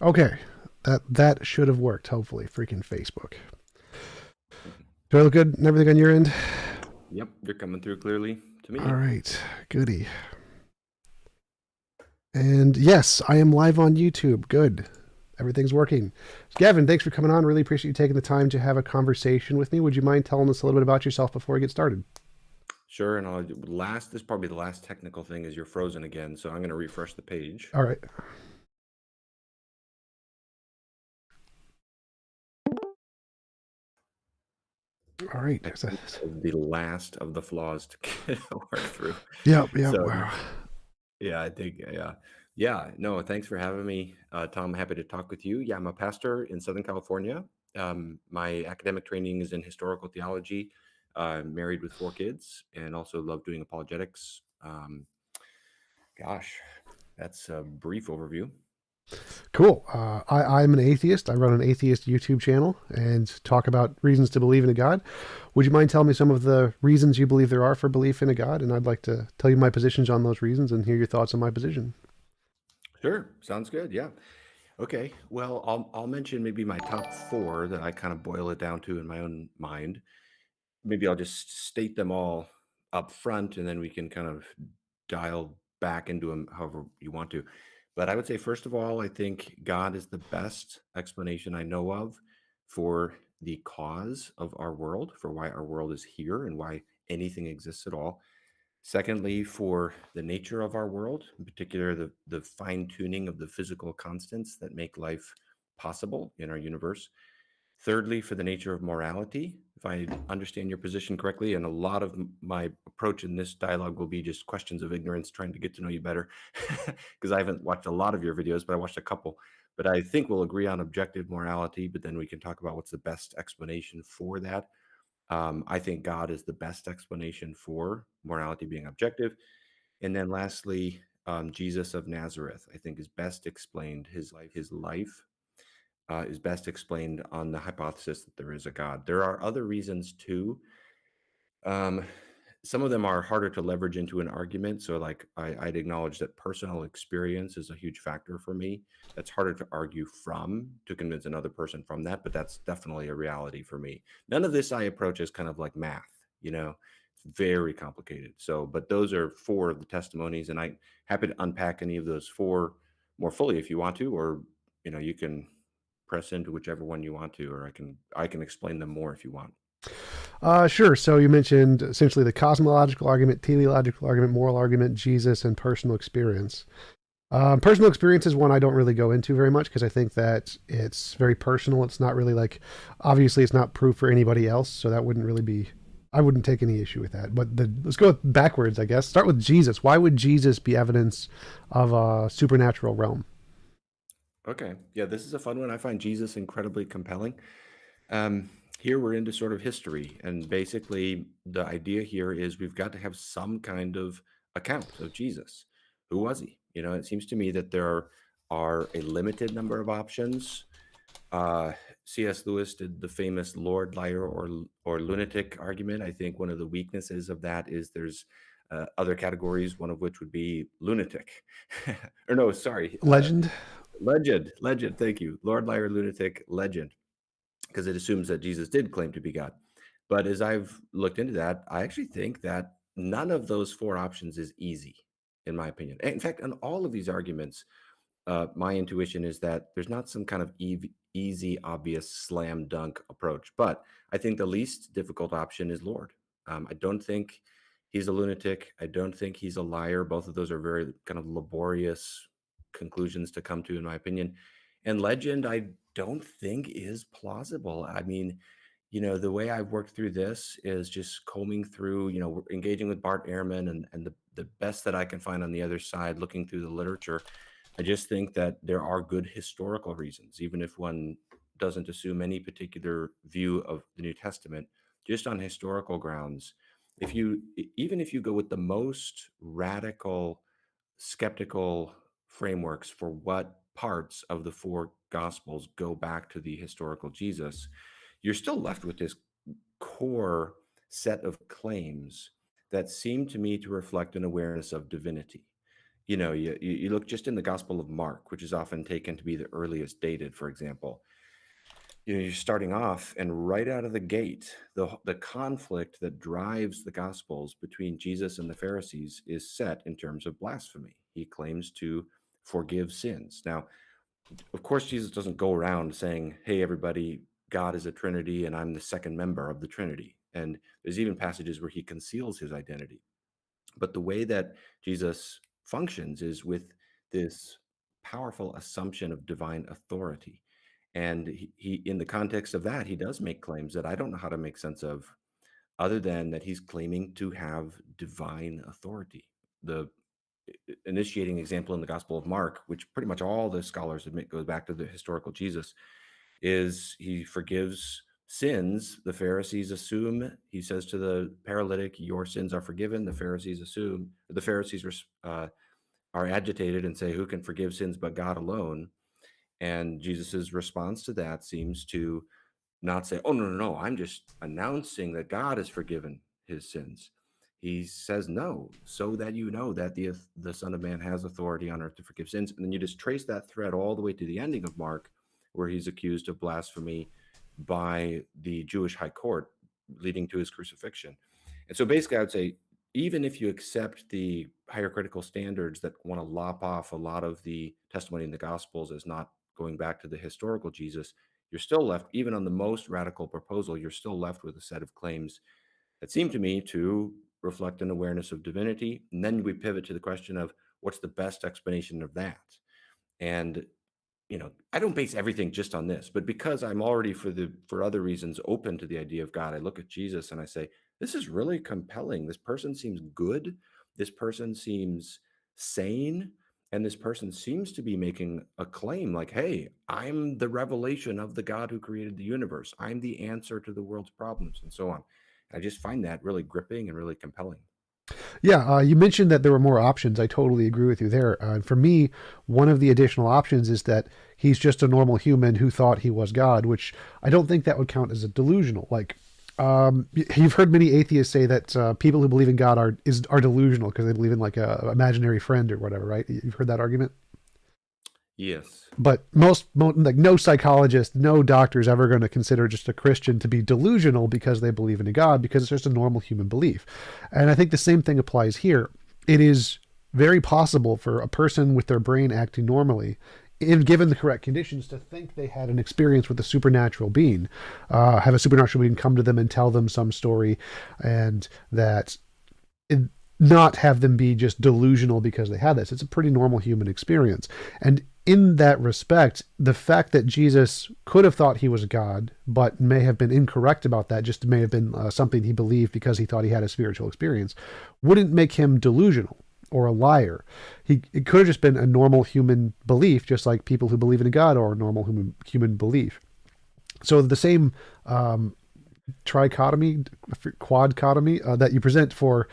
Okay, that should have worked. Hopefully, freaking Facebook. Do I look good and everything on your end? Yep, you're coming through clearly to All me. right, goody. And yes, I am live on YouTube. Good. Everything's working. Gavin, thanks for coming on. Really appreciate you taking the time to have a conversation with me. Would you mind telling us a little bit about yourself before we get started? Sure, and this is probably the last technical thing is you're frozen again, so I'm going to refresh the page. All right. All right. I There's that. think that was the last of the flaws to work through. Yep. Yep. So Wow. yeah, I think yeah. No, thanks for having me, Tom. Happy to talk with you. Yeah, I'm a pastor in Southern California. My academic training is in historical theology. Married with 4 kids, and also love doing apologetics. Gosh, that's a brief overview. Cool. I'm an atheist. I run an atheist YouTube channel and talk about reasons to believe in a God. Would you mind telling me some of the reasons you believe there are for belief in a God? And I'd like to tell you my positions on those reasons and hear your thoughts on my position. Sure, sounds good. Yeah. Okay. Well, I'll mention maybe my top four that I kind of boil it down to in my own mind. Maybe I'll just state them all up front, and then we can kind of dial back into them however you want to. But I would say, first of all, I think God is the best explanation I know of for the cause of our world, for why our world is here and why anything exists at all. Secondly, for the nature of our world, in particular, the fine tuning of the physical constants that make life possible in our universe. Thirdly, for the nature of morality, if I understand your position correctly, and a lot of my approach in this dialogue will be just questions of ignorance, trying to get to know you better, because I haven't watched a lot of your videos, but I watched a couple. But I think we'll agree on objective morality, but then we can talk about what's the best explanation for that. I think God is the best explanation for morality being objective. And then lastly, Jesus of Nazareth, I think is best explained, his life is best explained on the hypothesis that there is a God. There are other reasons too. Um, some of them are harder to leverage into an argument. So, like, I'd acknowledge that personal experience is a huge factor for me. That's harder to argue from to convince another person from that, but that's definitely a reality for me. None of this I approach as kind of like math, it's very complicated. So, but those are four of the testimonies, and I'm happy to unpack any of those four more fully if you want to, or you can press into whichever one you want to, or I can explain them more if you want. Sure. So you mentioned essentially the cosmological argument, teleological argument, moral argument, Jesus, and personal experience. Personal experience is one I don't really go into very much because I think that it's very personal. It's not really like, obviously, it's not proof for anybody else. So that wouldn't really be, I wouldn't take any issue with that. But let's go backwards, I guess. Start with Jesus. Why would Jesus be evidence of a supernatural realm? Okay. Yeah, this is a fun one. I find Jesus incredibly compelling. Here we're into sort of history, and basically the idea here is we've got to have some kind of account of Jesus. Who was he? It seems to me that there are a limited number of options. Uh, C.S. Lewis did the famous Lord, liar, or lunatic argument. I think one of the weaknesses of that is there's other categories, one of which would be lunatic. Or no, sorry, Legend? legend. Thank you, Lord, liar, lunatic, legend, because it assumes that Jesus did claim to be God. But as I've looked into that, I actually think that none of those four options is easy, in my opinion. In fact, on all of these arguments, my intuition is that there's not some kind of easy, obvious slam dunk approach. But I think the least difficult option is Lord. I don't think he's a lunatic. I don't think he's a liar. Both of those are very kind of laborious conclusions to come to, in my opinion. And legend, I don't think is plausible. I mean, the way I've worked through this is just combing through, engaging with Bart Ehrman and the best that I can find on the other side, looking through the literature. I just think that there are good historical reasons, even if one doesn't assume any particular view of the New Testament, just on historical grounds. Even if you go with the most radical skeptical frameworks for what parts of the four gospels go back to the historical Jesus, you're still left with this core set of claims that seem to me to reflect an awareness of divinity. You look just in the Gospel of Mark, which is often taken to be the earliest dated, for example. You're starting off, and right out of the gate, the conflict that drives the Gospels between Jesus and the Pharisees is set in terms of blasphemy. He claims to forgive sins. Now, of course, Jesus doesn't go around saying, "Hey, everybody, God is a Trinity, and I'm the second member of the Trinity." And there's even passages where he conceals his identity. But the way that Jesus functions is with this powerful assumption of divine authority. And he in the context of that, he does make claims that I don't know how to make sense of, other than that he's claiming to have divine authority. The initiating example in the Gospel of Mark, which pretty much all the scholars admit goes back to the historical Jesus, is he forgives sins. The Pharisees assume, he says to the paralytic, "Your sins are forgiven." The Pharisees assume, the Pharisees are agitated and say, "Who can forgive sins but God alone?" And Jesus's response to that seems to not say, "Oh, no, no, no, I'm just announcing that God has forgiven his sins." He says, "No, so that you know that the Son of Man has authority on earth to forgive sins." And then you just trace that thread all the way to the ending of Mark, where he's accused of blasphemy by the Jewish high court, leading to his crucifixion. And so basically, I would say, even if you accept the higher critical standards that want to lop off a lot of the testimony in the Gospels as not going back to the historical Jesus, you're still left, even on the most radical proposal, you're still left with a set of claims that seem to me to reflect an awareness of divinity. And then we pivot to the question of what's the best explanation of that? And I don't base everything just on this, but because I'm already for other reasons open to the idea of God, I look at Jesus and I say, this is really compelling. This person seems good. This person seems sane. And this person seems to be making a claim like, hey, I'm the revelation of the God who created the universe. I'm the answer to the world's problems, and so on. I just find that really gripping and really compelling. Yeah, you mentioned that there were more options. I totally agree with you there. For me, one of the additional options is that he's just a normal human who thought he was God, which I don't think that would count as a delusional. Like, you've heard many atheists say that people who believe in God are delusional because they believe in like a imaginary friend or whatever, right? You've heard that argument. Yes. But like no psychologist, no doctor is ever going to consider just a Christian to be delusional because they believe in a God, because it's just a normal human belief. And I think the same thing applies here. It is very possible for a person with their brain acting normally, if given the correct conditions, to think they had an experience with a supernatural being, have a supernatural being come to them and tell them some story, and that it, not have them be just delusional because they had this. It's a pretty normal human experience. And in that respect, the fact that Jesus could have thought he was God, but may have been incorrect about that, just may have been something he believed because he thought he had a spiritual experience, wouldn't make him delusional or a liar. It could have just been a normal human belief, just like people who believe in a God or a normal human belief. So the same trichotomy, quadcotomy that you present for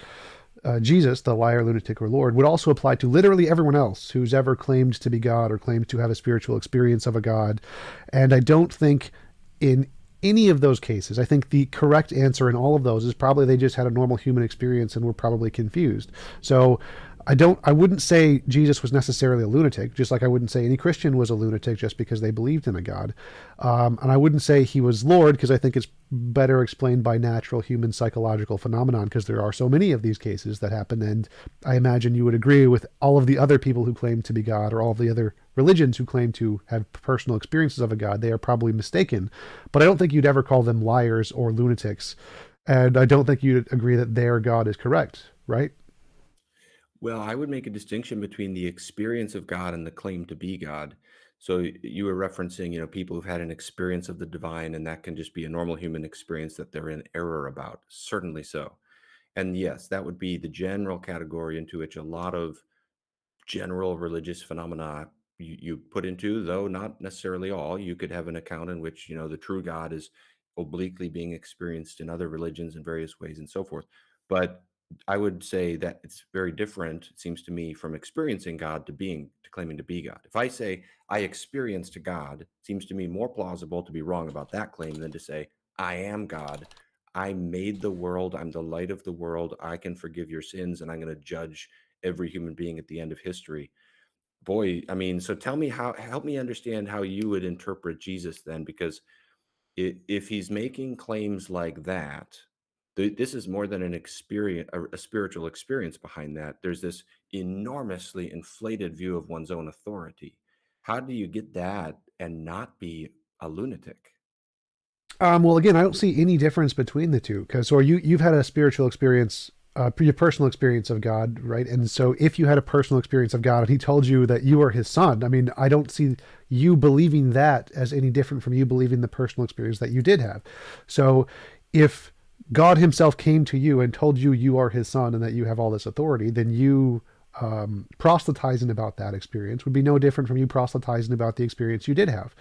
Jesus, the liar, lunatic, or Lord, would also apply to literally everyone else who's ever claimed to be God or claimed to have a spiritual experience of a God. And I don't think in any of those cases, I think the correct answer in all of those is probably they just had a normal human experience and were probably confused. So I wouldn't say Jesus was necessarily a lunatic, just like I wouldn't say any Christian was a lunatic just because they believed in a God. And I wouldn't say he was Lord, because I think it's better explained by natural human psychological phenomenon, because there are so many of these cases that happen. And I imagine you would agree with all of the other people who claim to be God, or all of the other religions who claim to have personal experiences of a God. They are probably mistaken. But I don't think you'd ever call them liars or lunatics. And I don't think you'd agree that their God is correct, right? Well, I would make a distinction between the experience of God and the claim to be God. So you were referencing, people who've had an experience of the divine, and that can just be a normal human experience that they're in error about. Certainly so. And yes, that would be the general category into which a lot of general religious phenomena you put into, though not necessarily all. You could have an account in which, the true God is obliquely being experienced in other religions in various ways and so forth. But I would say that it's very different, it seems to me, from experiencing God to claiming to be God. If I say I experienced God, it seems to me more plausible to be wrong about that claim than to say I am God. I made the world. I'm the light of the world. I can forgive your sins, and I'm going to judge every human being at the end of history. Boy, I mean, so tell me how help me understand how you would interpret Jesus then, because if he's making claims like that, this is more than an experience, a spiritual experience behind that. There's this enormously inflated view of one's own authority. How do you get that and not be a lunatic? Well, again, I don't see any difference between the two because, or you've had a spiritual experience, your personal experience of God, right? And so, if you had a personal experience of God and He told you that you are His son, I mean, I don't see you believing that as any different from you believing the personal experience that you did have. So, if God Himself came to you and told you you are His son and that you have all this authority, then you proselytizing about that experience would be no different from you proselytizing about the experience you did have.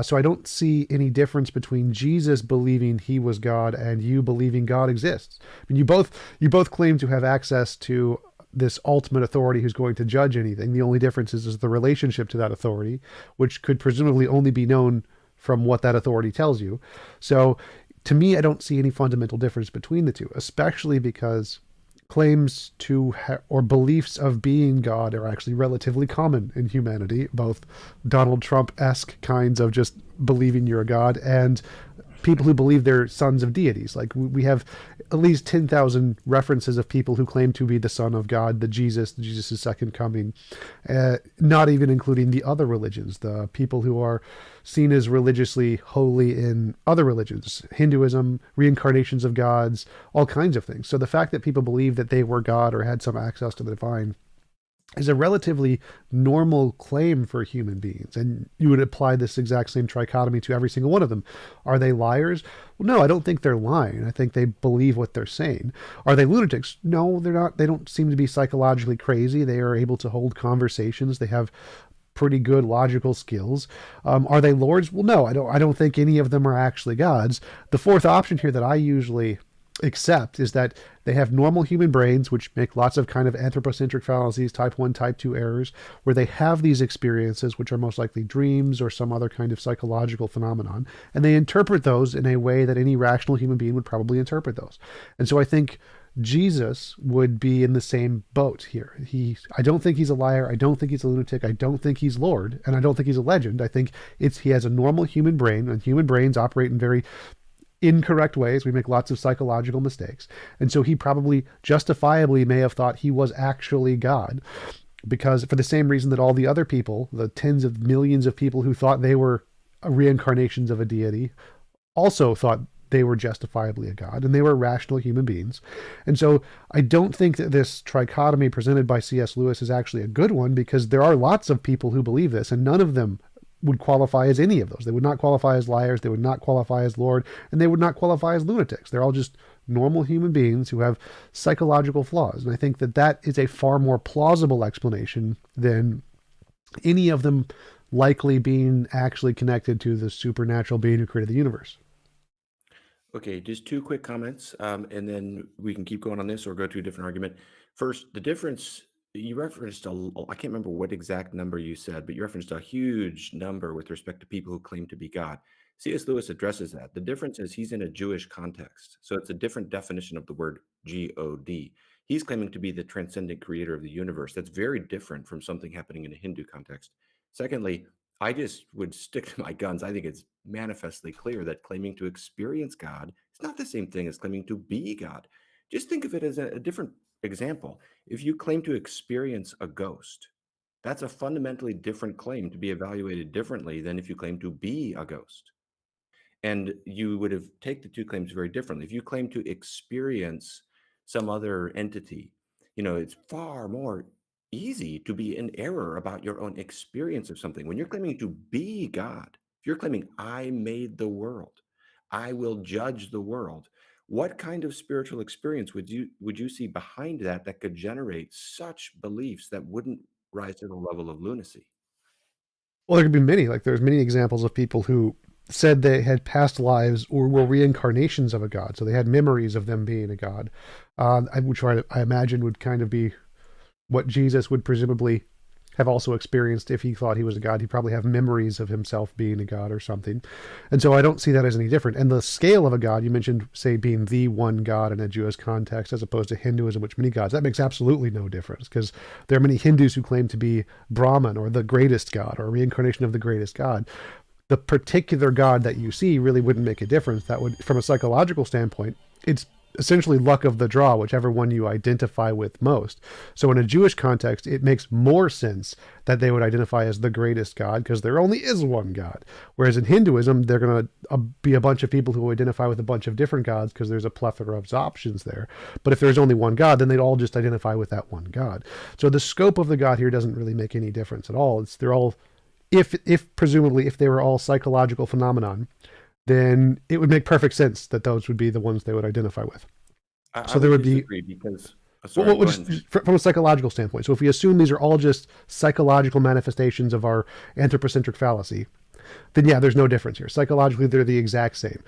So I don't see any difference between Jesus believing He was God and you believing God exists. I mean, you both claim to have access to this ultimate authority who's going to judge anything. The only difference is the relationship to that authority, which could presumably only be known from what that authority tells you. So to me, I don't see any fundamental difference between the two, especially because claims to or beliefs of being God are actually relatively common in humanity, both Donald Trump-esque kinds of just believing you're a God and people who believe they're sons of deities. Like we have at least 10,000 references of people who claim to be the son of God, Jesus' second coming, not even including the other religions, the people who are seen as religiously holy in other religions, Hinduism, reincarnations of gods, all kinds of things. So the fact that people believe that they were God or had some access to the divine is a relatively normal claim for human beings. And you would apply this exact same trichotomy to every single one of them. Are they liars? Well, no, I don't think they're lying. I think they believe what they're saying. Are they lunatics? No, they're not. They don't seem to be psychologically crazy. They are able to hold conversations. They have pretty good logical skills. Are they lords? Well, no, I don't think any of them are actually gods. The fourth option here that I usually accept is that they have normal human brains, which make lots of kind of anthropocentric fallacies, type 1, type 2 errors, where they have these experiences, which are most likely dreams or some other kind of psychological phenomenon, and they interpret those in a way that any rational human being would probably interpret those. And so I think Jesus would be in the same boat here. I don't think he's a liar. I don't think he's a lunatic. I don't think he's Lord, and I don't think he's a legend. I think he has a normal human brain, and human brains operate in very incorrect ways. We make lots of psychological mistakes. And so he probably justifiably may have thought he was actually God, because for the same reason that all the other people, the tens of millions of people who thought they were reincarnations of a deity, also thought they were justifiably a god, and they were rational human beings. And so I don't think that this trichotomy presented by C.S. Lewis is actually a good one, because there are lots of people who believe this, and none of them would qualify as any of those. They would not qualify as liars, they would not qualify as Lord, and they would not qualify as lunatics. They're all just normal human beings who have psychological flaws. And I think that that is a far more plausible explanation than any of them likely being actually connected to the supernatural being who created the universe. Okay, just two quick comments, and then we can keep going on this or go to a different argument. First, the difference you referenced I can't remember what exact number you said, but you referenced a huge number with respect to people who claim to be God. C.S. Lewis addresses that. The difference is he's in a Jewish context, so it's a different definition of the word God. He's claiming to be the transcendent creator of the universe. That's very different from something happening in a Hindu context. Secondly, I just would stick to my guns. I think it's manifestly clear that claiming to experience God is not the same thing as claiming to be God. Just think of it as a different example. If you claim to experience a ghost, that's a fundamentally different claim to be evaluated differently than if you claim to be a ghost. And you would have take the two claims very differently. If you claim to experience some other entity, it's far more easy to be in error about your own experience of something. When you're claiming to be God, if you're claiming, I made the world, I will judge the world, what kind of spiritual experience would you see behind that that could generate such beliefs that wouldn't rise to the level of lunacy? Well, there could be many. Like there's many examples of people who said they had past lives or were reincarnations of a god, so they had memories of them being a god, which I imagine would kind of be what Jesus would presumably have also experienced, if he thought he was a god, he'd probably have memories of himself being a god or something. And so I don't see that as any different. And the scale of a god, you mentioned, say, being the one god in a Jewish context, as opposed to Hinduism, which many gods, that makes absolutely no difference, because there are many Hindus who claim to be Brahman or the greatest god or reincarnation of the greatest god. The particular god that you see really wouldn't make a difference. That would, from a psychological standpoint, it's essentially luck of the draw, whichever one you identify with most. So in a Jewish context, it makes more sense that they would identify as the greatest god because there only is one god. Whereas in Hinduism, they're going to be a bunch of people who identify with a bunch of different gods because there's a plethora of options there. But if there's only one god, then they'd all just identify with that one god. So the scope of the god here doesn't really make any difference at all. They're all, if presumably if they were all psychological phenomenon, then it would make perfect sense that those would be the ones they would identify with. I So there would would be, disagree because sorry, well, go ahead and just from a psychological standpoint. So if we assume these are all just psychological manifestations of our anthropocentric fallacy, then yeah, there's no difference here. Psychologically, they're the exact same.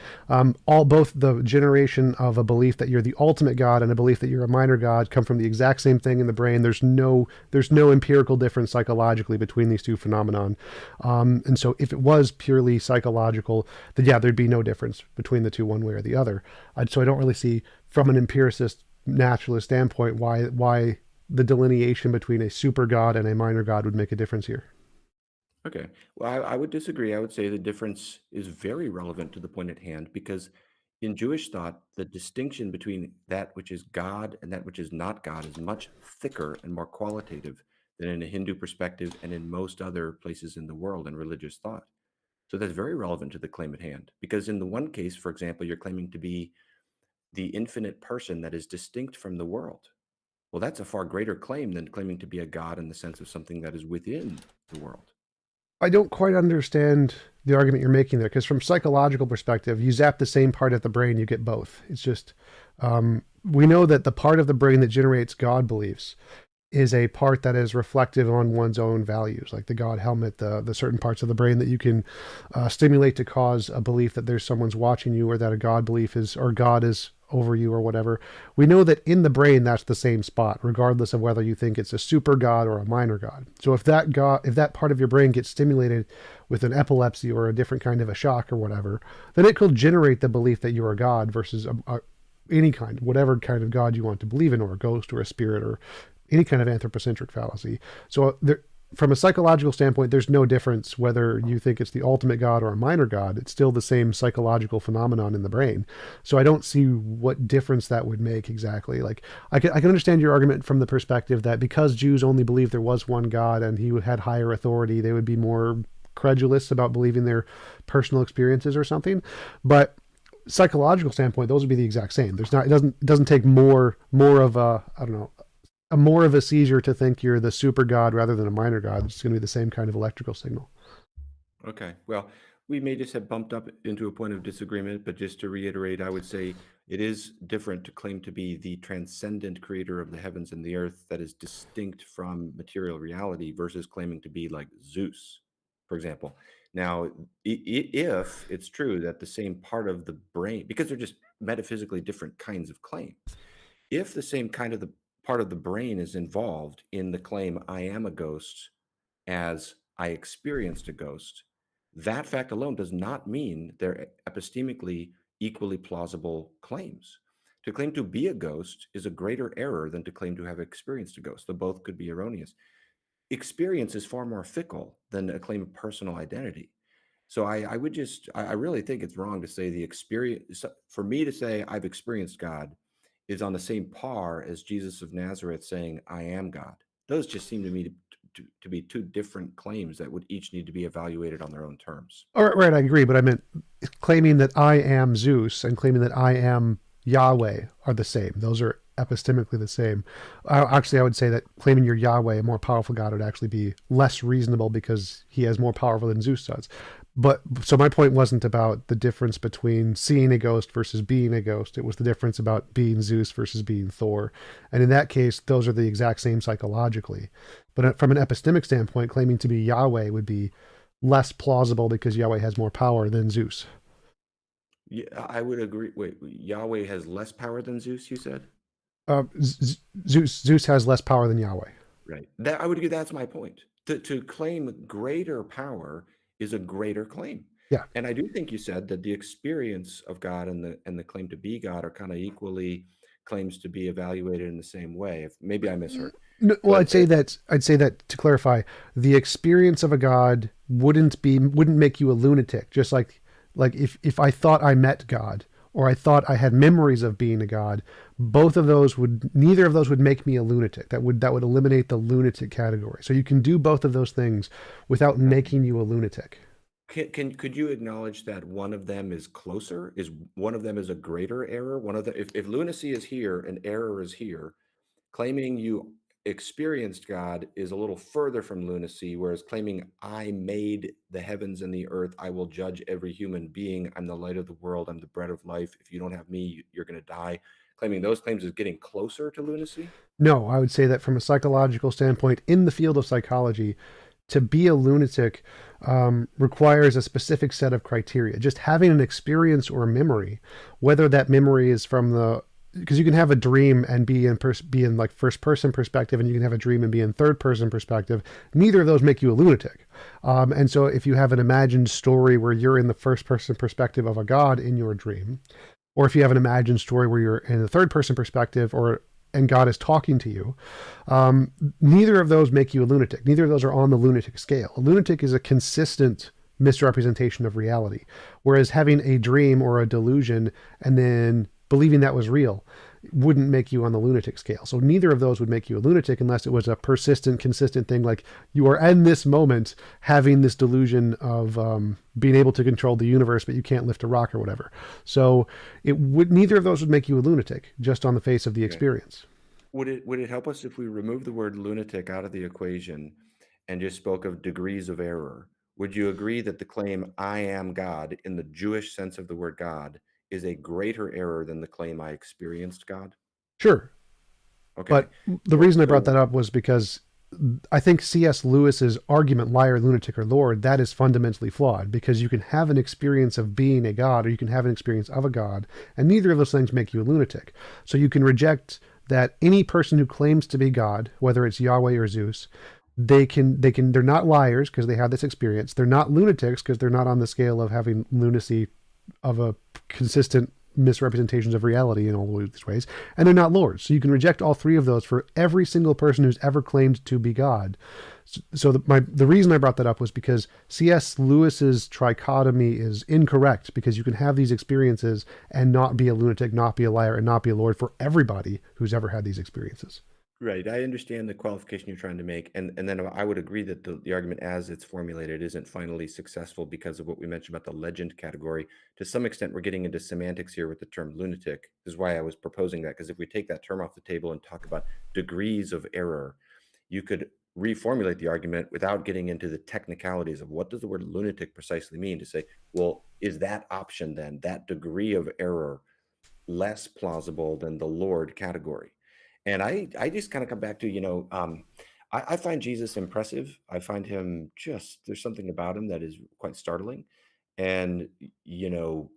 Both the generation of a belief that you're the ultimate God and a belief that you're a minor God come from the exact same thing in the brain. There's no empirical difference psychologically between these two phenomenon. And so if it was purely psychological, then yeah, there'd be no difference between the two one way or the other. So I don't really see from an empiricist naturalist standpoint why the delineation between a super God and a minor God would make a difference here. okay. Well, I would disagree. I would say the difference is very relevant to the point at hand because in Jewish thought, the distinction between that which is God and that which is not God is much thicker and more qualitative than in a Hindu perspective and in most other places in the world in religious thought. So that's very relevant to the claim at hand because in the one case, for example, you're claiming to be the infinite person that is distinct from the world. Well, that's a far greater claim than claiming to be a God in the sense of something that is within the world. I don't quite understand the argument you're making there because from psychological perspective, you zap the same part of the brain, you get both. It's just we know that the part of the brain that generates God beliefs is a part that is reflective on one's own values, like the God helmet, the certain parts of the brain that you can stimulate to cause a belief that there's someone's watching you or that a God belief is or God is over you or whatever. We know that in the brain that's the same spot, regardless of whether you think it's a super God or a minor God. So if that part of your brain gets stimulated with an epilepsy or a different kind of a shock or whatever, then it could generate the belief that you're a God versus any kind, whatever kind of God you want to believe in, or a ghost or a spirit or any kind of anthropocentric fallacy. So there, from a psychological standpoint, there's no difference whether you think it's the ultimate God or a minor God. It's still the same psychological phenomenon in the brain. So I don't see what difference that would make exactly. Like I can understand your argument from the perspective that because Jews only believed there was one God and he had higher authority, they would be more credulous about believing their personal experiences or something. But psychological standpoint, those would be the exact same. It doesn't take more of a, I don't know, more of a seizure to think you're the super god rather than a minor god. It's going to be the same kind of electrical signal. Okay. Well, we may just have bumped up into a point of disagreement, but just to reiterate, I would say it is different to claim to be the transcendent creator of the heavens and the earth that is distinct from material reality versus claiming to be like Zeus, for example. Now, if it's true that the same part of the brain, because they're just metaphysically different kinds of claim, if the same kind of the part of the brain is involved in the claim, I am a ghost, as I experienced a ghost, that fact alone does not mean they're epistemically equally plausible claims. To claim to be a ghost is a greater error than to claim to have experienced a ghost. Though both could be erroneous. Experience is far more fickle than a claim of personal identity. So I would just, I really think it's wrong to say the experience, for me to say I've experienced God is on the same par as Jesus of Nazareth saying, I am God. Those just seem to me to be two different claims that would each need to be evaluated on their own terms. All right, right, I agree, but I meant claiming that I am Zeus and claiming that I am Yahweh are the same. Those are epistemically the same. Actually, I would say that claiming you're Yahweh, a more powerful God, would actually be less reasonable because he is more powerful than Zeus does. But so my point wasn't about the difference between seeing a ghost versus being a ghost. It was the difference about being Zeus versus being Thor. And in that case, those are the exact same psychologically. But from an epistemic standpoint, claiming to be Yahweh would be less plausible because Yahweh has more power than Zeus. Yeah, I would agree. Wait, Yahweh has less power than Zeus, you said? Zeus has less power than Yahweh. Right. That I would agree. That's my point. to claim greater power is a greater claim. Yeah. And I do think you said that the experience of God and the claim to be God are kind of equally claims to be evaluated in the same way. If maybe I misheard, No, well, but I'd say that to clarify, the experience of a god wouldn't make you a lunatic. Just like if I thought I met God or I thought I had memories of being a god, neither of those would make me a lunatic. That would eliminate the lunatic category. So you can do both of those things without okay. making you a lunatic. Could you acknowledge that one of them is closer? Is one of them is a greater error? One of the if lunacy is here and error is here, claiming you experienced God is a little further from lunacy, whereas claiming I made the heavens and the earth, I will judge every human being, I'm the light of the world, I'm the bread of life. If you don't have me, you're going to die. Claiming those claims is getting closer to lunacy. No, I would say that from a psychological standpoint, in the field of psychology, to be a lunatic requires a specific set of criteria. Just having an experience or a memory, whether that memory is from the because you can have a dream and be in like first person perspective, and you can have a dream and be in third person perspective. Neither of those make you a lunatic. And so, if you have an imagined story where you're in the first person perspective of a god in your dream, or if you have an imagined story where you're in the third person perspective, or and God is talking to you, neither of those make you a lunatic. Neither of those are on the lunatic scale. A lunatic is a consistent misrepresentation of reality, whereas having a dream or a delusion and then believing that was real wouldn't make you on the lunatic scale. So neither of those would make you a lunatic unless it was a persistent, consistent thing, like you are in this moment having this delusion of being able to control the universe, but you can't lift a rock or whatever. So neither of those would make you a lunatic just on the face of the Okay. experience. Would it help us if we remove the word lunatic out of the equation and just spoke of degrees of error? Would you agree that the claim I am God in the Jewish sense of the word God is a greater error than the claim I experienced God? Sure. Okay. But the So reason I brought so that up was because I think C.S. Lewis's argument, liar, lunatic, or Lord, that is fundamentally flawed because you can have an experience of being a god or you can have an experience of a god, and neither of those things make you a lunatic. So you can reject that any person who claims to be God, whether it's Yahweh or Zeus, they're not liars because they have this experience. They're not lunatics because they're not on the scale of having lunacy of a consistent misrepresentations of reality in all of these ways, and they're not lords. So you can reject all three of those for every single person who's ever claimed to be God. So the reason I brought that up was because C.S. Lewis's trichotomy is incorrect, because you can have these experiences and not be a lunatic, not be a liar, and not be a lord for everybody who's ever had these experiences. right, I understand the qualification you're trying to make, and then I would agree that the argument as it's formulated isn't finally successful because of what we mentioned about the legend category. To some extent, we're getting into semantics here with the term lunatic. This is why I was proposing that, because if we take that term off the table and talk about degrees of error, you could reformulate the argument without getting into the technicalities of what does the word lunatic precisely mean, to say, well, is that option then, that degree of error, less plausible than the Lord category? And I just kind of come back to, I find Jesus impressive. I find him just, there's something about him that is quite startling. And, well,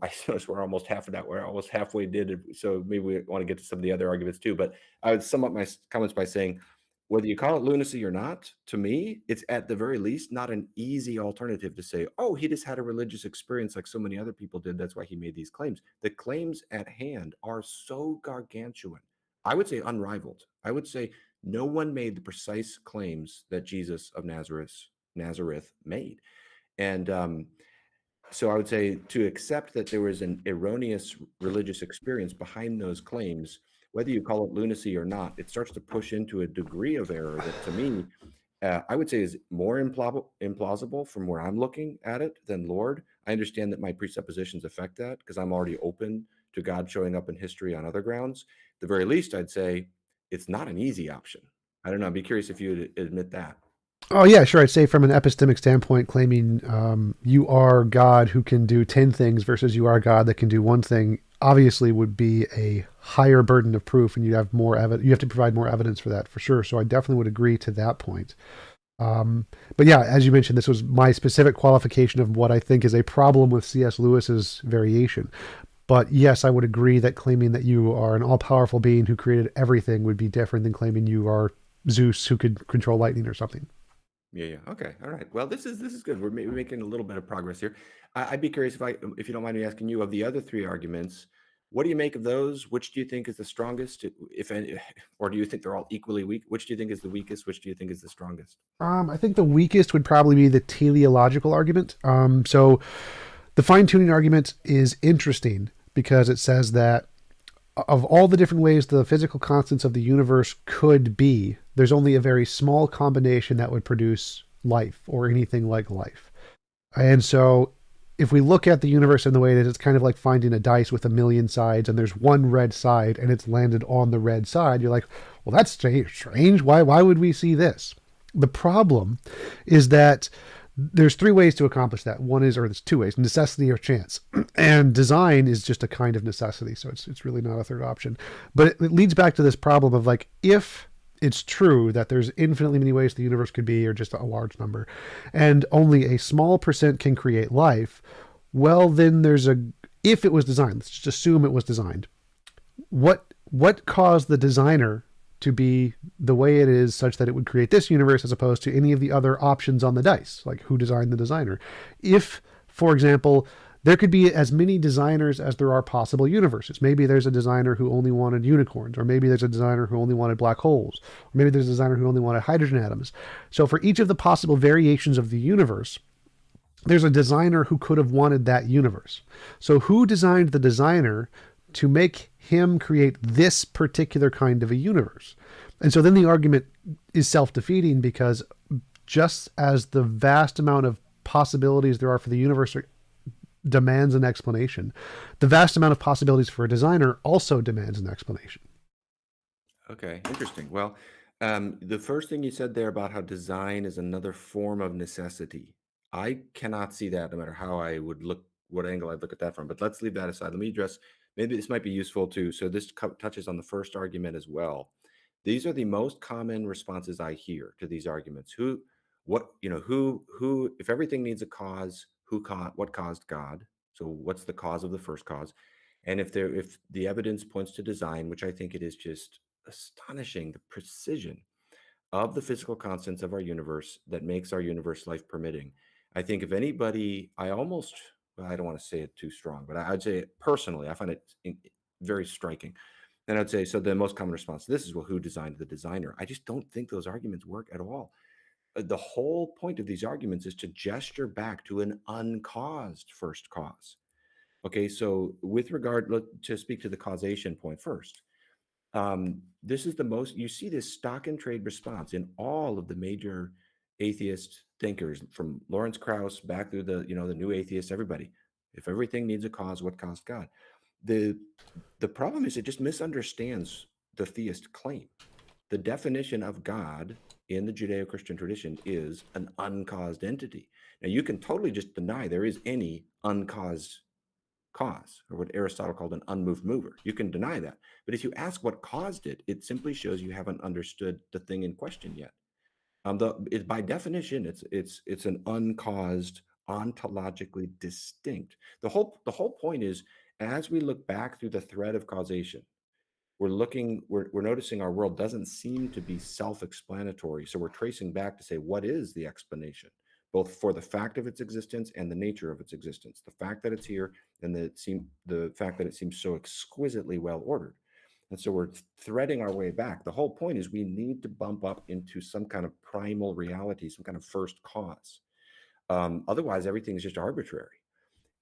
I suppose we're almost halfway did it. So maybe we want to get to some of the other arguments too. But I would sum up my comments by saying, whether you call it lunacy or not, to me, it's at the very least not an easy alternative to say, oh, he just had a religious experience like so many other people did. That's why he made these claims. The claims at hand are so gargantuan. I would say unrivaled. I would say no one made the precise claims that Jesus of Nazareth made. And so I would say to accept that there was an erroneous religious experience behind those claims, whether you call it lunacy or not, it starts to push into a degree of error that to me, I would say is more implausible from where I'm looking at it than Lord. I understand that my presuppositions affect that because I'm already open to God showing up in history on other grounds. At the very least, I'd say it's not an easy option. I don't know. I'd be curious if you would admit that. Oh yeah, sure. I'd say from an epistemic standpoint, claiming you are God who can do 10 things versus you are God that can do one thing obviously would be a higher burden of proof, and you have more evidence. You have to provide more evidence for that, for sure. So I definitely would agree to that point. But yeah, as you mentioned, this was my specific qualification of what I think is a problem with C.S. Lewis's variation. But yes, I would agree that claiming that you are an all-powerful being who created everything would be different than claiming you are Zeus who could control lightning or something. Yeah, yeah. Okay. All right. Well, this is good. We're making a little bit of progress here. I'd be curious if you don't mind me asking you, of the other three arguments, what do you make of those? Which do you think is the strongest, if any, or do you think they're all equally weak? Which do you think is the weakest? Which do you think is the strongest? I think the weakest would probably be the teleological argument. So the fine tuning argument is interesting because it says that of all the different ways the physical constants of the universe could be, there's only a very small combination that would produce life or anything like life. And so if we look at the universe in the way that it's kind of like finding a dice with a million sides and there's one red side and it's landed on the red side, you're like, well, that's strange. Why would we see this? The problem is that there's three ways to accomplish that. One is, or there's two ways: necessity or chance. And design is just a kind of necessity, so it's really not a third option. But it leads back to this problem of like, if it's true that there's infinitely many ways the universe could be, or just a large number, and only a small percent can create life, well, then if it was designed, let's just assume it was designed. What caused the designer to be the way it is such that it would create this universe as opposed to any of the other options on the dice? Like, who designed the designer? If, for example, there could be as many designers as there are possible universes. Maybe there's a designer who only wanted unicorns, or maybe there's a designer who only wanted black holes, or maybe there's a designer who only wanted hydrogen atoms. So for each of the possible variations of the universe, there's a designer who could have wanted that universe. So who designed the designer to make him create this particular kind of a universe? And so then the argument is self-defeating, because just as the vast amount of possibilities there are for the universe demands an explanation, the vast amount of possibilities for a designer also demands an explanation. Okay, interesting. Well, the first thing you said there about how design is another form of necessity, I cannot see that no matter how I would look, what angle I'd look at that from. But let's leave that aside. Let me address, maybe this might be useful too. So this touches on the first argument as well. These are the most common responses I hear to these arguments. If everything needs a cause, what caused God? So what's the cause of the first cause? And if the evidence points to design, which I think it is just astonishing, the precision of the physical constants of our universe that makes our universe life permitting. I think if anybody, well, I don't want to say it too strong, but I'd say personally, I find it very striking. And I'd say, so the most common response to this is, well, who designed the designer? I just don't think those arguments work at all. The whole point of these arguments is to gesture back to an uncaused first cause. Okay, so with regard to speak to the causation point first, this is the most, you see this stock and trade response in all of the major atheist thinkers, from Lawrence Krauss back through the new atheists, everybody. If everything needs a cause, what caused God? The the problem is it just misunderstands the theist claim. The definition of God in the Judeo-Christian tradition is an uncaused entity. Now you can totally just deny there is any uncaused cause, or what Aristotle called an unmoved mover. You can deny that. But if you ask what caused it, it simply shows you haven't understood the thing in question yet. By definition, it's an uncaused, ontologically distinct. The whole point is, as we look back through the thread of causation, we're noticing our world doesn't seem to be self-explanatory. So we're tracing back to say, what is the explanation, both for the fact of its existence and the nature of its existence, the fact that it's here, and the fact that it seems so exquisitely well ordered. And so we're threading our way back. The whole point is we need to bump up into some kind of primal reality, some kind of first cause. Otherwise, everything is just arbitrary.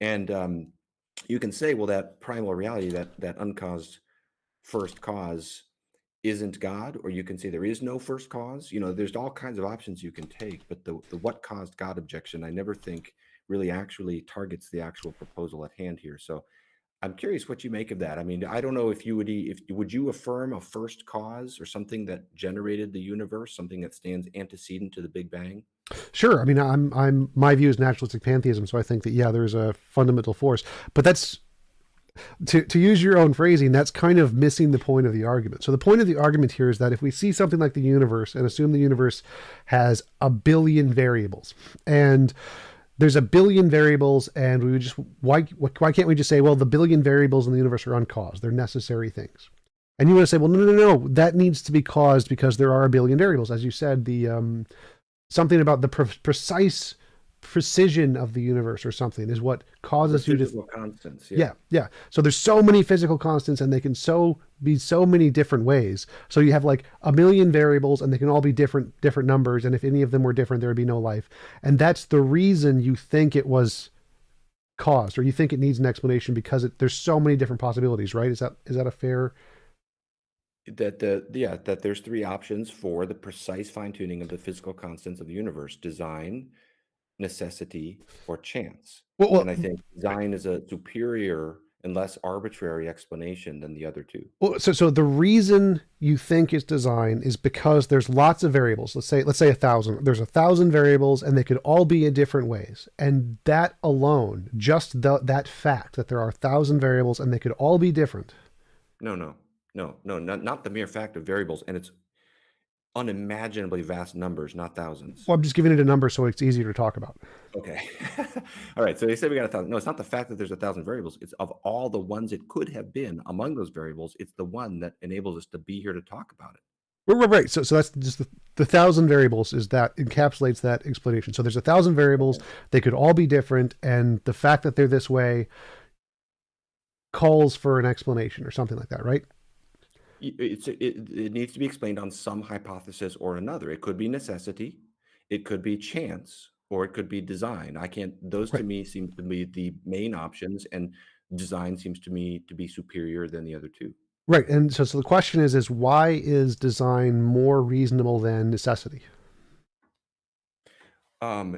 And you can say, well, that primal reality, that uncaused first cause isn't God, or you can say there is no first cause. There's all kinds of options you can take, but the what caused God objection, I never think really actually targets the actual proposal at hand here. So I'm curious what you make of that. I mean, I don't know if would you affirm a first cause or something that generated the universe, something that stands antecedent to the Big Bang? Sure. I mean, my view is naturalistic pantheism, so I think that yeah, there's a fundamental force, but that's to use your own phrasing, that's kind of missing the point of the argument. So the point of the argument here is that if we see something like the universe and assume the universe has a billion variables, and there's a billion variables, and why can't we just say, well, the billion variables in the universe are uncaused, they're necessary things. And you want to say, well, no, no, no, no, that needs to be caused because there are a billion variables. As you said, the something about the precise precision of the universe or something is what The causes you to. physical constants, yeah. Yeah, yeah. So there's so many physical constants, and they can be so many different ways. So you have like a million variables, and they can all be different numbers. And if any of them were different, there would be no life. And that's the reason you think it was caused, or you think it needs an explanation because there's so many different possibilities, right? Is that a fair? That there's three options for the precise fine-tuning of the physical constants of the universe: design, necessity, or chance. Well, And well, I think design is a superior and less arbitrary explanation than the other two. so the reason you think it's design is because there's lots of variables. Let's say 1,000. There's 1,000 variables, and they could all be in different ways. And that alone, just that fact that there are 1,000 variables and they could all be different. No, no, no, no, not the mere fact of variables, and it's unimaginably vast numbers, not thousands. Well, I'm just giving it a number so it's easier to talk about. Okay. All right. So they say we got 1,000. No, it's not the fact that there's 1,000 variables. It's of all the ones it could have been among those variables, it's the one that enables us to be here to talk about it. Right. So that's just the 1,000 variables is that encapsulates that explanation. So there's 1,000 variables. Okay. They could all be different, and the fact that they're this way calls for an explanation or something like that, right? It needs to be explained on some hypothesis or another. It could be necessity, it could be chance, or it could be design. I can't, those to Right. me seem to be the main options, and design seems to me to be superior than the other two. Right. And so the question is why is design more reasonable than necessity?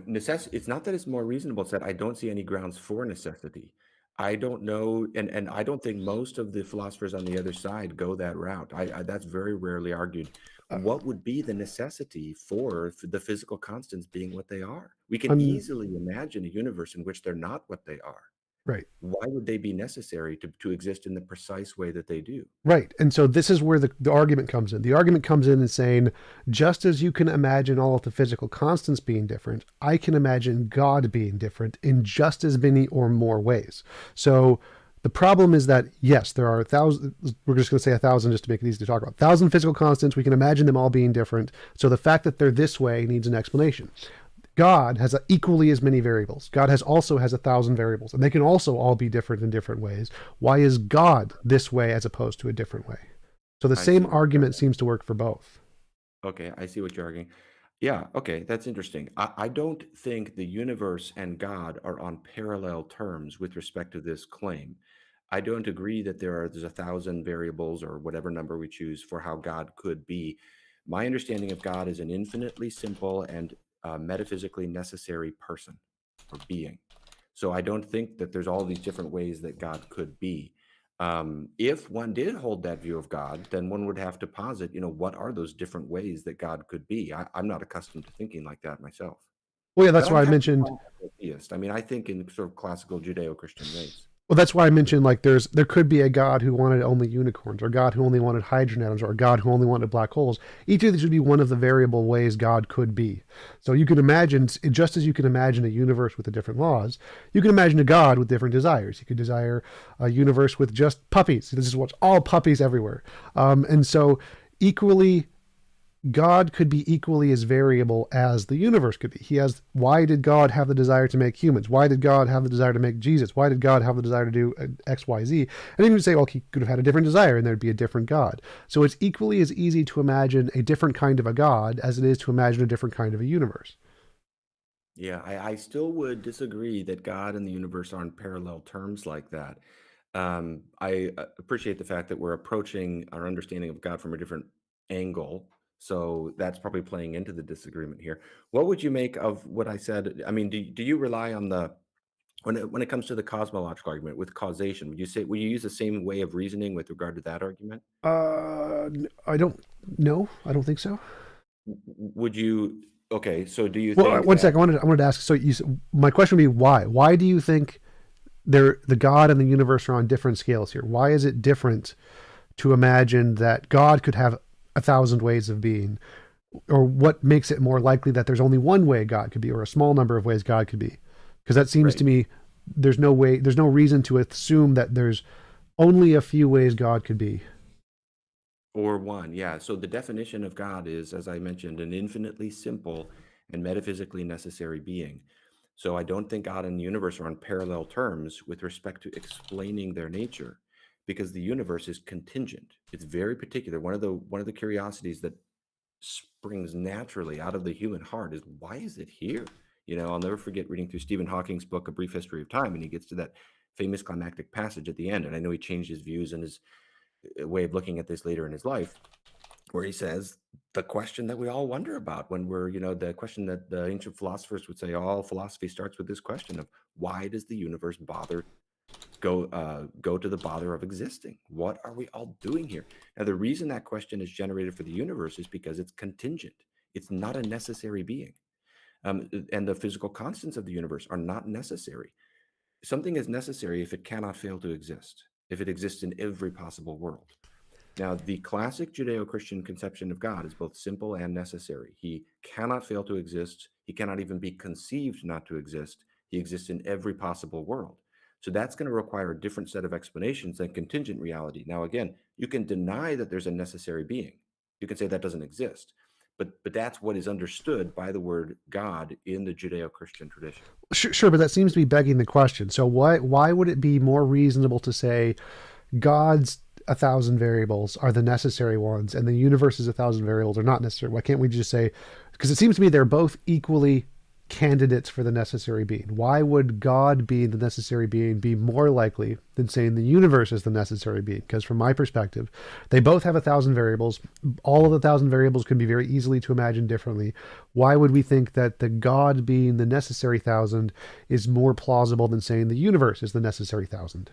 Necessity. It's not that it's more reasonable. It's that I don't see any grounds for necessity. I don't know, and I don't think most of the philosophers on the other side go that route. That's very rarely argued. Uh, What would be the necessity for the physical constants being what they are? We can I'm easily imagine a universe in which they're not what they are. right. Why would they be necessary to exist in the precise way that they do? Right. And so this is where the argument comes in. The argument comes in and saying, just as you can imagine all of the physical constants being different, I can imagine God being different in just as many or more ways. So the problem is that, yes, there are 1,000, we're just going to say 1,000 just to make it easy to talk about. 1,000 physical constants, we can imagine them all being different. So the fact that they're this way needs an explanation. God has equally as many variables. God also has 1,000 variables, and they can also all be different in different ways. Why is God this way as opposed to a different way? So the I see same what you're argument arguing. seems to work for both. Okay, I see what you're arguing. Yeah, okay, that's interesting. I don't think the universe and God are on parallel terms with respect to this claim. I don't agree that there's 1,000 variables or whatever number we choose for how God could be. My understanding of God is an infinitely simple and metaphysically necessary person or being. So I don't think that there's all these different ways that God could be. If one did hold that view of God, then one would have to posit, what are those different ways that God could be? I'm not accustomed to thinking like that myself, Well, yeah, but that's I'm why I happy to mentioned. call myself a theist. I mean, I think in sort of classical Judeo-Christian ways. Well, that's why I mentioned like there could be a God who wanted only unicorns, or God who only wanted hydrogen atoms, or a God who only wanted black holes. Each of these would be one of the variable ways God could be. So you can imagine, just as you can imagine a universe with the different laws, you can imagine a God with different desires. You could desire a universe with just puppies. This is what's all puppies everywhere, and so equally God could be equally as variable as the universe could be. Why did God have the desire to make humans? Why did God have the desire to make Jesus? Why did God have the desire to do X, Y, Z? And even say, well, he could have had a different desire and there'd be a different God. So it's equally as easy to imagine a different kind of a God as it is to imagine a different kind of a universe. Yeah, I still would disagree that God and the universe are on parallel terms like that. I appreciate the fact that we're approaching our understanding of God from a different angle. So that's probably playing into the disagreement here. What would you make of what I said? I mean, do you rely on when it comes to the cosmological argument with causation? Would you use the same way of reasoning with regard to that argument? I don't know. I don't think so. Would you? Okay, so do you Well, think one that? sec. I wanted to ask. So my question would be why? Why do you think the God and the universe are on different scales here? Why is it different to imagine that God could have 1,000 ways of being, or what makes it more likely that there's only one way God could be, or a small number of ways God could be? Because that seems to Right. me there's no reason to assume that there's only a few ways God could be. Or one, yeah. So the definition of God is, as I mentioned, an infinitely simple and metaphysically necessary being. So I don't think God and the universe are on parallel terms with respect to explaining their nature, because the universe is contingent. It's very particular. One of the curiosities that springs naturally out of the human heart is, why is it here? I'll never forget reading through Stephen Hawking's book, A Brief History of Time, and he gets to that famous climactic passage at the end. And I know he changed his views and his way of looking at this later in his life, where he says the question that we all wonder about when the question that the ancient philosophers would say, all philosophy starts with this question of, why does the universe bother go to the bother of existing? What are we all doing here? Now, the reason that question is generated for the universe is because it's contingent. It's not a necessary being. And the physical constants of the universe are not necessary. Something is necessary if it cannot fail to exist, if it exists in every possible world. Now, the classic Judeo Christian conception of God is both simple and necessary. He cannot fail to exist. He cannot even be conceived not to exist. He exists in every possible world. So that's going to require a different set of explanations than contingent reality. Now, again, you can deny that there's a necessary being. You can say that doesn't exist. But that's what is understood by the word God in the Judeo Christian tradition. Sure, but that seems to be begging the question. So why would it be more reasonable to say God's a thousand variables are the necessary ones, and the universe's a thousand variables are not necessary? Why can't we just say, because it seems to me they're both equally candidates for the necessary being. Why would God being the necessary being be more likely than saying the universe is the necessary being? Because from my perspective, they both have a thousand variables. All of the thousand variables can be very easily to imagine differently. Why would we think that the God being the necessary thousand is more plausible than saying the universe is the necessary thousand?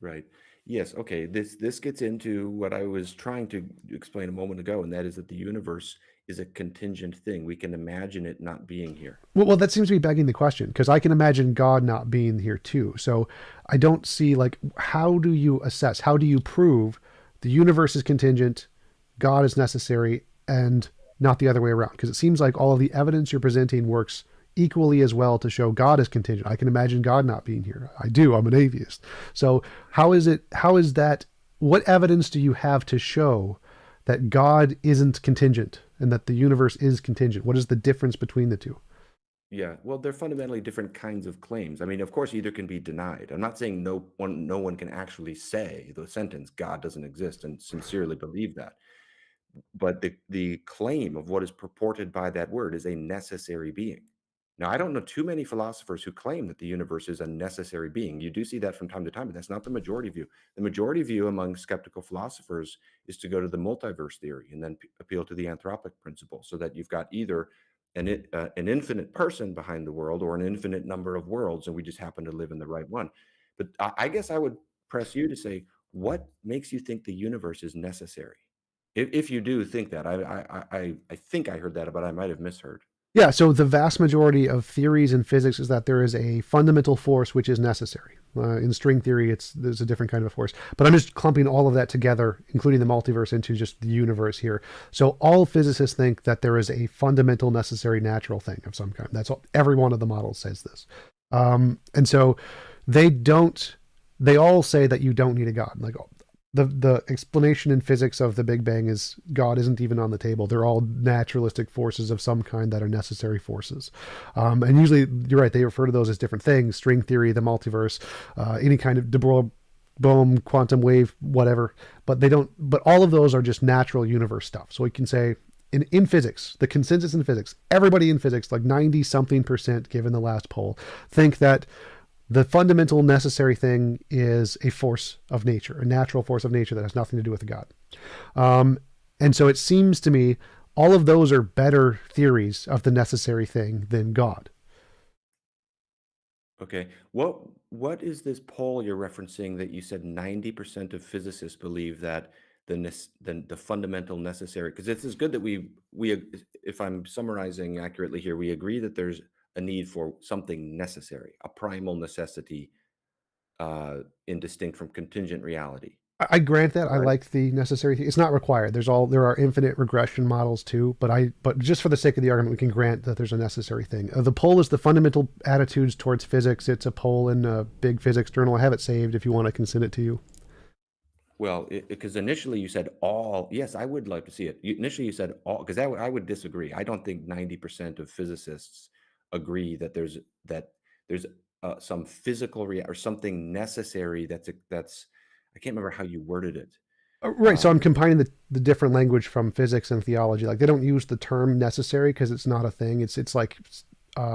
Right. Yes. Okay. This gets into what I was trying to explain a moment ago, and that is that the universe is a contingent thing. We can imagine it not being here. Well, that seems to be begging the question because I can imagine God not being here too. So I don't see like how do you assess? How do you prove the universe is contingent, God is necessary, and not the other way around? Because it seems like all of the evidence you're presenting works equally as well to show God is contingent. I can imagine God not being here. I do. I'm an atheist. So how is it? How is that? What evidence do you have to show that God isn't contingent and that the universe is contingent? What is the difference between the two? Yeah. Well, they're fundamentally different kinds of claims. I mean, of course, either can be denied. I'm not saying no one can actually say the sentence "God doesn't exist" and sincerely believe that. But the claim of what is purported by that word is a necessary being. Now, I don't know too many philosophers who claim that the universe is a necessary being. You do see that from time to time, but that's not the majority view. The majority view among skeptical philosophers is to go to the multiverse theory and then appeal to the anthropic principle, so that you've got either an infinite person behind the world or an infinite number of worlds, and we just happen to live in the right one. But I guess I would press you to say, what makes you think the universe is necessary? If you do think that, I think I heard that, but I might have misheard. Yeah, so the vast majority of theories in physics is that there is a fundamental force which is necessary. In string theory, there's a different kind of force. But I'm just clumping all of that together, including the multiverse, into just the universe here. So all physicists think that there is a fundamental necessary natural thing of some kind. That's all, every one of the models says this. And so they don't, they all say that you don't need a God. Like the explanation in physics of the Big Bang is God isn't even on the table. They're all naturalistic forces of some kind that are necessary forces. And usually, you're right, they refer to those as different things: string theory, the multiverse, any kind of de Broglie, boom, quantum wave, whatever. But they don't. But all of those are just natural universe stuff. So we can say in physics, the consensus in physics, everybody in physics, like 90 something percent, given the last poll, think that the fundamental necessary thing is a force of nature, a natural force of nature that has nothing to do with God. And so it seems to me all of those are better theories of the necessary thing than God. Okay. What is this poll you're referencing that you said 90% of physicists believe that the fundamental necessary? Because it's good that if I'm summarizing accurately here, we agree that there's a need for something necessary, a primal necessity, in distinct from contingent reality. I grant that All I right. like the necessary thing. It's not required. There are infinite regression models too, but just for the sake of the argument, we can grant that there's a necessary thing. The poll is the fundamental attitudes towards physics. It's a poll in a big physics journal. I have it saved if you want. I can send it to you. Well, because initially you said all. Yes, I would like to see it. Initially you said all, because I would disagree. I don't think 90% of physicists agree that there's some physical or something necessary that's I can't remember how you worded it. Right. So I'm Um, combining the different language from physics and theology. Like they don't use the term necessary because it's not a thing. It's like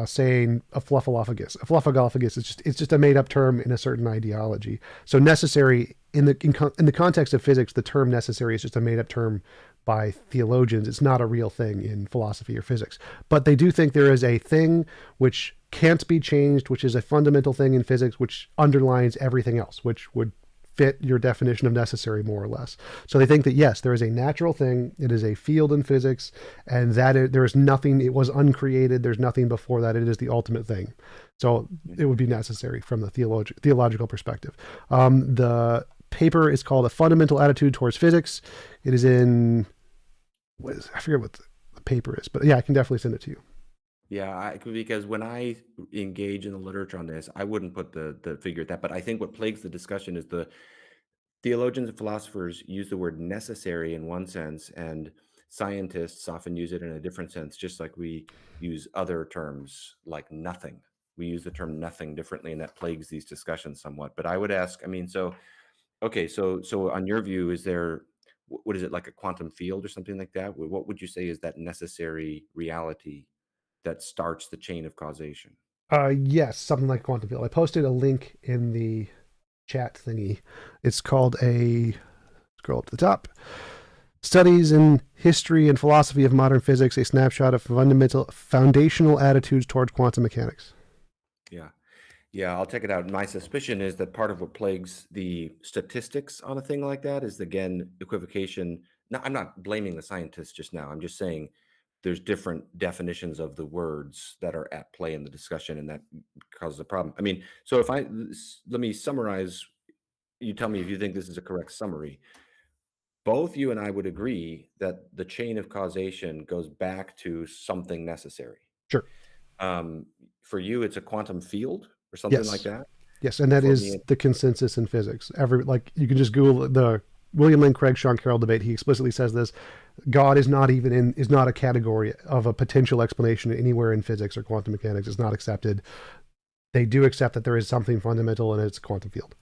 saying a fluffalophagus. A fluffagophagus is just a made up term in a certain ideology. So necessary in the context of physics, the term necessary is just a made up term by theologians. It's not a real thing in philosophy or physics. But they do think there is a thing which can't be changed, which is a fundamental thing in physics, which underlines everything else, which would fit your definition of necessary more or less. So they think that yes, there is a natural thing. It is a field in physics, and there is nothing. It was uncreated. There's nothing before that. It is the ultimate thing. So it would be necessary from the theological perspective. The paper is called "A Fundamental Attitude Towards Physics." It is in I forget what the paper is, but yeah, I can definitely send it to you. yeah, because when I engage in the literature on this, I wouldn't put the figure at that. But I think what plagues the discussion is the theologians and philosophers use the word necessary in one sense, and scientists often use it in a different sense, just like we use other terms like nothing. We use the term nothing differently, and that plagues these discussions somewhat. But I would ask, I mean, so okay, so on your view, is there what is it, like a quantum field or something like that? What would you say is that necessary reality that starts the chain of causation? Yes, something like quantum field. I posted a link in the chat thingy. It's called a scroll up to the top. Studies in History and Philosophy of Modern Physics, a snapshot of foundational attitudes towards quantum mechanics. Yeah. Yeah, I'll check it out. My suspicion is that part of what plagues the statistics on a thing like that is, again, equivocation. No, I'm not blaming the scientists just now. I'm just saying there's different definitions of the words that are at play in the discussion, and that causes a problem. I mean, so if let me summarize, you tell me if you think this is a correct summary. Both you and I would agree that the chain of causation goes back to something necessary. Sure. Um, for you, it's a quantum field or something like Yes. that. Yes, and that For is me, the consensus in physics. Like you can just Google the William Lane Craig Sean Carroll debate. He explicitly says this: God is not a category of a potential explanation anywhere in physics or quantum mechanics. It's not accepted. They do accept that there is something fundamental, and it's a quantum field.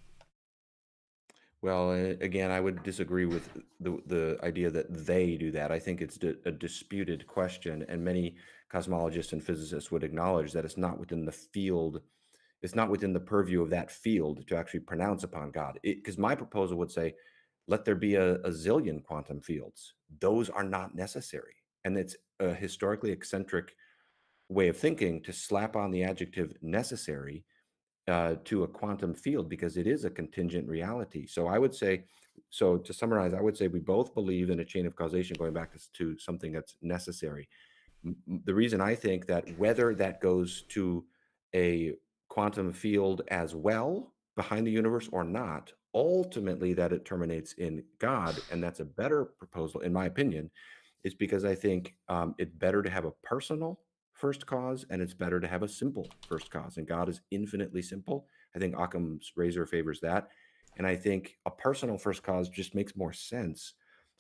well, again, I would disagree with the idea that they do that. I think it's a disputed question, and many cosmologists and physicists would acknowledge that it's not within the field, it's not within the purview of that field to actually pronounce upon God. Because my proposal would say, let there be a zillion quantum fields. Those are not necessary, and it's a historically eccentric way of thinking to slap on the adjective necessary to a quantum field because it is a contingent reality. So I would say, so to summarize, I would say we both believe in a chain of causation going back to something that's necessary. The reason I think that whether that goes to a quantum field as well behind the universe or not, ultimately that it terminates in God, and that's a better proposal, in my opinion, is because I think it's better to have a personal first cause and it's better to have a simple first cause. And God is infinitely simple. I think Occam's razor favors that. And I think a personal first cause just makes more sense.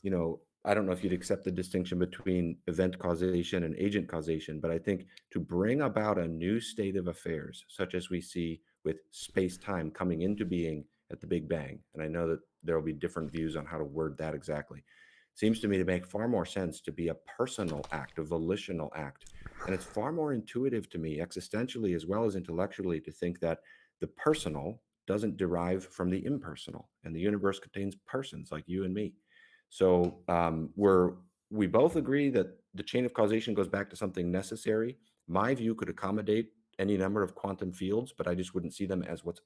You know, I don't know if you'd accept the distinction between event causation and agent causation, but I think to bring about a new state of affairs, such as we see with space time coming into being at the Big Bang, and I know that there will be different views on how to word that exactly, seems to me to make far more sense to be a personal act, a volitional act. And it's far more intuitive to me, existentially as well as intellectually, to think that the personal doesn't derive from the impersonal, and the universe contains persons like you and me. So we both agree that the chain of causation goes back to something necessary. My view could accommodate any number of quantum fields, but I just wouldn't see them as what's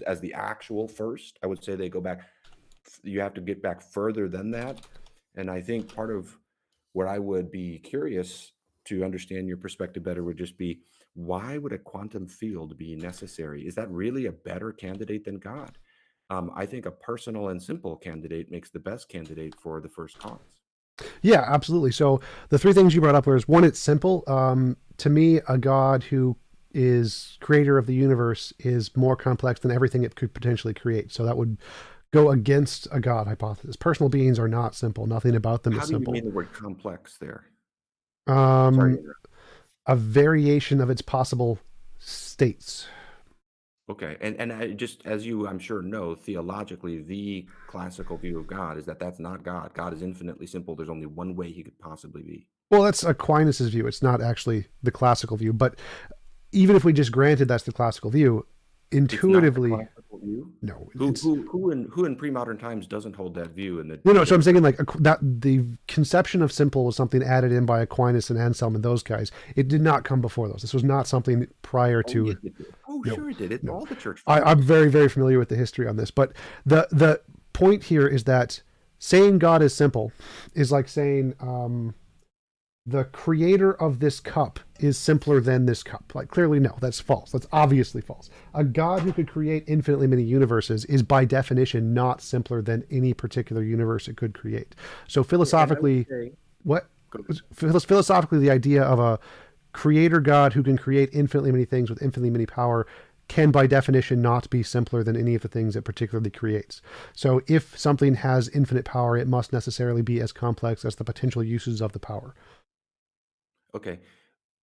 as the actual first. I would say they go back. You have to get back further than that, and I think part of what I would be curious to understand your perspective better would just be, why would a quantum field be necessary? Is that really a better candidate than God? I think a personal and simple candidate makes the best candidate for the first cause. Yeah, absolutely. So the three things you brought up was one, it's simple. To me, a God who is creator of the universe is more complex than everything it could potentially create. So that would go against a God hypothesis. Personal beings are not simple. Nothing about them is How do you simple. mean the word complex there? Sorry to Um, interrupt. a variation of its possible states. Okay, and I just as you, I'm sure, know, theologically, the classical view of God is that that's not God. God is infinitely simple. There's only one way he could possibly be. Well, that's Aquinas's view. It's not actually the classical view. But even if we just granted that's the classical view, It's not the intuitively, classical view? no, Who it's who who in who in pre-modern times doesn't hold that view in no, no. So I'm the saying like that the conception of simple was something added in by Aquinas and Anselm and those guys. It did not come before those. This was not something prior Oh, to. yes, it did. Oh, No, sure it did. It's no. all the church I'm fathers. very, very familiar with the history on this, but the point here is that saying God is simple is like saying the creator of this cup is simpler than this cup. Like, clearly, no, that's false. That's obviously false. A God who could create infinitely many universes is by definition not simpler than any particular universe it could create. So Yeah, and I would philosophically, say what go philosophically the idea of a creator God who can create infinitely many things with infinitely many power can by definition not be simpler than any of the things it particularly creates. So if something has infinite power, it must necessarily be as complex as the potential uses of the power. okay.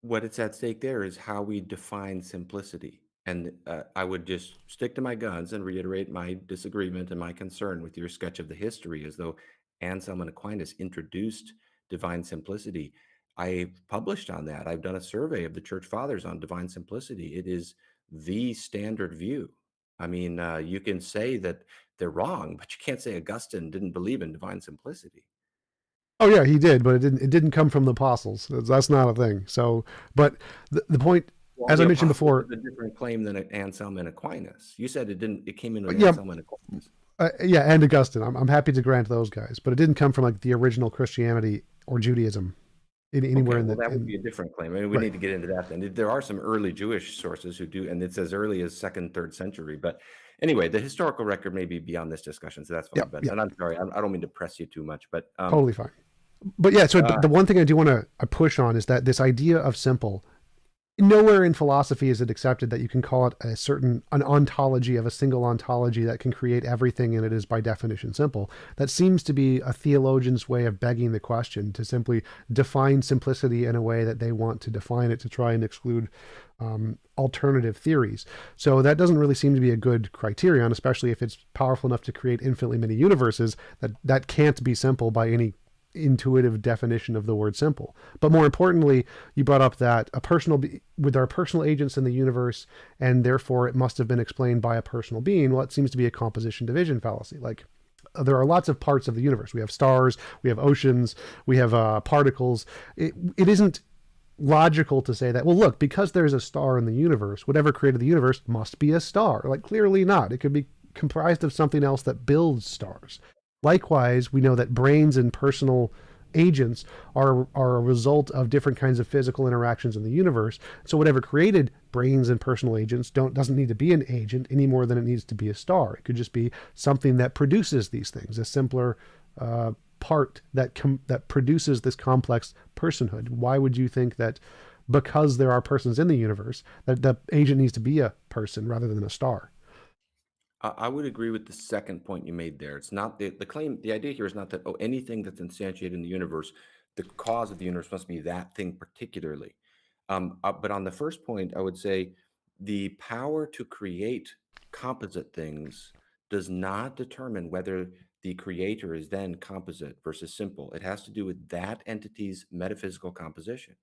What it's at stake there is how we define simplicity. And I would just stick to my guns and reiterate my disagreement and my concern with your sketch of the history, as though Anselm and Aquinas introduced divine simplicity. I published on that. I've done a survey of the church fathers on divine simplicity. It is the standard view. I mean, you can say that they're wrong, but you can't say Augustine didn't believe in divine simplicity. Oh yeah, he did, but it didn't come from the apostles. That's not a thing. So, but the point, Well, as the I mentioned apostles before, is a different claim than Anselm and Aquinas. You said it didn't. It came in with yeah, Anselm and Aquinas. yeah, and Augustine. I'm happy to grant those guys, but it didn't come from like the original Christianity or Judaism anywhere Okay, in well, the that would in be a different claim. I mean, we right. need to get into that then. There are some early Jewish sources who do, and it's as early as second, third century. But anyway, the historical record may be beyond this discussion, so that's Yeah, fine. But yeah, and I'm sorry, I don't mean to press you too much, but totally fine. But yeah, so uh, the one thing I do want to push on is that this idea of simple, nowhere in philosophy is it accepted that you can call it an ontology of a single ontology that can create everything and it is by definition simple. That seems to be a theologian's way of begging the question, to simply define simplicity in a way that they want to define it, to try and exclude alternative theories. So that doesn't really seem to be a good criterion, especially if it's powerful enough to create infinitely many universes. That can't be simple by any intuitive definition of the word simple. But more importantly, you brought up that with our personal agents in the universe, and therefore it must have been explained by a personal being. Well, it seems to be a composition division fallacy. Like, there are lots of parts of the universe. We have stars, we have oceans, we have particles. It isn't logical to say that, well, look, because there's a star in the universe, whatever created the universe must be a star. Like, clearly not. It could be comprised of something else that builds stars. Likewise, we know that brains and personal agents are a result of different kinds of physical interactions in the universe. So whatever created brains and personal agents doesn't need to be an agent any more than it needs to be a star. It could just be something that produces these things, a simpler part that produces this complex personhood. Why would you think that because there are persons in the universe that the agent needs to be a person rather than a star? I would agree with the second point you made there. It's not the claim. The idea here is not that, oh, anything that's instantiated in the universe, the cause of the universe must be that thing particularly. But on the first point, I would say the power to create composite things does not determine whether the creator is then composite versus simple. It has to do with that entity's metaphysical composition.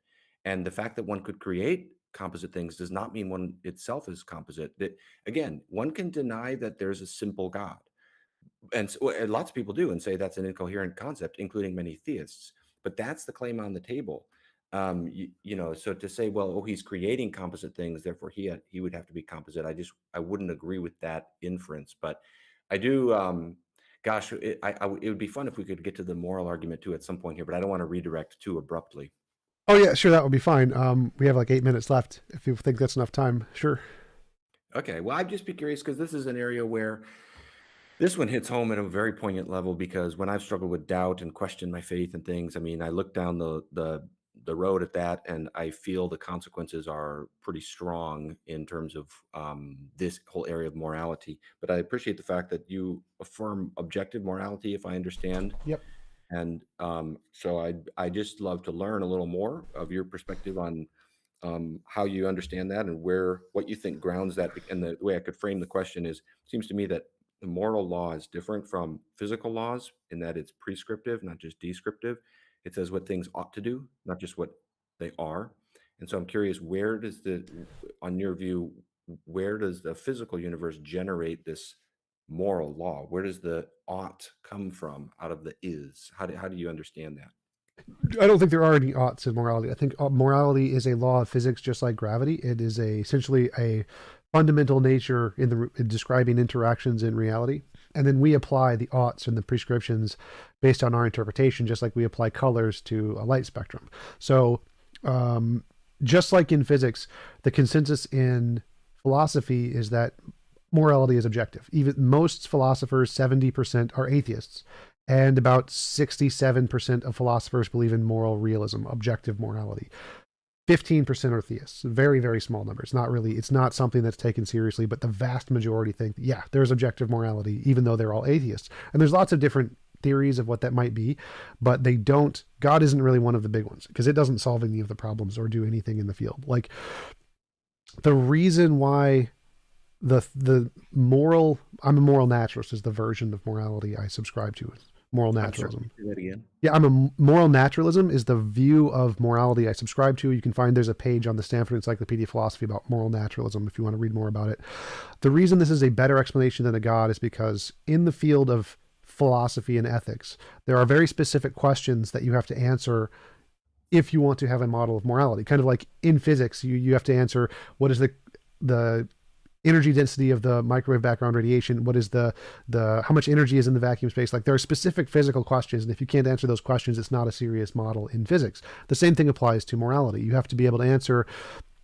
And the fact that one could create composite things does not mean one itself is composite. That again, one can deny that there's a simple God, and and lots of people do, and say that's an incoherent concept, including many theists. But that's the claim on the table. So to say, well, oh, he's creating composite things, therefore he would have to be composite. I wouldn't agree with that inference, but I do. Gosh, it would be fun if we could get to the moral argument too at some point here, but I don't want to redirect too abruptly. Oh yeah, sure, that would be fine. We have like 8 minutes left. If you think that's enough time, sure. Okay, well, I'd just be curious because this is an area where this one hits home at a very poignant level because when I've struggled with doubt and questioned my faith and things, I mean, I look down the the road at that, and I feel the consequences are pretty strong in terms of this whole area of morality. But I appreciate the fact that you affirm objective morality, if I understand. Yep. And so I just love to learn a little more of your perspective on how you understand that and where what you think grounds that. And the way I could frame the question is, it seems to me that the moral law is different from physical laws in that it's prescriptive, not just descriptive. It says what things ought to do, not just what they are. And so I'm curious, where does on your view, where does the physical universe generate this moral law? Where does the ought come from out of the is? How do you understand that? I don't think there are any oughts in morality. I think morality is a law of physics, just like gravity. It is essentially a fundamental nature in describing interactions in reality, and then we apply the oughts and the prescriptions based on our interpretation, just like we apply colors to a light spectrum. So, just like in physics, the consensus in philosophy is that morality is objective. Even most philosophers, 70%, are atheists, and about 67% of philosophers believe in moral realism, objective morality. 15% are theists. Very, very small numbers. Not really, it's not something that's taken seriously, but the vast majority think, yeah, there's objective morality, even though they're all atheists. And there's lots of different theories of what that might be, but they don't, God isn't really one of the big ones because it doesn't solve any of the problems or do anything in the field. Like, the reason why the moral, I'm a moral naturalist is the version of morality I subscribe to. Moral I'm sorry, naturalism. say that again. Yeah, I'm a moral naturalism is the view of morality I subscribe to. You can find there's a page on the Stanford Encyclopedia of Philosophy about moral naturalism if you want to read more about it. The reason this is a better explanation than a God is because in the field of philosophy and ethics, there are very specific questions that you have to answer if you want to have a model of morality. Kind of like in physics, you have to answer what is the energy density of the microwave background radiation, what is the how much energy is in the vacuum space. Like, there are specific physical questions, and if you can't answer those questions, it's not a serious model in physics. The same thing applies to morality. You have to be able to answer,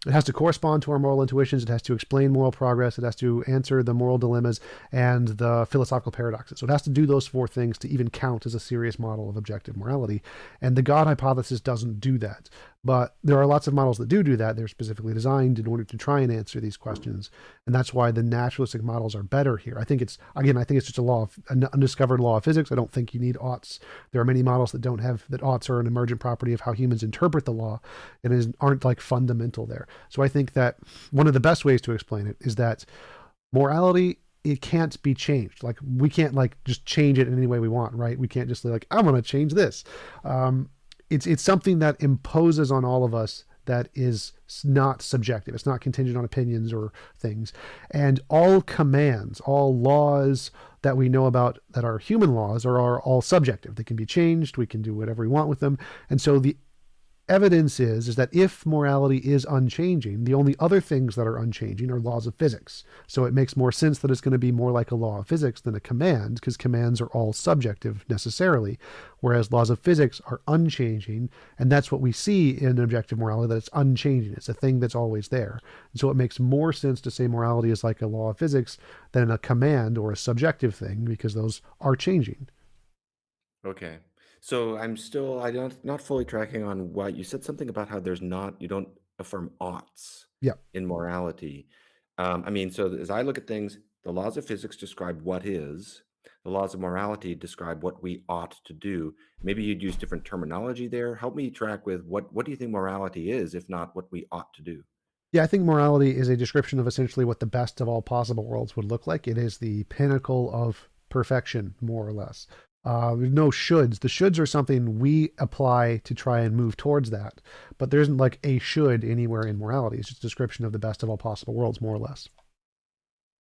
it has to correspond to our moral intuitions. It has to explain moral progress. It has to answer the moral dilemmas and the philosophical paradoxes. So it has to do those four things to even count as a serious model of objective morality. And the God hypothesis doesn't do that. But there are lots of models that do that. They're specifically designed in order to try and answer these questions. And that's why the naturalistic models are better here. I think it's just an undiscovered law of physics. I don't think you need oughts. There are many models that don't have that. Oughts are an emergent property of how humans interpret the law and aren't like fundamental there. So I think that one of the best ways to explain it is that morality, it can't be changed. Like, we can't like just change it in any way we want, right? We can't just like, I'm going to change this. It's something that imposes on all of us that is not subjective. It's not contingent on opinions or things. And all commands, all laws that we know about that are human laws are all subjective. They can be changed. We can do whatever we want with them. And so the evidence is that if morality is unchanging, the only other things that are unchanging are laws of physics. So it makes more sense that it's going to be more like a law of physics than a command, because commands are all subjective necessarily, whereas laws of physics are unchanging. And that's what we see in objective morality, that it's unchanging. It's a thing that's always there. And so it makes more sense to say morality is like a law of physics than a command or a subjective thing, because those are changing. Okay. So I don't not fully tracking on what you said something about how you don't affirm oughts Yeah. in morality. I mean, so as I look at things, the laws of physics describe what is, the laws of morality describe what we ought to do. Maybe you'd use different terminology there. Help me track with what do you think morality is, if not what we ought to do? Yeah, I think morality is a description of essentially what the best of all possible worlds would look like. It is the pinnacle of perfection, more or less. There's no shoulds. The shoulds are something we apply to try and move towards that, but there isn't like a should anywhere in morality. It's just a description of the best of all possible worlds, more or less.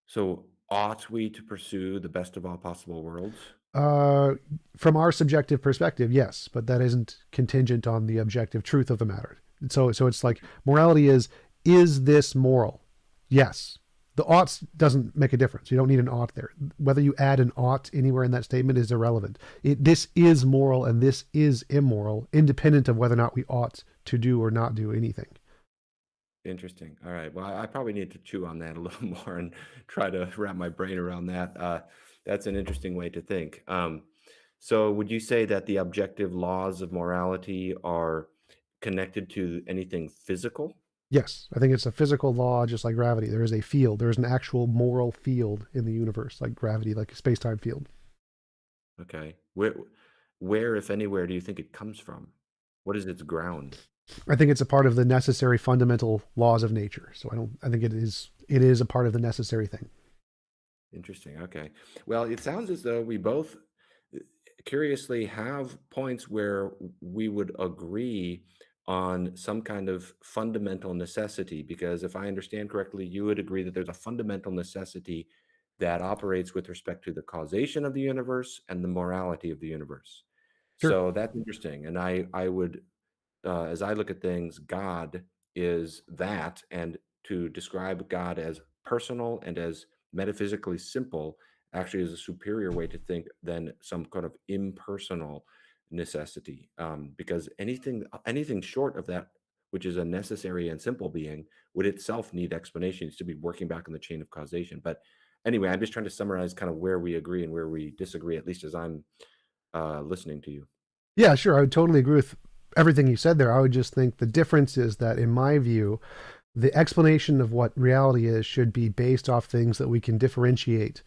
So ought we to pursue the best of all possible worlds? Uh, from our subjective perspective, yes, but that isn't contingent on the objective truth of the matter. So it's like morality is this moral? Yes. The oughts doesn't make a difference. You don't need an ought there. Whether you add an ought anywhere in that statement is irrelevant. This is moral and this is immoral, independent of whether or not we ought to do or not do anything. Interesting. All right. Well, I probably need to chew on that a little more and try to wrap my brain around that. That's an interesting way to think. So, would you say that the objective laws of morality are connected to anything physical? Yes, I think it's a physical law, just like gravity. There is a field. There is an actual moral field in the universe, like gravity, like a space-time field. Okay. Where, if anywhere, do you think it comes from? What is its ground? I think it's a part of the necessary fundamental laws of nature. So I don't. I think it is a part of the necessary thing. Interesting. Okay. Well, it sounds as though we both uh, curiously have points where we would agree on some kind of fundamental necessity, because if I understand correctly, you would agree that there's a fundamental necessity that operates with respect to the causation of the universe and the morality of the universe. Sure. So that's interesting. And I would as I look at things, God is that, and to describe God as personal and as metaphysically simple actually is a superior way to think than some kind of impersonal necessity. Because anything short of that, which is a necessary and simple being, would itself need explanations to be working back in the chain of causation. But anyway, I'm just trying to summarize kind of where we agree and where we disagree, at least as I'm listening to you. Yeah, sure. I would totally agree with everything you said there. I would just think the difference is that, in my view, the explanation of what reality is should be based off things that we can differentiate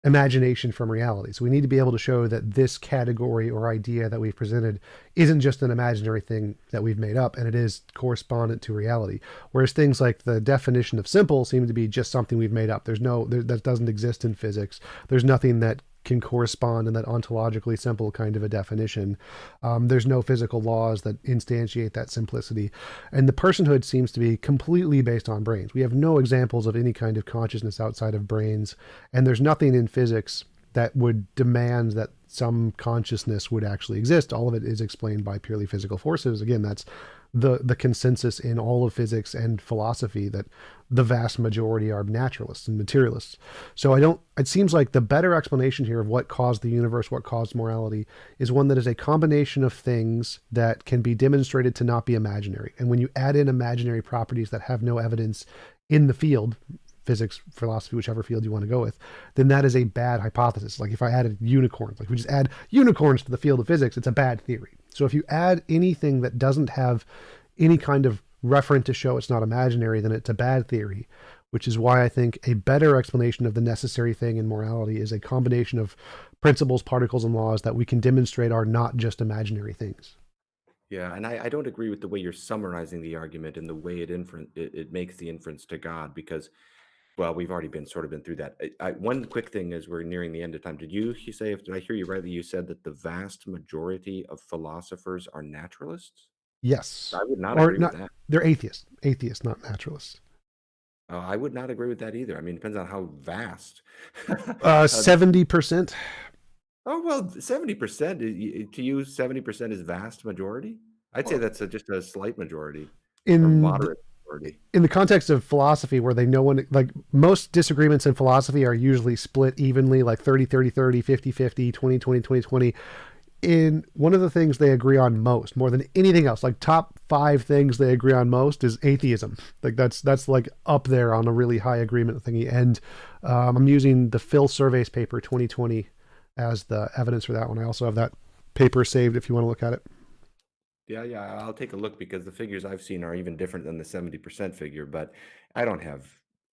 imagination from reality. So we need to be able to show that this category or idea that we've presented isn't just an imaginary thing that we've made up, and it is correspondent to reality. Whereas things like the definition of simple seem to be just something we've made up. That doesn't exist in physics. There's nothing that can correspond in that ontologically simple kind of a definition. There's no physical laws that instantiate that simplicity. And the personhood seems to be completely based on brains. We have no examples of any kind of consciousness outside of brains. And there's nothing in physics that would demand that some consciousness would actually exist. All of it is explained by purely physical forces. Again, that's the consensus in all of physics and philosophy, that the vast majority are naturalists and materialists. So it seems like the better explanation here of what caused the universe, what caused morality, is one that is a combination of things that can be demonstrated to not be imaginary. And when you add in imaginary properties that have no evidence in the field, physics, philosophy, whichever field you want to go with, then that is a bad hypothesis. Like if I added unicorns, like we just add unicorns to the field of physics, it's a bad theory. So if you add anything that doesn't have any kind of referent to show it's not imaginary, then it's a bad theory, which is why I think a better explanation of the necessary thing in morality is a combination of principles, particles, and laws that we can demonstrate are not just imaginary things. Yeah, and I don't agree with the way you're summarizing the argument and the way it makes the inference to God, because, well, we've already been through that. One quick thing as we're nearing the end of time. Did you say, if did I hear you rightly, you said that the vast majority of philosophers are naturalists? Yes. I would not Or agree with not, that. they're atheists, not naturalists. I would not agree with that either. I mean, it depends on how vast. 70%. Oh, well, 70%, to you, 70% is vast majority? I'd say that's just a slight majority or In moderate majority. in the context of philosophy, where they know when, like, most disagreements in philosophy are usually split evenly, like 30-30-30, 50-50, 20-20, 20-20. In one of the things they agree on most, more than anything else, like top 5 things they agree on most, is atheism. Like that's like up there on a really high agreement thingy. And I'm using the Phil Surveys paper 2020 as the evidence for that one. I also have that paper saved if you want to look at it. Yeah, yeah, I'll take a look, because the figures I've seen are even different than the 70% figure, but I don't have,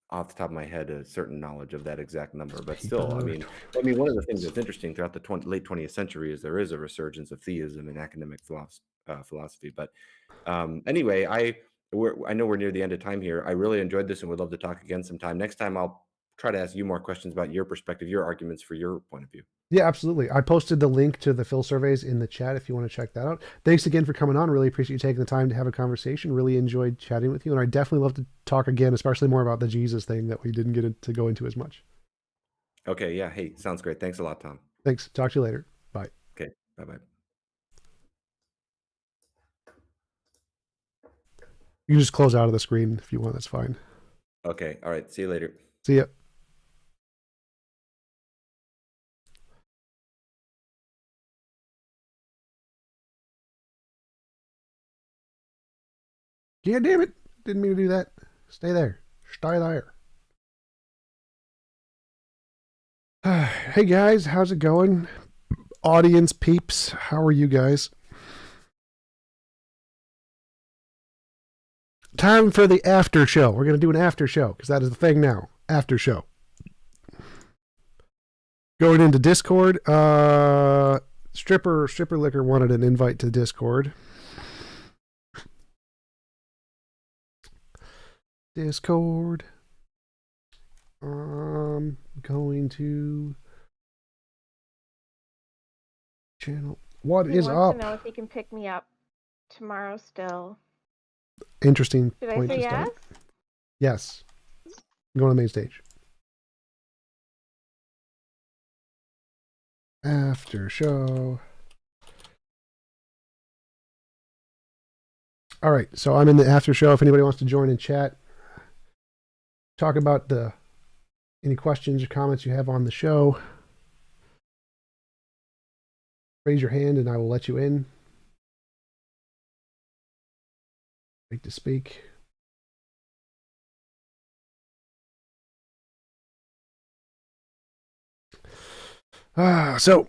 off the top of my head, a certain knowledge of that exact number. But still, Paper one of the things that's interesting throughout the late 20th century is there is a resurgence of theism in academic philosophy. But anyway, I know we're near the end of time here. I really enjoyed this and would love to talk again sometime. Next time, I'll try to ask you more questions about your perspective, your arguments for your point of view. Yeah, absolutely. I posted the link to the Phil surveys in the chat if you want to check that out. Thanks again for coming on. Really appreciate you taking the time to have a conversation. Really enjoyed chatting with you. And I definitely love to talk again, especially more about the Jesus thing that we didn't to go into as much. Okay, yeah. Hey, sounds great. Thanks a lot, Tom. Thanks. Talk to you later. Bye. Okay, bye-bye. You can just close out of the screen if you want. That's fine. Okay, all right. See you later. See ya. Yeah, damn it. Didn't mean to do that. Stay there. Stay there. Hey guys, how's it going? Audience peeps, how are you guys? time for the after show. We're going to do an after show because that is the thing now. After show. Going into Discord. Stripper Liquor wanted an invite to Discord. Going to channel. What He is wants up? to know if he can pick me up tomorrow still. Interesting Did I point say to yes? start. Yes. Going on the main stage. After show. All right, so I'm in the after show. If anybody wants to join in chat, talk about any questions or comments you have on the show, raise your hand and I will let you in. Wait to speak. So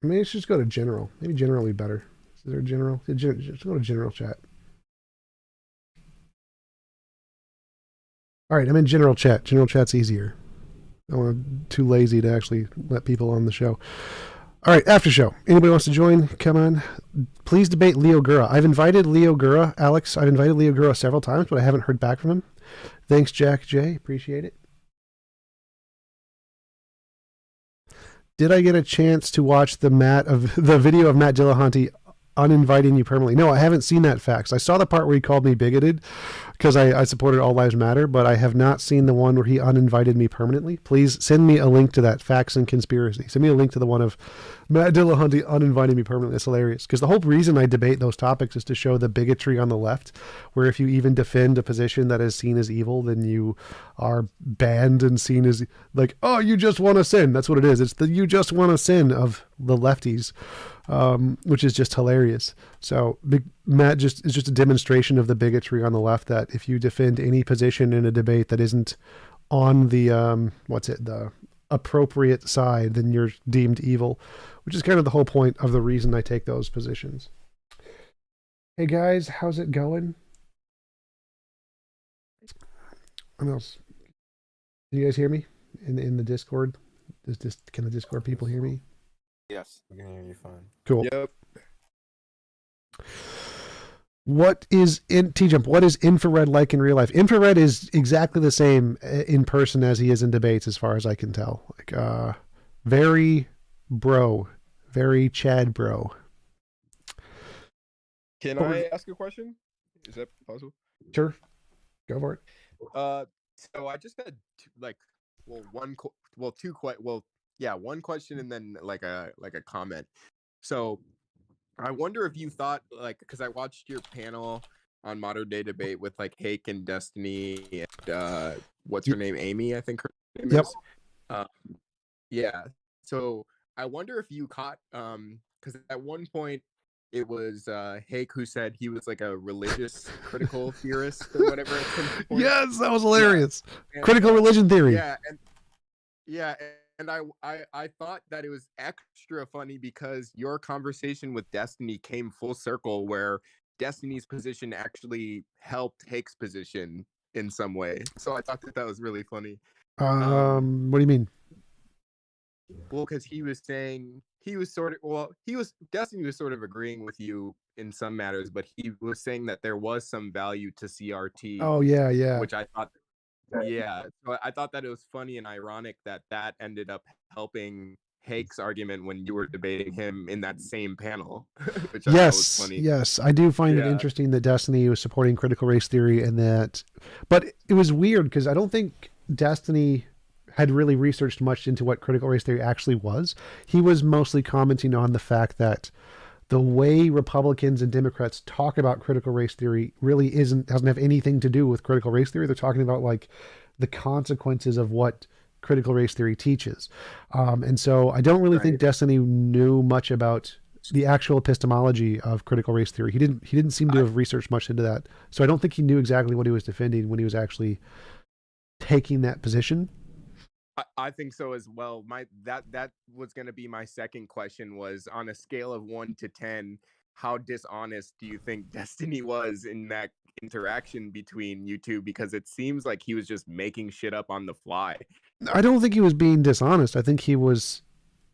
maybe let's just go to general. Maybe general would be better. Is there a general? Just go to general chat. All right, I'm in general chat. General chat's easier. I'm too lazy to actually let people on the show. All right, after show. Anybody wants to join? Come on. Please debate Leo Gura. I've invited Leo Gura, Alex. I've invited Leo Gura several times, but I haven't heard back from him. Thanks, Jack J. Appreciate it. Did I get a chance to watch the video of Matt Dillahunty uninviting you permanently? No, I haven't seen that fax. I saw the part where he called me bigoted because I supported All Lives Matter, but I have not seen the one where he uninvited me permanently. Please send me a link to that, Facts and Conspiracy. Send me a link to the one of Matt Dillahunty uninviting me permanently. It's hilarious because the whole reason I debate those topics is to show the bigotry on the left, where if you even defend a position that is seen as evil, then you are banned and seen as like, oh, you just want to sin. That's what it is. It's the you just want to sin of the lefties. Which is just hilarious. So Matt is just a demonstration of the bigotry on the left, that if you defend any position in a debate that isn't on the the appropriate side, then you're deemed evil, which is kind of the whole point of the reason I take those positions. Hey guys, how's it going? What else? Can you guys hear me in the Discord? Can the Discord people hear me? Yes, we can hear you fine. Cool. Yep. What is TJump? What is infrared like in real life? Infrared is exactly the same in person as he is in debates, as far as I can tell. Like, very Chad bro. Can I ask a question? Is that possible? Sure, go for it. So I just had one question and then like a comment. So I wonder if you thought, like, because I watched your panel on Modern Day Debate with like Hake and Destiny and what's her name, Amy, I think her name is. Yeah. So I wonder if you caught because at one point it was Hake who said he was like a religious critical theorist or whatever at some point. Yes, that was hilarious. Yeah. Critical religion theory. Yeah, and I thought that it was extra funny because your conversation with Destiny came full circle, where Destiny's position actually helped Hake's position in some way. So I thought that was really funny. What do you mean? Well, because he was saying Destiny was sort of agreeing with you in some matters, but he was saying that there was some value to CRT. Oh yeah. Which I thought. Yeah, so I thought that it was funny and ironic that ended up helping Hake's argument when you were debating him in that same panel, which I thought was funny. Yes, I do find it interesting that Destiny was supporting critical race theory, but it was weird because I don't think Destiny had really researched much into what critical race theory actually was. He was mostly commenting on the fact that the way Republicans and Democrats talk about critical race theory really doesn't have anything to do with critical race theory. They're talking about like the consequences of what critical race theory teaches. And so I don't really think Destiny knew much about the actual epistemology of critical race theory. He didn't seem to have researched much into that. So I don't think he knew exactly what he was defending when he was actually taking that position. I think so as well. That was going to be my second question, was on a scale of 1 to 10, how dishonest do you think Destiny was in that interaction between you two? Because it seems like he was just making shit up on the fly. I don't think he was being dishonest. I think he was,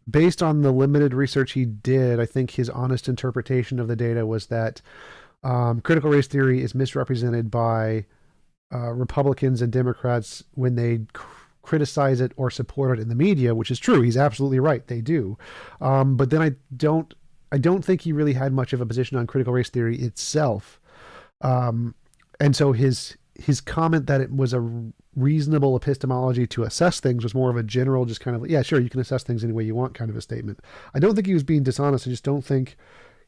based on the limited research he did, I think his honest interpretation of the data was that critical race theory is misrepresented by Republicans and Democrats when they criticize it or support it in the media, which is true. He's absolutely right. They do. But then I don't think he really had much of a position on critical race theory itself. And so his comment that it was a reasonable epistemology to assess things was more of a general, just kind of, yeah, sure, you can assess things any way you want kind of a statement. I don't think he was being dishonest. I just don't think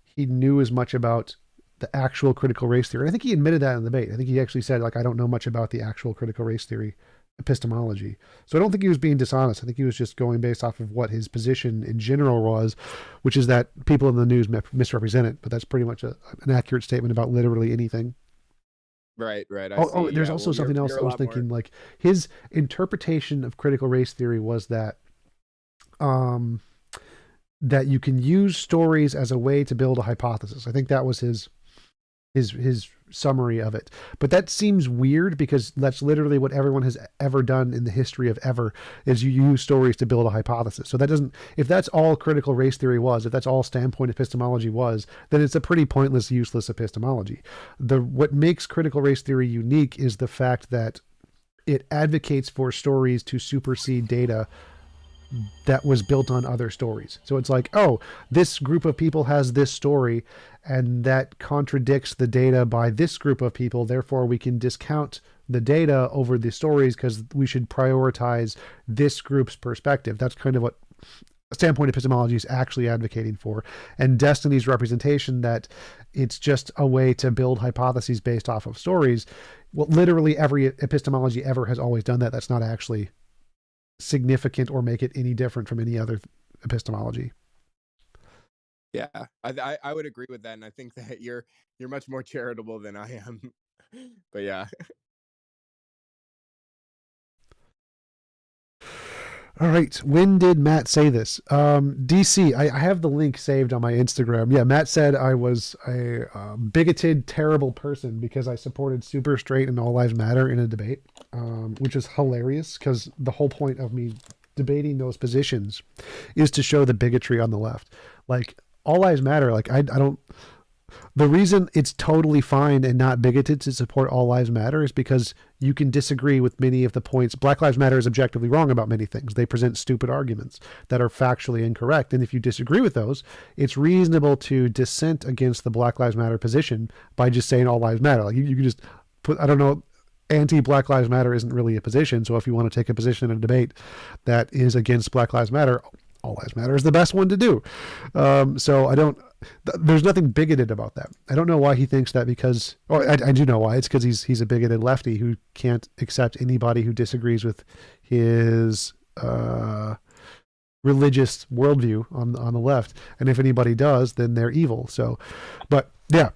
he knew as much about the actual critical race theory. I think he admitted that in the debate. I think he actually said, like, I don't know much about the actual critical race theory epistemology. So I don't think he was being dishonest. I think he was just going based off of what his position in general was, which is that people in the news misrepresent it. But that's pretty much an accurate statement about literally anything. Right. There's also something else I was thinking, like his interpretation of critical race theory was that that you can use stories as a way to build a hypothesis. I think that was his summary of it. But that seems weird because that's literally what everyone has ever done in the history of ever, is you use stories to build a hypothesis. So that doesn't, if that's all critical race theory was, if that's all standpoint epistemology was, then it's a pretty pointless, useless epistemology. What makes critical race theory unique is the fact that it advocates for stories to supersede data that was built on other stories. So it's like, oh, this group of people has this story and that contradicts the data by this group of people. Therefore, we can discount the data over the stories because we should prioritize this group's perspective. That's kind of what standpoint epistemology is actually advocating for. And Destiny's representation that it's just a way to build hypotheses based off of stories. Well, literally every epistemology ever has always done that. That's not actually significant or make it any different from any other epistemology. Yeah, I would agree with that, and I think that you're much more charitable than I am. But yeah. All right. When did Matt say this? DC, I have the link saved on my Instagram. Yeah, Matt said I was a bigoted, terrible person because I supported super straight and all lives matter in a debate, which is hilarious because the whole point of me debating those positions is to show the bigotry on the left. Like, all lives matter. Like, I don't... The reason it's totally fine and not bigoted to support all lives matter is because you can disagree with many of the points. Black Lives Matter is objectively wrong about many things. They present stupid arguments that are factually incorrect. And if you disagree with those, it's reasonable to dissent against the Black Lives Matter position by just saying all lives matter. Like you can just put, I don't know, anti-Black Lives Matter isn't really a position. So if you want to take a position in a debate that is against Black Lives Matter, all lives matter is the best one to do. So there's nothing bigoted about that. I don't know why he thinks that because, I do know why. It's because he's a bigoted lefty who can't accept anybody who disagrees with his religious worldview on the left. And if anybody does, then they're evil. So, but yeah,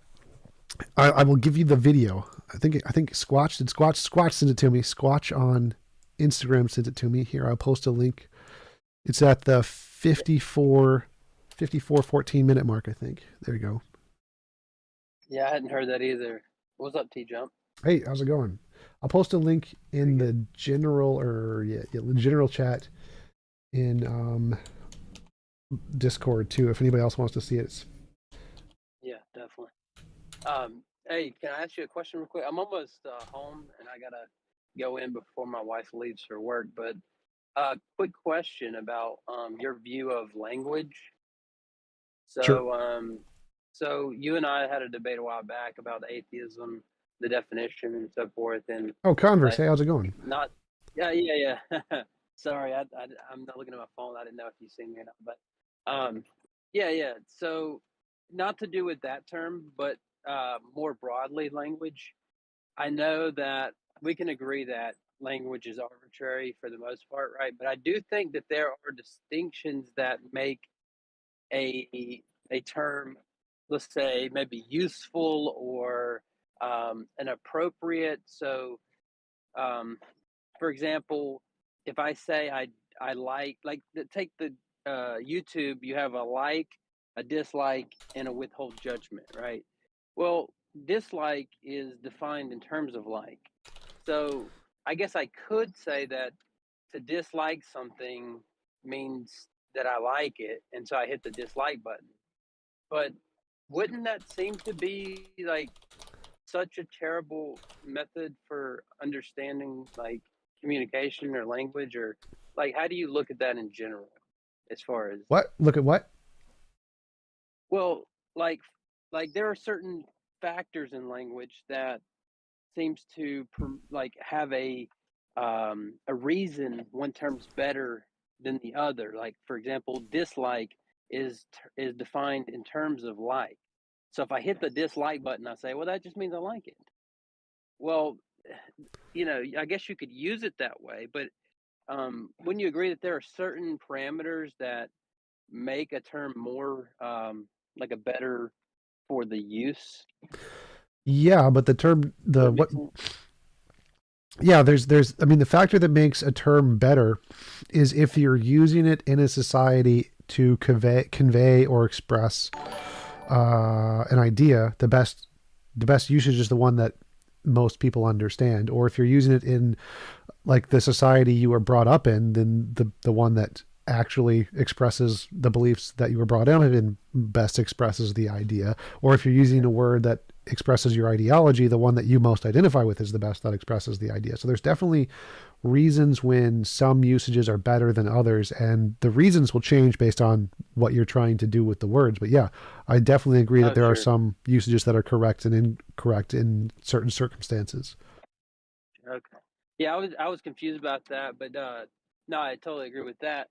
I will give you the video. I think Squatch sent it to me. Squatch on Instagram sent it to me. Here, I'll post a link. It's at the 54 14-minute mark, I think. There you go. Yeah, I hadn't heard that either. What's up, TJump? Hey, how's it going? I'll post a link in the general general chat in Discord too, if anybody else wants to see it. Yeah, definitely. Hey, can I ask you a question real quick? I'm almost home, and I gotta go in before my wife leaves for work. But quick question about your view of language. So, Sure. So you and I had a debate a while back about atheism, the definition, and so forth. And oh, Converse, hey, how's it going? Yeah. Sorry, I'm not looking at my phone. I didn't know if you seen me or not. But yeah. So not to do with that term, but more broadly, language. I know that we can agree that language is arbitrary for the most part, right? But I do think that there are distinctions that make a term, let's say, maybe useful or an appropriate. So, for example, if I say I like take the YouTube, you have a like a dislike, and a withhold judgment, right? Well, dislike is defined in terms of like. So I guess I could say that to dislike something means that I like it, and so I hit the dislike button. But wouldn't that seem to be like such a terrible method for understanding like communication or language, or like how do you look at that in general as far as What? Look at what? well, like there are certain factors in language that seems to like have a reason one term's better than the other. Like for example, dislike is defined in terms of like. So if I hit the dislike button, I say, well, that just means I like it. Well, I guess you could use it that way, but wouldn't you agree that there are certain parameters that make a term more like a better for the use? Yeah, but the term, Does the that make what? sense? Yeah, there's. I mean, the factor that makes a term better is if you're using it in a society to convey or express an idea. The best usage is the one that most people understand. Or if you're using it in like the society you were brought up in, then the one that actually expresses the beliefs that you were brought up in best expresses the idea. Or if you're using a word that expresses your ideology, the one that you most identify with is the best that expresses the idea. So there's definitely reasons when some usages are better than others, and the reasons will change based on what you're trying to do with the words. But yeah, I definitely agree that Oh, there are sure. some usages that are correct and incorrect in certain circumstances. Okay. Yeah, I was confused about that, but no, I totally agree with that.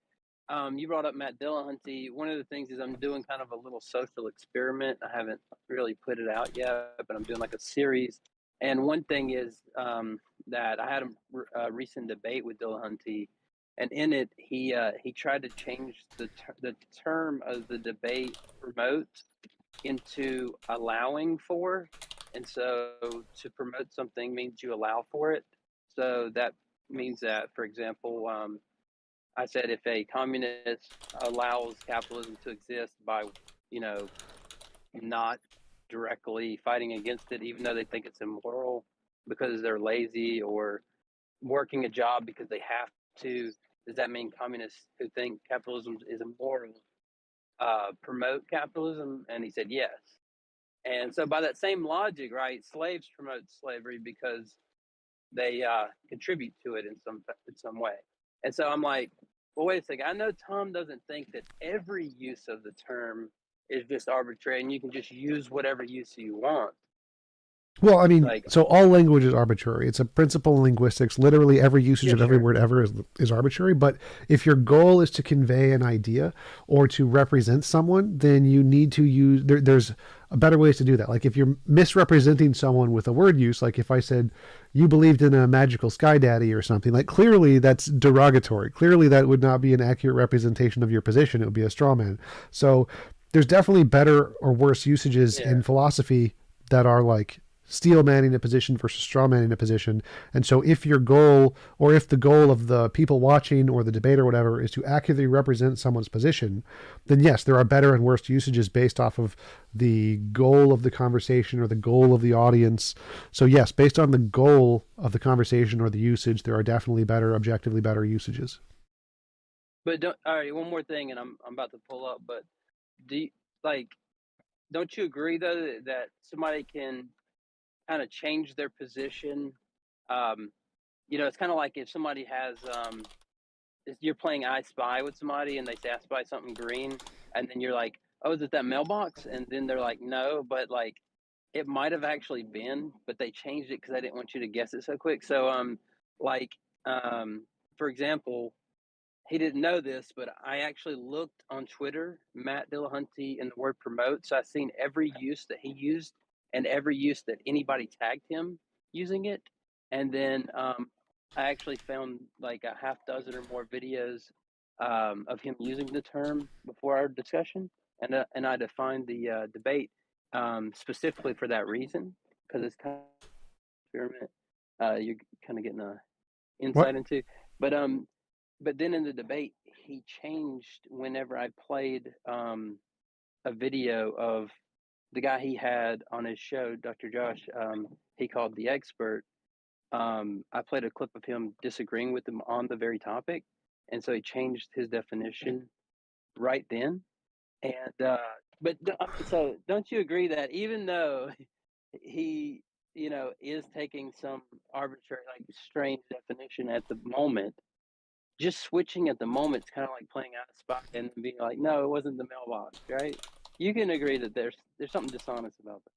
You brought up Matt Dillahunty. One of the things is I'm doing kind of a little social experiment. I haven't really put it out yet, but I'm doing like a series. And one thing is that I had a recent debate with Dillahunty, and in it he tried to change the term of the debate promote into allowing for. And so to promote something means you allow for it. So that means that, for example, I said if a communist allows capitalism to exist by, you know, not directly fighting against it, even though they think it's immoral because they're lazy or working a job because they have to, does that mean communists who think capitalism is immoral promote capitalism? And he said yes. And so, by that same logic, right, slaves promote slavery because they contribute to it in some way. And so, I'm like, well, wait a second. I know Tom doesn't think that every use of the term is just arbitrary, and you can just use whatever use you want. Well, I mean, Like, so all language is arbitrary. It's a principle in linguistics. Literally every usage yeah, of every sure, word ever is arbitrary. But if your goal is to convey an idea or to represent someone, then you need to use, there's a better ways to do that. Like if you're misrepresenting someone with a word use, like if I said, you believed in a magical sky daddy or something, like clearly that's derogatory. Clearly that would not be an accurate representation of your position. It would be a straw man. So there's definitely better or worse usages yeah. in philosophy that are like steel manning a position versus straw manning a position. And so if your goal, or if the goal of the people watching or the debate or whatever is to accurately represent someone's position, then yes, there are better and worse usages based off of the goal of the conversation or the goal of the audience. So yes, based on the goal of the conversation or the usage, there are definitely better, objectively better usages. But all right, one more thing, and I'm about to pull up. But do you, like, don't you agree though that somebody can kind of change their position? Um, it's kind of like if somebody has you're playing I Spy with somebody and they say I spy something green, and then you're like, oh, is it that mailbox? And then they're like, no, but like it might have actually been, but they changed it because I didn't want you to guess it so quick. So like for example, he didn't know this, but I actually looked on Twitter, Matt Dillahunty, and the word promote. So I've seen every use that he used and every use that anybody tagged him using it. And then I actually found like a half dozen or more videos of him using the term before our discussion. And I defined the debate specifically for that reason, because it's kind of experiment you're kind of getting a What? insight into. But then in the debate, he changed whenever I played a video of the guy he had on his show, Dr. Josh. He called The Expert. I played a clip of him disagreeing with him on the very topic, and so he changed his definition right then. And so don't you agree that even though he, is taking some arbitrary, like strange definition at the moment, just switching at the moment is kind of like playing out of spot and then being like, no, it wasn't the mailbox, right? You can agree that there's something dishonest about that.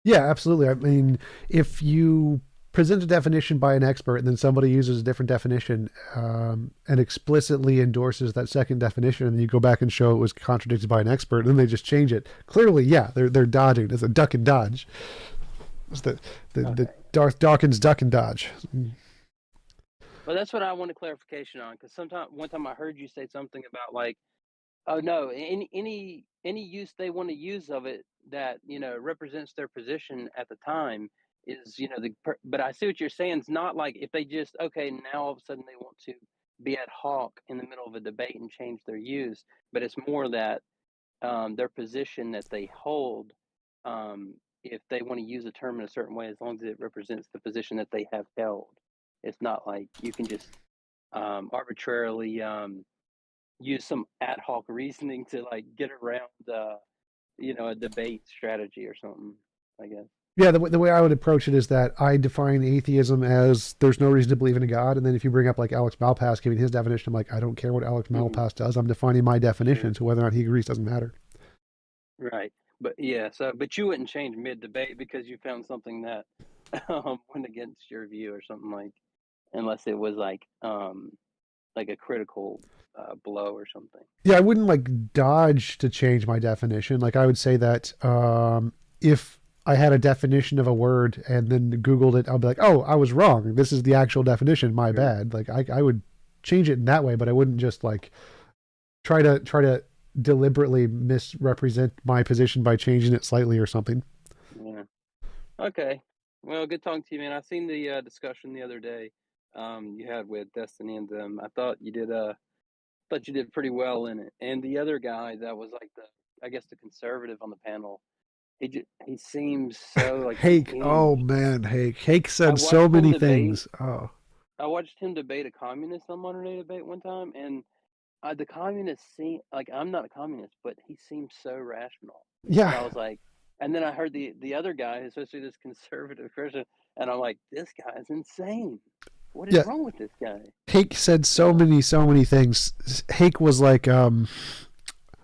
Yeah, absolutely. I mean, if you present a definition by an expert and then somebody uses a different definition and explicitly endorses that second definition, and then you go back and show it was contradicted by an expert, and then they just change it. Clearly, yeah, they're dodging. It's a duck and dodge. It's the Darth Dawkins duck and dodge. Well, that's what I want a clarification on, because one time I heard you say something about like, oh no, any use they want to use of it that represents their position at the time is but I see what you're saying. It's not like if they just okay now all of a sudden they want to be ad hoc in the middle of a debate and change their use, but it's more that their position that they hold. If they want to use a term in a certain way, as long as it represents the position that they have held, it's not like you can just arbitrarily use some ad hoc reasoning to like get around a debate strategy or something, I guess. Yeah, the way I would approach it is that I define atheism as there's no reason to believe in a God, and then if you bring up like Alex Malpass giving his definition, I'm like, I don't care what Alex Malpass does. I'm defining my definition, so whether or not he agrees doesn't matter. Right, but yeah, but you wouldn't change mid debate because you found something that went against your view or something, like, unless it was like a critical blow or something. Yeah, I wouldn't like dodge to change my definition. Like I would say that if I had a definition of a word and then Googled it, I'll be like, oh, I was wrong. This is the actual definition. My bad. Like I would change it in that way, but I wouldn't just like try to deliberately misrepresent my position by changing it slightly or something. Yeah. Okay. Well, good talking to you, man. I seen the discussion the other day you had with Destiny and them. I thought you did pretty well in it. And the other guy that was like I guess the conservative on the panel, he seems so like Hake. Oh unhinged. man, Hake said watched so him many debate. things. Oh, I watched him debate a communist on Modern Day Debate one time, and the communist seemed like, I'm not a communist, but he seemed so rational. yeah. And I was like, and then I heard the other guy, especially this conservative Christian, and I'm like, this guy is insane. What is wrong with this guy? Hake said so many things. Hake was like,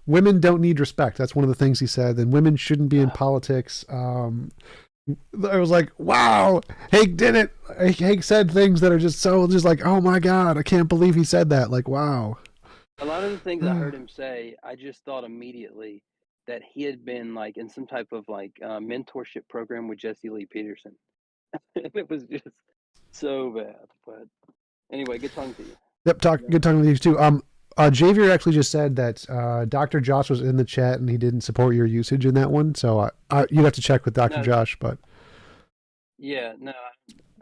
women don't need respect. That's one of the things he said. And women shouldn't be in politics. I was like, wow, Hake did it. Hake said things that are just like, oh my God, I can't believe he said that. Like, wow. A lot of the things I heard him say, I just thought immediately that he had been like in some type of like mentorship program with Jesse Lee Peterson. It was just so bad. But anyway, good talking to you. Yep, good talking with you too. Javier actually just said that Dr. Josh was in the chat and he didn't support your usage in that one. So you'd have to check with Dr. Josh, but yeah, no,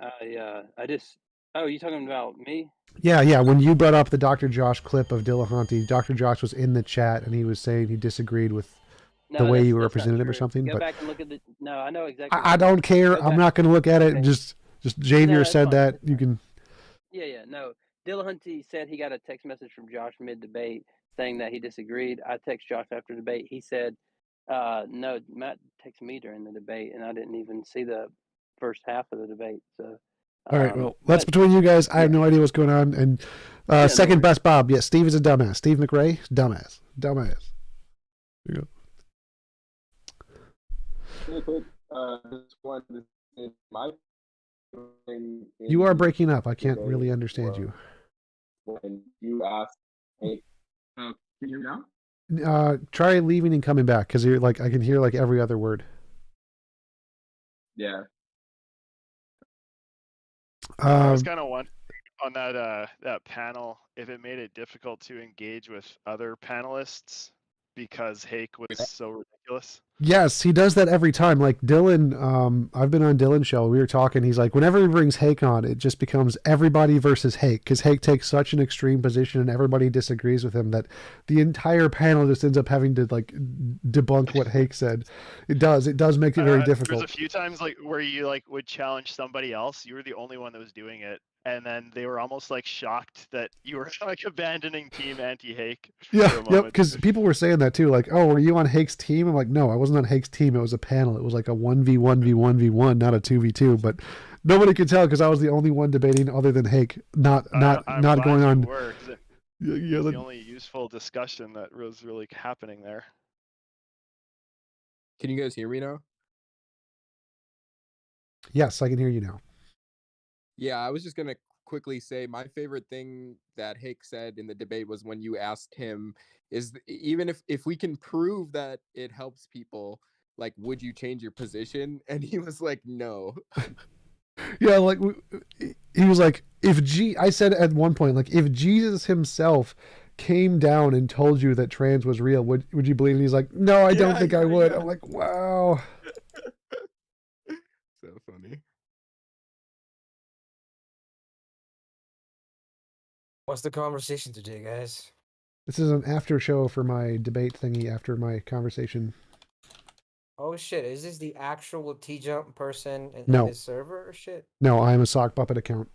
I just. Oh, you talking about me? Yeah. When you brought up the Dr. Josh clip of Dillahunty, Dr. Josh was in the chat and he was saying he disagreed with the way you represented him or something. Go but back and look at the. No, I know exactly. I don't care. I'm not going to look at it. Okay. Just Javier said that you can. Yeah. No, Dillahunty said he got a text message from Josh mid debate saying that he disagreed. I text Josh after the debate. He said, "No, Matt texted me during the debate, and I didn't even see the first half of the debate." So. All right, well, that's between you guys. I have no idea what's going on. And second best Bob. Yes, Steve is a dumbass. Steve McRae, dumbass. There you go. You are breaking up. I can't really understand you. When you asked, hey, can you hear me now? Try leaving and coming back because you're like I can hear like every other word. Yeah. I was kind of wondering on that panel if it made it difficult to engage with other panelists because Hake was so ridiculous. Yes, he does that every time. Like Dylan, I've been on Dylan's show. We were talking. He's like, whenever he brings Hake on, it just becomes everybody versus Hake because Hake takes such an extreme position and everybody disagrees with him that the entire panel just ends up having to like debunk what Hake said. It does. It does make it very difficult. There's a few times like where you like would challenge somebody else. You were the only one that was doing it, and then they were almost like shocked that you were like abandoning team anti-Hake. Yeah, yep. Because people were saying that too. Like, oh, were you on Hake's team? I'm like, no, I wasn't on Hake's team. It was a panel. It was like a 1v1v1v1, not a 2v2. But nobody could tell because I was the only one debating other than Hake, not going on. Yeah, the only useful discussion that was really happening there. Can you guys hear me now? Yes, I can hear you now. Yeah, I was just gonna quickly say my favorite thing that Hake said in the debate was when you asked him, even if we can prove that it helps people, like, would you change your position? And he was like, no. Yeah, like he was like, I said at one point, like, if Jesus himself came down and told you that trans was real, would you believe it? He's like, no, I don't think I would. I'm like, wow. So funny. What's the conversation today, guys? This is an after show for my debate thingy after my conversation. Oh shit, is this the actual TJump person in No. his server or shit? No, I'm a Sock Puppet account.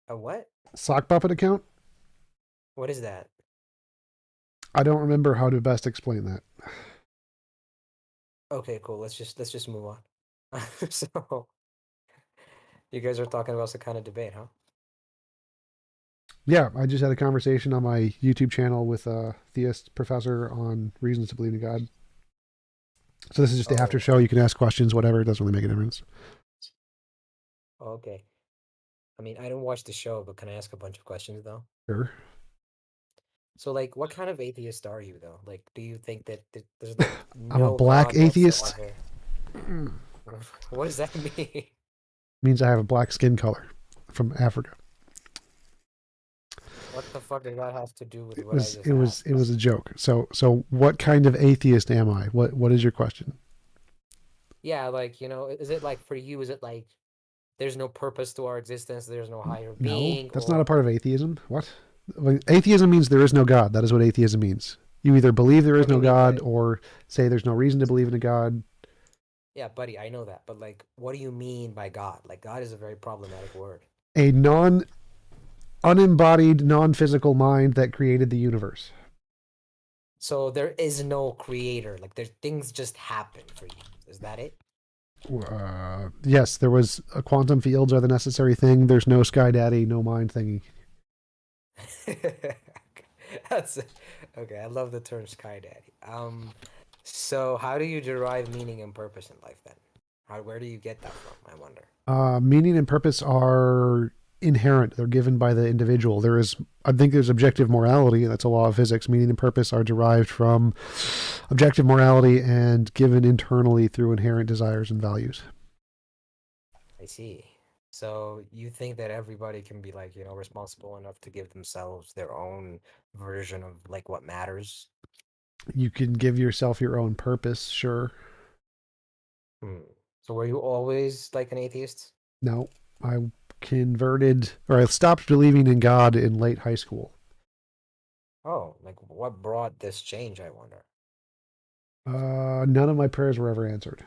A what? Sock Puppet account? What is that? I don't remember how to best explain that. Okay, cool. Let's just move on. So, you guys are talking about some kind of debate, huh? Yeah, I just had a conversation on my YouTube channel with a theist professor on reasons to believe in God. So this is just the after show. You can ask questions, whatever. It doesn't really make a difference. Okay. I mean, I don't watch the show, but can I ask a bunch of questions though? Sure. So, like, what kind of atheist are you though? Like, do you think that there's like I'm no a black God atheist. whatsoever? What does that mean? Means I have a black skin color from Africa. What the fuck does that have to do with It what was I just asked? it was a joke. So what kind of atheist am I? What is your question? Yeah, like, is it like for you, is it like there's no purpose to our existence, there's no higher being? No, that's not a part of atheism. What? Atheism means there is no God. That is what atheism means. You either believe there is no God or say there's no reason to believe in a God. Yeah, buddy, I know that. But like, what do you mean by God? Like, God is a very problematic word. A unembodied, non-physical mind that created the universe. So there is no creator. Like, things just happen for you. Is that it? Yes, there was quantum fields are the necessary thing. There's no Sky Daddy, no mind thingy. That's okay. I love the term Sky Daddy. So how do you derive meaning and purpose in life then? Where do you get that from? I wonder. Meaning and purpose are inherent. They're given by the individual. I think there's objective morality. That's a law of physics. Meaning and purpose are derived from objective morality and given internally through inherent desires and values. I see. So you think that everybody can be like, responsible enough to give themselves their own version of like what matters? You can give yourself your own purpose, sure. So were you always like an atheist? No, I I stopped believing in God in late high school. Oh, like what brought this change, I wonder? None of my prayers were ever answered.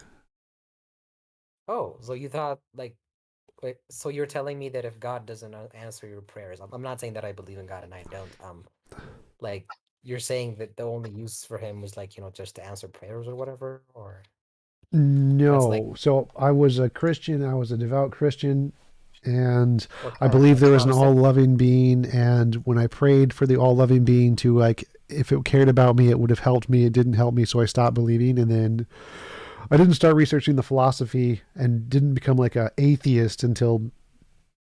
Oh, so you thought like, wait, so you're telling me that if God doesn't answer your prayers, I'm not saying that I believe in God and I don't, like you're saying that the only use for him was like, just to answer prayers or whatever, or? No. So I was a Christian. I was a devout Christian. And I believe there was an all-loving being, and when I prayed for the all-loving being to, like, if it cared about me, it would have helped me. It didn't help me, so I stopped believing, and then I didn't start researching the philosophy and didn't become like an atheist until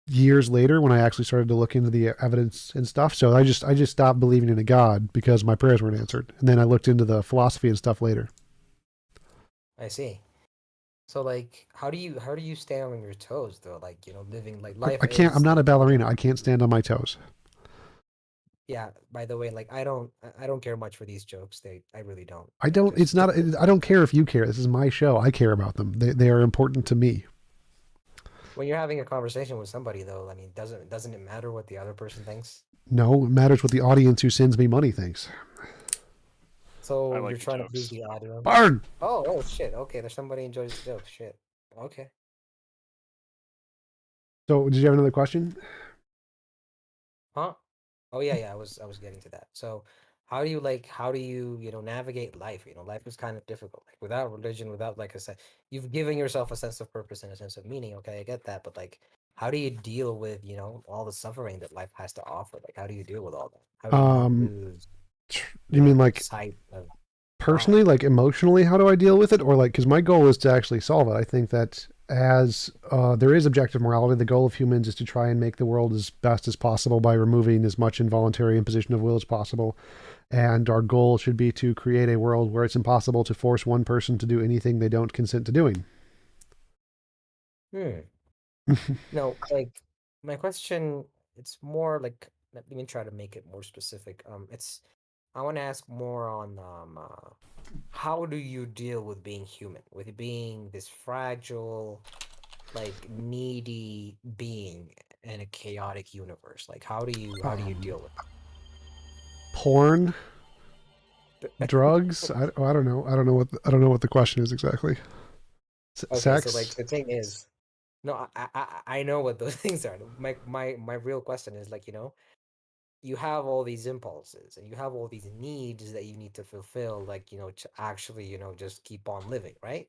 years later when I actually started to look into the evidence and stuff. So I just stopped believing in a God because my prayers weren't answered, and then I looked into the philosophy and stuff later. I see. So like, how do you stay on your toes though? Like, living like life. I'm not a ballerina. I can't stand on my toes. Yeah, by the way, like I don't care much for these jokes. I really don't. I don't. It's Just not. I don't care if you care. This is my show. I care about them. They are important to me. when you're having a conversation with somebody though, I mean, doesn't it matter what the other person thinks? No, it matters what the audience who sends me money thinks. I So like you're the trying to please jokes. the audience. Barn. Oh shit. Okay, there's somebody enjoys the joke. Shit. Okay. So, did you have another question? Huh? Oh yeah. I was getting to that. So how do you, navigate life? Life is kind of difficult. Like without religion, without like I said, you've given yourself a sense of purpose and a sense of meaning. Okay, I get that. But like how do you deal with, all the suffering that life has to offer? Like how do you deal with all that? How do you not Um, lose, you mean like sight of personally, life? like emotionally? How do I deal with it, or like because my goal is to actually solve it? I think that as there is objective morality, the goal of humans is to try and make the world as best as possible by removing as much involuntary imposition of will as possible. And our goal should be to create a world where it's impossible to force one person to do anything they don't consent to doing. Hmm. No, like my question, it's more like let me try to make it more specific. It's I want to ask more on how do you deal with being human, with being this fragile, like needy being in a chaotic universe? Like how do you deal with Porn, that? drugs. I don't know. I don't know what the question is exactly. Okay, so like Sex. the thing is, no, I know what those things are. My real question is like, you have all these impulses and you have all these needs that you need to fulfill, like, to actually, just keep on living, right?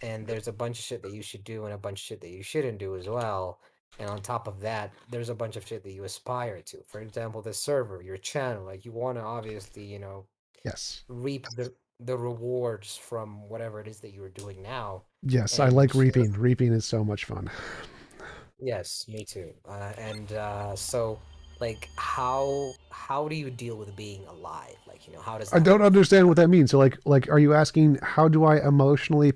And there's a bunch of shit that you should do and a bunch of shit that you shouldn't do as well. And on top of that, there's a bunch of shit that you aspire to. For example, the server, your channel, like you want to obviously, Yes. reap the rewards from whatever it is that you're doing now. Yes, I like And reaping. Reaping is so much fun. yes, me too. So like how do you deal with being alive? Like, how does I that don't work for you? understand what that means. So like are you asking how do I emotionally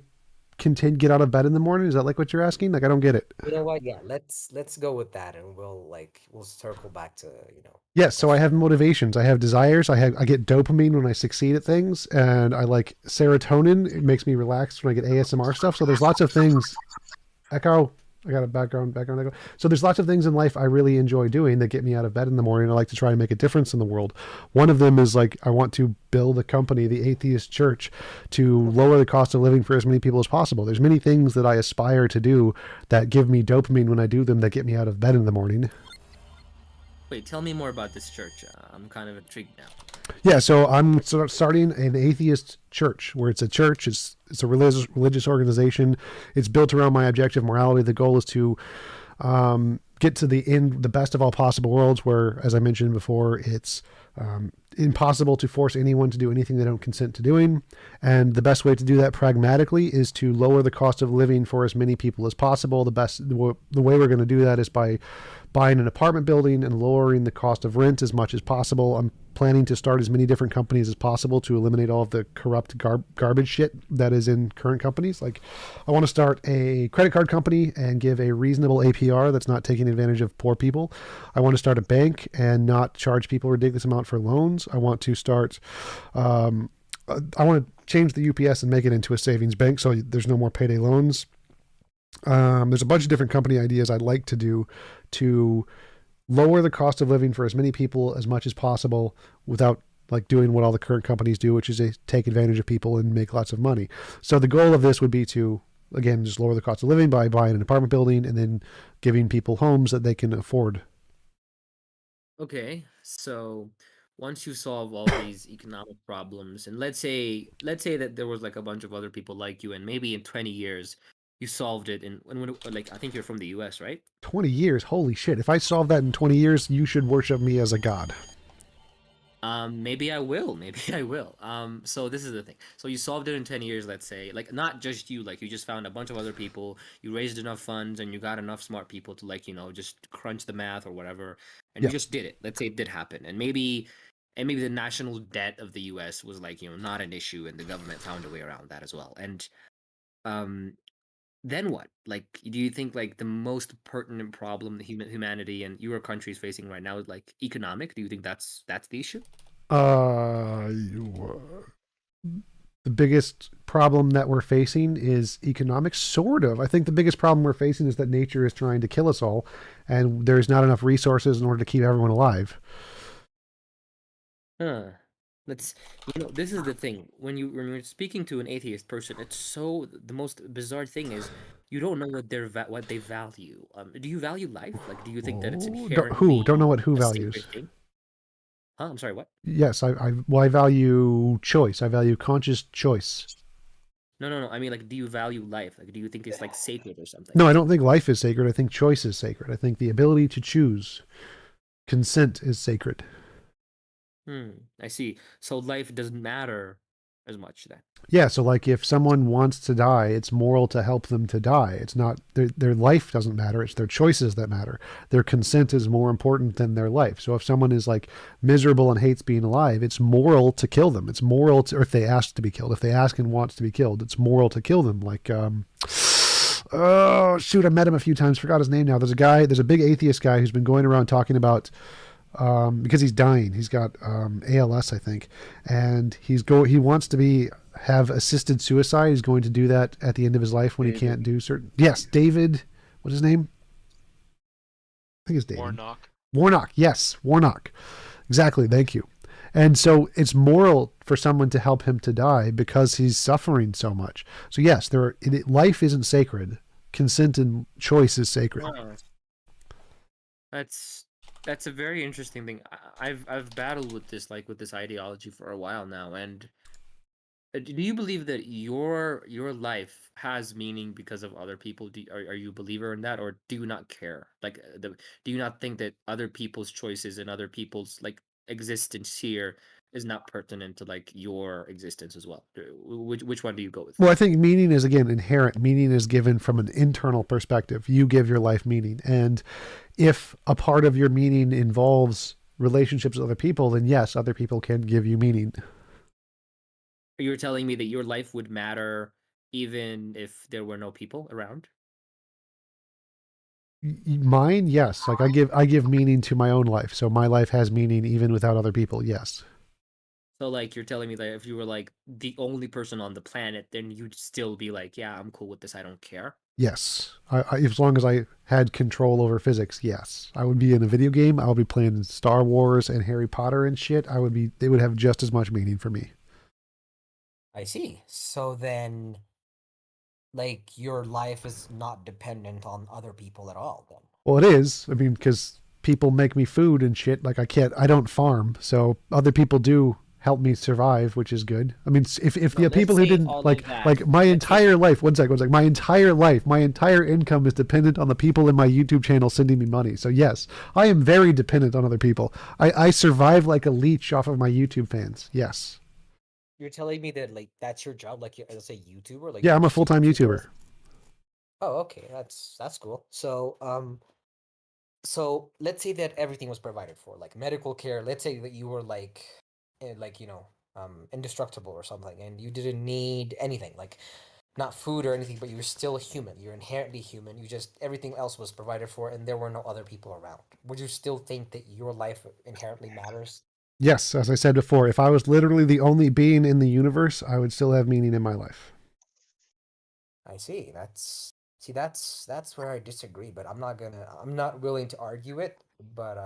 continue get out of bed in the morning? Is that like what you're asking? Like I don't get it. You know what? Yeah, let's go with that and we'll circle back to, my Yes, so I question. have motivations. I have desires. I get dopamine when I succeed at things, and I like serotonin. It makes me relax when I get ASMR stuff. So there's lots of things. Echo. I got a background echo. So there's lots of things in life I really enjoy doing that get me out of bed in the morning. I like to try and make a difference in the world. One of them is like I want to build a company, the Atheist Church, to lower the cost of living for as many people as possible. There's many things that I aspire to do that give me dopamine when I do them that get me out of bed in the morning. Wait, tell me more about this church. I'm kind of intrigued now. Yeah, so I'm starting an atheist church where it's a church. It's a religious organization. It's built around my objective morality. The goal is to get to the best of all possible worlds, where, as I mentioned before, it's impossible to force anyone to do anything they don't consent to doing. And the best way to do that pragmatically is to lower the cost of living for as many people as possible. The way we're going to do that is by buying an apartment building and lowering the cost of rent as much as possible. I'm planning to start as many different companies as possible to eliminate all of the corrupt garbage shit that is in current companies. Like, I want to start a credit card company and give a reasonable APR that's not taking advantage of poor people. I want to start a bank and not charge people a ridiculous amount for loans. I want to start, I want to change the UPS and make it into a savings bank so there's no more payday loans. There's a bunch of different company ideas I'd like to do to lower the cost of living for as many people as much as possible without like doing what all the current companies do, which is they take advantage of people and make lots of money. So the goal of this would be to, again, just lower the cost of living by buying an apartment building and then giving people homes that they can afford. Okay, so once you solve all these economic problems, and let's say that there was like a bunch of other people like you, and maybe in 20 years you solved it, and like I think you're from the U.S., right? 20 years, holy shit. If I solve that in 20 years, you should worship me as a god. Maybe I will. Maybe I will. So this is the thing. So you solved it in 10 years, let's say. Like not just you, like you just found a bunch of other people, you raised enough funds and you got enough smart people to like, just crunch the math or whatever, and you Yep. just did it. Let's say it did happen. And maybe the national debt of the US was like, not an issue and the government found a way around that as well. And um then what? Like, do you think like the most pertinent problem that humanity and your country is facing right now is like economic? Do you think that's the issue? The biggest problem that we're facing is economics, sort of. I think the biggest problem we're facing is that nature is trying to kill us all, and there's not enough resources in order to keep everyone alive. Huh. Let's, this is the thing. When you're speaking to an atheist person, it's so the most bizarre thing is you don't know what what they value. Do you value life? Like, do you think that it's Who? Don't inherently know what who a values. sacred thing? Huh? I'm sorry, what? Yes, I value choice. I value conscious choice. No. I mean, like, do you value life? Like, do you think it's like sacred or something? No, I don't think life is sacred. I think choice is sacred. I think the ability to choose, consent is sacred. I see. So life doesn't matter as much then. Yeah, so like if someone wants to die, it's moral to help them to die. It's not their life doesn't matter, it's their choices that matter. Their consent is more important than their life. So if someone is like miserable and hates being alive, it's moral to kill them. It's moral to, or if they ask to be killed, if they ask and wants to be killed, it's moral to kill them. Like oh shoot, I met him a few times, forgot his name now. There's a big atheist guy who's been going around talking about because he's dying. He's got ALS, I think, and he wants to have assisted suicide. He's going to do that at the end of his life when he can't do certain. Yes, David. What's his name? I think it's David. Warnock. Warnock. Yes, Warnock. Exactly. Thank you. And so it's moral for someone to help him to die because he's suffering so much. So yes, life isn't sacred. Consent and choice is sacred. Oh. That's a very interesting thing. I've battled with this ideology for a while now. And do you believe that your life has meaning because of other people? Are you a believer in that, or do you not care? Like, do you not think that other people's choices and other people's like existence here is not pertinent to like your existence as well? Which one do you go with? Well, I think meaning is, again, inherent. Meaning is given from an internal perspective. You give your life meaning. And if a part of your meaning involves relationships with other people, then yes, other people can give you meaning. You're telling me that your life would matter even if there were no people around? Mine, yes. Like I give meaning to my own life. So my life has meaning even without other people. Yes. So like you're telling me that if you were like the only person on the planet, then you'd still be like, yeah, I'm cool with this. I don't care. Yes. As long as I had control over physics, yes. I would be in a video game. I would be playing Star Wars and Harry Potter and shit. They would have just as much meaning for me. I see. So then, like, your life is not dependent on other people at all, then? Well, it is. I mean, because people make me food and shit. Like I don't farm. So other people do help me survive, which is good. I mean, if the people who didn't like my entire life, one sec, my entire life, my entire income is dependent on the people in my YouTube channel sending me money. So yes, I am very dependent on other people. I survive like a leech off of my YouTube fans. Yes. You're telling me that like that's your job, like you're, let's say YouTuber, like yeah, I'm a full-time YouTuber. Oh, okay, that's cool. So so let's say that everything was provided for, like medical care. Let's say that you were like indestructible or something, and you didn't need anything, like not food or anything, but you're still human. You're inherently human. You just everything else was provided for, and there were no other people around. Would you still think that your life inherently matters? Yes, as I said before, if I was literally the only being in the universe, I would still have meaning in my life. I see. That's where I disagree, but I'm not willing to argue it. But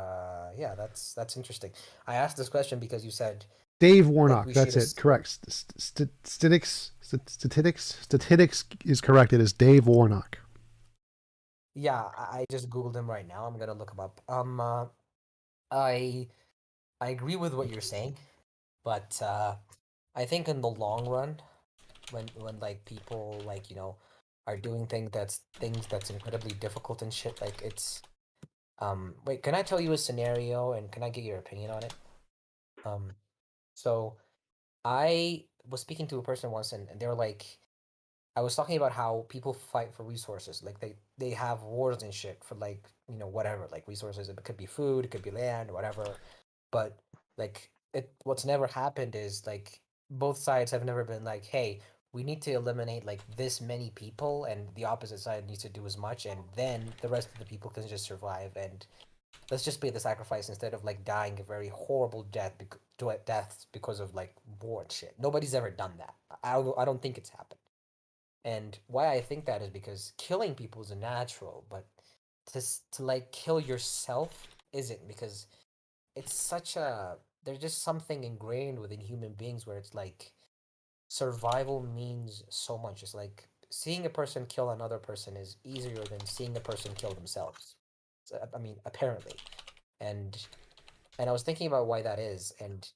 yeah, that's interesting. I asked this question because you said Dave Warnock. That's it. Correct. Statistics is correct. It is Dave Warnock. Yeah, I just Googled him right now. I'm gonna look him up. I agree with what you're saying, but I think in the long run, when like people like are doing things that's incredibly difficult and shit, like it's wait, can I tell you a scenario and can I get your opinion on it? So I was speaking to a person once and they were like, I was talking about how people fight for resources. Like they have wars and shit for like, whatever, like resources. It could be food, it could be land, whatever. But like what's never happened is like both sides have never been like, hey, we need to eliminate like this many people, and the opposite side needs to do as much, and then the rest of the people can just survive, and let's just pay the sacrifice instead of like dying a very horrible deaths because of like war and shit. Nobody's ever done that. I don't think it's happened. And why I think that is because killing people is a natural, but to like kill yourself isn't, because it's such a there's just something ingrained within human beings where it's like survival means so much. It's like seeing a person kill another person is easier than seeing a person kill themselves. I mean, apparently, and I was thinking about why that is, and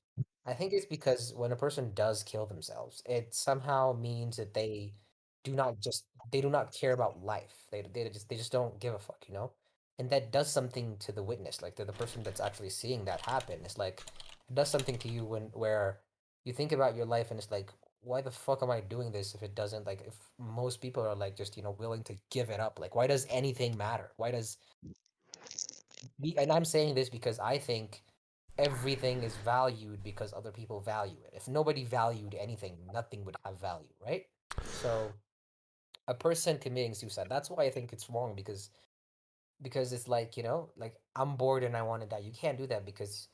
I think it's because when a person does kill themselves, it somehow means that they do not care about life. They just don't give a fuck, you know? And that does something to the witness, like to the person that's actually seeing that happen. It's like it does something to you when where you think about your life and it's like, why the fuck am I doing this if it doesn't, like, if most people are like just, you know, willing to give it up? Like, why does anything matter? Why does and I'm saying this because I think everything is valued because other people value it. If nobody valued anything, nothing would have value, right? So a person committing suicide, that's why I think it's wrong, because it's like, you know, like I'm bored and I want to die. You can't do that because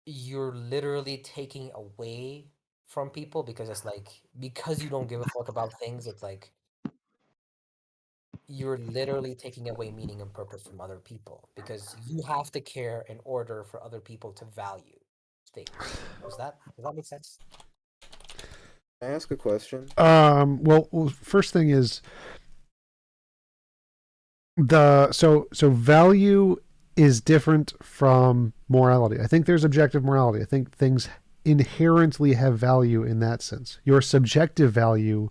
you're literally taking away from people, because it's like, because you don't give a fuck about things, it's like you're literally taking away meaning and purpose from other people, because you have to care in order for other people to value things. Does that make sense? Can I ask a question? Well, first thing is so value is different from morality. I think there's objective morality. I think things inherently have value in that sense. Your subjective value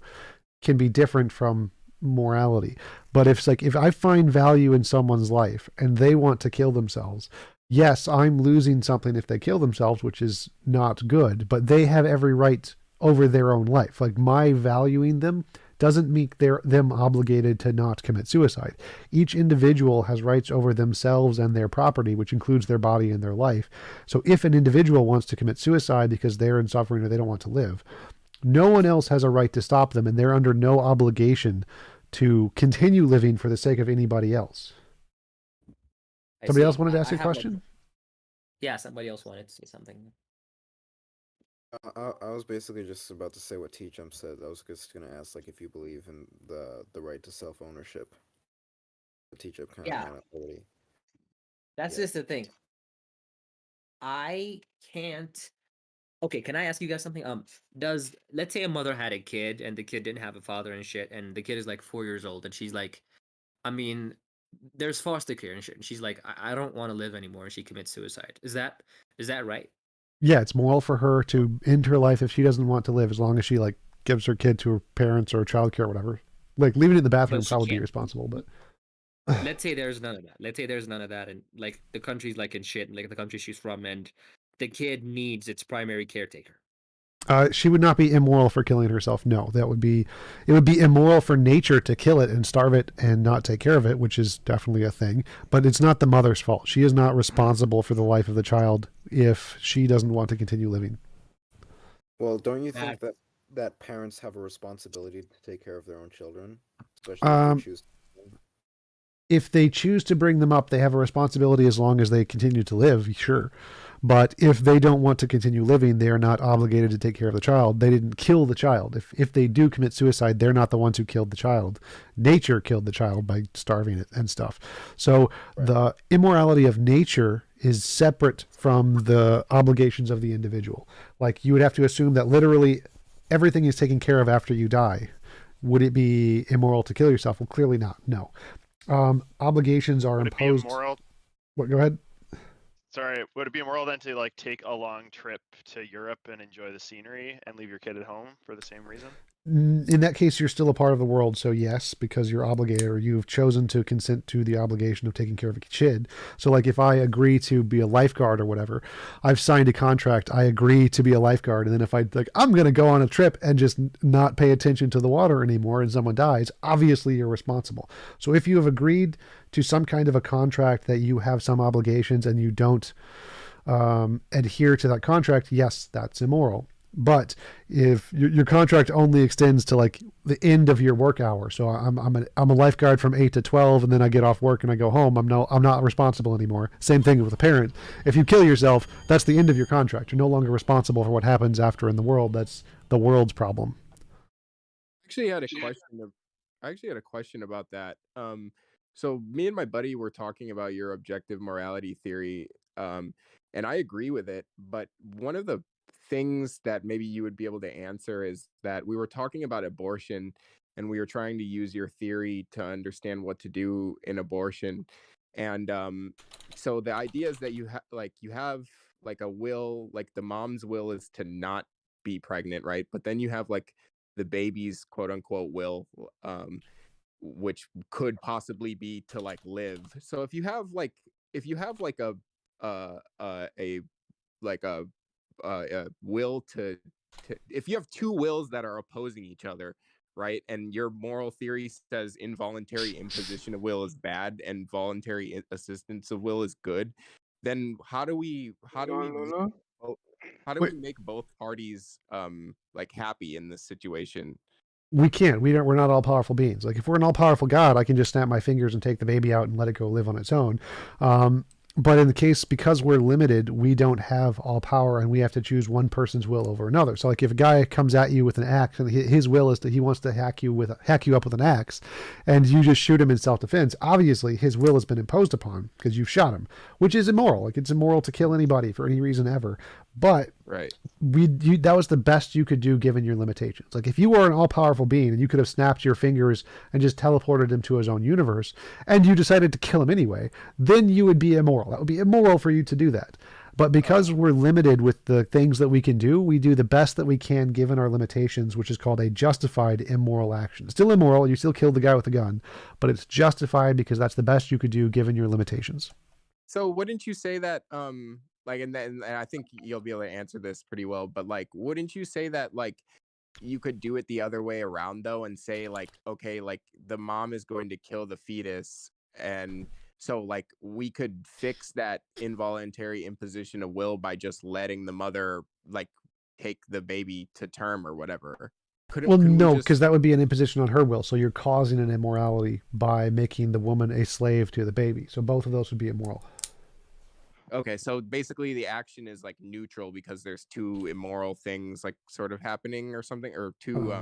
can be different from morality. But if I find value in someone's life and they want to kill themselves, yes, I'm losing something if they kill themselves, which is not good, but they have every right over their own life. Like, my valuing them doesn't make them obligated to not commit suicide. Each individual has rights over themselves and their property, which includes their body and their life. So if an individual wants to commit suicide because they're in suffering or they don't want to live, no one else has a right to stop them, and they're under no obligation to continue living for the sake of anybody else. Somebody else wanted to ask a question? Yeah, somebody else wanted to say something. I was basically just about to say what TJump said. I was just gonna ask, like, if you believe in the right to self ownership. The TJump kind Yeah. of already. That's Yeah. just the thing. I can't. Okay, can I ask you guys something? Let's say a mother had a kid and the kid didn't have a father and shit, and the kid is like 4 years old, and she's like, I mean, there's foster care and shit, and she's like, I don't want to live anymore, and she commits suicide. Is that right? Yeah, it's moral for her to end her life if she doesn't want to live, as long as she like gives her kid to her parents or childcare or whatever. Like, leaving it in the bathroom But she probably be can't. irresponsible, but Let's say there's none of that. Let's say there's none of that, and like the country's like in shit, and like the country she's from, and the kid needs its primary caretaker. she would not be immoral for killing herself. No, it would be immoral for nature to kill it and starve it and not take care of it, which is definitely a thing. But it's not the mother's fault. She is not responsible for the life of the child if she doesn't want to continue living. Well, don't you think that parents have a responsibility to take care of their own children, especially if they choose? If they choose to bring them up, they have a responsibility as long as they continue to live, sure. But if they don't want to continue living, they are not obligated to take care of the child. They didn't kill the child. If they do commit suicide, they're not the ones who killed the child. Nature killed the child by starving it and stuff. So the immorality of nature is separate from the obligations of the individual. Like, you would have to assume that literally everything is taken care of after you die. Would it be immoral to kill yourself? Well, clearly not. No. Obligations are imposed. Would it be immoral? What? Go ahead. Sorry, would it be immoral then to like take a long trip to Europe and enjoy the scenery and leave your kid at home for the same reason? In that case, you're still a part of the world, so yes, because you're obligated, or you've chosen to consent to the obligation of taking care of a kid. So, like, if I agree to be a lifeguard or whatever, I've signed a contract, I agree to be a lifeguard, and then if I'm going to go on a trip and just not pay attention to the water anymore and someone dies, obviously you're responsible. So if you have agreed to some kind of a contract that you have some obligations and you don't adhere to that contract, yes, that's immoral. But if your contract only extends to like the end of your work hour, so I'm a lifeguard from 8 to 12, and then I get off work and I go home. I'm not responsible anymore. Same thing with a parent. If you kill yourself, that's the end of your contract. You're no longer responsible for what happens after in the world. That's the world's problem. Actually had a question. I actually had a question about that. So me and my buddy were talking about your objective morality theory, and I agree with it. But one of the things that maybe you would be able to answer is that we were talking about abortion, and we were trying to use your theory to understand what to do in abortion. And so the idea is that you have like a will, like the mom's will is to not be pregnant, right? But then you have like the baby's quote unquote will, which could possibly be to like live. So if you have like a like a will to if you have two wills that are opposing each other, right? And your moral theory says involuntary imposition of will is bad and voluntary assistance of will is good, then how do we Wait, make both parties like happy in this situation? we can't. We're not all powerful beings. Like if we're an all powerful God, I can just snap my fingers and take the baby out and let it go live on its own. But in the case, because we're limited, we don't have all power, and we have to choose one person's will over another. So like if a guy comes at you with an axe, and his will is that he wants to hack you up with an axe, and you just shoot him in self-defense, obviously his will has been imposed upon because you've shot him, which is immoral. Like it's immoral to kill anybody for any reason ever. But right, that was the best you could do given your limitations. Like if you were an all-powerful being and you could have snapped your fingers and just teleported him to his own universe, and you decided to kill him anyway, then you would be immoral. That would be immoral for you to do that. But because we're limited with the things that we can do, we do the best that we can given our limitations, which is called a justified immoral action. It's still immoral. You still killed the guy with the gun, but it's justified because that's the best you could do given your limitations. So wouldn't you say that like and I think you'll be able to answer this pretty well, but like wouldn't you say that like you could do it the other way around though and say like okay, like the mom is going to kill the fetus, and so like we could fix that involuntary imposition of will by just letting the mother like take the baby to term or whatever? Well, no, because that would be an imposition on her will. So you're causing an immorality by making the woman a slave to the baby. So both of those would be immoral. Okay, so basically the action is like neutral because there's two immoral things like sort of happening or something, or two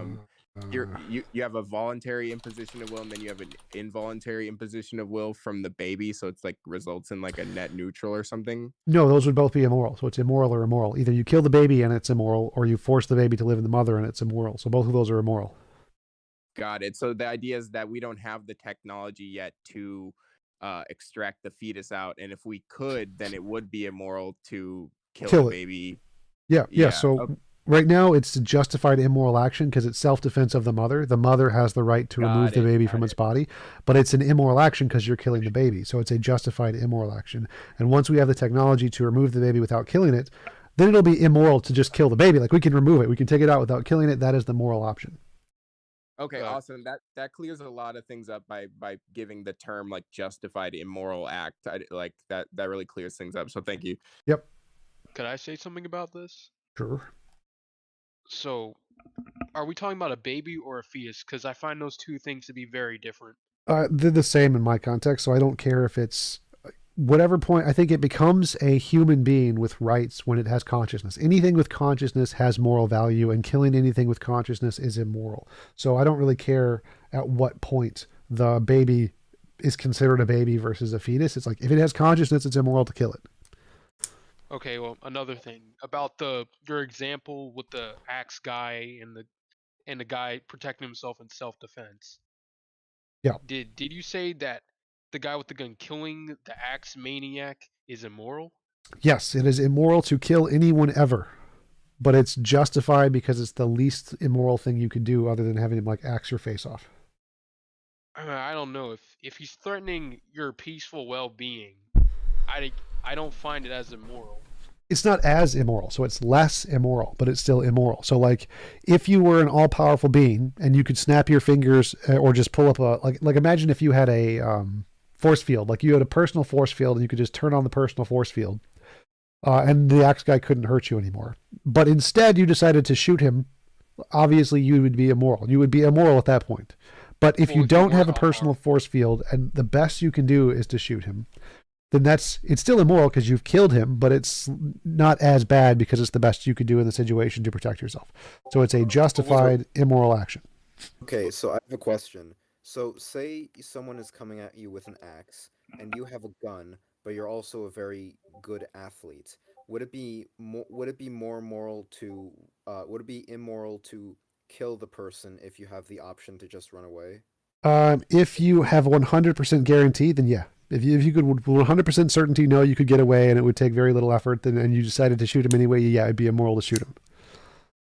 you have a voluntary imposition of will and then you have an involuntary imposition of will from the baby, so it's like results in like a net neutral or something. No, those would both be immoral. So it's immoral or immoral. Either you kill the baby and it's immoral, or you force the baby to live in the mother and it's immoral. So both of those are immoral. Got it. So the idea is that we don't have the technology yet to extract the fetus out, and if we could, then it would be immoral to kill the baby. Yeah. So right now it's a justified immoral action because it's self-defense of the mother. The mother has the right to remove the baby from its body, but it's an immoral action because you're killing the baby. So it's a justified immoral action. And once we have the technology to remove the baby without killing it, then it'll be immoral to just kill the baby. Like we can remove it, we can take it out without killing it. That is the moral option. Okay, awesome. That clears a lot of things up by giving the term like justified immoral act. Like that really clears things up. So thank you. Yep. Could I say something about this? Sure. So, are we talking about a baby or a fetus? Because I find those two things to be very different. They're the same in my context, so I don't care if it's whatever point. I think it becomes a human being with rights when it has consciousness. Anything with consciousness has moral value, and killing anything with consciousness is immoral. So I don't really care at what point the baby is considered a baby versus a fetus. It's like if it has consciousness, it's immoral to kill it. Okay, well, another thing about your example with the axe guy and the guy protecting himself in self-defense. Yeah. Did you say that the guy with the gun killing the axe maniac is immoral? Yes, it is immoral to kill anyone ever, but it's justified because it's the least immoral thing you could do other than having him like axe your face off. I don't know if he's threatening your peaceful well-being. I don't find it as immoral. It's not as immoral, so it's less immoral, but it's still immoral. So like if you were an all-powerful being and you could snap your fingers or just pull up a like imagine if you had a force field, like you had a personal force field and you could just turn on the personal force field and the axe guy couldn't hurt you anymore. But instead, you decided to shoot him. Obviously, you would be immoral. You would be immoral at that point. But if you don't have a personal force field, and the best you can do is to shoot him, then it's still immoral because you've killed him, but it's not as bad because it's the best you could do in the situation to protect yourself. So it's a justified immoral action. Okay, so I have a question. So say someone is coming at you with an axe, and you have a gun, but you're also a very good athlete. Would it be more moral to would it be immoral to kill the person if you have the option to just run away? If you have 100% guarantee, then yeah. If you could 100% certainty know you could get away and it would take very little effort, and you decided to shoot him anyway, yeah, it'd be immoral to shoot him.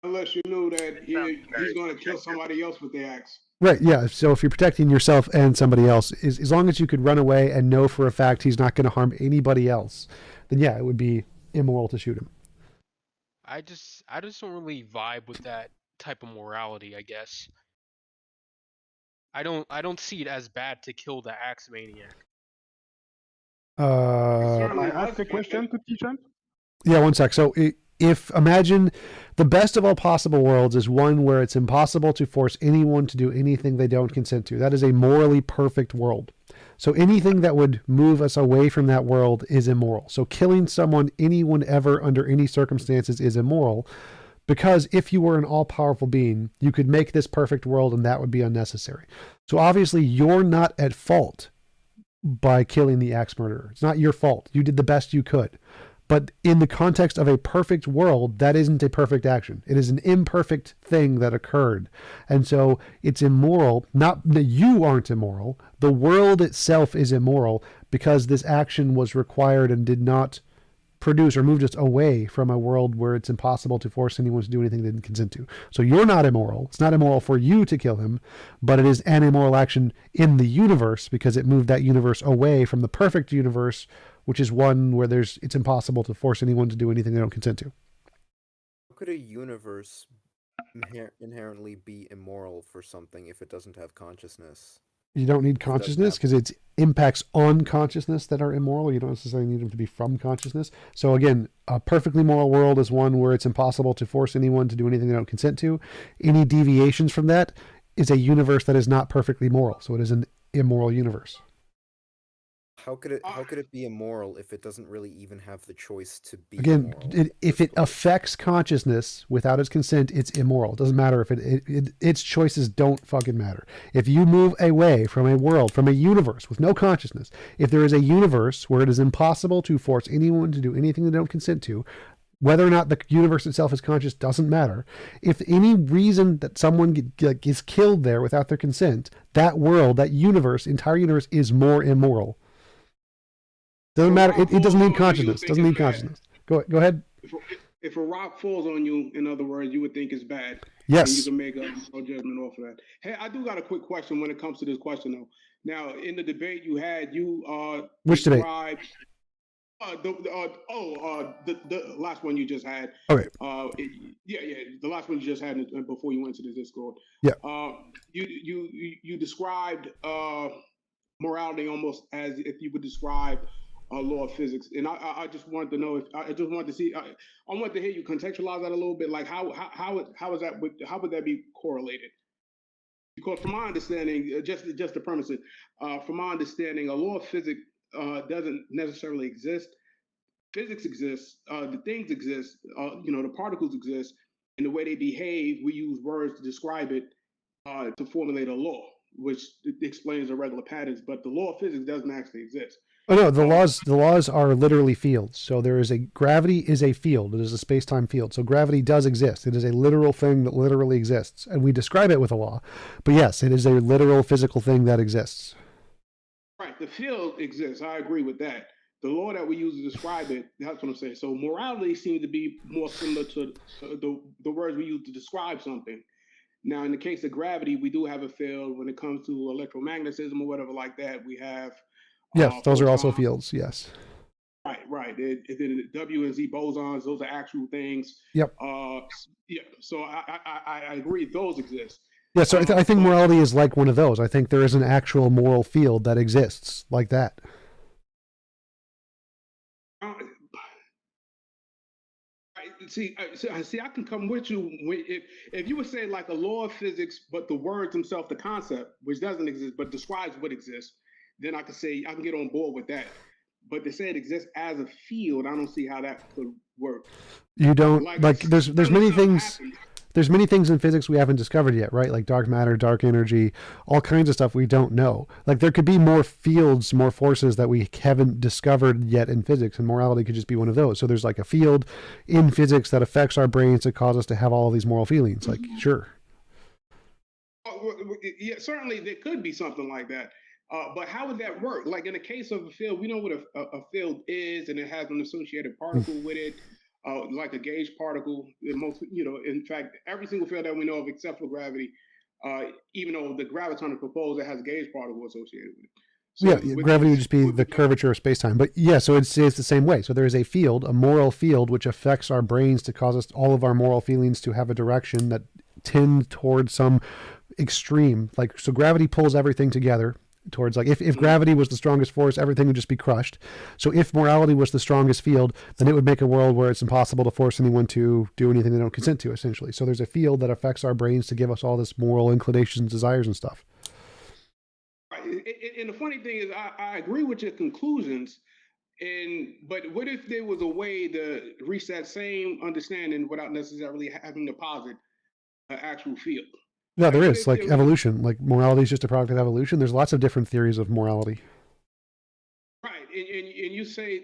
Unless you knew that he's going to kill somebody else with the axe. Right, yeah. So if you're protecting yourself and somebody else, as long as you could run away and know for a fact he's not going to harm anybody else, then yeah, it would be immoral to shoot him. I just don't really vibe with that type of morality, I guess. I don't see it as bad to kill the axe maniac. I asked a question to TJump. Yeah, one sec. So if imagine the best of all possible worlds is one where it's impossible to force anyone to do anything they don't consent to. That is a morally perfect world. So anything that would move us away from that world is immoral. So killing someone, anyone ever, under any circumstances is immoral, because if you were an all-powerful being, you could make this perfect world and that would be unnecessary. So obviously you're not at fault by killing the axe murderer. It's not your fault. You did the best you could. But in the context of a perfect world, that isn't a perfect action. It is an imperfect thing that occurred. And so it's immoral. Not that you aren't immoral. The world itself is immoral because this action was required and did not produce or moved us away from a world where it's impossible to force anyone to do anything they didn't consent to. So you're not immoral. It's not immoral for you to kill him, but it is an immoral action in the universe because it moved that universe away from the perfect universe, which is one where it's impossible to force anyone to do anything they don't consent to. How could a universe inherently be immoral for something if it doesn't have consciousness? You don't need consciousness because it's impacts on consciousness that are immoral. You don't necessarily need them to be from consciousness. So again, a perfectly moral world is one where it's impossible to force anyone to do anything they don't consent to. Any deviations from that is a universe that is not perfectly moral. So it is an immoral universe. How could it be immoral if it doesn't really even have the choice to be Again, immoral? if it affects consciousness without its consent, it's immoral. It doesn't matter if its choices don't fucking matter. If you move away from a world, from a universe with no consciousness, if there is a universe where it is impossible to force anyone to do anything they don't consent to, whether or not the universe itself is conscious doesn't matter. If any reason that someone gets killed there without their consent, that world, that universe, entire universe is more immoral. Doesn't matter. It doesn't need consciousness. Doesn't need consciousness. Go ahead. If a rock falls on you, in other words, you would think it's bad. Yes. And you can make a judgment off of that. Hey, I do got a quick question when it comes to this question, though. Now, in the debate you had, Which debate? The last one you just had. Okay. The last one you just had before you went to the Discord. Yeah. You described morality almost as if you would describe a law of physics, and I just wanted to know if I just wanted to see. I wanted to hear you contextualize that a little bit. Like how is that? How would that be correlated? Because from my understanding, just to premise it, from my understanding, a law of physics doesn't necessarily exist. Physics exists. The things exist. The particles exist, and the way they behave, we use words to describe it to formulate a law, which explains irregular patterns. But the law of physics doesn't actually exist. Oh no, the laws are literally fields. So gravity is a field. It is a space-time field. So gravity does exist. It is a literal thing that literally exists. And we describe it with a law. But yes, it is a literal physical thing that exists. Right. The field exists. I agree with that. The law that we use to describe it, that's what I'm saying. So morality seems to be more similar to the words we use to describe something. Now, in the case of gravity, we do have a field. When it comes to electromagnetism or whatever like that, we have yes, those are also fields. Yes. Right. The W and Z bosons; those are actual things. Yep. So I agree; those exist. Yeah. So I think morality is like one of those. I think there is an actual moral field that exists like that. see, I can come with you if you would say like a law of physics, but the words themselves, the concept, which doesn't exist but describes what exists, then I could say I can get on board with that. But to say it exists as a field, I don't see how that could work. You don't like there's many things. Happens. There's many things in physics we haven't discovered yet, right? Like dark matter, dark energy, all kinds of stuff we don't know. Like there could be more fields, more forces that we haven't discovered yet in physics, and morality could just be one of those. So there's like a field in physics that affects our brains to cause us to have all of these moral feelings. Like, sure. Yeah, certainly there could be something like that. But how would that work? Like in the case of a field, we know what a field is, and it has an associated particle with it. Like a gauge particle. In fact, every single field that we know of except for gravity, even though the graviton is proposed, it has a gauge particle associated with it. So gravity would just be the curvature of space-time. But yeah, so it's the same way. So there is a field, a moral field, which affects our brains to cause us all of our moral feelings to have a direction that tend towards some extreme. Like, so gravity pulls everything together towards, like, if gravity was the strongest force, everything would just be crushed. So if morality was the strongest field, then it would make a world where it's impossible to force anyone to do anything they don't consent to, essentially. So there's a field that affects our brains to give us all this moral inclinations, desires, and stuff. And the funny thing is, I agree with your conclusions, but what if there was a way to reach that same understanding without necessarily having to posit an actual field? Yeah, there is, like evolution. Like morality is just a product of evolution. There's lots of different theories of morality. Right, and you say,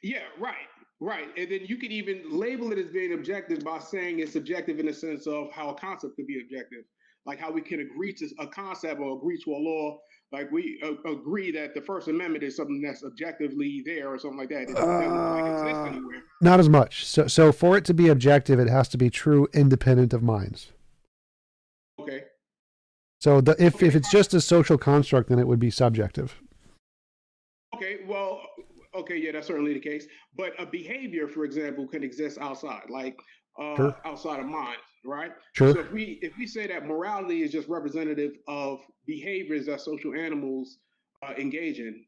yeah, right, and then you could even label it as being objective by saying it's subjective in the sense of how a concept could be objective, like how we can agree to a concept or agree to a law. Like we agree that the First Amendment is something that's objectively there or something like that. It doesn't exist anywhere. Not as much. So for it to be objective, it has to be true, independent of minds. Okay. So if it's just a social construct, then it would be subjective. Okay, well, yeah, that's certainly the case. But a behavior, for example, can exist outside, like Sure. outside of mind, right? Sure. So if we say that morality is just representative of behaviors that social animals engage in,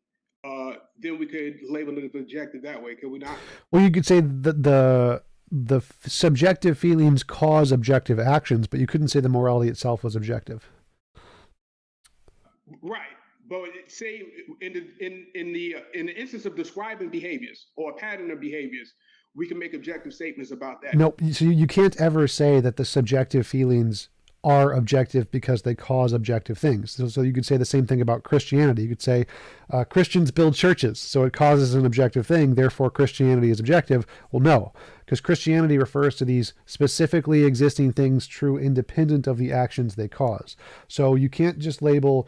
then we could label it as objective that way, could we not? Well, you could say that the subjective feelings cause objective actions, but you couldn't say the morality itself was objective. Right. But say in the instance of describing behaviors or a pattern of behaviors, we can make objective statements about that. Nope. So you can't ever say that the subjective feelings are objective because they cause objective things. So you could say the same thing about Christianity. You could say Christians build churches, so it causes an objective thing, therefore Christianity is objective. Well, no, because Christianity refers to these specifically existing things true independent of the actions they cause. So you can't just label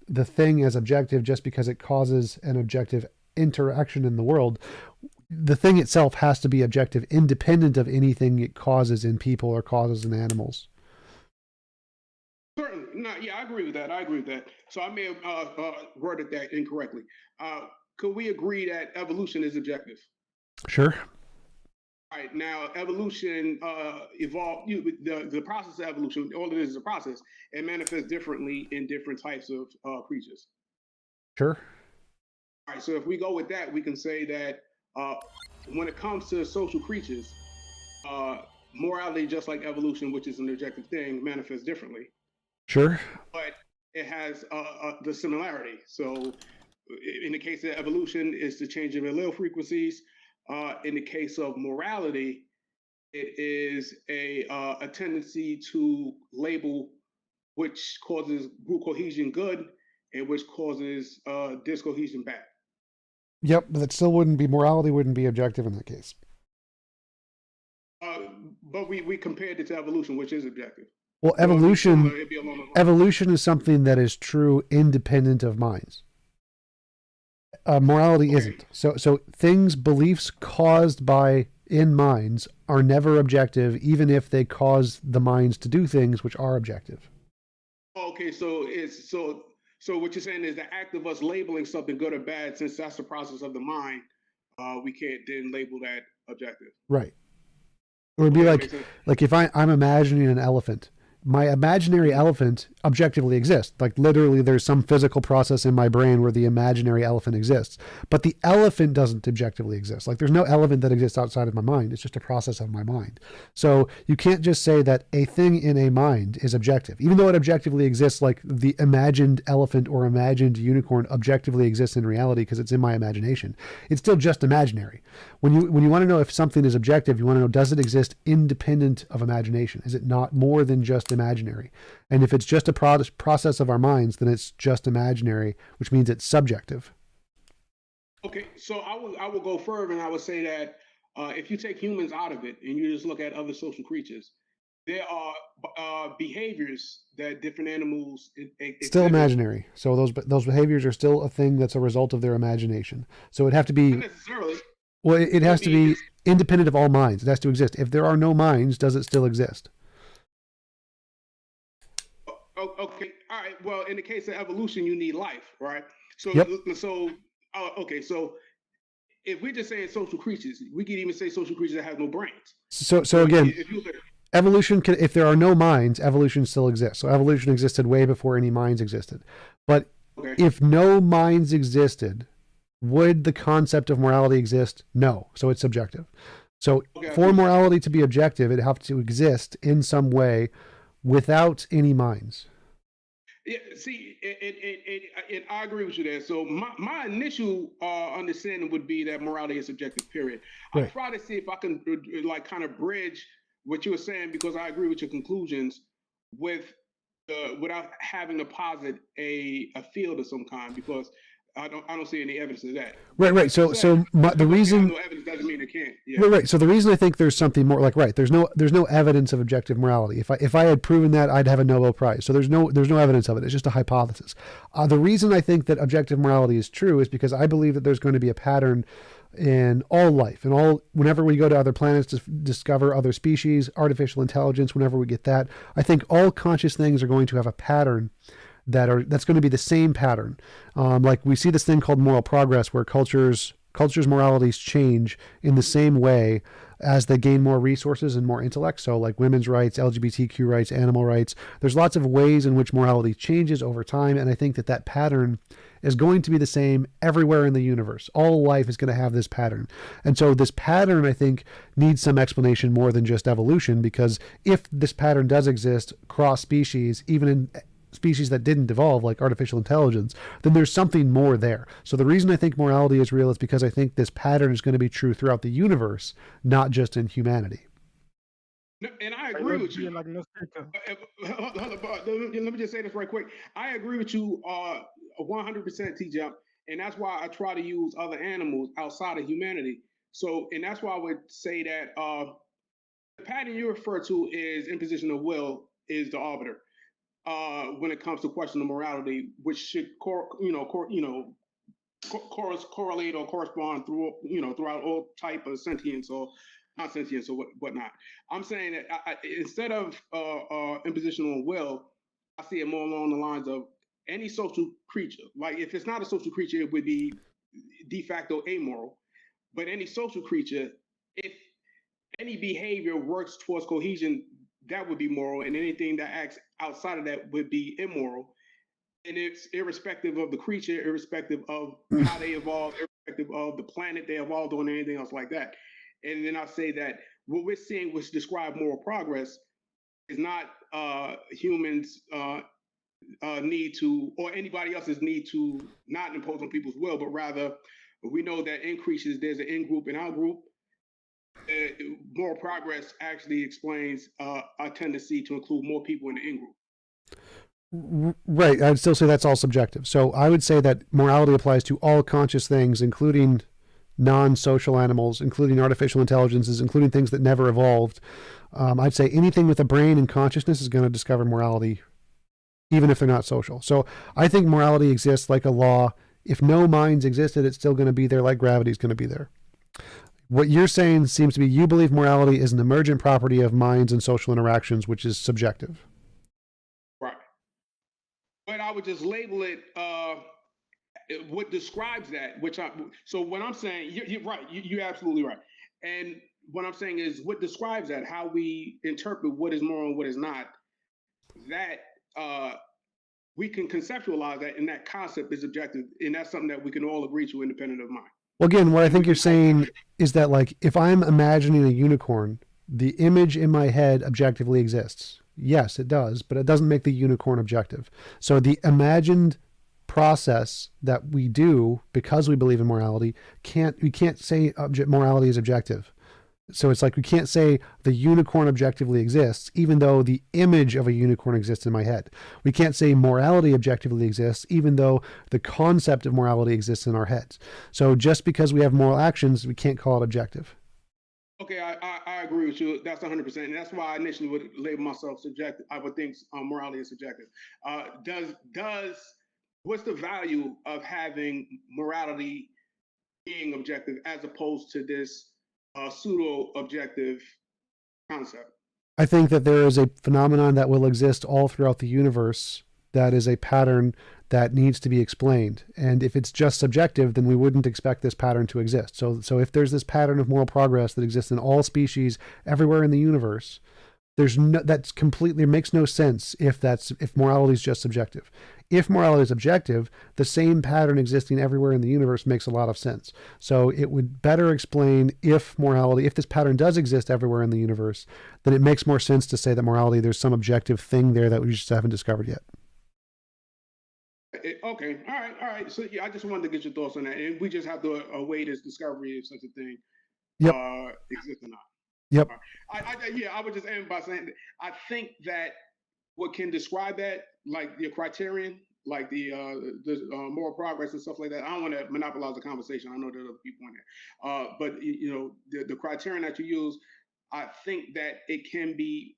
the thing as objective just because it causes an objective interaction in the world. The thing itself has to be objective independent of anything it causes in people or causes in animals. Certainly. No, yeah, I agree with that. So I may have worded that incorrectly. Could we agree that evolution is objective? Sure. All right. Now, evolution evolved. The process of evolution, all it is a process. It manifests differently in different types of creatures. Sure. All right. So if we go with that, we can say that when it comes to social creatures, morality, just like evolution, which is an objective thing, manifests differently. Sure. But it has the similarity. So in the case of evolution, it's the change of allele frequencies. In the case of morality, it is a tendency to label which causes group cohesion good and which causes discohesion bad. Yep, but that still wouldn't be, morality wouldn't be objective in that case. But we compared it to evolution, which is objective. Well, evolution is something that is true independent of minds. Morality isn't. So things, beliefs caused by in minds are never objective, even if they cause the minds to do things which are objective. Okay, so what you're saying is the act of us labeling something good or bad, since that's the process of the mind, we can't then label that objective. Right. It would be like if I'm imagining an elephant, my imaginary elephant objectively exists. Like literally there's some physical process in my brain where the imaginary elephant exists. But the elephant doesn't objectively exist. Like there's no elephant that exists outside of my mind. It's just a process of my mind. So you can't just say that a thing in a mind is objective. Even though it objectively exists, like the imagined elephant or imagined unicorn objectively exists in reality because it's in my imagination. It's still just imaginary. When you want to know if something is objective, you want to know, does it exist independent of imagination? Is it not more than just imaginary? And if it's just a process of our minds, then it's just imaginary, which means it's subjective. Okay, so I will go further, and I would say that if you take humans out of it and you just look at other social creatures, there are behaviors that different animals Still exhibit. imaginary. So those behaviors are still a thing that's a result of their imagination. So it'd have to be Not necessarily. well, it has to be independent of all minds. It has to exist. If there are no minds, does it still exist? Okay, all right. Well, in the case of evolution, you need life, right? So, Yep. okay. So, if we're just saying social creatures, we could even say social creatures that have no brains. So again, if you look at evolution can, if there are no minds, evolution still exists. So evolution existed way before any minds existed. But if no minds existed, would the concept of morality exist? No. So it's subjective. So for morality to be objective, it'd have to exist in some way without any minds. Yeah, see, I agree with you there. So my initial understanding would be that morality is subjective, period. Right. I try to see if I can like kind of bridge what you were saying, because I agree with your conclusions with without having to posit a field of some kind, because I don't see any evidence of that. Right. So the reason no evidence doesn't mean it can't. Yeah. Right. So the reason I think there's something more like, right, there's no evidence of objective morality. If I had proven that, I'd have a Nobel Prize. So there's no evidence of it. It's just a hypothesis. The reason I think that objective morality is true is because I believe that there's going to be a pattern in all life, and whenever we go to other planets to discover other species, artificial intelligence, whenever we get that, I think all conscious things are going to have a pattern that's going to be the same pattern. Like we see this thing called moral progress, where cultures' moralities change in the same way as they gain more resources and more intellect. So like women's rights, LGBTQ rights, animal rights, there's lots of ways in which morality changes over time. And I think that pattern is going to be the same everywhere in the universe. All life is going to have this pattern. And so this pattern, I think, needs some explanation more than just evolution, because if this pattern does exist cross species, even in species that didn't evolve, like artificial intelligence, then there's something more there. So the reason I think morality is real is because I think this pattern is going to be true throughout the universe, not just in humanity. No, and I agree with you. Let me just say this right quick. I agree with you 100%, TJump, and that's why I try to use other animals outside of humanity. So, and that's why I would say that the pattern you refer to is imposition of will is the arbiter. When it comes to question of morality, which should correlate or correspond throughout all type of sentience or not sentience or whatnot. I'm saying that instead of imposition of will, I see it more along the lines of any social creature. Like if it's not a social creature, it would be de facto amoral. But any social creature, if any behavior works towards cohesion, that would be moral, and anything that acts outside of that would be immoral. And it's irrespective of the creature, irrespective of how they evolved, irrespective of the planet they evolved on, or anything else like that. And then I say that what we're seeing, which describe moral progress, is not humans' need to, or anybody else's need to not impose on people's will, but rather we know that in creatures there's an in group and out group. Moral progress actually explains our tendency to include more people in the in-group. Right. I'd still say that's all subjective. So I would say that morality applies to all conscious things, including non-social animals, including artificial intelligences, including things that never evolved. I'd say anything with a brain and consciousness is going to discover morality, even if they're not social. So I think morality exists like a law. If no minds existed, it's still going to be there, like gravity is going to be there. What you're saying seems to be you believe morality is an emergent property of minds and social interactions, which is subjective. Right. But I would just label it what describes that, so what I'm saying, you're right, you're absolutely right. And what I'm saying is what describes that, how we interpret what is moral and what is not, that we can conceptualize that, and that concept is objective, and that's something that we can all agree to, independent of mind. Well, again, what I think you're saying is that, like, if I'm imagining a unicorn, the image in my head objectively exists. Yes, it does, but it doesn't make the unicorn objective. So the imagined process that we do because we believe in morality we can't say morality is objective. So it's like we can't say the unicorn objectively exists, even though the image of a unicorn exists in my head. We can't say morality objectively exists, even though the concept of morality exists in our heads. So just because we have moral actions, we can't call it objective. Okay, I agree with you. That's 100%. And that's why I initially would label myself subjective. I would think morality is subjective. What's the value of having morality being objective as opposed to this pseudo-objective concept? I think that there is a phenomenon that will exist all throughout the universe that is a pattern that needs to be explained. And if it's just subjective, then we wouldn't expect this pattern to exist. So if there's this pattern of moral progress that exists in all species everywhere in the universe, that's completely makes no sense if morality is just subjective. If morality is objective, the same pattern existing everywhere in the universe makes a lot of sense. So it would better explain if this pattern does exist everywhere in the universe, then it makes more sense to say that morality, there's some objective thing there that we just haven't discovered yet. Okay, all right. So yeah, I just wanted to get your thoughts on that, and we just have to await this discovery if such a thing exists or not. Yep. I would just end by saying that I think that what can describe that, like the criterion, like the moral progress and stuff like that. I don't want to monopolize the conversation. I know there are other people in there, but the criterion that you use, I think that it can be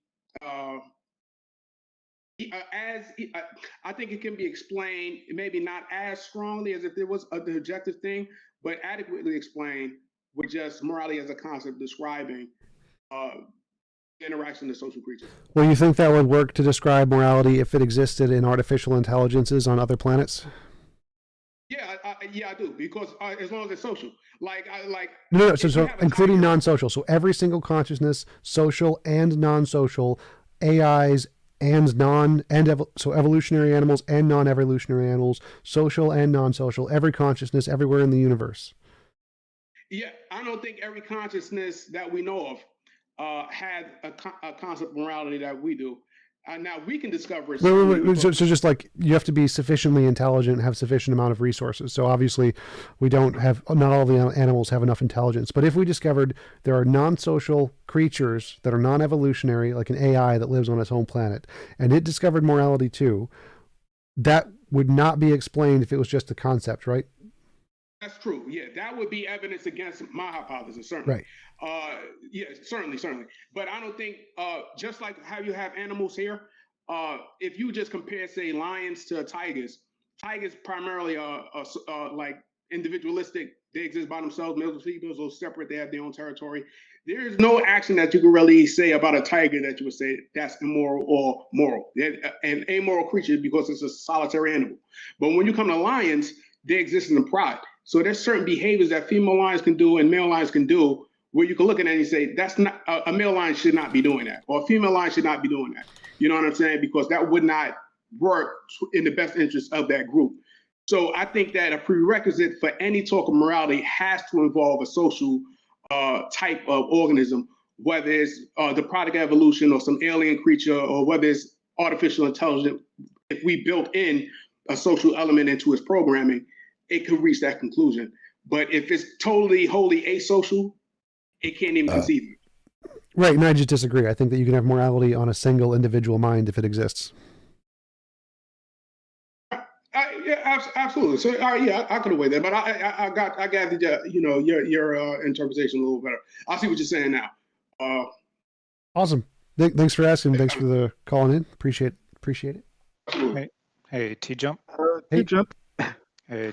I think it can be explained maybe not as strongly as if there was the objective thing, but adequately explained with just morality as a concept describing interaction of social creatures. Well, you think that would work to describe morality if it existed in artificial intelligences on other planets? Yeah, I do, because as long as it's social, no, so including non-social. So every single consciousness, social and non-social, AIs and so evolutionary animals and non-evolutionary animals, social and non-social, every consciousness everywhere in the universe. Yeah, I don't think every consciousness that we know of had a concept of morality that we do. Now we can discover it. So just like you have to be sufficiently intelligent and have sufficient amount of resources. So obviously not all the animals have enough intelligence. But if we discovered there are non-social creatures that are non-evolutionary, like an AI that lives on its own planet, and it discovered morality too, that would not be explained if it was just a concept, right? That's true. Yeah, that would be evidence against my hypothesis, certainly. Right. Yeah, certainly. But I don't think, just like how you have animals here, if you just compare, say, lions to tigers primarily are like individualistic. They exist by themselves. Males and females are separate. They have their own territory. There is no action that you can really say about a tiger that you would say that's immoral or moral. They're an amoral creature because it's a solitary animal. But when you come to lions, they exist in the pride. So there's certain behaviors that female lions can do and male lions can do where you can look at it and you say, that's not a male lion should not be doing that, or a female lion should not be doing that. You know what I'm saying? Because that would not work in the best interest of that group. So I think that a prerequisite for any talk of morality has to involve a social type of organism, whether it's the product of evolution or some alien creature, or whether it's artificial intelligence. If we built in a social element into its programming, it could reach that conclusion. But if it's totally, wholly asocial, it can't even conceive it. Right, and I just disagree. I think that you can have morality on a single individual mind if it exists. Yeah, absolutely. So, I could avoid that, but I gathered your interpretation a little better. I see what you're saying now. Awesome. Thanks for asking. Thanks for the calling in. Appreciate it. Absolutely. Hey, TJump. Hey, TJump. Hey,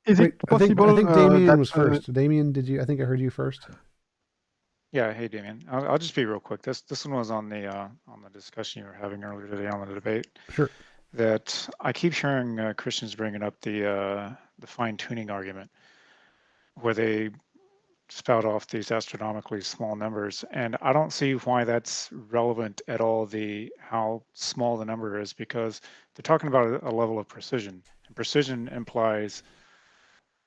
is it possible? I think Damien was first. Damien, I think I heard you first. Yeah. Hey, Damien. I'll just be real quick. This one was on the discussion you were having earlier today on the debate. Sure. That I keep hearing Christians bringing up the fine tuning argument, where they spout off these astronomically small numbers, and I don't see why that's relevant at all, how small the number is, because they're talking about a level of precision. And precision implies,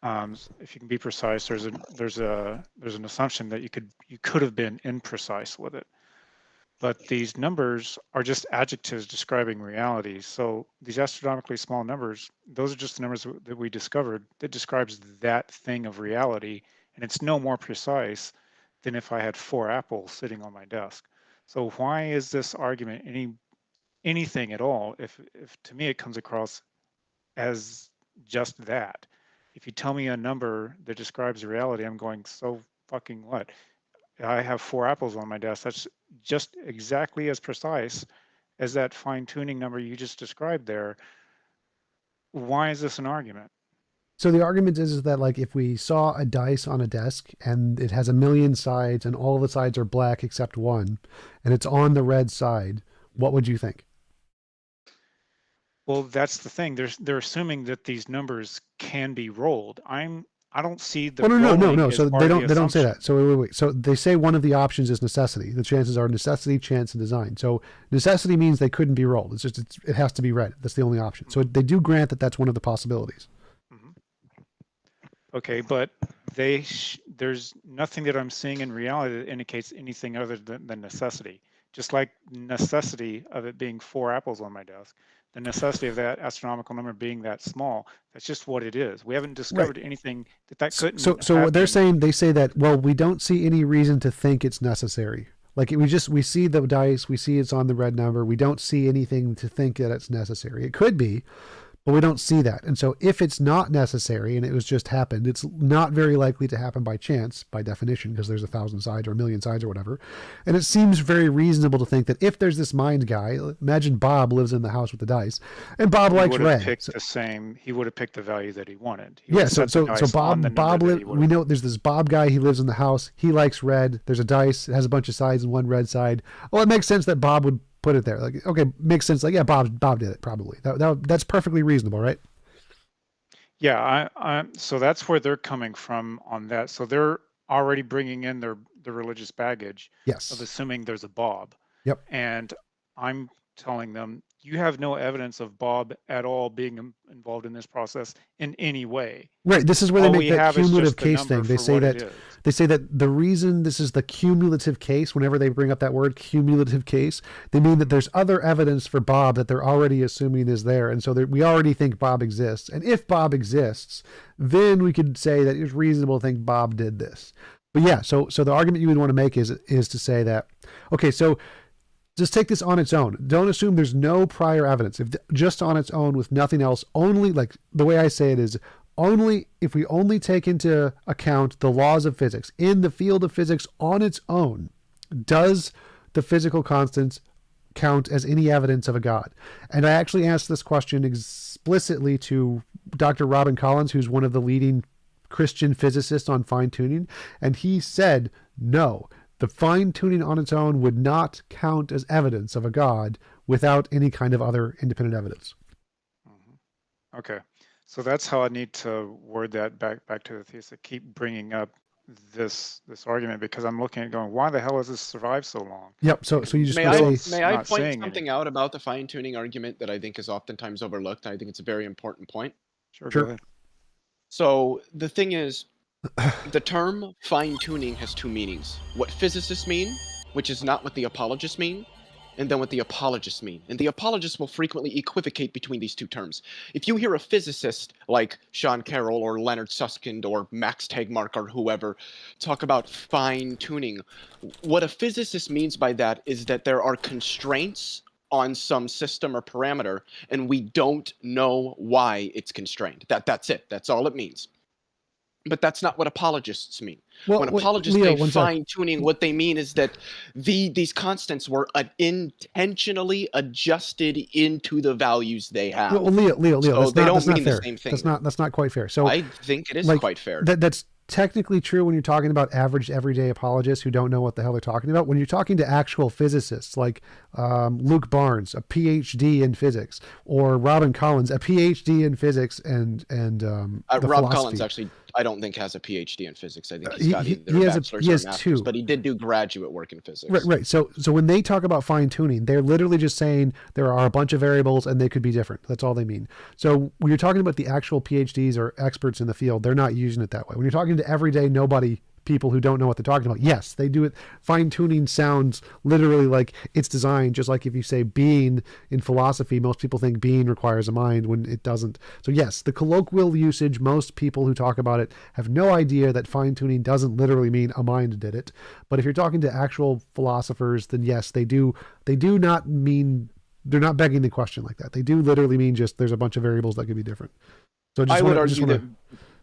if you can be precise, there's an assumption that you could have been imprecise with it. But these numbers are just adjectives describing reality. So these astronomically small numbers, those are just the numbers that we discovered that describes that thing of reality. And it's no more precise than if I had 4 apples sitting on my desk. So why is this argument anything at all if to me it comes across as just that? If you tell me a number that describes reality, I'm going, so fucking what? I have 4 apples on my desk. That's just exactly as precise as that fine tuning number you just described there. Why is this an argument? So the argument is that, like, if we saw a dice on a desk and it has a million sides and all the sides are black except one, and it's on the red side, what would you think? Well, that's the thing. They're assuming that these numbers can be rolled. I don't see the no. as So part of the they don't say assumption. that. So wait. So they say one of the options is necessity. The chances are necessity, chance, and design. So necessity means they couldn't be rolled. It has to be read. That's the only option. So they do grant that that's one of the possibilities. Okay, but there's nothing that I'm seeing in reality that indicates anything other than necessity. Just like necessity of it being 4 apples on my desk, the necessity of that astronomical number being that small, that's just what it is. We haven't discovered anything that couldn't So what they're happen. saying, they say that, well, we don't see any reason to think it's necessary. Like, we see the dice, we see it's on the red number. We don't see anything to think that it's necessary. It could be, but we don't see that. And so if it's not necessary and it was just happened, it's not very likely to happen by chance, by definition, because there's 1,000 sides or 1,000,000 sides or whatever. And it seems very reasonable to think that if there's this mind guy, imagine Bob lives in the house with the dice, and Bob likes red. He would have picked the value that he wanted. So Bob we know there's this Bob guy, he lives in the house, he likes red, there's a dice, it has a bunch of sides and one red side. Well, it makes sense that Bob would put it there. Like, okay, makes sense. Like, yeah, Bob did it probably. That's perfectly reasonable, right? Yeah, so that's where they're coming from on that. So they're already bringing in the religious baggage of assuming there's a Bob. Yep. And I'm telling them, you have no evidence of Bob at all being involved in this process in any way. Right. This is where they make that cumulative case thing. They say that the reason this is the cumulative case, whenever they bring up that word cumulative case, they mean that there's other evidence for Bob that they're already assuming is there. And so we already think Bob exists. And if Bob exists, then we could say that it's reasonable to think Bob did this. But yeah, so the argument you would want to make is to say that, okay, so just take this on its own. Don't assume there's no prior evidence. If just on its own with nothing else, only, like the way I say it is, only if we only take into account the laws of physics in the field of physics on its own, does the physical constants count as any evidence of a God? And I actually asked this question explicitly to Dr. Robin Collins, who's one of the leading Christian physicists on fine tuning, and he said no. The fine tuning on its own would not count as evidence of a God without any kind of other independent evidence. Okay, so that's how I need to word that back to the thesis. I keep bringing up this argument because I'm looking at going, why the hell has this survived so long? Yep. So you just may I point something out about the fine tuning argument that I think is oftentimes overlooked? I think it's a very important point. Sure. Go ahead. So the thing is, the term fine-tuning has 2 meanings. What physicists mean, which is not what the apologists mean, and then what the apologists mean. And the apologists will frequently equivocate between these 2 terms. If you hear a physicist like Sean Carroll or Leonard Susskind or Max Tegmark or whoever talk about fine-tuning, what a physicist means by that is that there are constraints on some system or parameter, and we don't know why it's constrained. That's it. That's all it means. But that's not what apologists mean. When apologists say fine-tuning, what they mean is that these constants were intentionally adjusted into the values they have. Well, Leo, so they don't mean fair. the same thing. That's not quite fair. So I think it is quite fair. That's technically true when you're talking about average everyday apologists who don't know what the hell they're talking about. When you're talking to actual physicists like Luke Barnes, a PhD in physics, or Robin Collins, a PhD in physics and Rob philosophy. Collins actually I don't think has a PhD in physics. I think he's He- got he- either he a has a- bachelor's he or has a master's, two. but he did do graduate work in physics. Right. So when they talk about fine tuning, they're literally just saying there are a bunch of variables and they could be different. That's all they mean. So when you're talking about the actual PhDs or experts in the field, they're not using it that way. When you're talking to everyday nobody, people who don't know what they're talking about, yes, they do it. Fine tuning sounds literally like it's designed, just like if you say being in philosophy, most people think being requires a mind when it doesn't. So yes, the colloquial usage, most people who talk about it have no idea that fine tuning doesn't literally mean a mind did it. But if you're talking to actual philosophers, then yes, they do not mean, they're not begging the question like that. They do literally mean just there's a bunch of variables that could be different. So I would argue that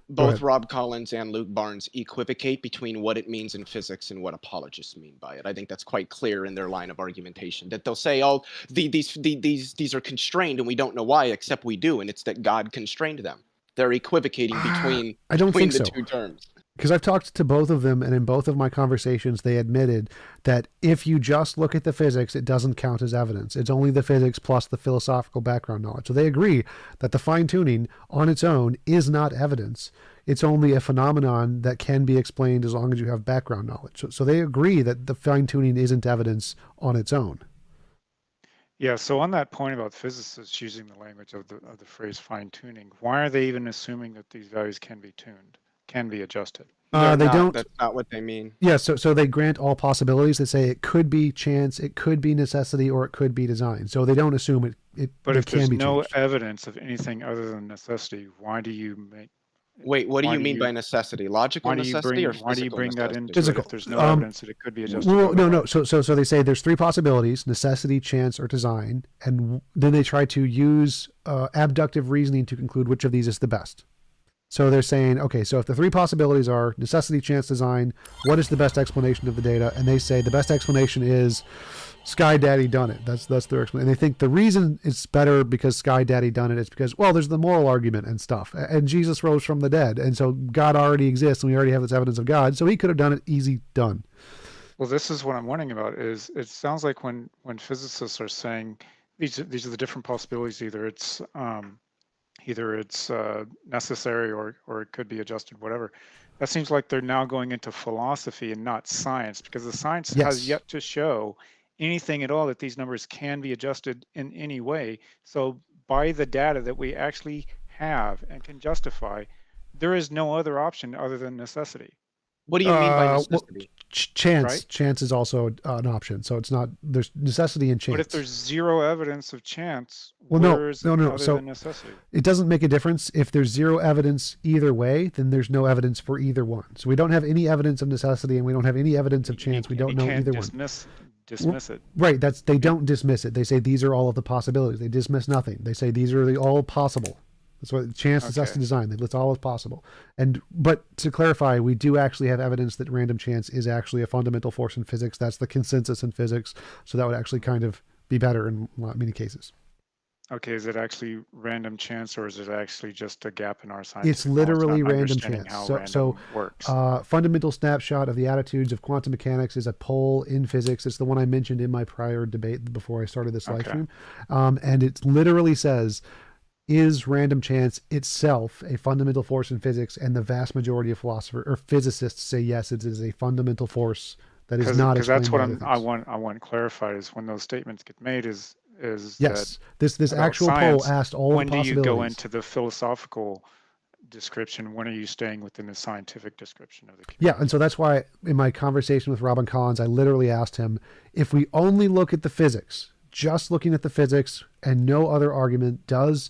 both ahead. Rob Collins and Luke Barnes equivocate between what it means in physics and what apologists mean by it. I think that's quite clear in their line of argumentation, that they'll say, "Oh, these are constrained, and we don't know why, except we do, and it's that God constrained them." They're equivocating between I don't between think the so. two terms. Because I've talked to both of them, and in both of my conversations, they admitted that if you just look at the physics, it doesn't count as evidence. It's only the physics plus the philosophical background knowledge. So they agree that the fine tuning on its own is not evidence. It's only a phenomenon that can be explained as long as you have background knowledge. So they agree that the fine tuning isn't evidence on its own. Yeah, so on that point about physicists using the language of the phrase fine tuning, why are they even assuming that these values can be tuned, can be adjusted? They don't. That's not what they mean. Yeah, so they grant all possibilities. They say it could be chance, it could be necessity, or it could be design. So they don't assume it But if can there's be no changed. evidence of anything other than necessity, why do you make? Wait, what do why you mean by necessity? Logical why do you necessity bring, or why do you physical bring that necessity? into Physical. it if there's no evidence that it could be adjusted? Well, no. otherwise? So they say there's three possibilities: necessity, chance, or design, and then they try to use abductive reasoning to conclude which of these is the best. So they're saying, okay, so if the three possibilities are necessity, chance, design, what is the best explanation of the data? And they say the best explanation is Sky Daddy done it. That's their explanation. And they think the reason it's better because Sky Daddy done it is because, well, there's the moral argument and stuff. And Jesus rose from the dead. And so God already exists and we already have this evidence of God. So he could have done it, easy done. Well, this is what I'm wondering about. Is it sounds like when physicists are saying these are the different possibilities, either it's necessary or it could be adjusted, whatever. That seems like they're now going into philosophy and not science, because the science has yet to show anything at all that these numbers can be adjusted in any way. So by the data that we actually have and can justify, there is no other option other than necessity. What do you mean by Well, necessity? chance. Right? Chance is also an option. So it's not, there's necessity and chance. But if there's zero evidence of chance, Well, where is no. other So than necessity? it doesn't make a difference. If there's zero evidence either way, then there's no evidence for either one. So we don't have any evidence of necessity and we don't have any evidence of chance. We don't know either one. Dismiss it. Right. They don't dismiss it. They say these are all of the possibilities. They dismiss nothing. They say these are all possible. That's what chance, necessity, design. They list all as possible. But to clarify, we do actually have evidence that random chance is actually a fundamental force in physics. That's the consensus in physics. So that would actually kind of be better in many cases. Okay, is it actually random chance, or is it actually just a gap in our science? It's literally random chance. So works. Fundamental snapshot of the attitudes of quantum mechanics is a poll in physics. It's the one I mentioned in my prior debate before I started this live stream. And it literally says, is random chance itself a fundamental force in physics? And the vast majority of philosophers or physicists say yes, it is a fundamental force that is not explained. Because that's what I want clarified is when those statements get made is yes, that this actual science, poll asked all when the possibilities. do you go into the philosophical description? When are you staying within the scientific description of the community? Yeah, and so that's why in my conversation with Robin Collins, I literally asked him, if we only look at the physics, just looking at the physics and no other argument, does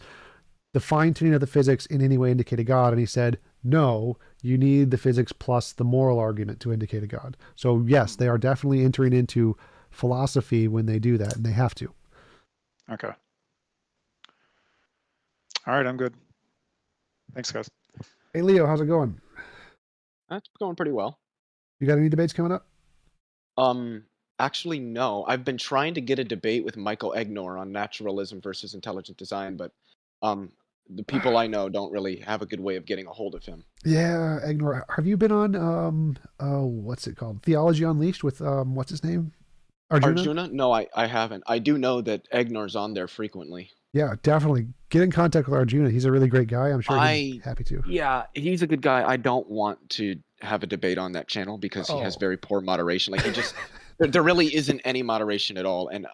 the fine-tuning of the physics in any way indicate a God? And he said, no, you need the physics plus the moral argument to indicate a God. So yes, they are definitely entering into philosophy when they do that, and they have to. Okay. All right, I'm good. Thanks, guys. Hey, Leo, how's it going? That's going pretty well. You got any debates coming up? Actually, no. I've been trying to get a debate with Michael Egnor on naturalism versus intelligent design, but the people I know don't really have a good way of getting a hold of him. Yeah, Egnor. Have you been on what's it called? Theology Unleashed with what's his name? Arjuna? No, I haven't. I do know that Egnor's on there frequently. Yeah, definitely. Get in contact with Arjuna. He's a really great guy. I'm sure he's happy to. Yeah, he's a good guy. I don't want to have a debate on that channel because he has very poor moderation. Like he just, there really isn't any moderation at all. And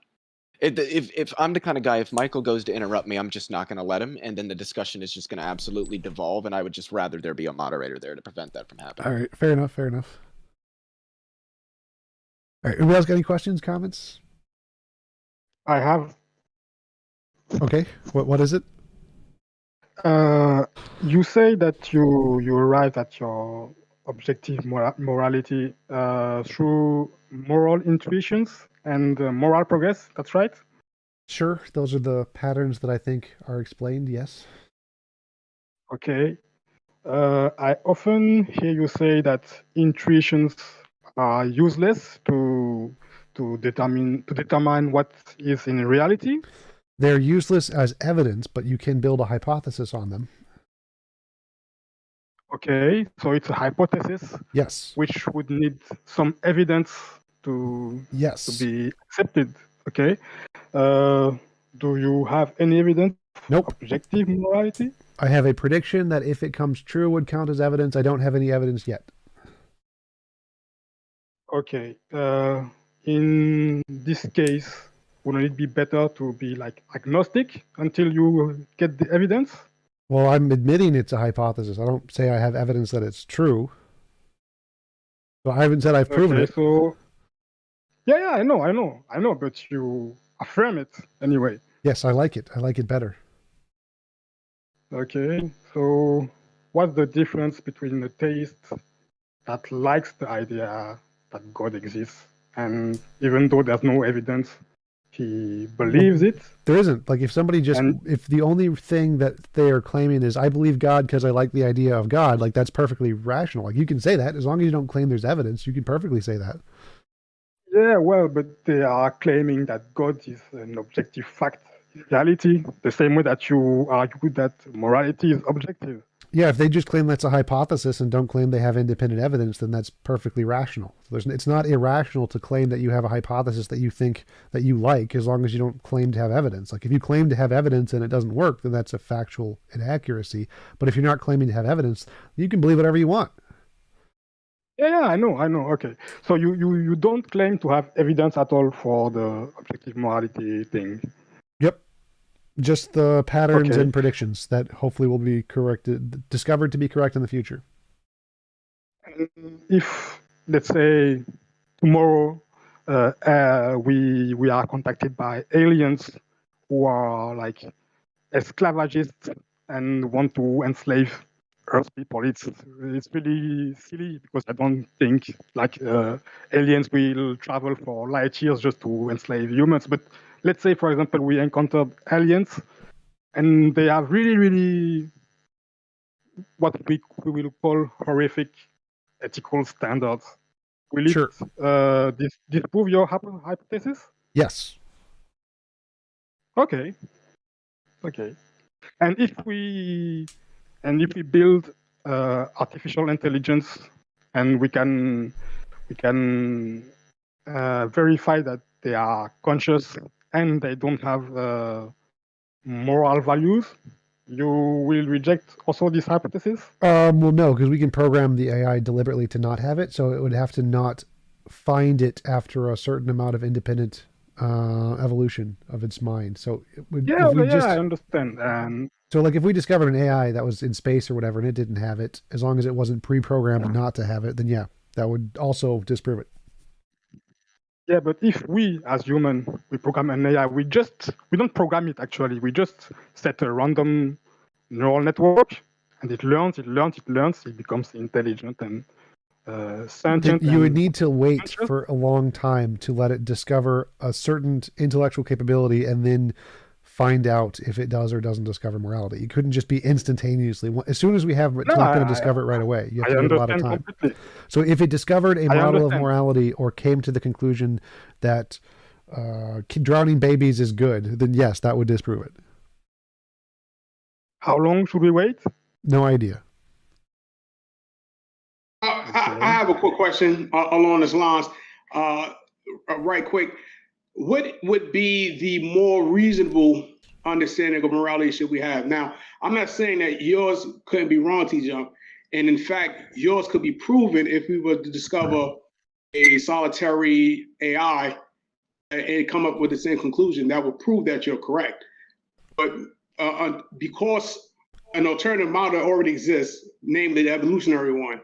if I'm the kind of guy, if Michael goes to interrupt me, I'm just not going to let him, and then the discussion is just going to absolutely devolve. And I would just rather there be a moderator there to prevent that from happening. All right, fair enough. Fair enough. All right, anybody else got any questions, comments? I have. Okay, what is it? You say that you arrive at your objective morality through moral intuitions and moral progress. That's right? Sure, those are the patterns that I think are explained, yes. Okay. I often hear you say that intuitions are useless to determine what is in reality. They're useless as evidence, but you can build a hypothesis on them. Okay, so it's a hypothesis. Yes. Which would need some evidence to be accepted. Okay. Do you have any evidence? Nope. Objective morality? I have a prediction that if it comes true would count as evidence. I don't have any evidence yet. Okay. In this case, wouldn't it be better to be like agnostic until you get the evidence? Well, I'm admitting it's a hypothesis. I don't say I have evidence that it's true. So I haven't said I've proven it. So yeah, I know, but you affirm it anyway. Yes, I like it. I like it better. Okay, so what's the difference between a theist that likes the idea that God exists, and even though there's no evidence, he believes it? There isn't. Like if somebody just, if the only thing that they are claiming is I believe God because I like the idea of God, like that's perfectly rational. Like you can say that as long as you don't claim there's evidence, you can perfectly say that. Yeah, well, but they are claiming that God is an objective fact in reality, the same way that you argue that morality is objective. Yeah, if they just claim that's a hypothesis and don't claim they have independent evidence, then that's perfectly rational. So it's not irrational to claim that you have a hypothesis that you think that you like, as long as you don't claim to have evidence. Like if you claim to have evidence and it doesn't work, then that's a factual inaccuracy. But if you're not claiming to have evidence, you can believe whatever you want. Yeah, I know. Okay, so you don't claim to have evidence at all for the objective morality thing. Yep. Just the patterns and predictions that hopefully will be discovered to be correct in the future. If, let's say, tomorrow we are contacted by aliens who are like esclavagists and want to enslave Earth people, it's really silly because I don't think like aliens will travel for light years just to enslave humans. But let's say, for example, we encountered aliens and they have really what we will call horrific ethical standards. Will it disprove your hypothesis? Yes. Okay. And if we build artificial intelligence and we can verify that they are conscious and they don't have moral values, you will reject also this hypothesis? Well, no, because we can program the AI deliberately to not have it, so it would have to not find it after a certain amount of independent evolution of its mind. So it would, I understand. So like if we discovered an AI that was in space or whatever and it didn't have it, as long as it wasn't pre-programmed not to have it, then yeah, that would also disprove it. Yeah, but if we, as human, we program an AI, we don't program it actually. We just set a random neural network, and it learns, it becomes intelligent and sentient. You would need to wait for a long time to let it discover a certain intellectual capability and then find out if it does or doesn't discover morality. It couldn't just be instantaneously. As soon as we have it, it's not going to discover it right away. You have to give it a lot of time. Completely. So if it discovered a model of morality or came to the conclusion that drowning babies is good, then yes, that would disprove it. How long should we wait? No idea. I have a quick question along this lines. Right quick. What would be the more reasonable understanding of morality should we have. Now, I'm not saying that yours couldn't be wrong, TJump. And in fact, yours could be proven if we were to discover a solitary AI and come up with the same conclusion. That would prove that you're correct. But because an alternative model already exists, namely the evolutionary one,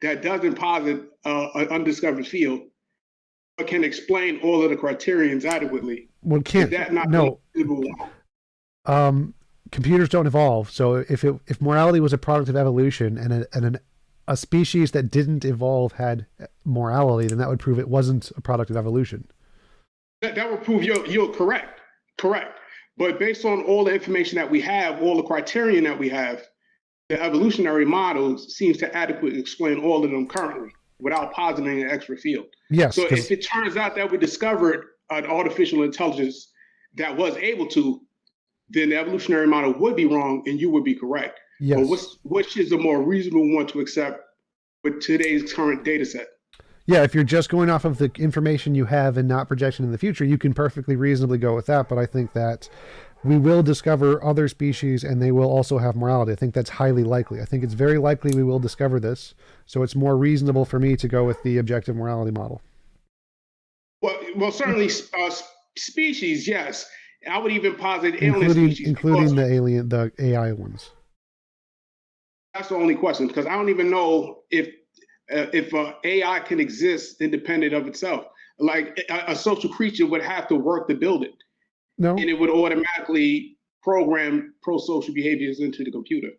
that doesn't posit an undiscovered field, but can explain all of the criterions adequately. Well, can't. Is that not No. Computers don't evolve. So if morality was a product of evolution and a species that didn't evolve had morality, then that would prove it wasn't a product of evolution. That would prove you're correct. Correct. But based on all the information that we have, all the criterion that we have, the evolutionary model seems to adequately explain all of them currently without positing an extra field. Yes. So if it turns out that we discovered an artificial intelligence that was able to, then the evolutionary model would be wrong and you would be correct. Yes. But which is the more reasonable one to accept with today's current data set? Yeah, if you're just going off of the information you have and not projection in the future, you can perfectly reasonably go with that. But I think that we will discover other species and they will also have morality. I think that's highly likely. I think it's very likely we will discover this. So it's more reasonable for me to go with the objective morality model. Well, certainly species, yes. I would even posit alien species. Including the AI ones. That's the only question, because I don't even know if AI can exist independent of itself. Like a social creature would have to work to build it. No. And it would automatically program pro-social behaviors into the computer.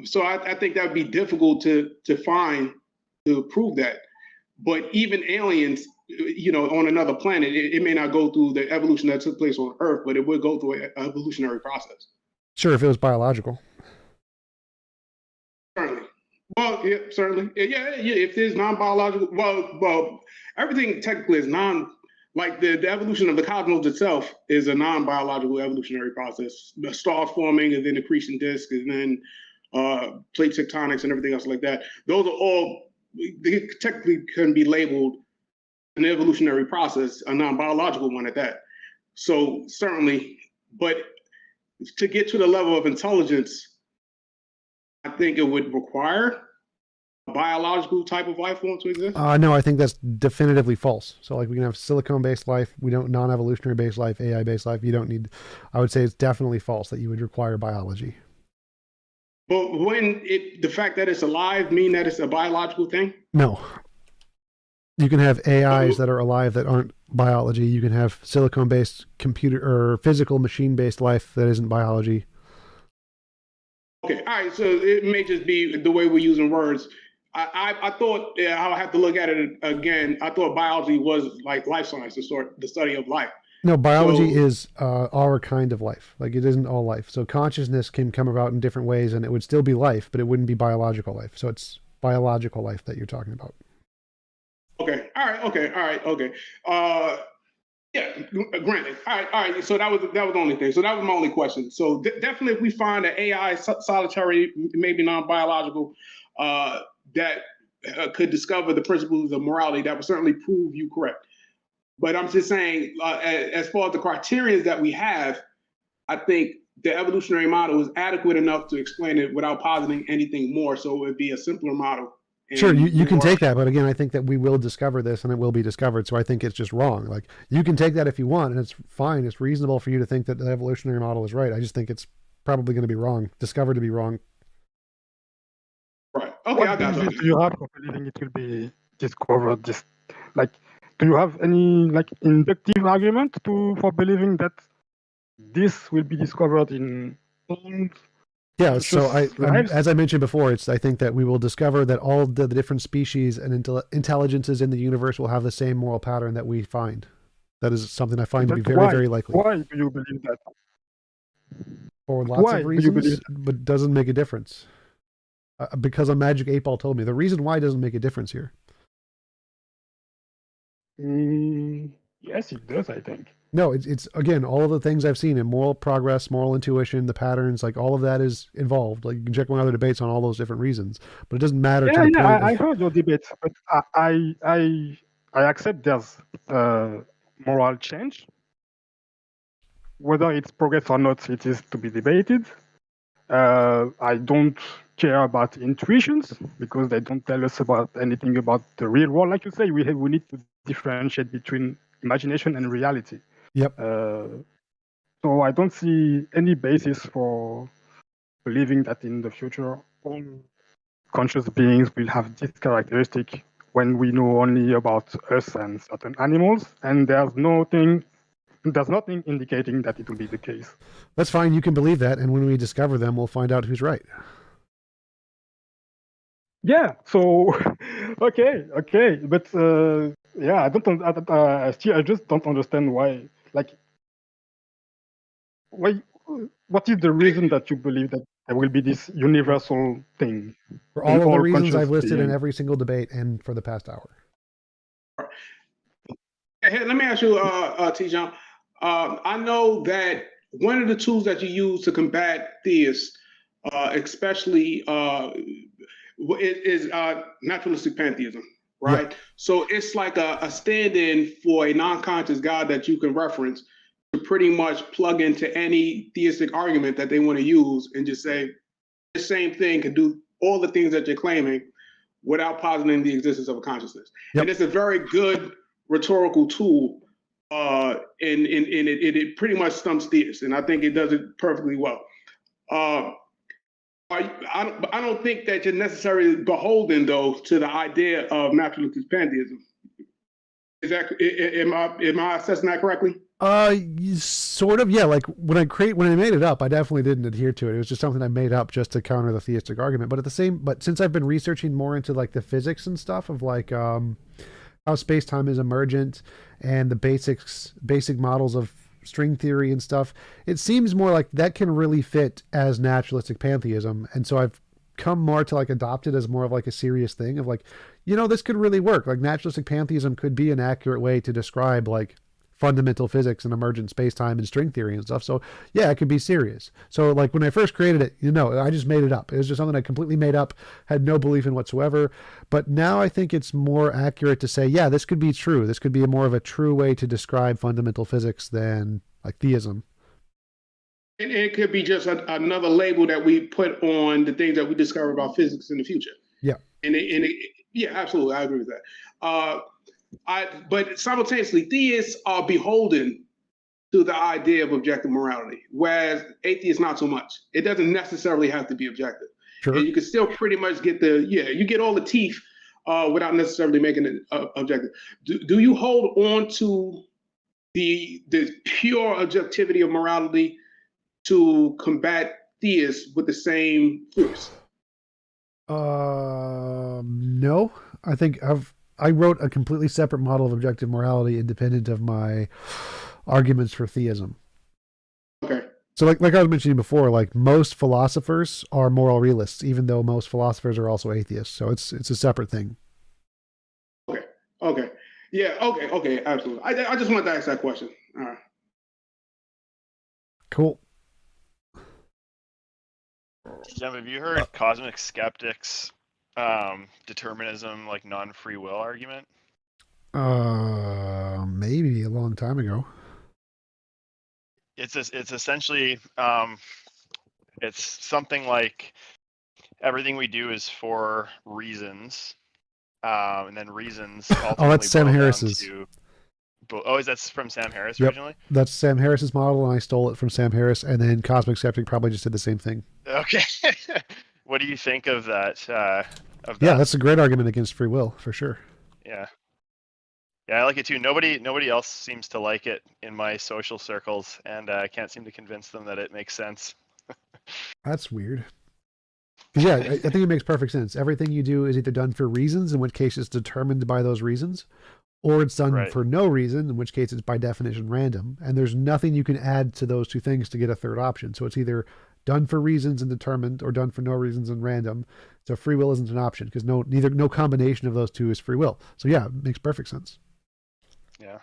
So I think that would be difficult to find, to prove that. But even aliens, on another planet, it may not go through the evolution that took place on Earth, but it would go through an evolutionary process. Sure, if it was biological. Certainly. Well, yeah, certainly. Yeah. If there's non-biological, well, everything technically is like the evolution of the cosmos itself is a non-biological evolutionary process. The stars forming and then accretion disk and then plate tectonics and everything else like that. Those are all, they technically can be labeled an evolutionary process, a non-biological one at that. So certainly, but to get to the level of intelligence, I think it would require a biological type of life form to exist. No, I think that's definitively false. So like we can have silicone-based life, we don't non-evolutionary based life, AI-based life. You don't need, I would say it's definitely false that you would require biology. But the fact that it's alive mean that it's a biological thing? No. You can have AIs that are alive that aren't biology. You can have silicone-based computer or physical machine-based life that isn't biology. Okay, all right. So it may just be the way we're using words. I thought I'll have to look at it again. I thought biology was like life science, the study of life. No, biology is our kind of life. Like it isn't all life. So consciousness can come about in different ways, and it would still be life, but it wouldn't be biological life. So it's biological life that you're talking about. Okay. All right. Okay. Yeah. Granted. All right. So that was the only thing. So that was my only question. So definitely, if we find an AI solitary, maybe non-biological, that could discover the principles of morality, that would certainly prove you correct. But I'm just saying, as far as the criteria that we have, I think the evolutionary model is adequate enough to explain it without positing anything more. So it would be a simpler model. Sure, you can take that, but again, I think that we will discover this and it will be discovered. So I think it's just wrong. Like you can take that if you want, and it's fine. It's reasonable for you to think that the evolutionary model is right. I just think it's probably going to be wrong, discovered to be wrong. Right. Okay, what I got basis do you have for believing it will be discovered? Do you have any inductive argument for believing that this will be discovered in all? Yeah, so as I mentioned before, I think that we will discover that all the different species and intelligences in the universe will have the same moral pattern that we find. That is something I find to be very, very likely. Why do you believe that? For lots of reasons, but doesn't make a difference. Because a magic 8-ball told me. The reason why doesn't make a difference here. Yes, it does, I think. No, it's again, all of the things I've seen in moral progress, moral intuition, the patterns, like all of that is involved. Like you can check my other debates on all those different reasons, but it doesn't matter. I heard your debate, but I accept there's moral change. whether it's progress or not, it is to be debated. I don't care about intuitions because they don't tell us about anything about the real world. Like you say, we need to differentiate between imagination and reality. Yep. So I don't see any basis for believing that in the future all conscious beings will have this characteristic when we know only about us and certain animals, and there's nothing indicating that it will be the case. That's fine. You can believe that, and when we discover them, we'll find out who's right. Yeah. So, okay, but yeah, I just don't understand why. Like, why? What is the reason that you believe that there will be this universal thing For in all of the all reasons conscious I've listed in beings? every single debate and for the past hour. Hey, let me ask you, TJump. I know that one of the tools that you use to combat theists, especially, is naturalistic pantheism, right? Yep. So it's like a stand-in for a non-conscious God that you can reference to pretty much plug into any theistic argument that they want to use and just say the same thing can do all the things that you're claiming without positing the existence of a consciousness. Yep. And it's a very good rhetorical tool, and it pretty much stumps theists, and I think it does it perfectly well. I don't think that you're necessarily beholden, though, to the idea of naturalistic pantheism. Is that am I assessing that correctly? Sort of, yeah. Like when I made it up, I definitely didn't adhere to it. It was just something I made up just to counter the theistic argument. But since I've been researching more into like the physics and stuff of like how space-time is emergent and the basic models of string theory and stuff, it seems more like that can really fit as naturalistic pantheism. And so I've come more to like adopt it as more of like a serious thing of like, this could really work. Like naturalistic pantheism could be an accurate way to describe like fundamental physics and emergent space-time and string theory and stuff. So yeah, it could be serious. So like when I first created it, I just made it up. It was just something I completely made up, had no belief in whatsoever. But now I think it's more accurate to say, yeah, this could be true. This could be more of a true way to describe fundamental physics than like theism. And it could be just another label that we put on the things that we discover about physics in the future. Yeah. Yeah, absolutely, I agree with that. But simultaneously, theists are beholden to the idea of objective morality, whereas atheists not so much. It doesn't necessarily have to be objective. Sure. And you can still pretty much get you get all the teeth without necessarily making it objective. Do you hold on to the pure objectivity of morality to combat theists with the same force? No. I think I wrote a completely separate model of objective morality independent of my arguments for theism. Okay. So like I was mentioning before, like most philosophers are moral realists, even though most philosophers are also atheists. So it's a separate thing. Okay. Yeah, okay, absolutely. I just wanted to ask that question. All right. Cool. Jim, have you heard cosmic skeptics determinism, like non-free will argument? Maybe a long time ago. It's essentially it's something like everything we do is for reasons, and then reasons ultimately. Oh, that's Sam Harris's. Is that from Sam Harris Yep. originally? That's Sam Harris's model, and I stole it from Sam Harris, and then Cosmic Skeptic probably just did the same thing. Okay. What do you think of that? Yeah, that's a great argument against free will, for sure. Yeah, I like it too. Nobody else seems to like it in my social circles, and I can't seem to convince them that it makes sense. That's weird. Yeah, I think it makes perfect sense. Everything you do is either done for reasons, in which case it's determined by those reasons, or it's done for no reason, in which case it's by definition random. And there's nothing you can add to those two things to get a third option. So it's either done for reasons and determined, or done for no reasons and random. So free will isn't an option because no combination of those two is free will. So yeah, it makes perfect sense. Yeah.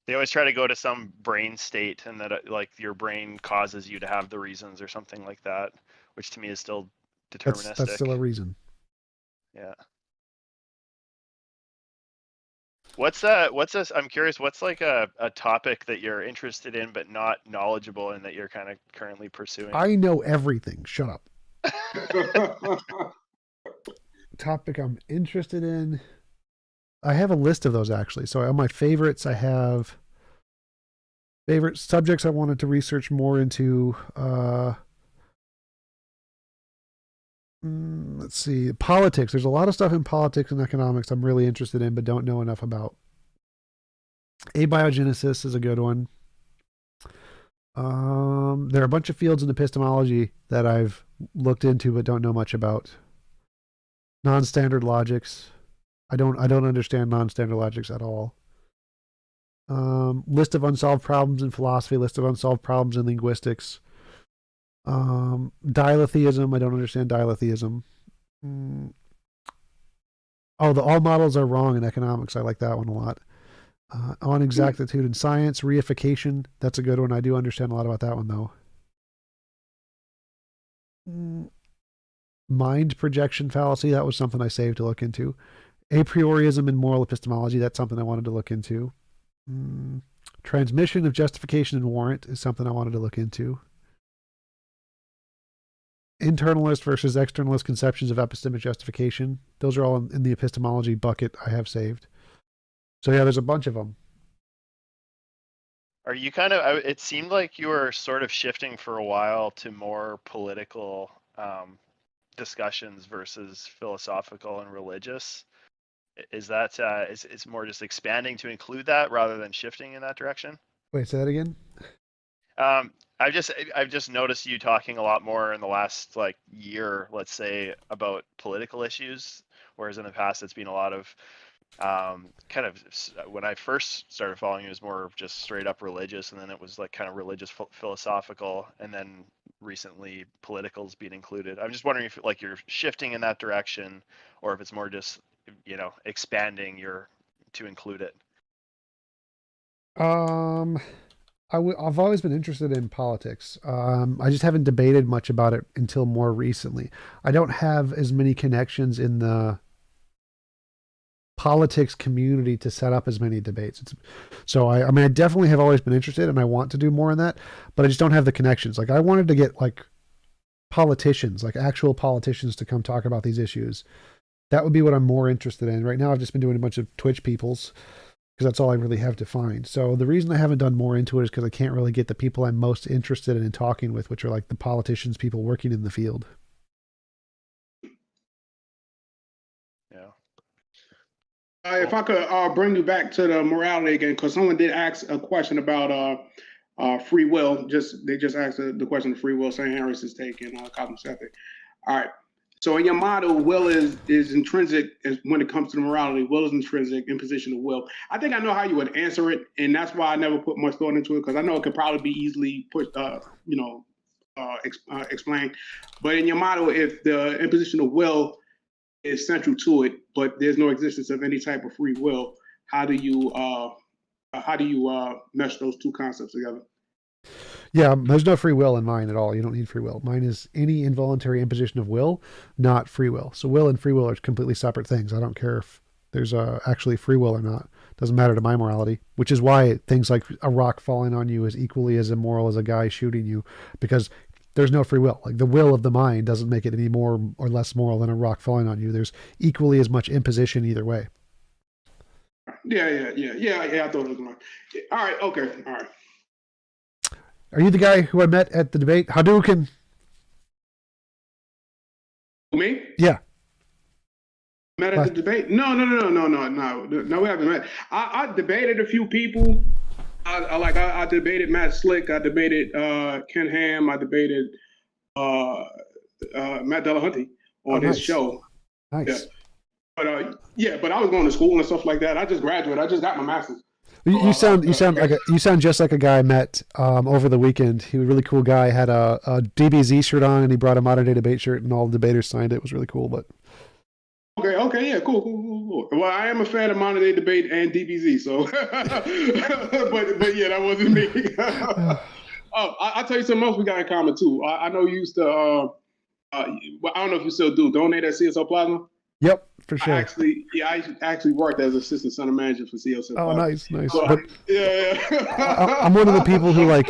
They always try to go to some brain state, and that like your brain causes you to have the reasons or something like that, which to me is still deterministic. That's still a reason. Yeah. What's this? I'm curious. What's like a topic that you're interested in but not knowledgeable in that you're kind of currently pursuing? I know everything. Shut up. Topic I'm interested in. I have a list of those actually. So on my favorites, I have favorite subjects I wanted to research more into. Let's see. Politics. There's a lot of stuff in politics and economics I'm really interested in, but don't know enough about. Abiogenesis is a good one. There are a bunch of fields in epistemology that I've looked into but don't know much about. Non-standard logics. I don't understand non-standard logics at all. List of unsolved problems in philosophy, list of unsolved problems in linguistics. Dialetheism, I don't understand dialetheism. Oh, the all models are wrong in economics. I like that one a lot. On exactitude in science, reification, that's a good one. I do understand a lot about that one though. Mind projection fallacy, that was something I saved to look into. A priorism in moral epistemology, that's something I wanted to look into. Transmission of justification and warrant is something I wanted to look into. Internalist versus externalist conceptions of epistemic justification. Those are all in the epistemology bucket I have saved. So yeah, there's a bunch of them. Are you kind of? It seemed like you were sort of shifting for a while to more political discussions versus philosophical and religious. Is that it's more just expanding to include that rather than shifting in that direction? Wait, say that again? I've just noticed you talking a lot more in the last like year, let's say, about political issues, whereas in the past it's been a lot of kind of, when I first started following it was more of just straight up religious, and then it was like kind of religious philosophical, and then recently political's been included. I'm just wondering if like you're shifting in that direction, or if it's more just, you know, expanding to include it. I've always been interested in politics. I just haven't debated much about it until more recently. I don't have as many connections in the politics community to set up as many debates. So I mean, I definitely have always been interested, and I want to do more in that, but I just don't have the connections. Like I wanted to get like politicians, like actual politicians, to come talk about these issues. That would be what I'm more interested in. Right now, I've just been doing a bunch of Twitch peoples, because that's all I really have to find. So the reason I haven't done more into it is because I can't really get the people I'm most interested in talking with, which are like the politicians, people working in the field. Yeah. If I could bring you back to the morality again, because someone did ask a question about free will. They just asked the question of free will. St. Harris's take and cosmic ethic. All right. So in your model, will is intrinsic when it comes to the morality. Will is intrinsic, imposition of will. I think I know how you would answer it, and that's why I never put much thought into it, because I know it could probably be easily explained. But in your model, if the imposition of will is central to it, but there's no existence of any type of free will, how do you mesh those two concepts together? Yeah, there's no free will in mine at all. You don't need free will. Mine is any involuntary imposition of will, not free will. So will and free will are completely separate things. I don't care if there's actually free will or not. It doesn't matter to my morality, which is why things like a rock falling on you is equally as immoral as a guy shooting you, because there's no free will. Like the will of the mind doesn't make it any more or less moral than a rock falling on you. There's equally as much imposition either way. Yeah. I thought it was mine. All right. Okay. All right. Are you the guy who I met at the debate? Hadouken. Me? Yeah. Met at the debate? No. We haven't met. I debated a few people. I debated Matt Slick. I debated Ken Ham. I debated Matt Delahunty on his show. Nice. Yeah. But I was going to school and stuff like that. I just graduated. I just got my master's. You sound just like a guy I met over the weekend. He was a really cool guy. Had a DBZ shirt on, and he brought a modern day debate shirt, and all the debaters signed it. It was really cool. But okay, yeah, cool. Well, I am a fan of modern day debate and DBZ, so but yeah, that wasn't me. I'll tell you something else we got in common too. I know you used to. I don't know if you still do donate at CSO Plasma. Yep, for sure. I actually worked as assistant center manager for CSF. Oh, nice. So, But I'm one of the people who like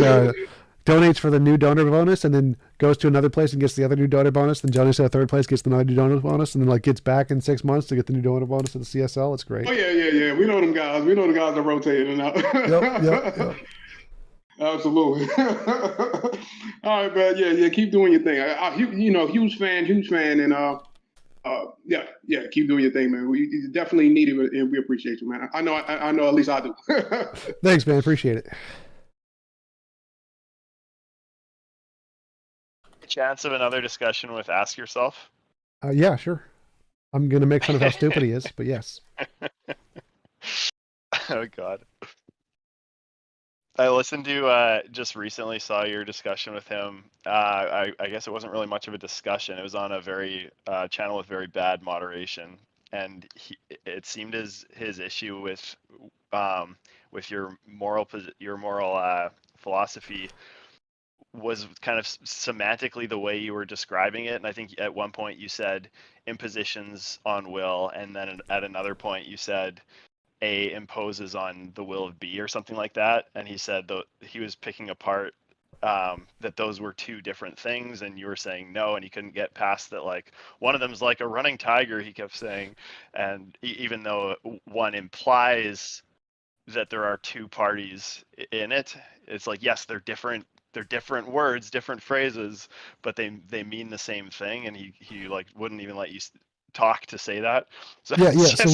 donates for the new donor bonus and then goes to another place and gets the other new donor bonus, then donates to a third place, gets another new donor bonus, and then like gets back in 6 months to get the new donor bonus at the CSL. It's great. Oh yeah. We know them guys. We know the guys that rotate in and out. Yep. Absolutely. All right, man. Yeah. Keep doing your thing. Huge fan, and yeah. Keep doing your thing, man. We definitely need it, and we appreciate you, man. I know. At least I do. Thanks, man. Appreciate it. Chance of another discussion with Ask Yourself? Yeah, sure. I'm gonna make fun of how stupid he is, but yes. Oh God. I listened to just recently saw your discussion with him. I guess it wasn't really much of a discussion. It was on a very channel with very bad moderation, and it seemed as his issue with your moral philosophy was kind of semantically the way you were describing it. And I think at one point you said impositions on will, and then at another point you said A imposes on the will of B or something like that. And he said he was picking apart that those were two different things, and you were saying no, and he couldn't get past that. Like one of them's like a running tiger, he kept saying, and even though one implies that there are two parties in it, it's like, yes, they're different words, different phrases, but they mean the same thing. And he like wouldn't even let you talk to say that. So yeah. So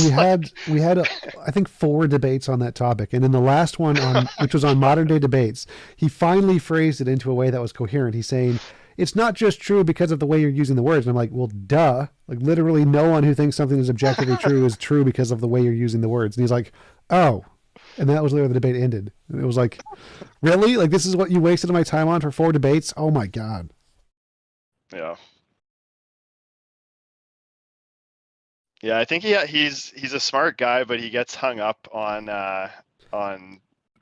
we had I think 4 debates on that topic, and in the last one which was on modern day debates, he finally phrased it into a way that was coherent. He's saying it's not just true because of the way you're using the words. And I'm like, well, duh. Like literally no one who thinks something is objectively true is true because of the way you're using the words. And he's like, oh. And that was where the debate ended. And it was like, really? Like this is what you wasted my time on for 4 debates? Oh my God. Yeah. Yeah, I think he's a smart guy, but he gets hung up on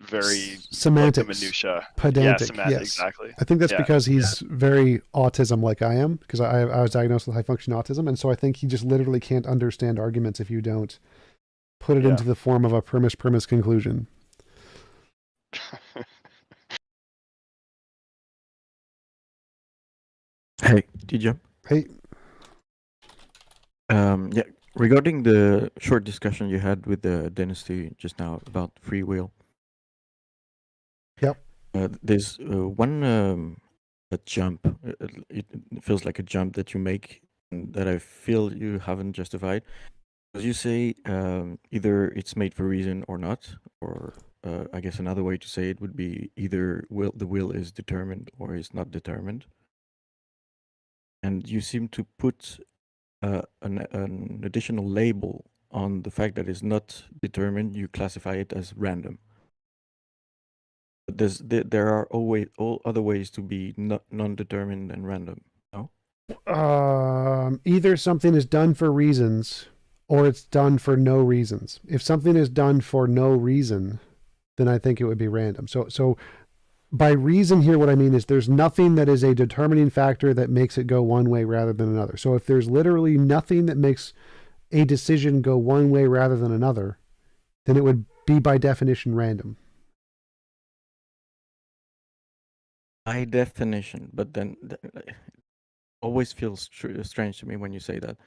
very semantics, like, the minutia. pedantic. Yeah, semantic, yes, exactly. I think that's because he's very autism, like I am, because I was diagnosed with high function autism, and so I think he just literally can't understand arguments if you don't put it into the form of a premise conclusion. Hey, TJump. Hey. Yeah, regarding the short discussion you had with the dynasty just now about free will. Yep. There's one a jump. It feels like a jump that you make that I feel you haven't justified. As you say, either it's made for reason or not, or I guess another way to say it would be either the will is determined or is not determined. And you seem to put an additional label on the fact that it's not determined. You classify it as random. But there are always all other ways to be non-determined and random. No. Either something is done for reasons, or it's done for no reasons. If something is done for no reason, then I think it would be random. So by reason here, what I mean is there's nothing that is a determining factor that makes it go one way rather than another. So if there's literally nothing that makes a decision go one way rather than another, then it would be by definition random. By definition, but then always feels strange to me when you say that.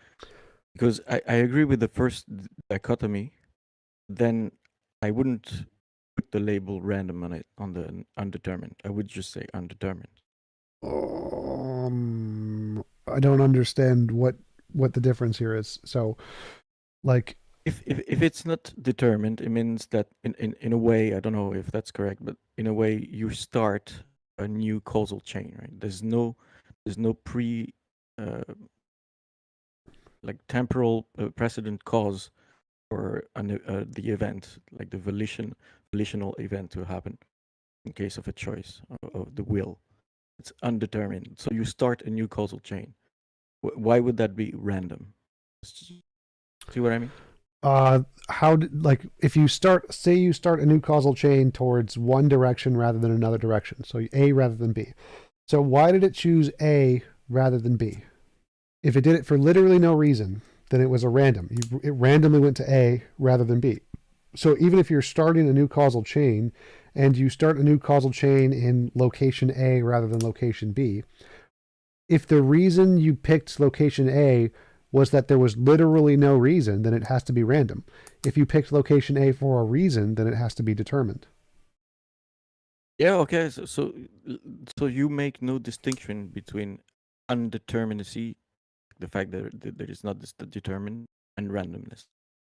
Because I agree with the first dichotomy, then I wouldn't put the label random on it, on the undetermined. I would just say undetermined. I don't understand what the difference here is. So, like, if it's not determined, it means that in a way, I don't know if that's correct, but in a way you start a new causal chain, right? There's no pre like temporal precedent cause for the event, like the volitional event to happen in case of a choice of the will. It's undetermined. So you start a new causal chain. Why would that be random? See what I mean? If you start a new causal chain towards one direction rather than another direction, so A rather than B. So why did it choose A rather than B? If it did it for literally no reason, then it was a random. It randomly went to A rather than B. So even if you're starting a new causal chain and you start a new causal chain in location A rather than location B, if the reason you picked location A was that there was literally no reason, then it has to be random. If you picked location A for a reason, then it has to be determined. Yeah, okay. So you make no distinction between undeterminacy, the fact that there is not this determined, and randomness.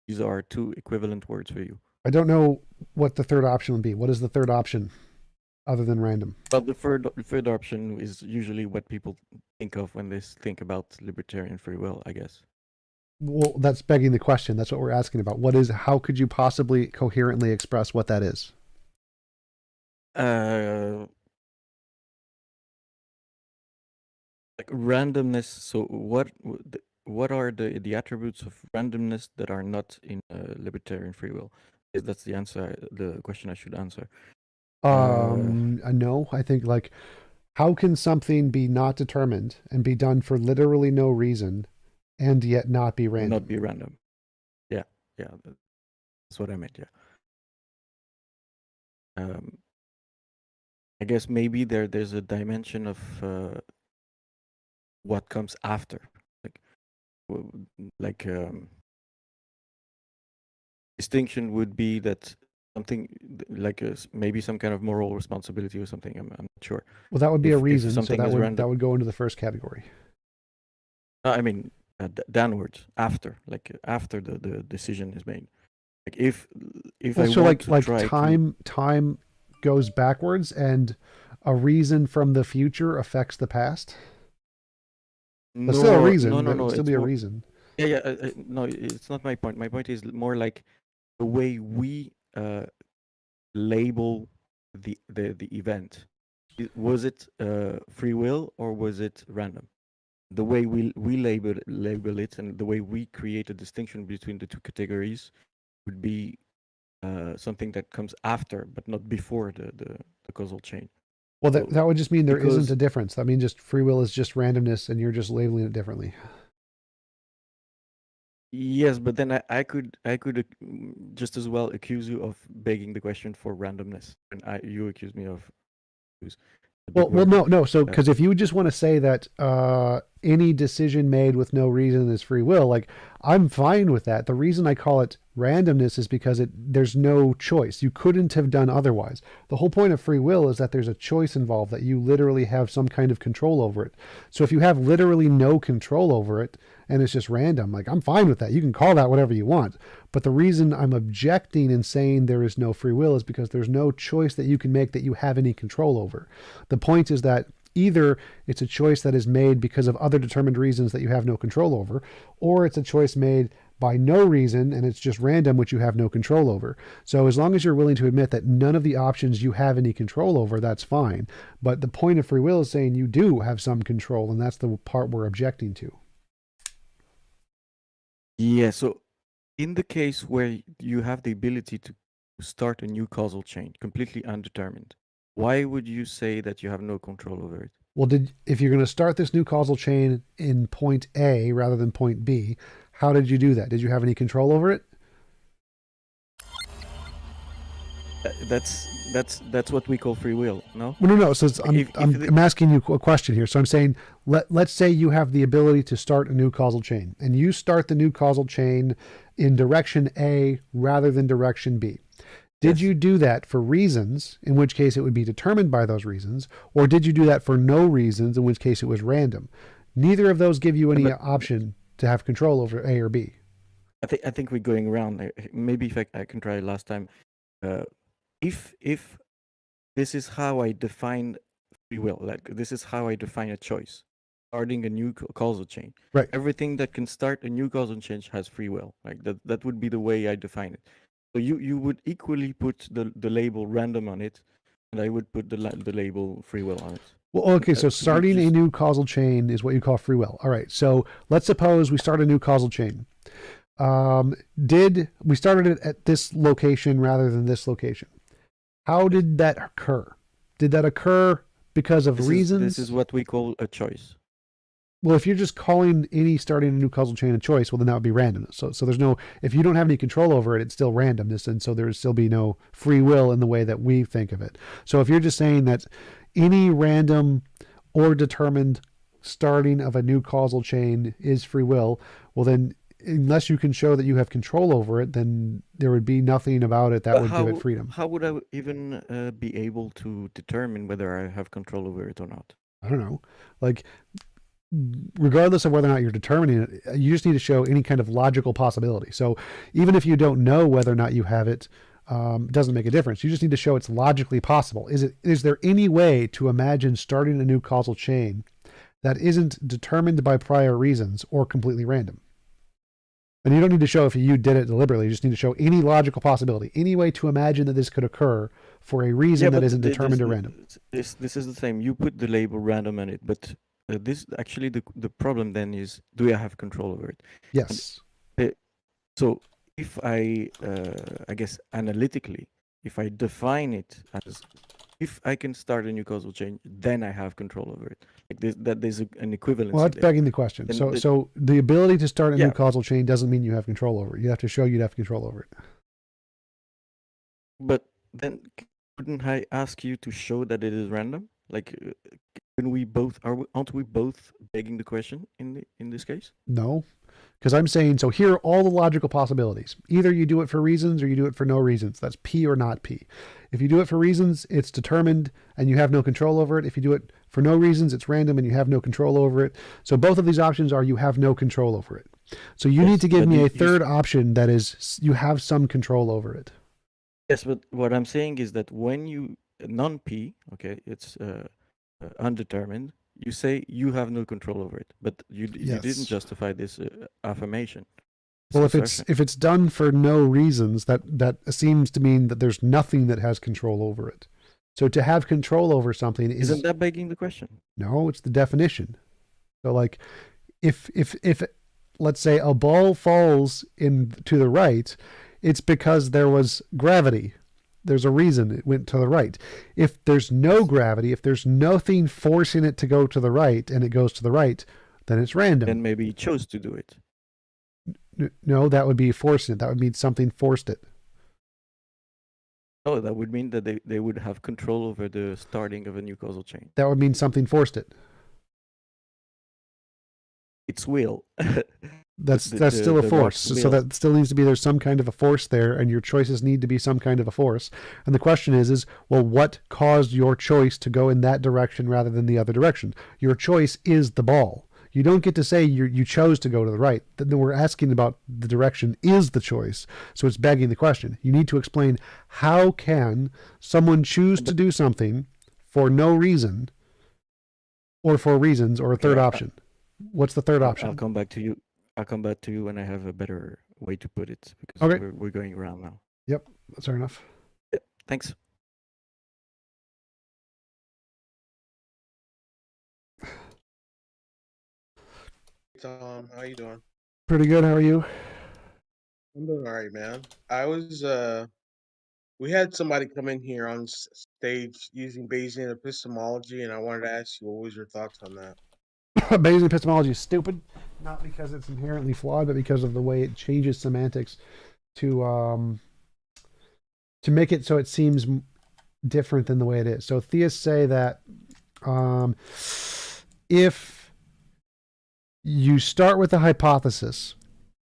These are two equivalent words for you. I don't know what the third option would be. What is the third option other than random? Well, the third option is usually what people think of when they think about libertarian free will, I guess. Well, that's begging the question. That's what we're asking about. How could you possibly coherently express what that is? Like randomness. So what are the attributes of randomness that are not in libertarian free will? That's the answer. The question I should answer. No, I think like, how can something be not determined and be done for literally no reason and yet not be random? Not be random. Yeah, that's what I meant. Yeah. I guess maybe there's a dimension of what comes after, like distinction would be that something like maybe some kind of moral responsibility or something. I'm not sure. Well, that would be a reason. So that would go into the first category. I mean, downwards after the decision is made. Like if well, I so want like to time goes backwards and a reason from the future affects the past. But still a reason. No. It would still be a reason. Yeah. No, it's not my point. My point is more like the way we label the event. Was it free will or was it random? The way we label it and the way we create a distinction between the two categories would be something that comes after, but not before the causal chain. Well, that would just mean there isn't a difference. I mean, just free will is just randomness, and you're just labeling it differently. Yes, but then I could just as well accuse you of begging the question for randomness, and you accuse me of. Well, no. So, because if you just want to say that any decision made with no reason is free will, like I'm fine with that. The reason I call it randomness is because there's no choice. You couldn't have done otherwise. The whole point of free will is that there's a choice involved, that you literally have some kind of control over it. So if you have literally no control over it and it's just random, like I'm fine with that. You can call that whatever you want. But the reason I'm objecting and saying there is no free will is because there's no choice that you can make that you have any control over. The point is that either it's a choice that is made because of other determined reasons that you have no control over, or it's a choice made by no reason and it's just random, which you have no control over. So as long as you're willing to admit that none of the options you have any control over, that's fine. But the point of free will is saying you do have some control, and that's the part we're objecting to. Yeah, so in the case where you have the ability to start a new causal chain, completely undetermined, why would you say that you have no control over it? Well, if you're going to start this new causal chain in point A rather than point B, how did you do that? Did you have any control over it? That's what we call free will, no? No. So I'm asking you a question here. So I'm saying, let's say you have the ability to start a new causal chain, and you start the new causal chain in direction A rather than direction B. Did you do that for reasons, in which case it would be determined by those reasons, or did you do that for no reasons, in which case it was random? Neither of those give you any option to have control over A or B. I think we're going around. Maybe if I can try last time. If this is how I define free will, like this is how I define a choice, starting a new causal chain. Right. Everything that can start a new causal chain has free will. Like that would be the way I define it. So you would equally put the label random on it, and I would put the label free will on it. Well, okay, so starting a new causal chain is what you call free will. All right, so let's suppose we start a new causal chain. We started it at this location rather than this location? How did that occur? Did that occur because of reasons? This is what we call a choice. Well, if you're just calling any starting a new causal chain a choice, well, then that would be randomness. So there's no, if you don't have any control over it, it's still randomness. And so there would still be no free will in the way that we think of it. So if you're just saying that any random or determined starting of a new causal chain is free will, well, then unless you can show that you have control over it, then there would be nothing about it that But would give it freedom. how would I even be able to determine whether I have control over it or not? I don't know. Like, regardless of whether or not you're determining it, you just need to show any kind of logical possibility. So even if you don't know whether or not you have it, it doesn't make a difference. You just need to show it's logically possible. Is there any way to imagine starting a new causal chain that isn't determined by prior reasons or completely random? And you don't need to show if you did it deliberately. You just need to show any logical possibility, any way to imagine that this could occur for a reason that isn't determined or random. This is the same. You put the label random on it, but this actually the problem then is, do I have control over it? Yes. And, so if I guess analytically, if I define it as, if I can start a new causal chain, then I have control over it. Like there's an equivalence. Well, that's begging the question. So the ability to start a new causal chain doesn't mean you have control over it. You have to show you'd have control over it. But then couldn't I ask you to show that it is random? Like, can we both, aren't we both begging the question in this case? No, because I'm saying, so here are all the logical possibilities. Either you do it for reasons or you do it for no reasons. That's P or not P. If you do it for reasons, it's determined and you have no control over it. If you do it for no reasons, it's random and you have no control over it. So both of these options are you have no control over it. So you need to give me a third option that is you have some control over it. Yes, but what I'm saying is that when you non-P, okay, it's undetermined, you say you have no control over it, but you didn't justify this affirmation. Well, if it's done for no reasons, that seems to mean that there's nothing that has control over it. So to have control over something isn't that begging the question? No, it's the definition. So like, if let's say a ball falls to the right, it's because there was gravity. There's a reason it went to the right. If there's no gravity, if there's nothing forcing it to go to the right and it goes to the right, then it's random. Then maybe it chose to do it. No, that would be forcing it. That would mean something forced it. Oh, that would mean that they would have control over the starting of a new causal chain. That would mean something forced it. Its will. That's still a force. So that still needs to be, there's some kind of a force there, and your choices need to be some kind of a force. And the question is well, what caused your choice to go in that direction rather than the other direction? Your choice is the ball. You don't get to say you chose to go to the right. Then we're asking about the direction is the choice. So it's begging the question. You need to explain, how can someone choose to do something for no reason or for reasons or a third option? What's the third option? I'll come back to you. I'll come back to you when I have a better way to put it, because we're going around now. Yep, that's fair enough. Yep, thanks. Tom, how you doing? Pretty good. How are you? I'm doing all right, man. I was we had somebody come in here on stage using Bayesian epistemology, and I wanted to ask you, what was your thoughts on that? Bayesian epistemology is stupid, not because it's inherently flawed, but because of the way it changes semantics to make it so it seems different than the way it is. So theists say that if you start with a hypothesis,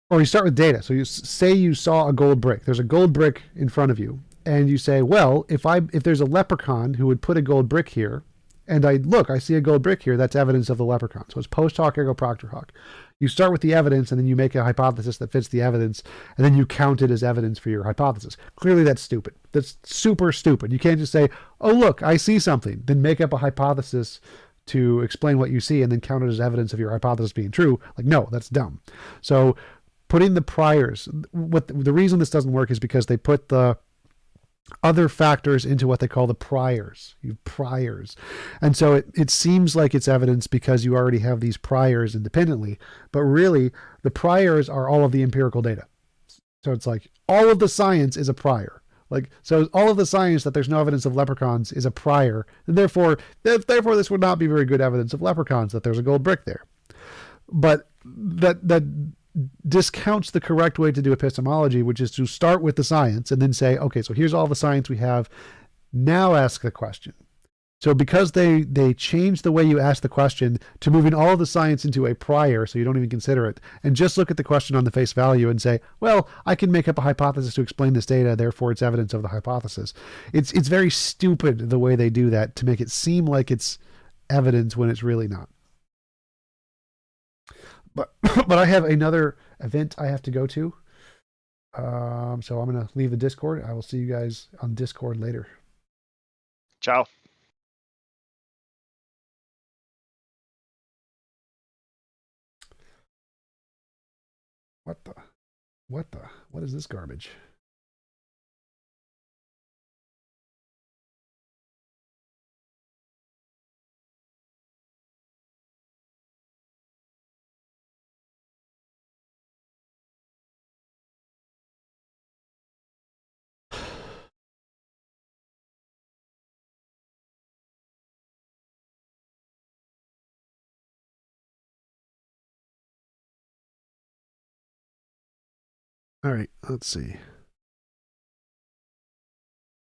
or you start with data, so you say you saw a gold brick. There's a gold brick in front of you, and you say, well, if there's a leprechaun who would put a gold brick here, and I see a gold brick here, that's evidence of the leprechaun. So it's post hoc ergo propter hoc. You start with the evidence, and then you make a hypothesis that fits the evidence, and then you count it as evidence for your hypothesis. Clearly that's stupid. That's super stupid. You can't just say, oh, look, I see something, then make up a hypothesis to explain what you see and then count it as evidence of your hypothesis being true. Like, no, that's dumb. So putting the priors, the reason this doesn't work is because they put the other factors into what they call the priors. And so it seems like it's evidence because you already have these priors independently, but really the priors are all of the empirical data. So it's like all of the science is a prior. So all of the science that there's no evidence of leprechauns is a prior, and therefore this would not be very good evidence of leprechauns, that there's a gold brick there. but that discounts the correct way to do epistemology, which is to start with the science and then say, okay, so here's all the science we have. Now ask the question. So because they changed the way you ask the question to moving all of the science into a prior, so you don't even consider it, and just look at the question on the face value and say, well, I can make up a hypothesis to explain this data, therefore it's evidence of the hypothesis. It's very stupid the way they do that to make it seem like it's evidence when it's really not. But I have another event I have to go to. So I'm going to leave the Discord. I will see you guys on Discord later. Ciao. What is this garbage? All right, let's see.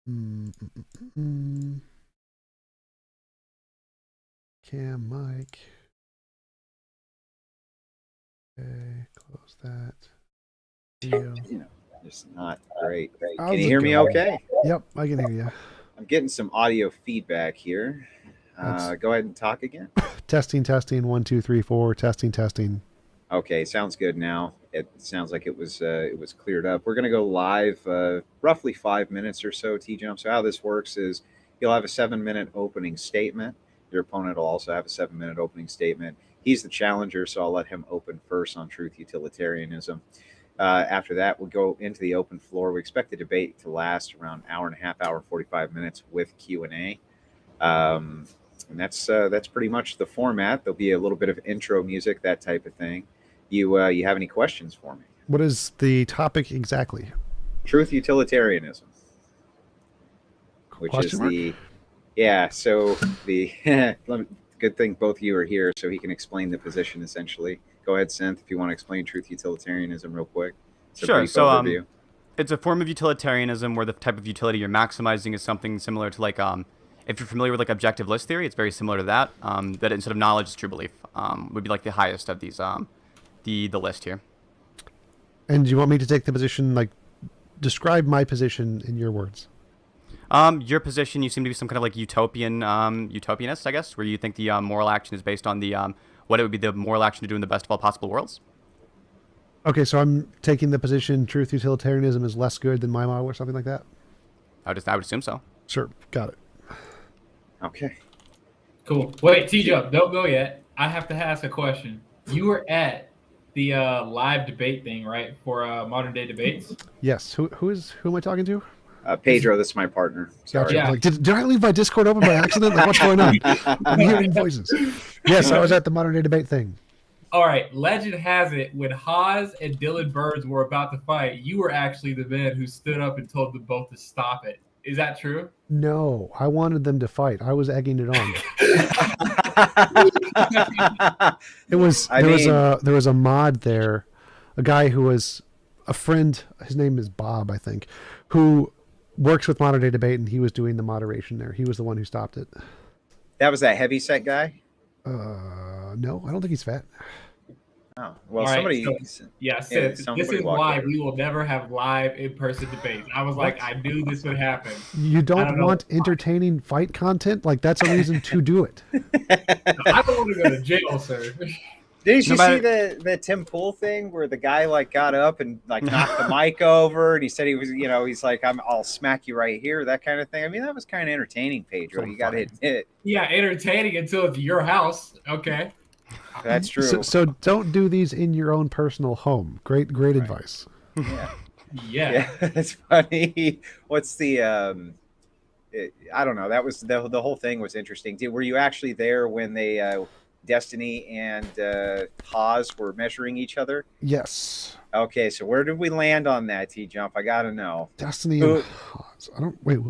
Cam mic. Okay, close that. Video. It's not great. How's Can you it hear me going? okay? Yep, I can hear you. I'm getting some audio feedback here. Go ahead and talk again. Testing, 1, 2, 3, 4. Testing. Okay, sounds good now. It sounds like it was cleared up. We're going to go live roughly 5 minutes or so, TJump. So how this works is you'll have a 7-minute opening statement. Your opponent will also have a 7-minute opening statement. He's the challenger, so I'll let him open first on truth utilitarianism. After that, we'll go into the open floor. We expect the debate to last around an hour and a half, hour 45 minutes with Q&A. And that's pretty much the format. There'll be a little bit of intro music, that type of thing. You have any questions for me? What is the topic exactly? Truth utilitarianism, which Question is mark? So the good thing both of you are here, so he can explain the position essentially. Go ahead, Synth, if you want to explain truth utilitarianism real quick. Sure. So it's a form of utilitarianism where the type of utility you're maximizing is something similar to like if you're familiar with like objective list theory, it's very similar to that. That instead of knowledge is true belief would be like the highest of these the list here. And do you want me to take the position, like, describe my position in your words? Your position, you seem to be some kind of like utopianist, I guess, where you think the moral action is based on the what it would be the moral action to do in the best of all possible worlds. Okay, so I'm taking the position truth utilitarianism is less good than my model or something like that? I would assume so. Sure, got it. Okay. Cool. Wait, TJump, don't go yet. I have to ask a question. You were at the live debate thing, right, for modern day debates? Yes. Who am I talking to? Pedro, this is my partner. Sorry. Gotcha. Yeah. Like, did I leave my Discord open by accident? Like, what's going on? I'm hearing voices. Yes, I was at the modern day debate thing. All right. Legend has it, when Haas and Dylan Burns were about to fight, you were actually the man who stood up and told them both to stop it. Is that true? No, I wanted them to fight. I was egging it on. There was a mod there, a guy who was a friend. His name is Bob, I think, who works with Modern Day Debate, and he was doing the moderation there. He was the one who stopped it. That was that heavyset guy? No, I don't think he's fat. Oh, well, All right, somebody. this is why we will never have live in-person debates. I was like, I knew this would happen. You don't want entertaining fight content? Like, that's a reason to do it. I don't want to go to jail, sir. Didn't you see the Tim Pool thing where the guy like got up and like knocked the mic over and he said he was, he's like, I'll smack you right here, that kind of thing. I mean, that was kind of entertaining, Pedro. You got to admit. Yeah, entertaining until it's your house. Okay. That's true. So don't do these in your own personal home. Great advice. Yeah. That's funny. What's the I don't know. That was the whole thing was interesting. Were you actually there when they Destiny and Haas were measuring each other? Yes. Okay, so where did we land on that, TJump? I gotta know. Destiny and Haas. I don't wait.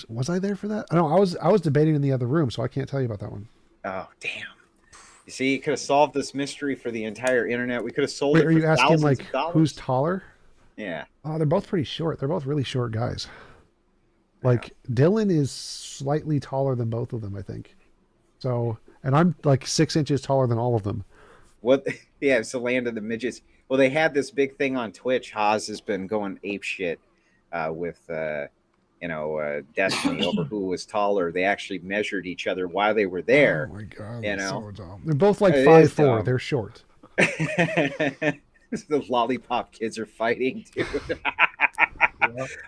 Was I there for that? I know I was debating in the other room, so I can't tell you about that one. Oh damn. You see, you could have solved this mystery for the entire internet. We could have sold Wait, it are for you asking thousands like of dollars. who's taller? Yeah. Oh, they're both pretty short. They're both really short guys. Like Dylan is slightly taller than both of them, I think. So, and I'm like 6 inches taller than all of them. What? Yeah, it's the land of the midgets. Well, they had this big thing on Twitch. Haas has been going ape shit with, Destiny over who was taller. They actually measured each other while they were there. Oh my god, You that's know, so dumb. They're both like It 5'4". is dumb. They're short. The lollipop kids are fighting, dude.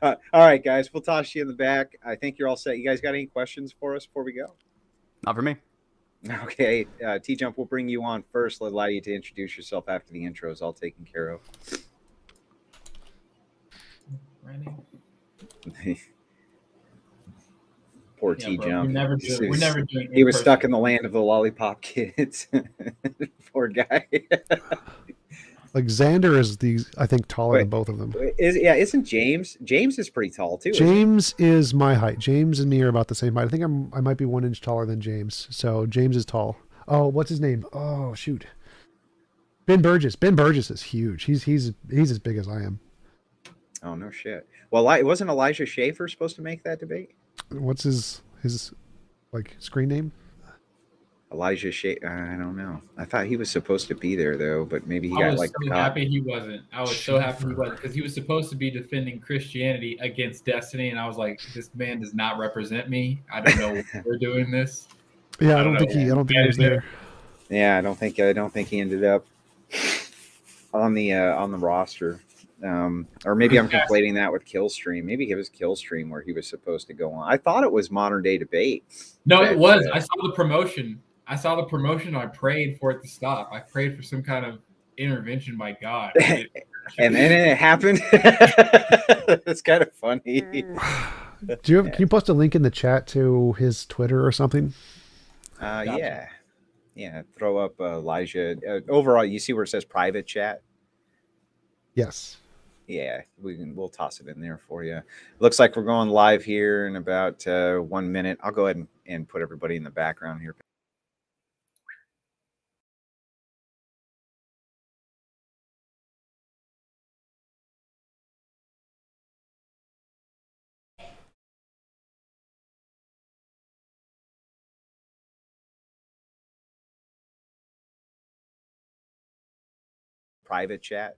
All right, guys, we'll toss you in the back. I think you're all set. You guys got any questions for us before we go? Not for me. Okay, TJump, we'll bring you on first. We'll allow you to introduce yourself after the intro is all taken care of. Poor Yeah, bro, TJump. we're never doing He was in-person. stuck in the land of the lollipop kids. Poor guy. Like Xander is I think taller than both of them. Isn't James? James is pretty tall too. isn't he? James is my height. James and me are about the same height. I think I might be 1 inch taller than James. So James is tall. Oh, what's his name? Oh shoot. Ben Burgess. Ben Burgess is huge. He's as big as I am. Oh no shit. Well, wasn't Elijah Schaefer supposed to make that debate? What's his like screen name? Elijah Schaefer. I don't know. I thought he was supposed to be there though, but maybe he I got was like so caught. happy he wasn't. I was so happy he wasn't because he was supposed to be defending Christianity against Destiny, and I was like, this man does not represent me. I don't know why we're doing this. Yeah, I don't think he was there. Yeah, I don't think he ended up on the roster. Or maybe I'm conflating that with Killstream. Maybe it was Killstream where he was supposed to go on. I thought it was Modern Day Debate. No, it was. I saw the promotion. I prayed for it to stop. I prayed for some kind of intervention by God. And then it happened. It's kind of funny. Can you post a link in the chat to his Twitter or something? Yeah. Throw up Elijah. Overall, you see where it says private chat? Yes. Yeah, we'll toss it in there for you. Looks like we're going live here in about 1 minute. I'll go ahead and put everybody in the background here. Private chat.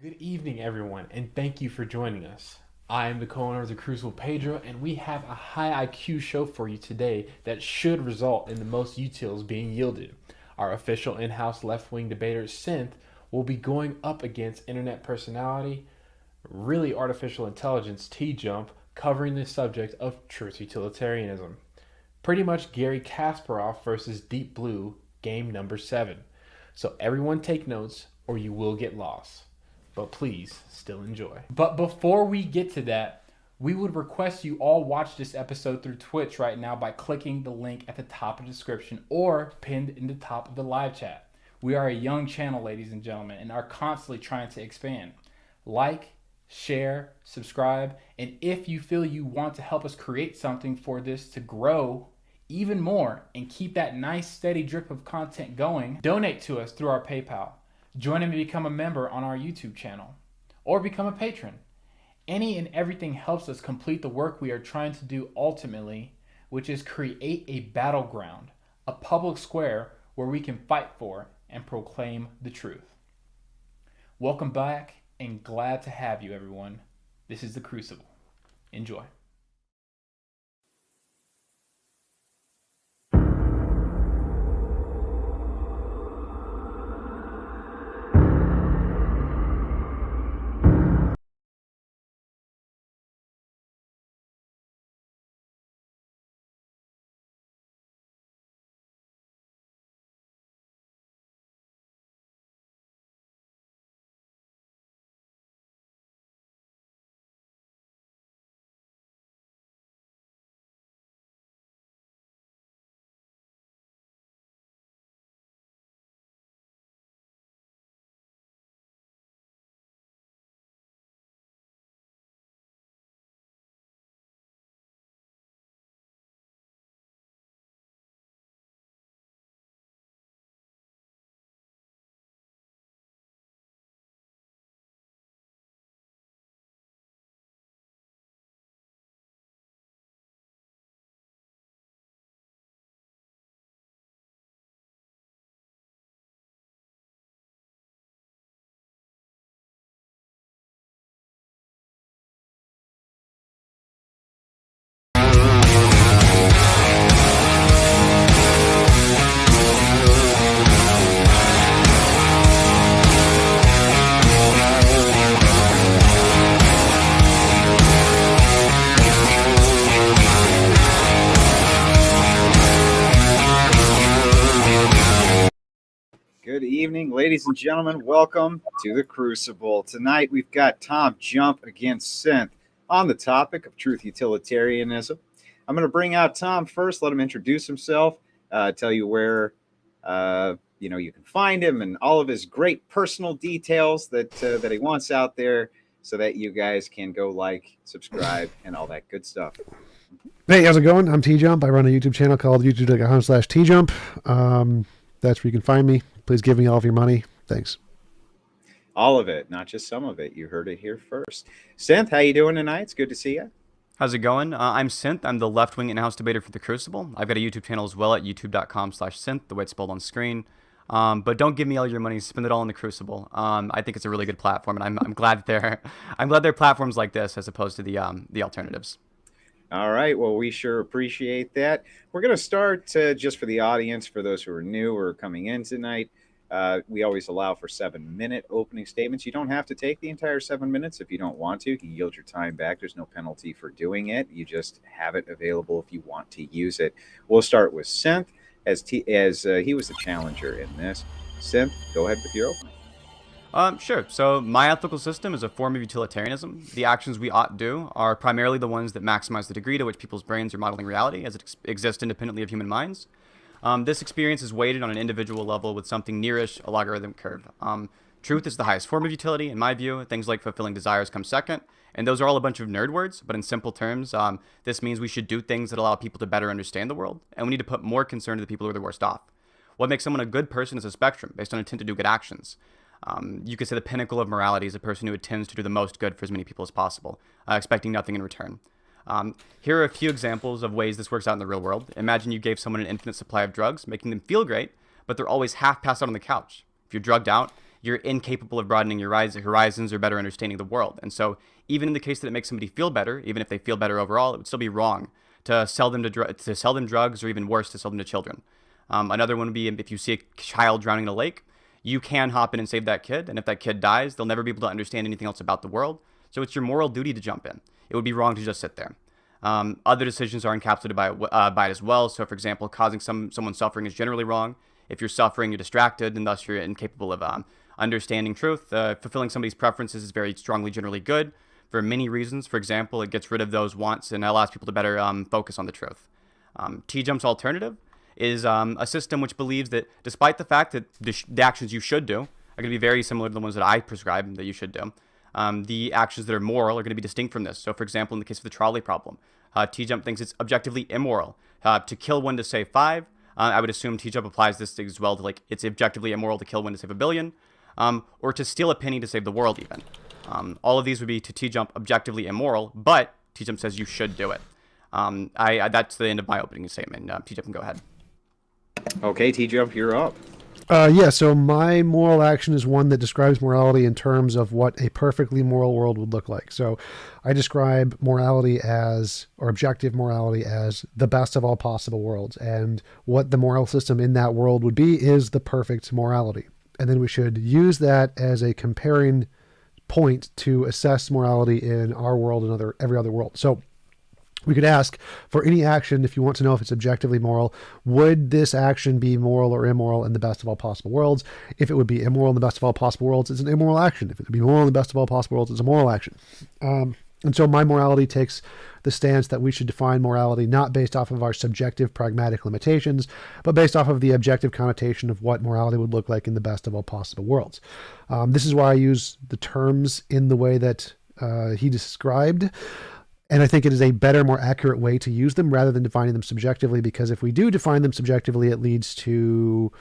Good evening, everyone, and thank you for joining us. I am the co-owner of the Crucible Pedro, and we have a high IQ show for you today that should result in the most utils being yielded. Our official in-house left-wing debater, Synth, will be going up against internet personality, really artificial intelligence, TJump, covering the subject of truth utilitarianism. Pretty much Gary Kasparov versus Deep Blue, game number 7. So everyone take notes or you will get lost. But please still enjoy. But before we get to that, we would request you all watch this episode through Twitch right now by clicking the link at the top of the description or pinned in the top of the live chat. We are a young channel, ladies and gentlemen, and are constantly trying to expand. Like, share, subscribe, and if you feel you want to help us create something for this to grow even more and keep that nice steady drip of content going, donate to us through our PayPal. Join and become a member on our YouTube channel, or become a patron. Any and everything helps us complete the work we are trying to do ultimately, which is create a battleground, a public square where we can fight for and proclaim the truth. Welcome back and glad to have you, everyone. This is The Crucible. Enjoy. Good evening, ladies and gentlemen. Welcome to the Crucible. Tonight we've got TJump against Synth on the topic of truth utilitarianism. I'm going to bring out Tom first, let him introduce himself, tell you where you can find him and all of his great personal details that he wants out there, so that you guys can go like, subscribe, and all that good stuff. Hey, how's it going? I'm TJump. I run a YouTube channel called youtube.com/TJump. That's where you can find me. Please give me all of your money. Thanks. All of it, not just some of it. You heard it here first. Synth, how you doing tonight? It's good to see you. How's it going? I'm Synth. I'm the left-wing in-house debater for The Crucible. I've got a YouTube channel as well at youtube.com/synth, the way it's spelled on screen. But don't give me all your money. Spend it all in The Crucible. I think it's a really good platform, and I'm glad there are platforms like this as opposed to the alternatives. All right. Well, we sure appreciate that. We're going to start just for the audience, for those who are new or coming in tonight. We always allow for 7-minute opening statements. You don't have to take the entire 7 minutes if you don't want to. You can yield your time back. There's no penalty for doing it. You just have it available if you want to use it. We'll start with Synth, as he was the challenger in this. Synth, go ahead with your opening. Sure. So my ethical system is a form of utilitarianism. The actions we ought do are primarily the ones that maximize the degree to which people's brains are modeling reality as it exists independently of human minds. This experience is weighted on an individual level with something nearish a logarithmic curve. Truth is the highest form of utility, in my view. Things like fulfilling desires come second, and those are all a bunch of nerd words, but in simple terms, this means we should do things that allow people to better understand the world, and we need to put more concern to the people who are the worst off. What makes someone a good person is a spectrum based on intent to do good actions. You could say the pinnacle of morality is a person who intends to do the most good for as many people as possible, expecting nothing in return. Here are a few examples of ways this works out in the real world. Imagine you gave someone an infinite supply of drugs, making them feel great, but they're always half passed out on the couch. If you're drugged out, you're incapable of broadening your horizons or better understanding the world. And so even in the case that it makes somebody feel better, even if they feel better overall, it would still be wrong to sell them drugs, or even worse, to sell them to children. Another one would be if you see a child drowning in a lake, you can hop in and save that kid, and if that kid dies, they'll never be able to understand anything else about the world. So it's your moral duty to jump in. It would be wrong to just sit there. Other decisions are encapsulated by it as well. So, for example, causing someone's suffering is generally wrong. If you're suffering, you're distracted, and thus you're incapable of understanding truth. Fulfilling somebody's preferences is very strongly generally good for many reasons. For example, it gets rid of those wants and allows people to better focus on the truth. TJump's alternative is a system which believes that despite the fact that the actions you should do are going to be very similar to the ones that I prescribe that you should do, the actions that are moral are going to be distinct from this. So, for example, in the case of the trolley problem, TJump thinks it's objectively immoral to kill one to save 5. I would assume TJump applies this as well to like it's objectively immoral to kill one to save 1 billion, or to steal a penny to save the world even. All of these would be to TJump objectively immoral, but TJump says you should do it. That's the end of my opening statement. TJump can go ahead. Okay, TJump, you're up. Yeah, so my moral action is one that describes morality in terms of what a perfectly moral world would look like. So I describe morality as, or objective morality as, the best of all possible worlds. And what the moral system in that world would be is the perfect morality. And then we should use that as a comparing point to assess morality in our world and every other world. So we could ask, for any action, if you want to know if it's objectively moral, would this action be moral or immoral in the best of all possible worlds? If it would be immoral in the best of all possible worlds, it's an immoral action. If it would be moral in the best of all possible worlds, it's a moral action. And so my morality takes the stance that we should define morality not based off of our subjective pragmatic limitations, but based off of the objective connotation of what morality would look like in the best of all possible worlds. This is why I use the terms in the way that he described. And I think it is a better, more accurate way to use them rather than defining them subjectively, because if we do define them subjectively, it leads to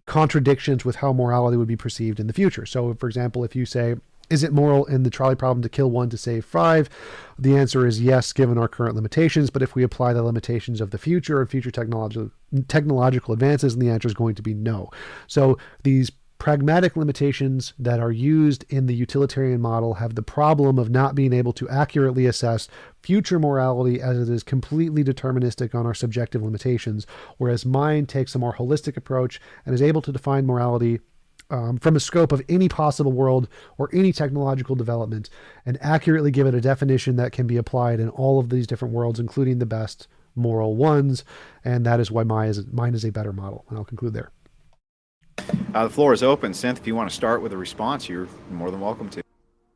contradictions with how morality would be perceived in the future. So, for example, if you say, is it moral in the trolley problem to kill 1 to save 5? The answer is yes, given our current limitations. But if we apply the limitations of the future and future technological advances, then the answer is going to be no. So these pragmatic limitations that are used in the utilitarian model have the problem of not being able to accurately assess future morality, as it is completely deterministic on our subjective limitations, whereas mine takes a more holistic approach and is able to define morality from a scope of any possible world or any technological development, and accurately give it a definition that can be applied in all of these different worlds, including the best moral ones. And that is why mine is a better model. And I'll conclude there. The floor is open. Synth, if you want to start with a response, you're more than welcome to.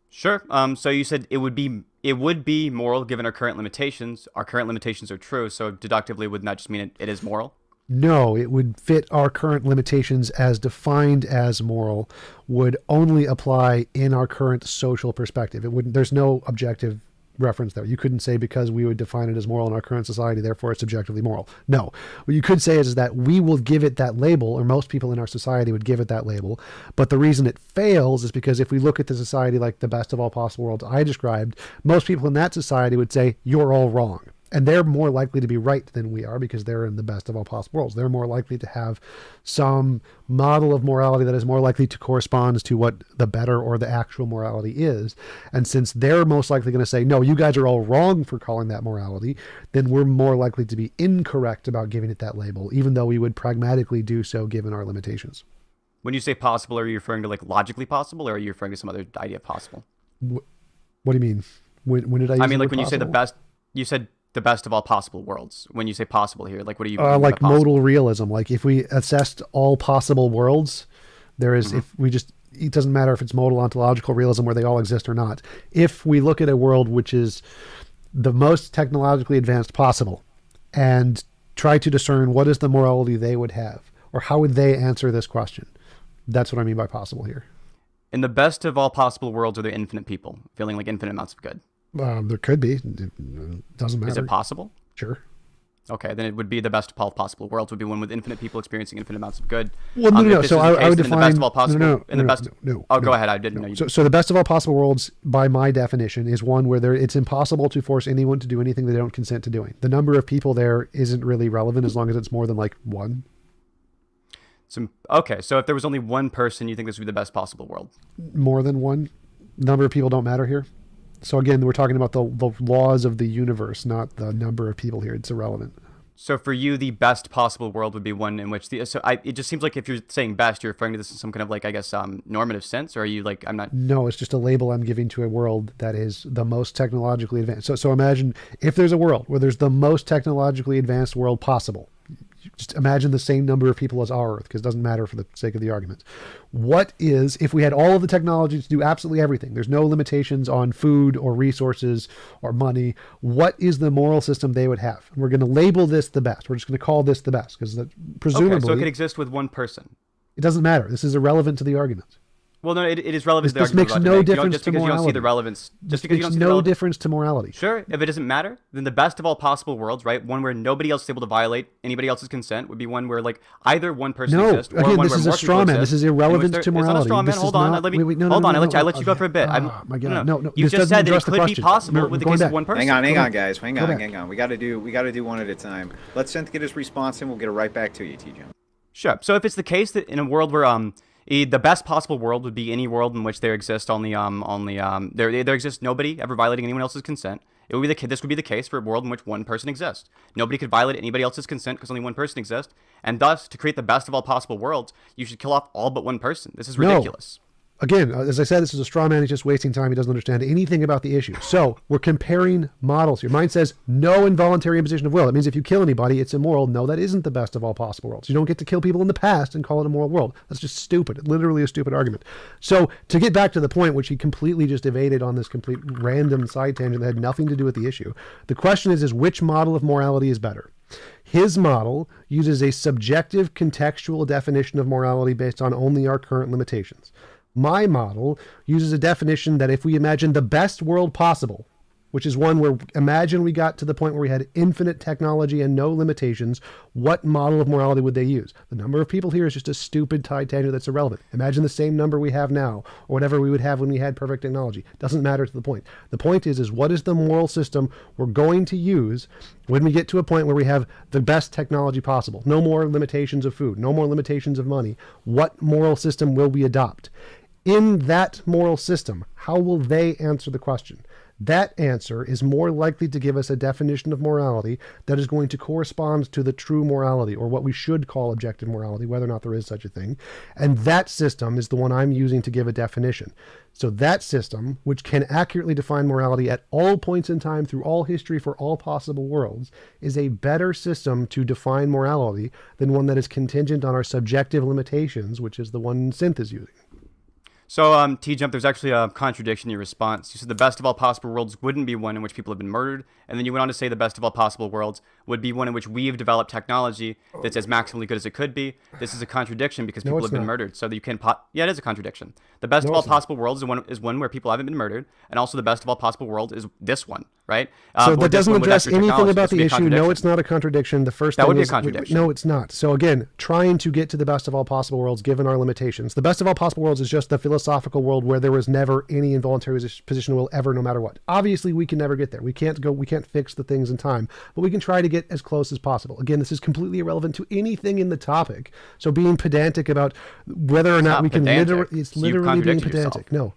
Sure. So you said it would be moral given our current limitations. Our current limitations are true, so deductively wouldn't that just mean it is moral? No, it would fit our current limitations as defined as moral, would only apply in our current social perspective. It wouldn't. There's no objective reference there. You couldn't say because we would define it as moral in our current society, therefore it's objectively moral. No. What you could say is that we will give it that label, or most people in our society would give it that label. But the reason it fails is because if we look at the society like the best of all possible worlds I described, most people in that society would say, you're all wrong. And they're more likely to be right than we are because they're in the best of all possible worlds. They're more likely to have some model of morality that is more likely to correspond to what the better or the actual morality is. And since they're most likely going to say, no, you guys are all wrong for calling that morality, then we're more likely to be incorrect about giving it that label, even though we would pragmatically do so given our limitations. When you say possible, are you referring to like logically possible, or are you referring to some other idea of possible? What do you mean? When did I use I mean, like the word when you say the possible? best, you said the best of all possible worlds. When you say possible here, like what are you like modal realism? Like if we assessed all possible worlds, there is, if we just, it doesn't matter if it's modal ontological realism where they all exist or not. If we look at a world which is the most technologically advanced possible and try to discern what is the morality they would have, or how would they answer this question? That's what I mean by possible here. In the best of all possible worlds, are there infinite people feeling like infinite amounts of good? There could be. It doesn't matter. Is it possible? Sure. Okay, then it would be the best of all possible worlds. Would be one with infinite people experiencing infinite amounts of good. Well, no. So I would define the best of all possible. No. Go ahead. I didn't know you. So the best of all possible worlds, by my definition, is one where it's impossible to force anyone to do anything they don't consent to doing. The number of people there isn't really relevant as long as it's more than like one. Okay, so if there was only one person, you think this would be the best possible world? More than one. Number of people don't matter here. So again, we're talking about the laws of the universe, not the number of people here. It's irrelevant. So for you, the best possible world would be one in which it just seems like if you're saying best, you're referring to this in some kind of like, I guess, normative sense, or are you like, I'm not. No, it's just a label I'm giving to a world that is the most technologically advanced. So imagine if there's a world where there's the most technologically advanced world possible. Just imagine the same number of people as our Earth, because it doesn't matter for the sake of the argument. What is, if we had all of the technology to do absolutely everything, there's no limitations on food or resources or money, what is the moral system they would have? And we're going to label this the best. We're just going to call this the best, because presumably... Okay, so it could exist with one person. It doesn't matter. This is irrelevant to the argument. Well, no, it is relevant This to the makes argument we're no about to make. difference Just to because you don't see morality. the relevance. This Just because you makes don't see the no relevance. difference to morality. Sure, if it doesn't matter, then the best of all possible worlds, right? One where nobody else is able to violate anybody else's consent would be one where like either one person No, exists or again, one this where is a more straw people man. exist. This is in which irrelevant there- to It's not a morality. straw man. This Hold is on. not- Let me wait, no, hold no, on. no, I let you go for a bit. Oh my God, no. You This just doesn't said that it address the could be question. possible No, with the going case of back. one person. Hang on, guys. Hang Go on, back. hang on. We got to do one at a time. Let Synth get his response, and we'll get it right back to you, TJump. Sure. So if it's the case that in a world where the best possible world would be any world in which there exists there exists nobody ever violating anyone else's consent. It would be this would be the case for a world in which one person exists. Nobody could violate anybody else's consent because only one person exists, and thus to create the best of all possible worlds, you should kill off all but one person. This is ridiculous. Again, as I said, this is a straw man. He's just wasting time. He doesn't understand anything about the issue. So we're comparing models here. Mine says no involuntary imposition of will. That means if you kill anybody, it's immoral. No, that isn't the best of all possible worlds. You don't get to kill people in the past and call it a moral world. That's just stupid. Literally a stupid argument. So to get back to the point, which he completely just evaded on this complete random side tangent that had nothing to do with the issue. The question is which model of morality is better? His model uses a subjective contextual definition of morality based on only our current limitations. My model uses a definition that if we imagine the best world possible, which is one where imagine we got to the point where we had infinite technology and no limitations, what model of morality would they use? The number of people here is just a stupid side tangent that's irrelevant. Imagine the same number we have now, or whatever we would have when we had perfect technology. Doesn't matter to the point. The point is what is the moral system we're going to use when we get to a point where we have the best technology possible? No more limitations of food, no more limitations of money. What moral system will we adopt? In that moral system, how will they answer the question? That answer is more likely to give us a definition of morality that is going to correspond to the true morality, or what we should call objective morality, whether or not there is such a thing. And that system is the one I'm using to give a definition. So that system, which can accurately define morality at all points in time through all history for all possible worlds, is a better system to define morality than one that is contingent on our subjective limitations, which is the one Synth is using. So, TJump, there's actually a contradiction in your response. You said the best of all possible worlds wouldn't be one in which people have been murdered, and then you went on to say the best of all possible worlds would be one in which we've developed technology that's as maximally good as it could be. This is a contradiction because people have been murdered, so that you can yeah, it is a contradiction. The best of all possible worlds is one where people haven't been murdered, and also the best of all possible worlds is this one, right? So that doesn't address anything about the issue. No, it's not a contradiction. The first thing would be a is contradiction. no, it's not. So again, trying to get to the best of all possible worlds given our limitations. The best of all possible worlds is just the philosophical world where there was never any involuntary position of will ever, no matter what. Obviously, we can never get there. We can't fix the things in time, but we can try to get as close as possible. Again, this is completely irrelevant to anything in the topic. So being pedantic about whether or not we can it's literally being pedantic. No.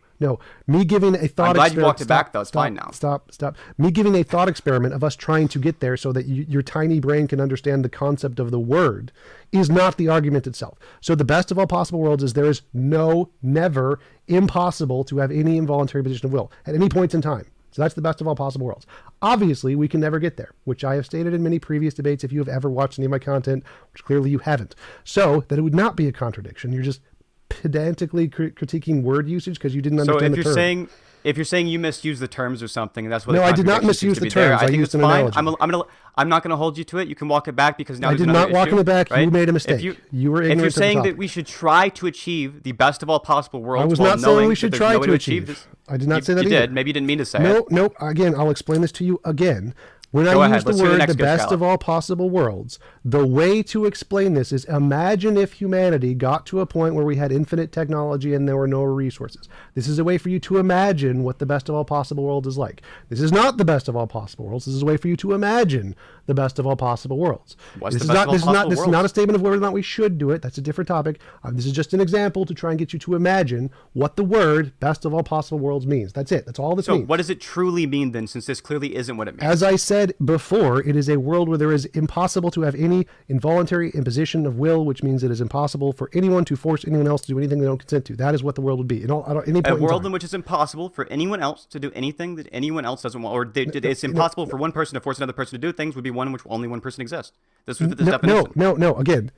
Me giving a thought. I'm glad you walked it back, though. It's fine now. Stop. Me giving a thought experiment of us trying to get there so that your tiny brain can understand the concept of the word is not the argument itself. So the best of all possible worlds is there is never impossible to have any involuntary position of will at any point in time. So that's the best of all possible worlds. Obviously, we can never get there, which I have stated in many previous debates if you have ever watched any of my content, which clearly you haven't. So that it would not be a contradiction. You're just pedantically critiquing word usage because you didn't understand the term. If you're saying you misused the terms or something, that's what. No, I did not misuse the terms. I think it's an fine. analogy. I'm not going to hold you to it. You can walk it back because now I did not walk it back. You made a mistake. You were ignorant. If you're of the saying topic. that we should try to achieve the best of all possible worlds, I was while not saying knowing we should that try there's no way to achieve achieve. this. I did not say that You either. did. Maybe you didn't mean to say it. No. Again, I'll explain this to you again. When Go I ahead. use Let's the hear the word next the good best scallop. of all possible worlds, the way to explain this is imagine if humanity got to a point where we had infinite technology and there were no resources. This is a way for you to imagine what the best of all possible worlds is like. This is not the best of all possible worlds. This is a way for you to imagine the best of all possible worlds. What's This the is best not. of all possible This is worlds? not a statement of whether or not we should do it. That's a different topic. This is just an example to try and get you to imagine what the word best of all possible worlds means. That's it. That's all this So means. what does it truly mean then, since this clearly isn't what it means? As I said before, it is a world where there is impossible to have any involuntary imposition of will, which means it is impossible for anyone to force anyone else to do anything they don't consent to. That is what the world would be. At any point A in world time. in which it's impossible for anyone else to do anything that anyone else doesn't want, or it's impossible for one person to force another person to do things, would be one in which only one person exists. This would fit this definition. No. Again,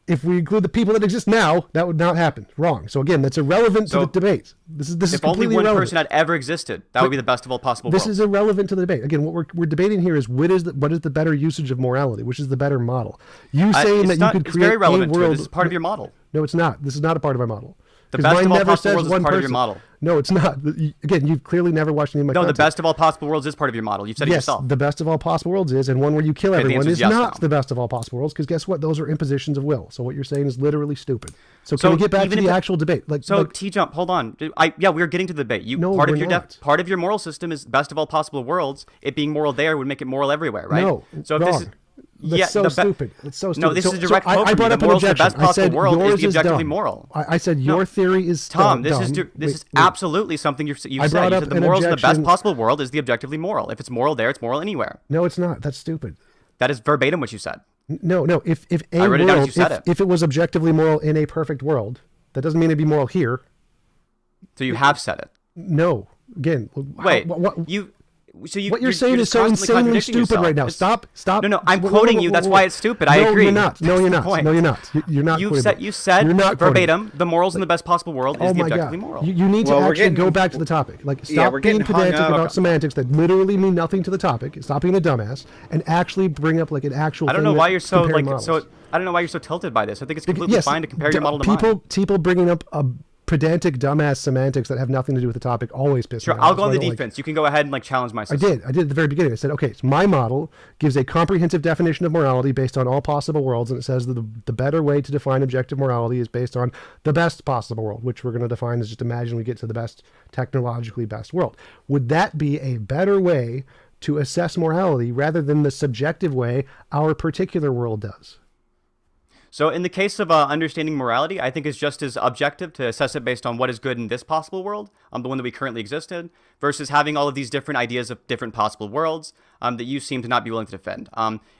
if we include the people that exist now, that would not happen. Wrong. So again, that's irrelevant to the debate. This is If only completely one irrelevant. person had ever existed, that would be the best of all possible This worlds. is irrelevant to the debate. Again, what we're debating here is what is the better usage of morality, which is the better model. You saying that you could it's create very relevant a to it. world. This is part of your model. No, it's not. This is not a part of my model. The 'Cause best mine of all never possible says worlds is one part of your person. model. No, it's not. Again, you've clearly never watched any of my No, the content. best of all possible worlds is part of your model. You've said it Yes, yourself. the best of all possible worlds is, and one where you kill Okay, the everyone answer is is yes not now. the best of all possible worlds, because guess what? Those are impositions of will. So what you're saying is literally stupid. So So can we get back to even the if it- actual debate? So TJump, hold on. We're getting to the debate. No, part of we're your not. part of your moral system is best of all possible worlds. It being moral there would make it moral everywhere, right? No, so if wrong. this is, That's so stupid. It's so stupid. No, this So- is a so direct quote I from brought you. up The an morals of the objection. best I said possible world yours is the objectively dumb. moral. I said No. your theory is Tom, dumb. this is Wait. absolutely something you've I said. You brought up said the an morals of the best objection. possible world is the objectively moral. If it's moral there, it's moral anywhere. No, it's not. That's stupid. That is verbatim what you said. No. If a I wrote it down as world, you said it. if it was objectively moral in a perfect world, that doesn't mean it'd be moral here. So you have said it. No. Again, Wait, what you're saying is so insanely stupid right now. Stop. No, I'm quoting you. That's why it's stupid. I agree. You're not. No, That's you're the not. point. No, you're not. You're not. You quoting said me. you said You're not quoting me. verbatim. The morals in the best possible world is Oh the my objectively God. moral. You need to Well, we're actually getting- go back to the topic. Like, Yeah, stop we're being getting hung pedantic up. about semantics that literally mean nothing to the topic. Stop being a dumbass and actually bring up like an actual. I don't thing know that why you're so compare like models. so. I don't know why you're so tilted by this. I think it's completely Yes, fine to compare your model to people, mine. people bringing up a pedantic dumbass semantics that have nothing to do with the topic always piss Sure, me off. I'll That's go on why the I don't like defense. You can go ahead and like challenge my I system. did at the very beginning. I said, okay, so my model gives a comprehensive definition of morality based on all possible worlds, and it says that the better way to define objective morality is based on the best possible world, which we're going to define as just imagine we get to the best, technologically best world. Would that be a better way to assess morality rather than the subjective way our particular world does? So in the case of understanding morality, I think it's just as objective to assess it based on what is good in this possible world, the one that we currently exist in, versus having all of these different ideas of different possible worlds that you seem to not be willing to defend.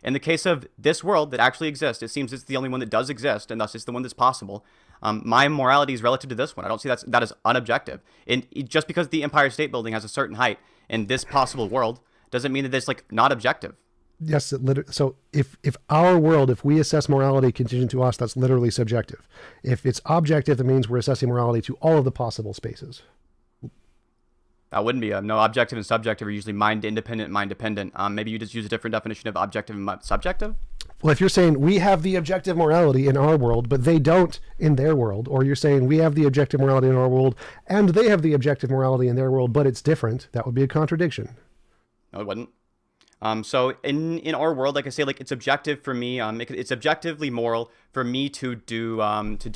In the case of this world that actually exists, it seems it's the only one that does exist, and thus it's the one that's possible. My morality is relative to this one. I don't see that as unobjective. And just because the Empire State Building has a certain height in this possible world doesn't mean that it's like not objective. Yes, so if our world, if we assess morality contingent to us, that's literally subjective. If it's objective, that means we're assessing morality to all of the possible spaces. That wouldn't be no objective and subjective are usually mind independent, mind dependent. Maybe you just use a different definition of objective and subjective. Well, if you're saying we have the objective morality in our world, but they don't in their world, or you're saying we have the objective morality in our world and they have the objective morality in their world, but it's different, that would be a contradiction. No, it wouldn't. So in our world, like I say, like it's objective for me. It's objectively moral for me to do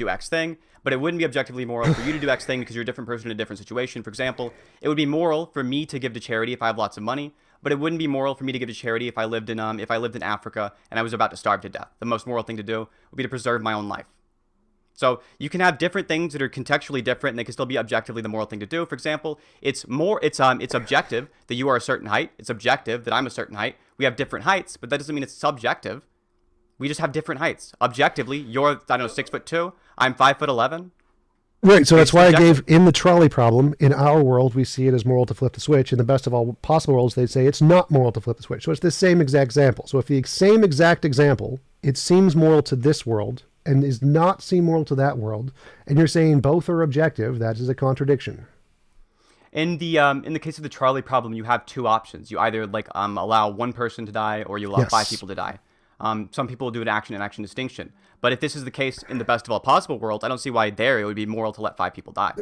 X thing, but it wouldn't be objectively moral for you to do X thing because you're a different person in a different situation. For example, it would be moral for me to give to charity if I have lots of money, but it wouldn't be moral for me to give to charity if I lived in Africa and I was about to starve to death. The most moral thing to do would be to preserve my own life. So you can have different things that are contextually different, and they can still be objectively the moral thing to do. For example, it's objective that you are a certain height. It's objective that I'm a certain height. We have different heights, but that doesn't mean it's subjective. We just have different heights. Objectively, you're 6'2". I'm 5'11". Right, so that's why I subjective. gave in the trolley problem, in our world, we see it as moral to flip the switch. In the best of all possible worlds, they'd say it's not moral to flip the switch. So it's the same exact example. So if the same exact example, it seems moral to this world and is not seem moral to that world, and you're saying both are objective, that is a contradiction. In the case of the trolley problem, you have two options. You either allow one person to die, or you allow Yes. 5 people to die. Some people do an action and action distinction. But if this is the case in the best of all possible worlds, I don't see why there it would be moral to let 5 people die.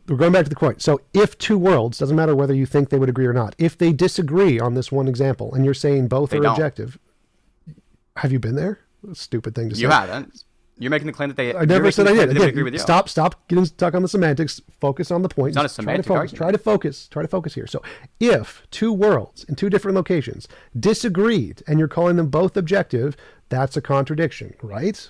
We're going back to the point. So if two worlds, doesn't matter whether you think they would agree or not, if they disagree on this one example, and you're saying both They are don't. objective, have you been there? That's a stupid thing to say. You haven't. You're making the claim that they. I never said I did. They would agree Again, with you. stop getting stuck on the semantics. Focus on the point. It's not a Just semantic try to argument. Try to focus here. So if two worlds in two different locations disagreed and you're calling them both objective, that's a contradiction, right?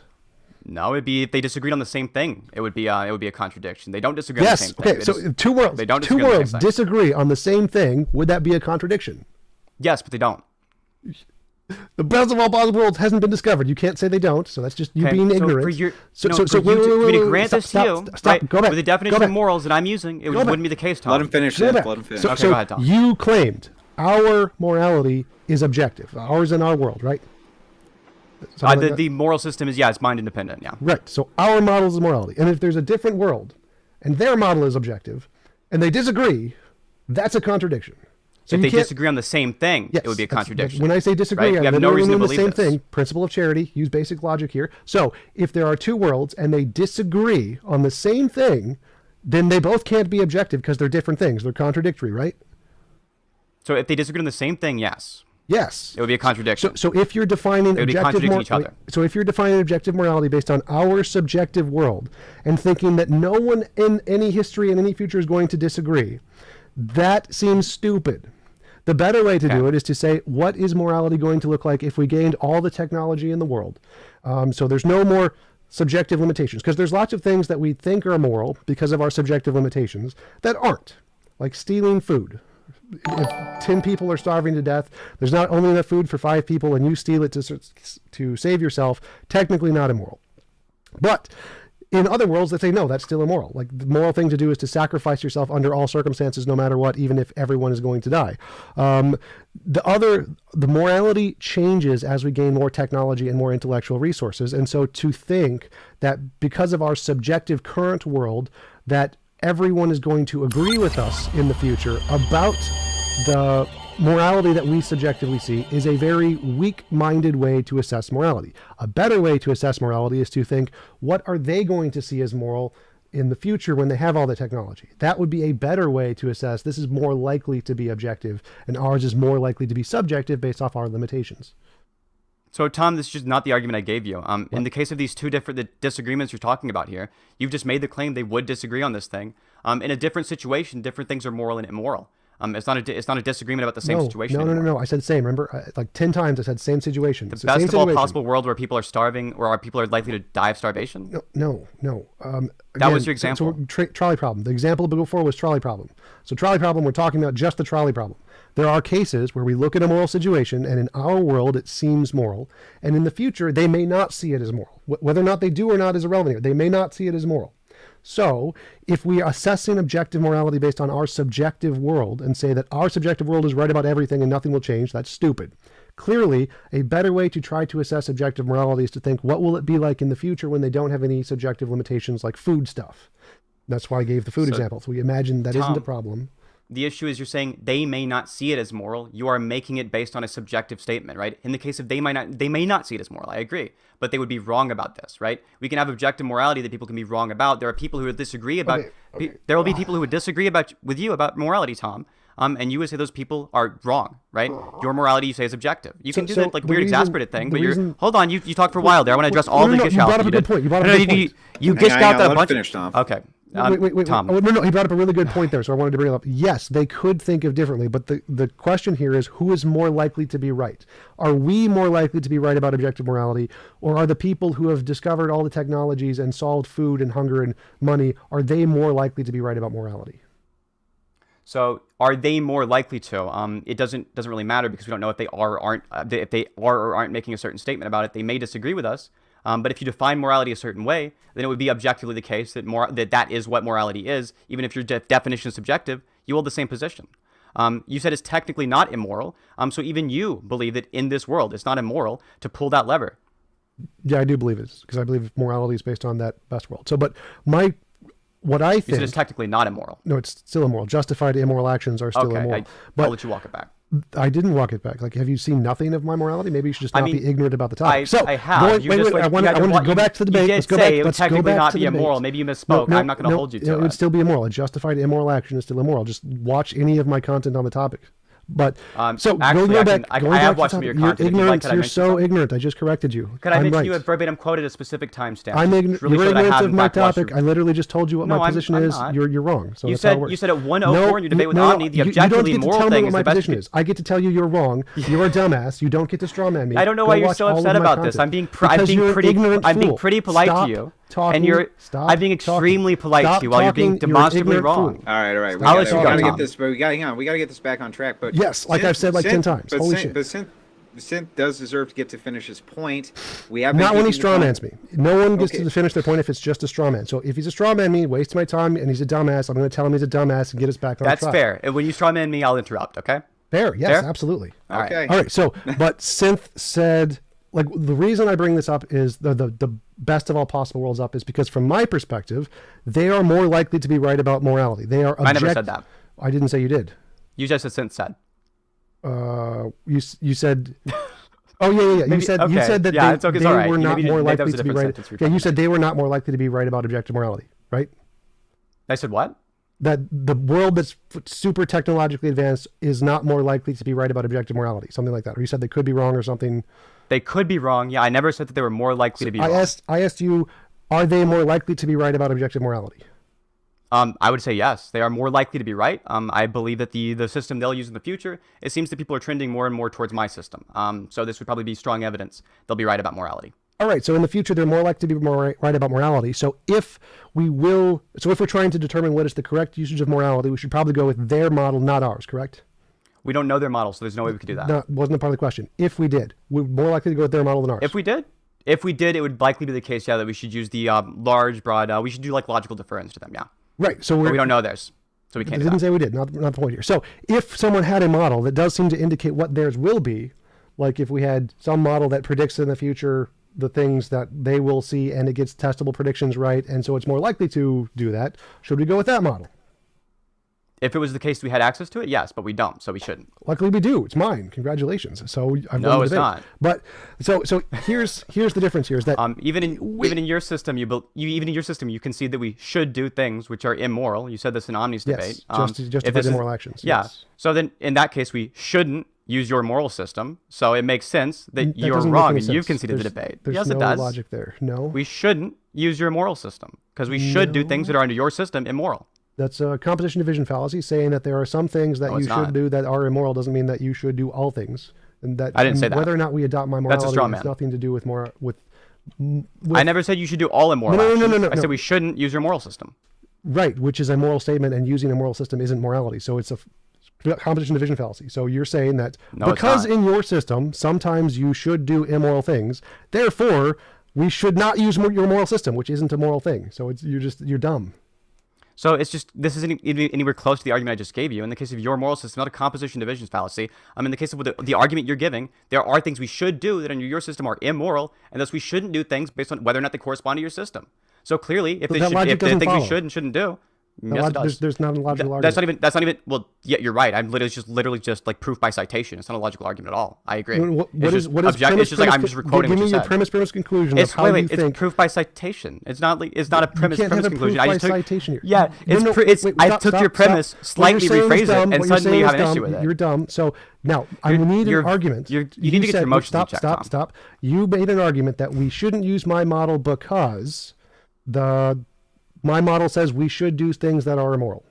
No, it'd be if they disagreed on the same thing. It would be a contradiction. They don't disagree on the Yes. same thing. Okay. They So just- if two worlds, They don't two disagree on the worlds same thing. disagree on the same thing. Would that be a contradiction? Yes, but they don't. The best of all possible worlds hasn't been discovered. You can't say they don't. So that's just you Okay, being so ignorant. for your, So no, so for you to, for me to grant stop, this to you, stop, right, go back. with the definition go back. of morals that I'm using, it Go back. wouldn't be the case, Tom. Let him finish Go this. back. Let him finish. So, Okay, so go ahead, Tom. you claimed our morality is objective. Ours in our world, right? Something like that? The moral system is, it's mind independent, yeah. Right. So our model is morality. And if there's a different world and their model is objective and they disagree, that's a contradiction. So if you they can't- disagree on the same thing, Yes, it would be a that's- contradiction. When I say disagree, right? I We have no literally reason to mean the believe same this. thing. Principle of charity. Use basic logic here. So if there are two worlds and they disagree on the same thing, then they both can't be objective because they're different things. They're contradictory, right? So if they disagree on the same thing, yes. Yes. It would be a contradiction. So if you're defining It would be objective contradicting each other. so if you're defining objective morality based on our subjective world and thinking that no one in any history and any future is going to disagree, that seems stupid. The better way to do it is to say, what is morality going to look like if we gained all the technology in the world? So there's no more subjective limitations, because there's lots of things that we think are moral because of our subjective limitations that aren't, like stealing food. If 10 people are starving to death, there's not only enough food for 5 people and you steal it to save yourself, technically not immoral. But in other worlds, they say, no, that's still immoral. Like, the moral thing to do is to sacrifice yourself under all circumstances, no matter what, even if everyone is going to die. The morality changes as we gain more technology and more intellectual resources. And so to think that because of our subjective current world, that everyone is going to agree with us in the future about the morality that we subjectively see is a very weak-minded way to assess morality. A better way to assess morality is to think, what are they going to see as moral in the future when they have all the technology? That would be a better way to assess. This is more likely to be objective, and ours is more likely to be subjective based off our limitations. So, Tom, this is just not the argument I gave you. In the case of these two different disagreements you're talking about here, you've just made the claim they would disagree on this thing. In a different situation, different things are moral and immoral. It's not a disagreement about the same situation. No. I said same. Remember, like 10 times I said same situation. The So best same of all situation. possible world where people are starving, or people are likely to die of starvation. No. That was your So example. trolley problem. The example before was trolley problem. So trolley problem, we're talking about just the trolley problem. There are cases where we look at a moral situation, and in our world it seems moral, and in the future they may not see it as moral. Whether or not they do or not is irrelevant here. They may not see it as moral. So if we are assessing objective morality based on our subjective world and say that our subjective world is right about everything and nothing will change, that's stupid. Clearly, a better way to try to assess objective morality is to think, what will it be like in the future when they don't have any subjective limitations like food stuff? That's why I gave the food example. So we imagine that isn't a problem. The issue is you're saying they may not see it as moral. You are making it based on a subjective statement, right? In the case of they may not see it as moral. I agree, but they would be wrong about this, right? We can have objective morality that people can be wrong about. There are people who would disagree about. There will be people who would disagree with you about morality, Tom. And you would say those people are wrong, right? Your morality, you say, is objective. You can do that like weird, exasperated thing, but you're. Hold on, you talked for a while there. I want to address all the You brought up a good point. You brought up a good point. You dished out a bunch. Finish, Tom. Okay. Wait, Tom. No, he brought up a really good point there, so I wanted to bring it up. Yes, they could think of differently, but the question here is, who is more likely to be right? Are we more likely to be right about objective morality, or are the people who have discovered all the technologies and solved food and hunger and money, are they more likely to be right about morality? So, are they more likely to? It doesn't really matter because we don't know if they are or aren't. If they are or aren't making a certain statement about it, they may disagree with us. But if you define morality a certain way, then it would be objectively the case that that is what morality is. Even if your definition is subjective, you hold the same position. You said it's technically not immoral. So even you believe that in this world, it's not immoral to pull that lever. Yeah, I do believe it, because I believe morality is based on that best world. So, but what I think... You said it's technically not immoral. No, it's still immoral. Justified immoral actions are still immoral. I'll let you walk it back. I didn't walk it back. Like, have you seen nothing of my morality? Maybe you should just not be ignorant about the topic. I have. I want to go back to the debate. You did say it would technically not be immoral. Maybe you misspoke. I'm not going to hold you to it. It would still be immoral. A justified immoral action is still immoral. Just watch any of my content on the topic. But so actually, going back, I have watched some of your content. You're ignorant. You're so ignorant. I just corrected you. Could I mention you have verbatim quoted a specific timestamp? I'm ignorant. You're ignorant of my topic. I literally just told you what my position is. You're wrong. So you said at 1:04 in your debate with Omni, the objectively moral thing is the best. My position is. I get to tell you you're wrong. You're a dumbass. You don't get to strawman me. I don't know why you're so upset about this. I'm being pretty polite to you. I'm being extremely polite to you while you're being demonstrably wrong. All right. We gotta get this, but we gotta get this back on track. But yes, like I've said like 10 times. Holy shit. But Synth does deserve to get to finish his point. We have not when he strawmans me. No one gets to finish their point if it's just a strawman. So if he's a strawman me, wastes my time, and he's a dumbass, I'm going to tell him he's a dumbass and get us back on track. That's fair. And when you strawman me, I'll interrupt. Okay. Fair. Yes, absolutely. All right. All right. So, but Synth said, like, the reason I bring this up is the best of all possible worlds up is because from my perspective, they are more likely to be right about morality. They are. I never said that. I didn't say you did. You just said Synth said. You said. Oh yeah. Maybe, You said okay. that yeah, they, it's okay. It's they all right. were not Maybe, more maybe that likely was a to be different right. sentence we were Yeah, talking you about. said they were not more likely to be right about objective morality, right? I said what? That the world that's super technologically advanced is not more likely to be right about objective morality, something like that. Or you said they could be wrong or something. They could be wrong. Yeah, I never said that they were more likely to be wrong. I asked you, are they more likely to be right about objective morality? I would say yes. They are more likely to be right. I believe that the system they'll use in the future, it seems that people are trending more and more towards my system. So this would probably be strong evidence they'll be right about morality. All right, so in the future, they're more likely to be more right about morality. So if we're trying to determine what is the correct usage of morality, we should probably go with their model, not ours, correct? We don't know their model, so there's no way we could do that. Wasn't a part of the question. If we did, we're more likely to go with their model than ours. If we did, it would likely be the case, yeah, that we should use the large, broad, we should do like logical deference to them, yeah. Right, so but we don't know theirs, so we can't do didn't that. say we did, not the point here. So if someone had a model that does seem to indicate what theirs will be, like if we had some model that predicts in the future the things that they will see and it gets testable predictions right, and so it's more likely to do that, should we go with that model? If it was the case we had access to it, yes, but we don't, so we shouldn't. Luckily we do. It's mine. Congratulations. So I've won No, the it's debate. not. But so here's the difference here is that even in your system you concede that we should do things which are immoral. You said this in Omni's debate. Justified immoral actions. Yeah. Yes. So then in that case we shouldn't use your moral system. So it makes sense that you're doesn't make wrong any and you've sense. conceded the There's- debate. there's Yes, no it does. logic there. No. We shouldn't use your moral system because we should do things that are under your system immoral. That's a composition division fallacy, saying that there are some things that No, you it's should not. do that are immoral doesn't mean that you should do all things. And that I didn't say that. Whether or not we adopt my That's a morality straw has man. nothing to do with I never said you should do all immoral actions. I said we shouldn't use your moral system. Right, which is a moral statement, and using a moral system isn't morality. So it's a composition division fallacy. So you're saying that No, it's because not. in your system sometimes you should do immoral things, therefore we should not use your moral system, which isn't a moral thing. So you're dumb. So it's just, this isn't anywhere close to the argument I just gave you. In the case of your moral system, not a composition division fallacy. In the case of the argument you're giving, there are things we should do that under your system are immoral, and thus we shouldn't do things based on whether or not they correspond to your system. So clearly, if But they that should, logic if the doesn't things we follow. should and shouldn't do, yes, it does. There's not a logical That's argument. not even. Well, yeah, you're right. I'm literally just like proof by citation. It's not a logical argument at all. I agree. What It's is just premise? it's just like I'm just quoting Give what me you your said. premise conclusion It's of how wait, you it's think. proof by citation. It's not a premise can't have a conclusion. proof I by just took citation here. Yeah, I took your premise, slightly rephrase it, and suddenly you have an issue with it. You're dumb. So now I need an argument. You need to get your emotions in check, Tom. Stop. You made an argument that we shouldn't use my model because my model says we should do things that are immoral.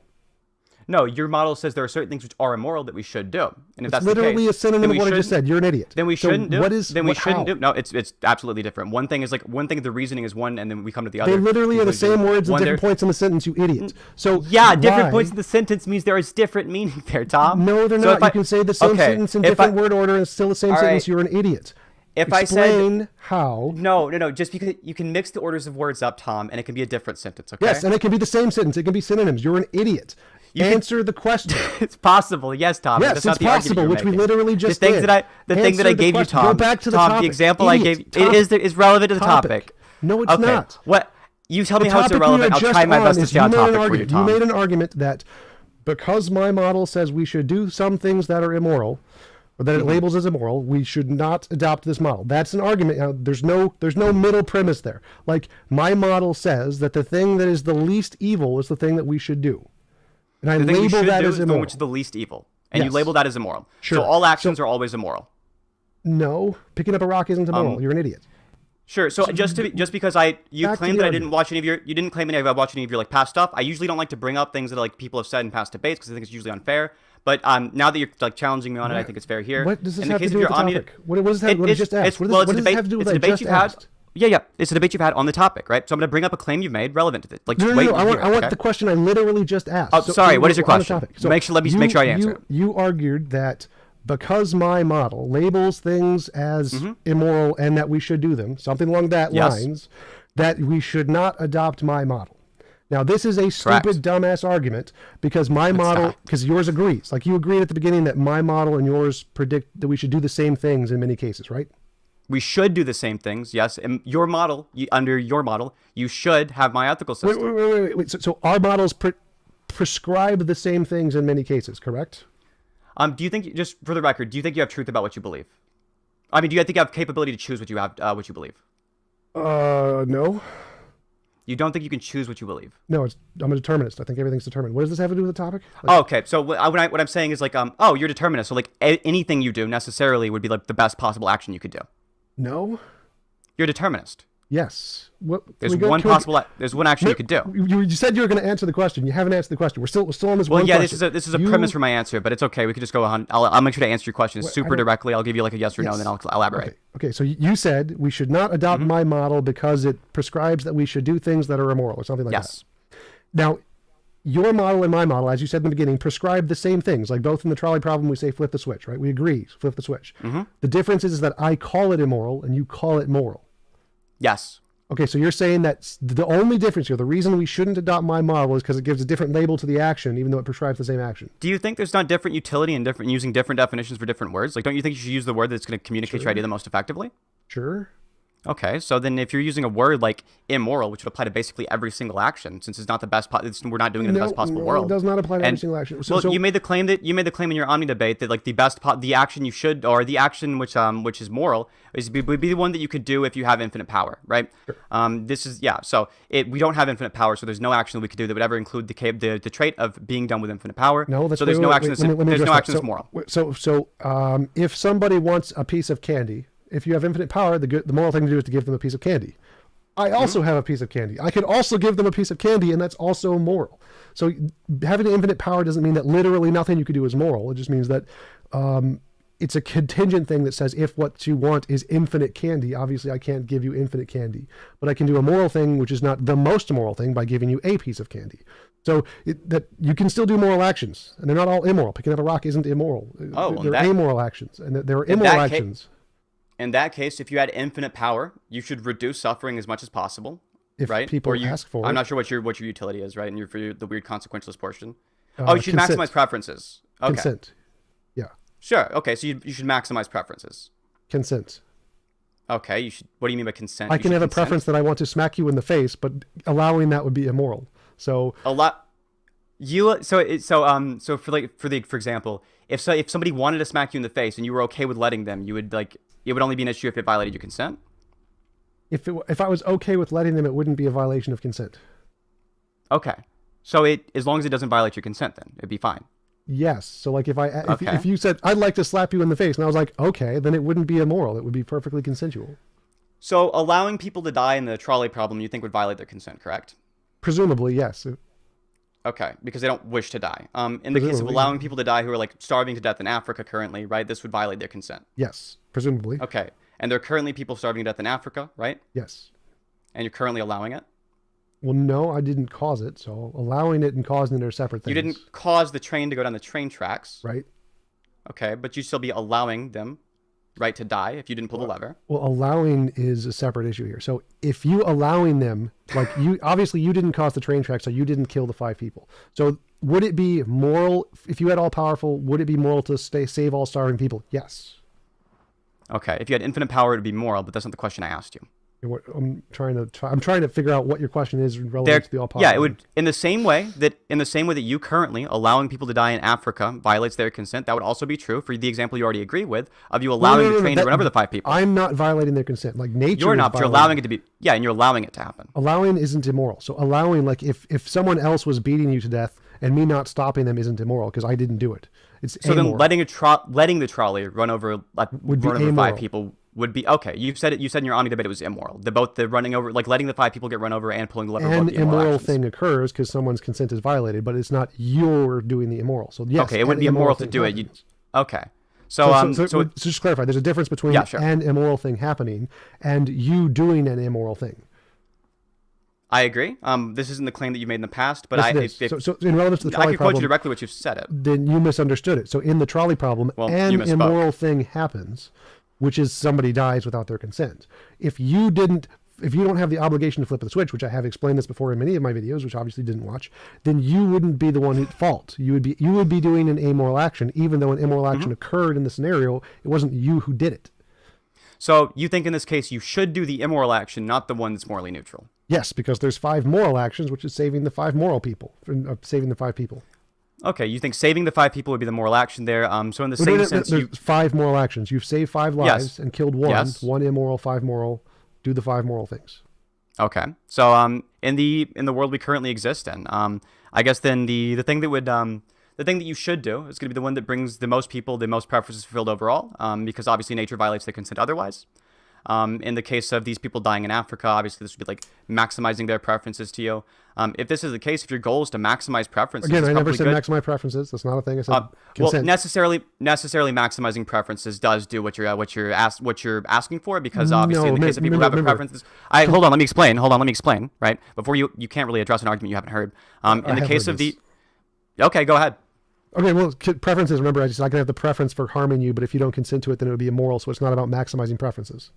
No, your model says there are certain things which are immoral that we should do, and if It's that's literally the case, a synonym then of we what I just shouldn't- said. You're an idiot. Then we So shouldn't do. what is- Then we what- shouldn't how? do. No, it's absolutely different. One thing is like the reasoning is one, and then we come to the other. They literally are the conclusion. same words at One different there- points in the sentence, you idiot. So Yeah, different why- points in the sentence means there is different meaning there, Tom. No, they're So not. if You I- can say the same okay, sentence in if different I- word order and it's still the same All sentence. right. You're an idiot. If I said Explain how. No, just because you can mix the orders of words up, Tom, and it can be a different sentence. Okay. Yes, and it can be the same sentence. It can be synonyms. You're an idiot. Answer the question. It's possible, yes, Tom. Yes, That's not it's the argument possible, you're which we making. literally just the things did. that the thing that I Answer the gave you, question. Tom. Go back to the Tom, topic. the example I Idiot. gave is relevant to the topic. No, it's okay. not. What? You tell me The how it's topic we irrelevant. are I'll just try my on best to is stay on you made an topic for you, argument- Tom. You made an argument that because my model says we should do some things that are immoral, or that it labels as immoral, we should not adopt this model. That's an argument. Now, there's no middle premise there. Like my model says that the thing that is the least evil is the thing that we should do, and I The thing we label should that do as is the one immoral. which is the least evil, and you Yes. label that as immoral. Sure. So all actions are always immoral. No, picking up a rock isn't immoral. You're an idiot. Sure. So just because you back to claimed the that I didn't watch any of you didn't claim I watched any of your like past stuff. I usually don't like to bring up things that like people have said in past debates because I think it's usually unfair. But now that you're like challenging me on it, I think it's fair here. What does this In the have to case do of with your the Omni- topic? What does that? What I just asked? What well, does it's a this debate. have to do with It's a what I debate just you've had. asked? Yeah. It's a debate you've had on the topic, right? So I'm going to bring up a claim you've made relevant to it. Like, just No, wait. I want and hear it, okay? the question I literally just asked. Oh, sorry. What is your we're on the question? topic. So Let me make sure I answer it. You argued that because my model labels things as immoral and that we should do them, something along that Yes. lines, that we should not adopt my model. Now, this is a stupid, dumbass argument because my model, because yours agrees. Like you agreed at the beginning that my model and yours predict that we should do the same things in many cases, right? We should do the same things, yes. And your model, under your model, you should have my ethical system. Wait. So our models prescribe the same things in many cases, correct? Do you think, just for the record, do you think you have truth about what you believe? I mean, do you think you have capability to choose what you have, what you believe? No. You don't think you can choose what you believe? No, I'm a determinist. I think everything's determined. What does this have to do with the topic? Oh, okay. So what I'm saying is like, oh, you're a determinist. So like anything you do necessarily would be like the best possible action you could do. No. You're a determinist. Yes. What? There's one possible. There's one action you could do. You said you were going to answer the question. You haven't answered the question. We're still on this. Well, one yeah. question. This is a premise for my answer, but it's okay. We could just go on. I'll make sure to answer your question super directly. I'll give you like a yes or no, and then I'll elaborate. Okay. So you said we should not adopt my model because it prescribes that we should do things that are immoral or something like that. Now, your model and my model, as you said in the beginning, prescribe the same things. Like both in the trolley problem, we say flip the switch, right? We agree, flip the switch. The difference is that I call it immoral and you call it moral. Yes. Okay, so you're saying that the only difference here, the reason we shouldn't adopt my model is because it gives a different label to the action, even though it prescribes the same action. Do you think there's not different utility and using different definitions for different words? Like, don't you think you should use the word that's going to communicate your idea the most effectively? Sure. Okay, so then if you're using a word like immoral, which would apply to basically every single action, since it's not the best, we're not doing it in the best possible world. It does not apply to every single action. You made the claim in your Omni debate that like the action you should, or the action which is moral, would be the one that you could do if you have infinite power, right? Sure. So we don't have infinite power, so there's no action that we could do that would ever include the trait of being done with infinite power. No, that's so there's no action that's moral. So if somebody wants a piece of candy. If you have infinite power, the moral thing to do is to give them a piece of candy. I also have a piece of candy. I could also give them a piece of candy, and that's also moral. So having infinite power doesn't mean that literally nothing you could do is moral. It just means that it's a contingent thing that says if what you want is infinite candy, obviously I can't give you infinite candy. But I can do a moral thing, which is not the most moral thing, by giving you a piece of candy. So that you can still do moral actions, and they're not all immoral. Picking up a rock isn't immoral. They're amoral actions, and there are immoral actions. In that case, if you had infinite power, you should reduce suffering as much as possible, right? People ask for it. I'm not sure what your utility is, right? And for the weird consequentialist portion. You should maximize preferences. Okay. Consent. Yeah. Sure. Okay. So you should maximize preferences. Consent. Okay. You should. What do you mean by consent? I can have a preference that I want to smack you in the face, but allowing that would be immoral. So a lot. For example, if somebody wanted to smack you in the face and you were okay with letting them, you would like. It would only be an issue if it violated your consent? If I was okay with letting them, it wouldn't be a violation of consent. Okay. So as long as it doesn't violate your consent, then it'd be fine. Yes. So like if you said, I'd like to slap you in the face, and I was like, okay, then it wouldn't be immoral. It would be perfectly consensual. So allowing people to die in the trolley problem, you think would violate their consent, correct? Presumably, yes. Okay, because they don't wish to die. In the case of allowing people to die who are like starving to death in Africa currently, right? This would violate their consent. Yes, presumably. Okay, and there are currently people starving to death in Africa, right? Yes. And you're currently allowing it? Well, no, I didn't cause it. So allowing it and causing it are separate things. You didn't cause the train to go down the train tracks. Right. Okay, but you'd still be allowing them, right, to die if you didn't pull the lever. Well, allowing is a separate issue here. So if you allowing them, like obviously you didn't cause the train track, so you didn't kill the 5 people. So would it be moral, if you had all powerful, would it be moral to save all starving people? Yes. Okay, if you had infinite power, it would be moral, but that's not the question I asked you. I'm trying to figure out what your question is relative to the all powerful. Yeah, it would in the same way that you currently allowing people to die in Africa violates their consent. That would also be true for the example you already agree with of you allowing the train to run over the 5 people. I'm not violating their consent. Like nature. You're not. But you're allowing it to be. Yeah, and you're allowing it to happen. Allowing isn't immoral. So allowing, like if someone else was beating you to death and me not stopping them isn't immoral because I didn't do it. It's so amoral. Then letting the trolley run over 5 people would be okay. You said in your Omni debate it was immoral. The running over, like letting the 5 people get run over and pulling the lever. An immoral thing occurs because someone's consent is violated, but it's not you're doing the immoral. So yes, okay, it wouldn't be immoral to do it. Okay, so just to clarify, there's a difference between an immoral thing happening and you doing an immoral thing. I agree. This isn't the claim that you made in the past, but so in relevance to the trolley problem, I can quote you directly what you've said it. Then you misunderstood it. So in the trolley problem, an immoral thing happens, which is somebody dies without their consent. If you don't have the obligation to flip the switch, which I have explained this before in many of my videos, which obviously didn't watch, then you wouldn't be the one at fault. You would be doing an amoral action, even though an immoral action occurred in the scenario. It wasn't you who did it. So you think in this case you should do the immoral action, not the one that's morally neutral? Yes, because there's 5 moral actions, which is saving the 5 moral people, saving the 5 people. Okay, you think saving the 5 people would be the moral action there. So in the Well, same sense, there's you 5 moral actions. You've saved 5 lives Yes. and killed 1. Yes. 1 immoral, 5 moral. Do the 5 moral things. Okay. So in the world we currently exist in, I guess then the thing that would the thing that you should do is going to be the one that brings the most people, the most preferences fulfilled overall, because obviously nature violates the consent otherwise. In the case of these people dying in Africa, obviously this would be like maximizing their preferences to you. If this is the case, if your goal is to maximize preferences, Again, it's I never probably said good. maximize preferences. That's not a thing. I said Well, consent. necessarily maximizing preferences does do what you're asking for, because obviously in the case of people who have preferences. Hold on, let me explain. Right before you can't really address an argument you haven't heard. In the case of the, okay, go ahead. Okay, well, preferences. Remember, I can have the preference for harming you, but if you don't consent to it, then it would be immoral. So it's not about maximizing preferences.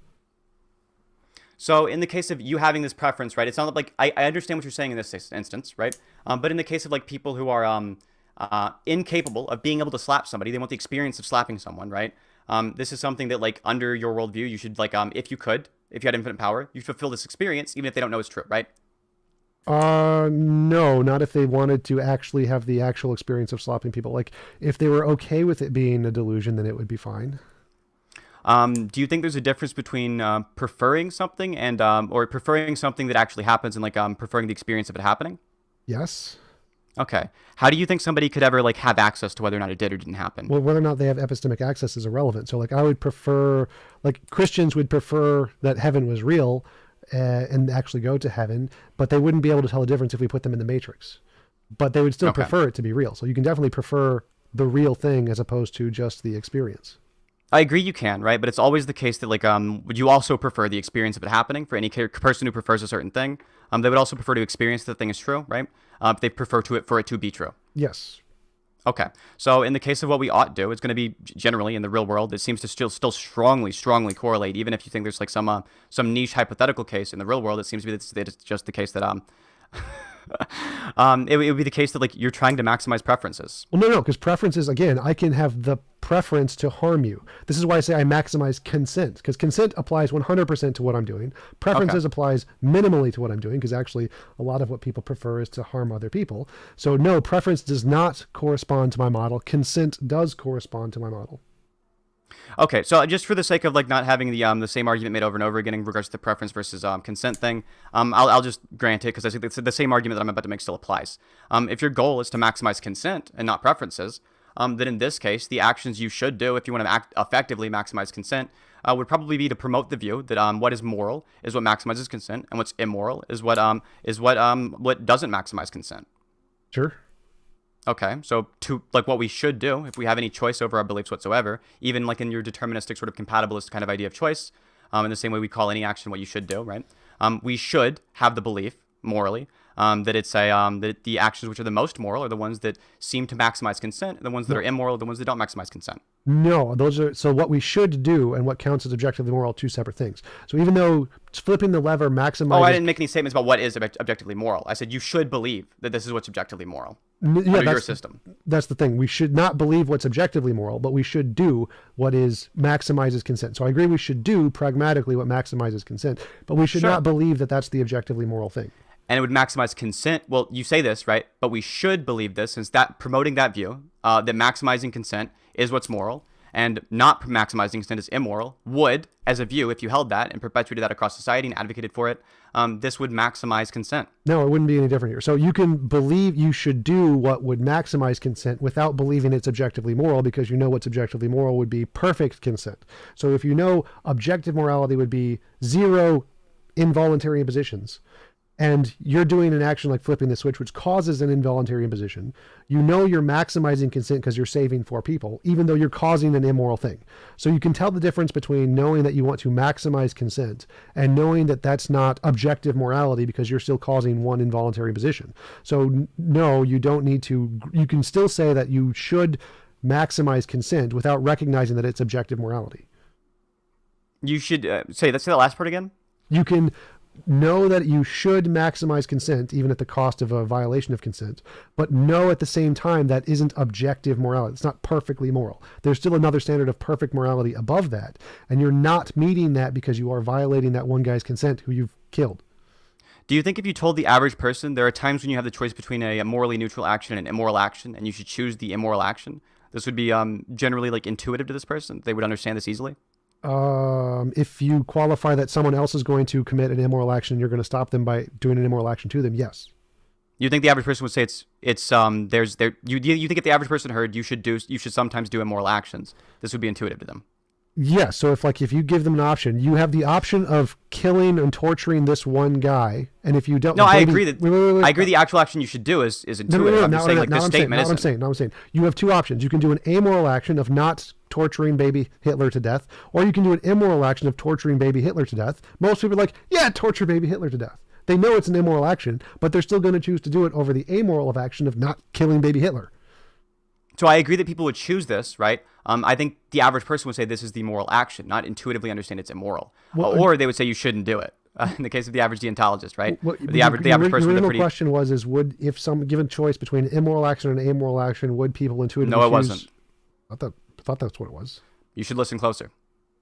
So in the case of you having this preference, right? It's not like I understand what you're saying in this instance, right? But in the case of like people who are incapable of being able to slap somebody, they want the experience of slapping someone, right? This is something that like under your worldview, you should like if you had infinite power, you fulfill this experience even if they don't know it's true, right? No, not if they wanted to actually have the actual experience of slapping people. Like if they were okay with it being a delusion, then it would be fine. Do you think there's a difference between preferring something and or preferring something that actually happens and like preferring the experience of it happening? Yes. Okay. How do you think somebody could ever like have access to whether or not it did or didn't happen? Well, whether or not they have epistemic access is irrelevant. So like I would prefer, like Christians would prefer that heaven was real and actually go to heaven, but they wouldn't be able to tell the difference if we put them in the matrix. But they would still prefer it to be real. So you can definitely prefer the real thing as opposed to just the experience. I agree you can, right? But it's always the case that like would you also prefer the experience of it happening for any person who prefers a certain thing? They would also prefer to experience that the thing is true, right? If they prefer for it to be true. Yes. Okay. So in the case of what we ought do, it's going to be generally in the real world, it seems to still strongly correlate. Even if you think there's like some niche hypothetical case in the real world, it seems to be that it's just the case that it would be the case that like you're trying to maximize preferences. Well, no, because preferences, again, I can have the preference to harm you. This is why I say I maximize consent, because consent applies 100% to what I'm doing. Preferences applies minimally to what I'm doing, because actually a lot of what people prefer is to harm other people. So no, preference does not correspond to my model. Consent does correspond to my model. Okay, so just for the sake of like not having the same argument made over and over again in regards to the preference versus consent thing, I'll just grant it because I think the same argument that I'm about to make still applies. If your goal is to maximize consent and not preferences, then in this case, the actions you should do if you want to effectively maximize consent would probably be to promote the view that what is moral is what maximizes consent, and what's immoral is what doesn't maximize consent. Sure. Okay, so to like what we should do if we have any choice over our beliefs whatsoever, even like in your deterministic sort of compatibilist kind of idea of choice, in the same way we call any action what you should do, right? We should have the belief morally that it's that the actions which are the most moral are the ones that seem to maximize consent, and the ones that are immoral are the ones that don't maximize consent. No, those are so what we should do and what counts as objectively moral are two separate things. So even though flipping the lever maximizes... Oh, I didn't make any statements about what is objectively moral. I said you should believe that this is what's objectively moral under your system. That's the thing. We should not believe what's objectively moral, but we should do what is maximizes consent. So I agree we should do pragmatically what maximizes consent, but we should not believe that that's the objectively moral thing. And it would maximize consent. Well, you say this, right? But we should believe this, since that promoting that view, that maximizing consent is what's moral, and not maximizing consent is immoral, would, as a view, if you held that and perpetuated that across society and advocated for it, this would maximize consent. No, it wouldn't be any different here. So you can believe you should do what would maximize consent without believing it's objectively moral, because you know what's objectively moral would be perfect consent. So if you know objective morality would be 0 involuntary impositions, and you're doing an action like flipping the switch, which causes an involuntary imposition, you know you're maximizing consent because you're saving 4 people, even though you're causing an immoral thing. So you can tell the difference between knowing that you want to maximize consent and knowing that that's not objective morality because you're still causing 1 involuntary imposition. So no, you don't need to, you can still say that you should maximize consent without recognizing that it's objective morality. You should say that last part again. You can know that you should maximize consent even at the cost of a violation of consent, but know at the same time that isn't objective morality. It's not perfectly moral. There's still another standard of perfect morality above that, and you're not meeting that because you are violating that one guy's consent who you've killed. Do you think if you told the average person there are times when you have the choice between a morally neutral action and an immoral action, and you should choose the immoral action, this would be generally like intuitive to this person? They would understand this easily? If you qualify that someone else is going to commit an immoral action, you're going to stop them by doing an immoral action to them. Yes. You think the average person would say you think if the average person heard you should sometimes do immoral actions, this would be intuitive to them? Yeah. So if you give them an option, you have the option of killing and torturing this one guy, and if you don't, No, I agree that I agree the actual action you should do is intuitive. I'm just saying like this statement isn't. I'm saying you have two options. You can do an amoral action of not torturing baby Hitler to death, or you can do an immoral action of torturing baby Hitler to death. Most people are like, yeah, torture baby Hitler to death. They know it's an immoral action, but they're still going to choose to do it over the amoral of action of not killing baby Hitler. So I agree that people would choose this, right? I think the average person would say this is the moral action, not intuitively understand it's immoral. Well, or they would say you shouldn't do it. In the case of the average deontologist, right? The average person. The original question was: if some given choice between an immoral action and an amoral action, would people intuitively? No, it choose... wasn't. I thought that's what it was. You should listen closer.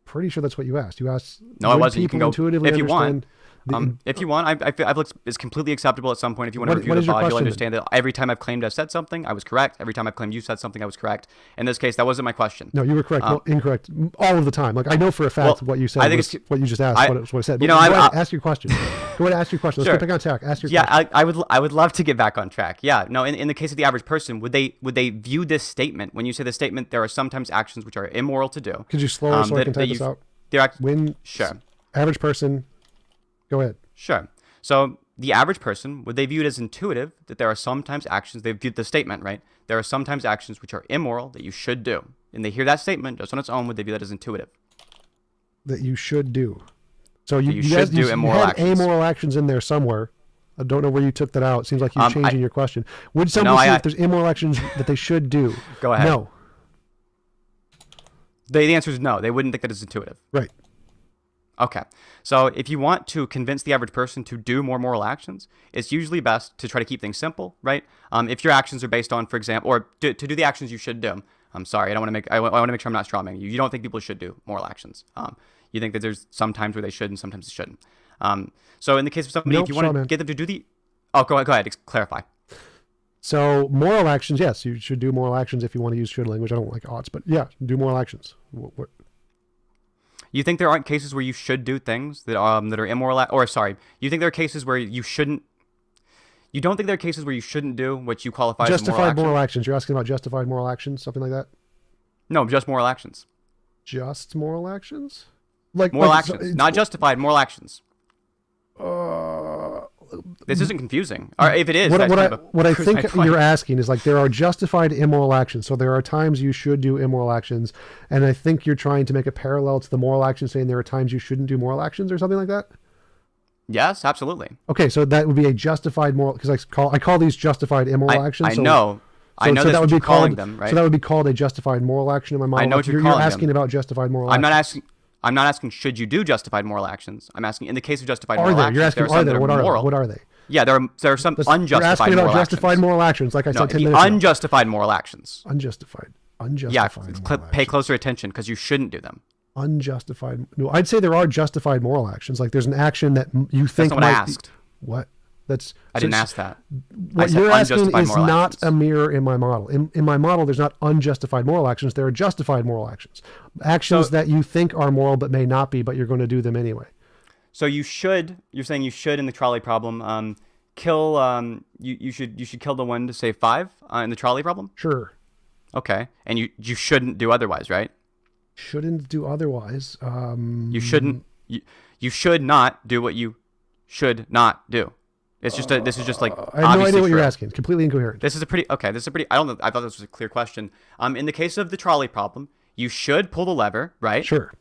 Pretty sure that's what you asked. You asked. No, it wasn't. You can go intuitively if you want. The, if you want, I feel it's completely acceptable at some point. If you want to review the VOD, you'll understand that every time I've claimed I've said something, I was correct. Every time I've claimed you said something, I was correct. In this case, that wasn't my question. No, you were correct. Well, incorrect all of the time. Like I know for a fact what you said. I think it's what you just asked. What I said. But ask your question. Go ahead and ask your question. Let's Sure. get back on track. Ask your question. Yeah, I would love to get back on track. Yeah, no. In the case of the average person, would they view this statement when you say the statement? There are sometimes actions which are immoral to do. Could you slower so I can type this out? Sure. Average person. Go ahead. Sure. So the average person, would they view it as intuitive that there are sometimes actions, they viewed the statement, right? There are sometimes actions which are immoral that you should do. And they hear that statement just on its own, would they view that as intuitive? That you should do. So you should do immoral had actions. amoral actions in there somewhere. I don't know where you took that out. It seems like you're changing your question. Would someone see if there's immoral actions that they should do? Go ahead. No. The answer is no. They wouldn't think that it's intuitive. Right. Okay. So if you want to convince the average person to do more moral actions, it's usually best to try to keep things simple, right? If your actions are based on, for example, or to do the actions you should do. I'm sorry. I want to make sure I'm not strawmanning you. You don't think people should do moral actions. You think that there's some times where they should and sometimes they shouldn't. So in the case of somebody, if you want to get them to do the... Oh, go ahead. Clarify. So moral actions, yes, you should do moral actions if you want to use should language. I don't like odds, but yeah, do moral actions. You think there aren't cases where you should do things that are immoral? You think there are cases where you shouldn't... You don't think there are cases where you shouldn't do what you qualify as justified moral actions. You're asking about justified moral actions, something like that? No, just moral actions. Just moral actions? Moral actions, not justified moral actions. This isn't confusing. Or if it is, what I think you're asking is like there are justified immoral actions. So there are times you should do immoral actions, and I think you're trying to make a parallel to the moral action, saying there are times you shouldn't do moral actions or something like that. Yes, absolutely. Okay, so that would be a justified moral because I call these justified immoral actions. I know. I know that would be calling them, right? So that would be called a justified moral action in my mind. I know what you're calling them. You're asking about justified moral actions. I'm not asking should you do justified moral actions. I'm asking in the case of justified moral actions. You're asking are there? What are they? Yeah, there are some unjustified you're asking moral about justified moral actions, like I said 10 minutes ago. Unjustified moral actions. Unjustified. Yeah, pay closer attention because you shouldn't do them. Unjustified. No, I'd say there are justified moral actions. Like there's an action that you think That's not what I asked. What? I didn't ask that. What you're asking is not a mirror in my model. In my model, there's not unjustified moral actions. There are justified moral actions. Actions that you think are moral but may not be, but you're going to do them anyway. So you're saying you should in the trolley problem kill you should kill the one to save 5 in the trolley problem? Sure. Okay. And you shouldn't do otherwise, right? Shouldn't do otherwise. You should not do what you should not do. It's just this is just like I have no idea what you're asking. Completely incoherent. This is a pretty I don't know. I thought this was a clear question. In the case of the trolley problem, you should pull the lever, right? Sure.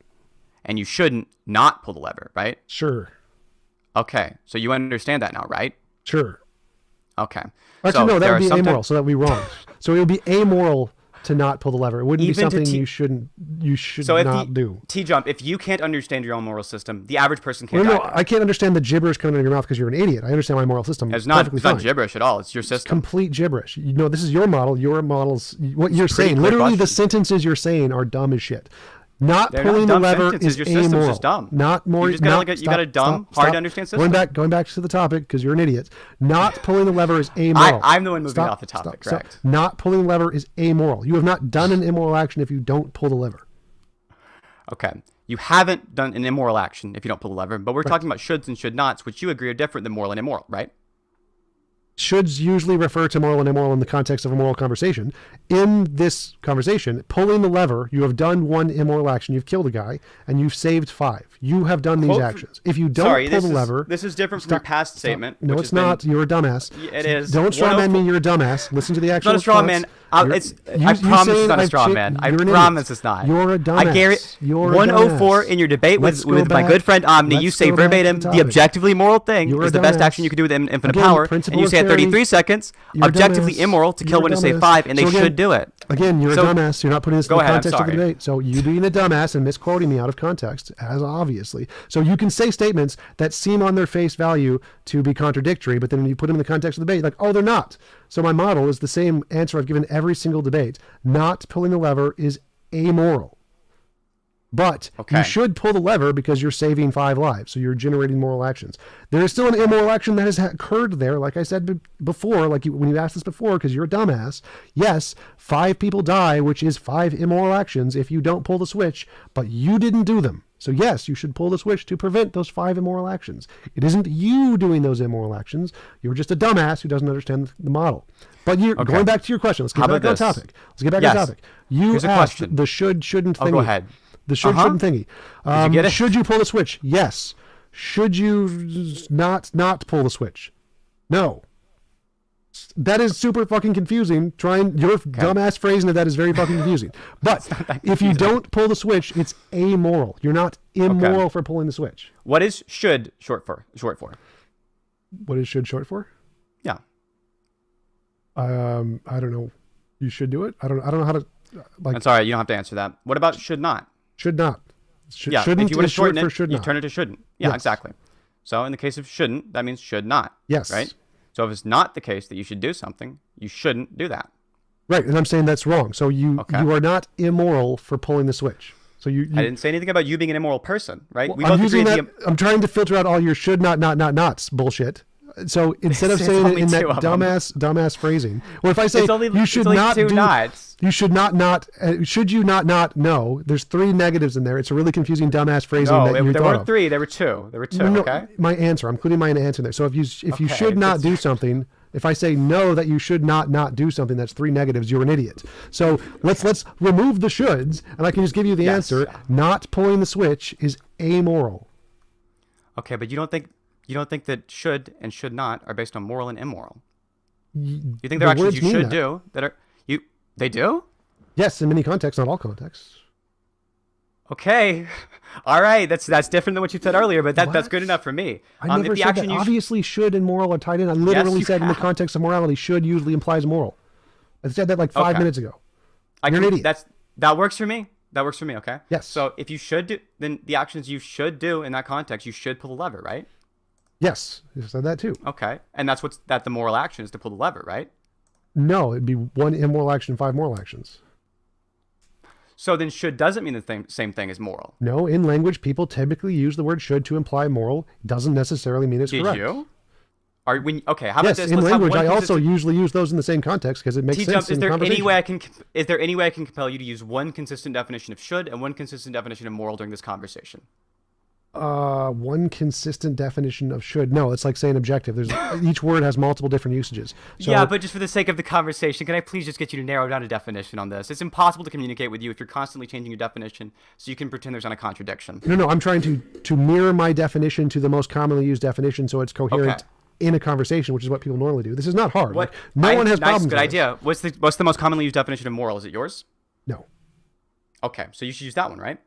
And you shouldn't not pull the lever, right? Sure. Okay. So you understand that now, right? Sure. Okay. Actually, no, that would be amoral, so that would be wrong. So it would be amoral to not pull the lever. It wouldn't be something you should not do. TJump, if you can't understand your own moral system, the average person can't. No, I can't understand the gibberish coming out of your mouth because you're an idiot. I understand my moral system. It's not gibberish at all. It's your system. It's complete gibberish. You know, this is your model. Your model's what you're saying. Literally, the sentences you're saying are dumb as shit. Not They're pulling not dumb the lever sentences. is Your system's amoral. just dumb. Not more. You just gotta not, you got a dumb, hard to understand system. Going back to the topic because you're an idiot. Not pulling the lever is amoral. I'm the one moving off the topic, correct? Not pulling the lever is amoral. You have not done an immoral action if you don't pull the lever. Okay. You haven't done an immoral action if you don't pull the lever, but we're talking about shoulds and should nots, which you agree are different than moral and immoral, right? Shoulds usually refer to moral and immoral in the context of a moral conversation. In this conversation, pulling the lever, you have done one immoral action. You've killed a guy, and you've saved 5. You have done these actions. If you don't pull the lever... This is different from your past statement. No, it's not. You're a dumbass. It is. Don't straw man me. You're a dumbass. Listen to the actual It's not a straw man. I promise it's not a straw man. I promise it's not. You're a dumbass. I guarantee. You're 104 in your debate with my good friend Omni, you say verbatim, the objectively moral thing is the best action you can do with infinite power, and you say at 33 seconds, objectively immoral to kill one to save 5, and they should do it. Again, you're a dumbass. You're not putting this in the context of the debate. So you being a dumbass and misquoting me out of context, as obviously. So you can say statements that seem on their face value to be contradictory, but then when you put them in the context of the debate, like, oh, they're not. So my model is the same answer I've given every single debate. Not pulling the lever is amoral. But you should pull the lever because you're saving 5 lives. So you're generating moral actions. There is still an immoral action that has occurred there. Like I said before, when you asked this before, because you're a dumbass. Yes, 5 people die, which is 5 immoral actions if you don't pull the switch, but you didn't do them. So yes, you should pull the switch to prevent those 5 immoral actions. It isn't you doing those immoral actions. You're just a dumbass who doesn't understand the model. But you're going back to your question. Let's get back on topic. Let's get back on topic. You asked the shouldn't thingy. Go ahead. The shouldn't thingy. Should you pull the switch? Yes. Should you not pull the switch? No. That is super fucking confusing. Your dumbass phrasing of that is very fucking confusing. But if you don't pull the switch, it's amoral. You're not immoral for pulling the switch. What is should short for? What is should short for? Yeah. I don't know. You should do it. I don't know how to. That's all right. You don't have to answer that. What about should not? Should not. Yeah. Shouldn't If you want to shorten it, should you not. turn it to shouldn't. Yeah, Yes. exactly. So in the case of shouldn't, that means should not. Yes. Right. So if it's not the case that you should do something, you shouldn't do that. Right, and I'm saying that's wrong. So you are not immoral for pulling the switch. So you I didn't say anything about you being an immoral person, right? Well, We both agree I'm trying to filter out all your should nots bullshit. So instead of It's saying it only in that 2 of them. dumbass phrasing, or if I say you should not two do, nots. you should not should you not no. There's 3 negatives in there. It's a really confusing dumbass phrasing No, that you there thought weren't of. 3. There were 2. There were 2. No, Okay. my answer. I'm including my answer there. So if you Okay, should not do something, if I say no that you should not do something, that's 3 negatives. You're an idiot. So let's remove the shoulds, and I can just give you the answer. Not pulling the switch is amoral. Okay, but you don't think that should and should not are based on moral and immoral? You think the they're actions words you mean should that. do that are you? They do? Yes, in many contexts, not all contexts. Okay, all right. That's different than what you said earlier, but that's good enough for me. I never if the said action that. you Obviously, should and moral are tied in. I literally you said in the have. context of morality, should usually implies moral. I said that like 5 minutes ago. You're an idiot. That works for me. That works for me. Okay. Yes. So if you should do, then the actions you should do in that context, you should pull the lever, right? Yes, you said that too. Okay, and that's the moral action is to pull the lever, right? No, it'd be 1 immoral action, 5 moral actions. So then should doesn't mean the same thing as moral. No, in language, people typically use the word should to imply moral. Doesn't necessarily mean it's Did correct. you? How about Yes, this? in Let's have language, one I also consistent- usually use those in the same context because it makes sense TJump, in conversation. is there any way I can compel you to use one consistent definition of should and one consistent definition of moral during this conversation? One consistent definition of should. No, it's like saying objective. There's each word has multiple different usages. So, Yeah, but just for the sake of the conversation, can I please just get you to narrow down a definition on this? It's impossible to communicate with you if you're constantly changing your definition, so you can pretend there's not a contradiction. No, I'm trying to mirror my definition to the most commonly used definition so it's coherent in a conversation, which is what people normally do. This is not hard. Like, no one has problems Good with idea. What's the most commonly used definition of moral? Is it yours? No. Okay, so you should use that one, right?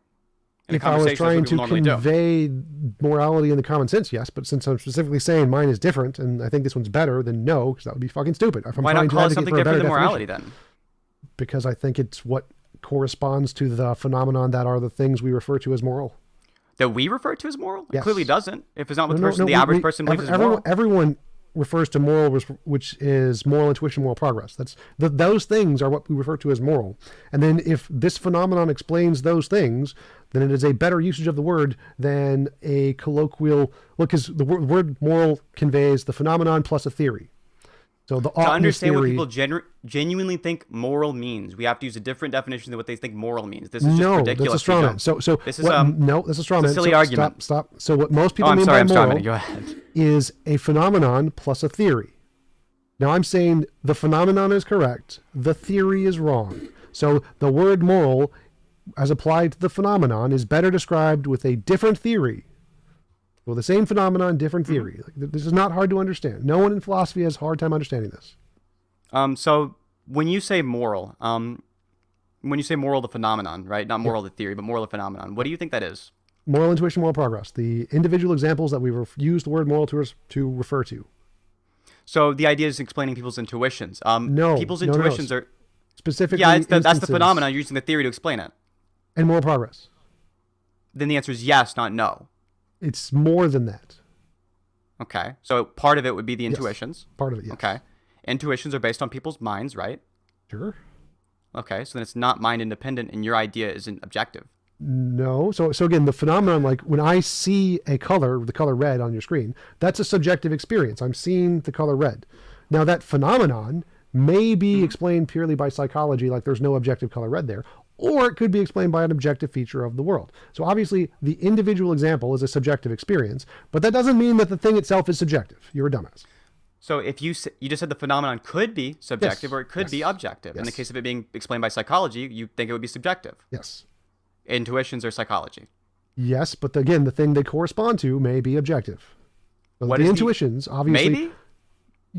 In a If I was conversation, that's trying what to people normally do. convey morality in the common sense, yes. But since I'm specifically saying mine is different and I think this one's better, then no, because that would be fucking stupid. If I'm Why trying not to call it advocate something for a different better than morality definition, then? because I think it's what corresponds to the phenomenon that are the things we refer to as moral. That we refer to as moral? It Yes. clearly doesn't. If it's not what No, the average we- person believes is everyone, moral. everyone refers to moral, which is moral intuition, moral progress. Those things are what we refer to as moral. And then if this phenomenon explains those things, then it is a better usage of the word than a colloquial, because the word moral conveys the phenomenon plus a theory. So the to understand theory, what people genuinely think moral means, we have to use a different definition than what they think moral means. This is just ridiculous. That's a straw man. So this is no, that's a straw man. It's a silly argument. Stop. So what most people mean by moral is a phenomenon plus a theory. Now I'm saying the phenomenon is correct, the theory is wrong. So the word moral, as applied to the phenomenon, is better described with a different theory. Well, the same phenomenon, different theory. This is not hard to understand. No one in philosophy has a hard time understanding this. So when you say moral, the phenomenon, right? Not moral the theory, but moral the phenomenon. What do you think that is? Moral intuition, moral progress. The individual examples that we used the word moral to refer to. So the idea is explaining people's intuitions. People's intuitions are specifically. Yeah, that's the phenomenon. You're using the theory to explain it. And moral progress. Then the answer is yes, not no. It's more than that. Okay. So part of it would be the intuitions. Part of it, yes. Okay. Intuitions are based on people's minds, right? Sure. Okay. So then it's not mind independent and your idea isn't objective. No. So again, the phenomenon, like when I see a color, the color red on your screen, that's a subjective experience. I'm seeing the color red. Now that phenomenon may be explained purely by psychology, like there's no objective color red there, or it could be explained by an objective feature of the world. So obviously the individual example is a subjective experience, but that doesn't mean that the thing itself is subjective. You're a dumbass. So if you just said the phenomenon could be subjective or it could be objective. In the case of it being explained by psychology, you think it would be subjective. Yes. Intuitions are psychology. Yes, but again, the thing they correspond to may be objective. So What the is intuitions, obviously. Maybe?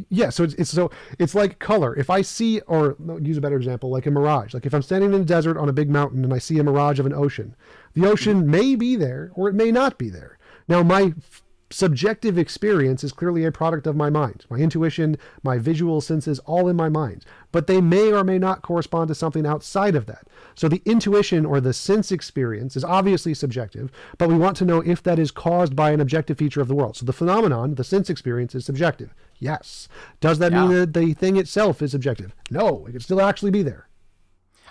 Yeah, so it's like color. If I see, or no, use a better example, like a mirage. Like if I'm standing in a desert on a big mountain and I see a mirage of an ocean, the ocean may be there or it may not be there. Now my subjective experience is clearly a product of my mind. My intuition, my visual senses, all in my mind. But they may or may not correspond to something outside of that. So the intuition or the sense experience is obviously subjective, but we want to know if that is caused by an objective feature of the world. So the phenomenon, the sense experience, is subjective. Yes. Does that mean that the thing itself is subjective? No, it could still actually be there.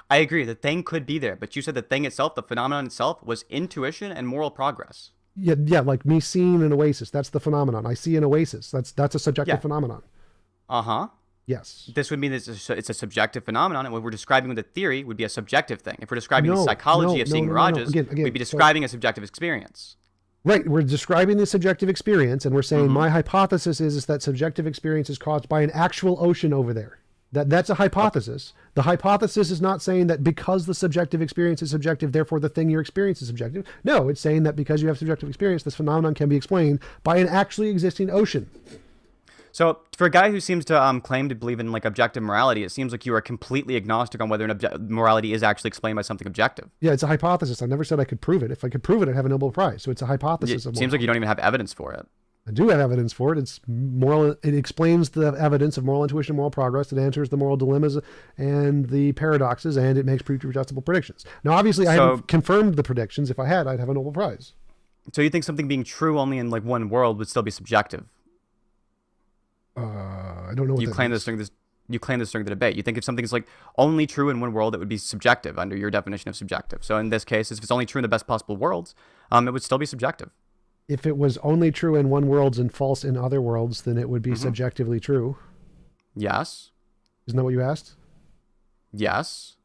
I agree. The thing could be there, but you said the thing itself, the phenomenon itself, was intuition and moral progress. Yeah, like me seeing an oasis. That's the phenomenon. I see an oasis. That's a subjective phenomenon. Uh-huh. Yes. This would mean it's a subjective phenomenon, and what we're describing with the theory would be a subjective thing. If we're describing the psychology of seeing mirages, Again, we'd be describing a subjective experience. Right. We're describing the subjective experience, and we're saying my hypothesis is that subjective experience is caused by an actual ocean over there. That's a hypothesis. The hypothesis is not saying that because the subjective experience is subjective, therefore the thing you're experiencing is subjective. No, it's saying that because you have subjective experience, this phenomenon can be explained by an actually existing ocean. So for a guy who seems to claim to believe in like objective morality, it seems like you are completely agnostic on whether morality is actually explained by something objective. Yeah, it's a hypothesis. I never said I could prove it. If I could prove it, I'd have a Nobel Prize. So it's a hypothesis. It seems like you don't even have evidence for it. I do have evidence for it. It's moral. It explains the evidence of moral intuition and moral progress. It answers the moral dilemmas and the paradoxes, and it makes pre-adjustable predictions. Now, obviously, I haven't confirmed the predictions. If I had, I'd have a Nobel Prize. So you think something being true only in like one world would still be subjective? I don't know what you that claim means. You claim this during the debate. You think if something is like only true in one world, it would be subjective under your definition of subjective. So in this case, if it's only true in the best possible worlds, it would still be subjective. If it was only true in one world and false in other worlds, then it would be subjectively true. Yes. Isn't that what you asked? Yes.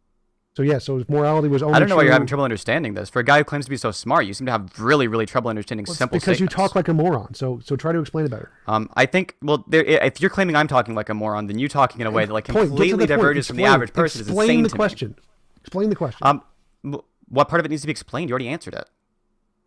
So yeah, so if morality was only I don't know why true, you're having trouble understanding this. For a guy who claims to be so smart, you seem to have really, really trouble understanding simple because statements. you talk like a moron. So try to explain it better. I think, well, if you're claiming I'm talking like a moron, then you talking in a way that like completely diverges from the average person is insane to me. Explain the question. What part of it needs to be explained? You already answered it.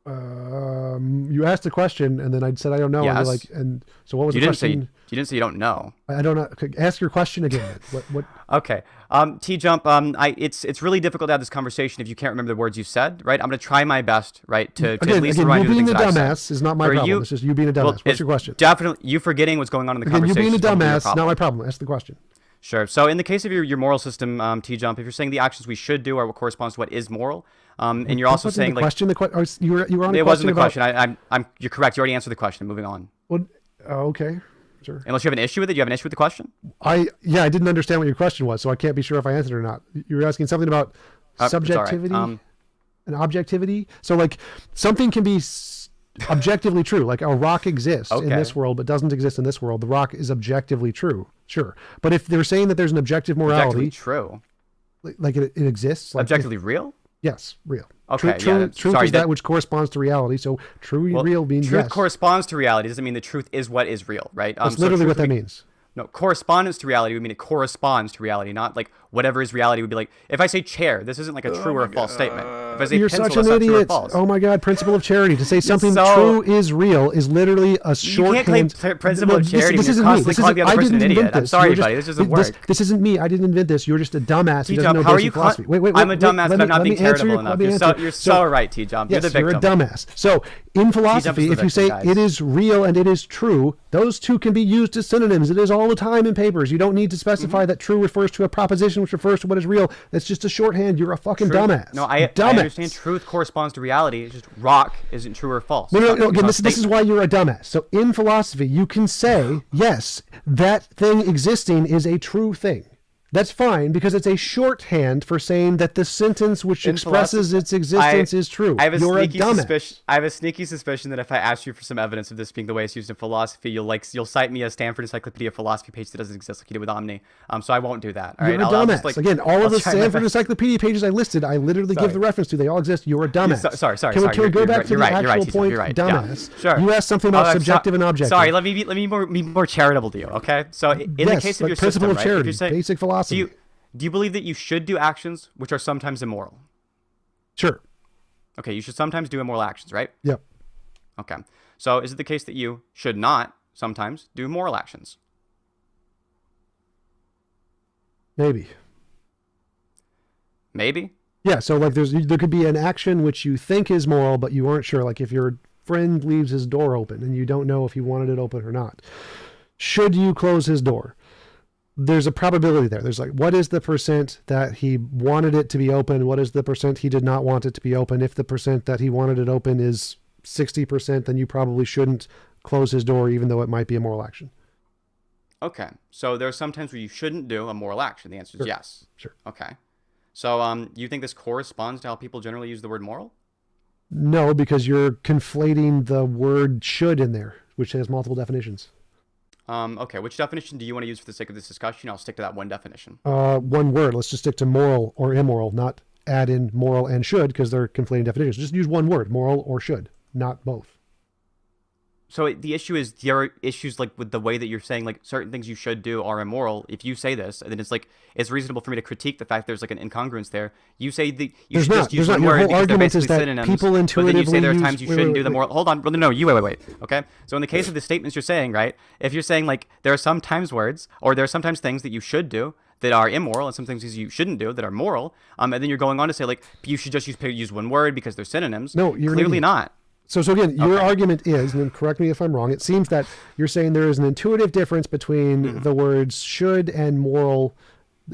You asked a question, and then I said I don't know. Yes. And so what was the question? You didn't say you don't know. I don't know. Ask your question again. What? Okay. TJump. It's really difficult to have this conversation if you can't remember the words you said. Right. I'm going to try my best. Right. To at least remind you being the a things that I dumbass said. is not my problem. It's just you being a dumbass. Well, What's your question? Definitely, you forgetting what's going on in the conversation. You being a is probably your dumbass, problem. not my problem. Ask the question. Sure. So in the case of your moral system, TJump, if you're saying the actions we should do are what corresponds to what is moral, and you're also saying like question. You were on. It wasn't the question. You're correct. You already answered the question. Moving on. Well, okay. Sure. Unless you have an issue with it. Do you have an issue with the question? I didn't understand what your question was, so I can't be sure if I answered it or not. You were asking something about subjectivity and objectivity. So like something can be objectively true, like a rock exists in this world but doesn't exist in this world. The rock is objectively true, sure. But if they're saying that there's an objective morality, Objectively true, like it exists, like objectively real. Yes, real. Okay, truth is that which corresponds to reality. So real means truth yes. corresponds to reality. Doesn't mean the truth is what is real, right? That's literally what that means. No, correspondence to reality would mean it corresponds to reality, not like whatever is reality would be like. If I say chair, this isn't like a true or a false statement. If I say You're pencil, such that's an not true or idiot. false. Oh my God, principle of charity. To say something true is real is literally a shorthand. You can't claim principle of charity when you're constantly calling the other person an idiot. I'm sorry, buddy. This doesn't work. This isn't me. I didn't invent this. You're just a dumbass who doesn't know How are basic you philosophy. Wait. I'm a dumbass, but I'm not being charitable enough. You're so right, TJump. You're the Yes, you're a victim. dumbass. So in philosophy, if you say it is real and it is true, those two can be used as synonyms. It is all the time in papers. You don't need to specify that true refers to a proposition which refers to what is real. That's just a shorthand. You're a fucking dumbass. No, I understand truth corresponds to reality. It's just rock isn't true or false. No. Again, this is why you're a dumbass. So in philosophy, you can say, yes, that thing existing is a true thing. That's fine because it's a shorthand for saying that the sentence which expresses its existence is true. You're a dumbass. I have a sneaky suspicion that if I ask you for some evidence of this being the way it's used in philosophy, you'll cite me a Stanford Encyclopedia of Philosophy page that doesn't exist like you did with Omni. So I won't do that. All right? You're a dumbass. Again, all of the Stanford Encyclopedia pages I listed, I literally give the reference to. They all exist. You're a dumbass. Sorry. Can we go back to the actual point, dumbass? Sure. You asked something about subjective and objective. Sorry, let me be more charitable to you, okay? So in the case of your principle system, of right, charity, if you're saying, basic philosophy. Do you believe that you should do actions which are sometimes immoral? Sure. Okay, you should sometimes do immoral actions, right? Yep. Okay. So is it the case that you should not sometimes do moral actions? Maybe. Maybe? Yeah, so like there could be an action which you think is moral, but you aren't sure. Like if your friend leaves his door open and you don't know if he wanted it open or not. Should you close his door? There's a probability there. There's like, what is the percent that he wanted it to be open? What is the percent he did not want it to be open? If the percent that he wanted it open is 60%, then you probably shouldn't close his door, even though it might be a moral action. Okay. So there are some times where you shouldn't do a moral action. The answer is yes. Sure. Okay. So you think this corresponds to how people generally use the word moral? No, because you're conflating the word should in there, which has multiple definitions. Okay, which definition do you want to use for the sake of this discussion? I'll stick to that one definition. One word. Let's just stick to moral or immoral, not add in moral and should, because they're conflating definitions. Just use one word, moral or should, not both. So the issue is there are issues like with the way that you're saying like certain things you should do are immoral. If you say this, and then it's like it's reasonable for me to critique the fact there's like an incongruence there. You say that you should just use one word because they're basically synonyms. People but then you say there are times you wait, shouldn't wait, do the moral. Hold on, no, you wait. Okay, so in the case of the statements you're saying, right? If you're saying like there are sometimes words or there are sometimes things that you should do that are immoral and some things you shouldn't do that are moral, and then you're going on to say like you should just use one word because they're synonyms. No, you're clearly not. So again, your argument is, and correct me if I'm wrong, it seems that you're saying there is an intuitive difference between the words should and moral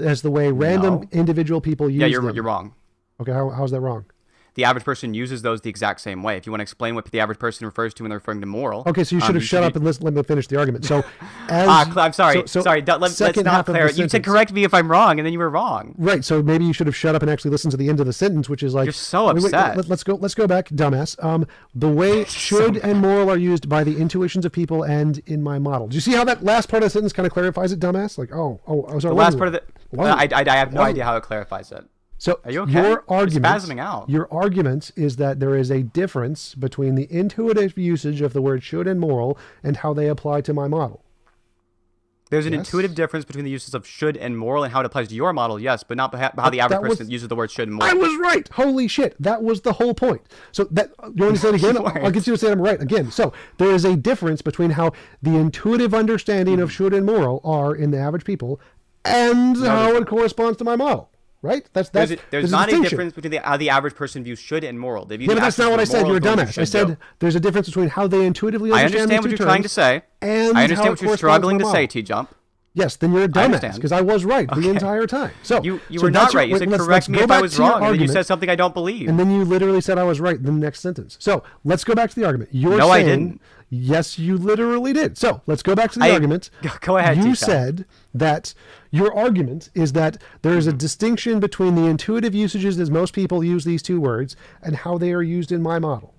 as the way random individual people use them. Yeah, you're wrong. Okay, how's that wrong? The average person uses those the exact same way. If you want to explain what the average person refers to when they're referring to moral. Okay, so you should have shut up and let me finish the argument. So, I'm sorry. Let's not clarify. You said correct me if I'm wrong, and then you were wrong. Right. So maybe you should have shut up and actually listened to the end of the sentence, which is like you're so upset. Let's go back, dumbass. The way should and moral are used by the intuitions of people and in my model. Do you see how that last part of the sentence kind of clarifies it, dumbass? Like, sorry. The last part of it. I have no idea how it clarifies it. So are you okay? Your argument, spasming out. Your argument is that there is a difference between the intuitive usage of the word should and moral and how they apply to my model. There's an intuitive difference between the uses of should and moral and how it applies to your model, yes, but not how the average person uses the word should and moral. I was right. Holy shit. That was the whole point. So that you want to say it again? I'll get you to say I'm right again. So there is a difference between how the intuitive understanding of should and moral are in the average people and how it corresponds to my model. Right? There's not a difference between how the average person views should and moral. But that's not what I said. You're a dumbass. I said there's a difference between how they intuitively understand what you're trying to say. And I understand what you're struggling to say, TJump. Yes, then you're a I dumbass understand. because I was right Okay. the entire time. So You so were that's not right. You said let's correct me go if I back was to your wrong, and then you argument. said something I don't believe. And then you literally said I was right in the next sentence. So let's go back to the argument. You're No, I saying, didn't. yes, you literally did. So let's go back to the I- argument. Go ahead, You T-Shot. said that your argument is that there is a distinction between the intuitive usages as most people use these two words and how they are used in my model.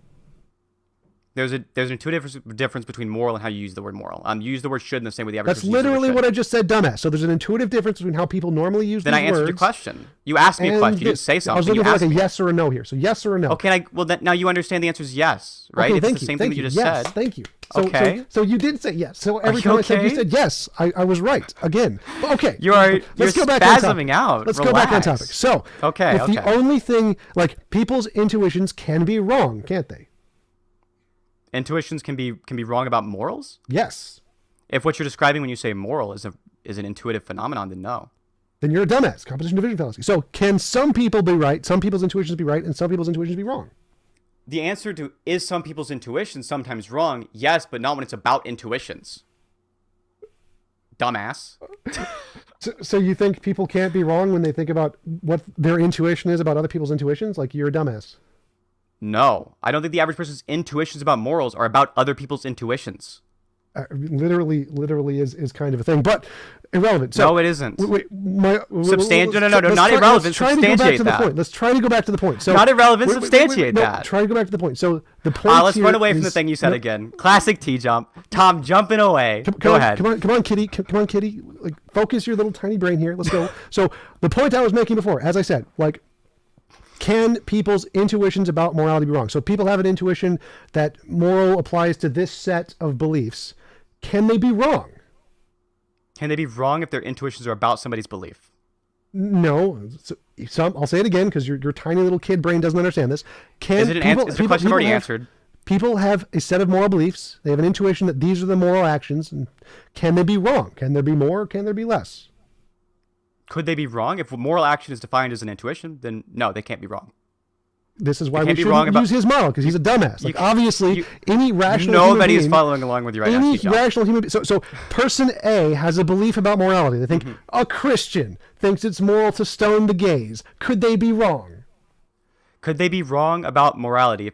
There's an intuitive difference between moral and how you use the word moral. You use the word should in the same way the average That's person uses the word literally should. what I just said, dumbass. So there's an intuitive difference between how people normally use Then these I answered words. your question. You asked me a and question. You didn't this. say I was something. looking You for like asked a me. yes or a no here. So yes or a no. Okay, well now you understand the answer is yes, right? Okay, If thank it's the you. same Thank thing that you you. just Yes, said. thank you. So, Okay. So you did say yes. So every you time I said you okay? said yes, I was right again. But okay. You're Let's go back on topic. spasming out. Let's go back on Relax. topic. So Okay, if okay. the only thing, like, people's intuitions can be wrong, can't they? Intuitions can be wrong about morals? Yes. If what you're describing when you say moral is an intuitive phenomenon, then no. Then you're a dumbass. Composition division fallacy. So can some people be right, some people's intuitions be right, and some people's intuitions be wrong? The answer to is some people's intuition sometimes wrong? Yes, but not when it's about intuitions. Dumbass. So you think people can't be wrong when they think about what their intuition is about other people's intuitions? Like, you're a dumbass. No, I don't think the average person's intuitions about morals are about other people's intuitions. Literally is kind of a thing, but irrelevant. So, No, it isn't. No, No, not irrelevant. Let's try to go back Substantiate to the that. point. Let's try to go back to the point. So Not irrelevant, substantiate no, that. Try to go back to the point. So the point. Let's here run away from the is- thing you said no, again. Classic T-Jump. Tom jumping away. Go ahead. Come on, Kitty. Come on, Kitty. Like, focus your little tiny brain here. Let's go. So the point I was making before, as I said, like, can people's intuitions about morality be wrong? So people have an intuition that moral applies to this set of beliefs. Can they be wrong? Can they be wrong if their intuitions are about somebody's belief? No. I'll say it again because your tiny little kid brain doesn't understand this. Is it a question I've already answered? People have a set of moral beliefs. They have an intuition that these are the moral actions. And can they be wrong? Can there be more? Can there be less? Could they be wrong? If moral action is defined as an intuition, then no, they can't be wrong. This is why They we can't be wrong shouldn't about- use his model because he's a dumbass. Like, obviously, any rational human Nobody is being- following along with you right now, Any T-Jump. rational human being. So person A has a belief about morality. They think a Christian thinks it's moral to stone the gays. Could they be wrong? Could they be wrong about morality? If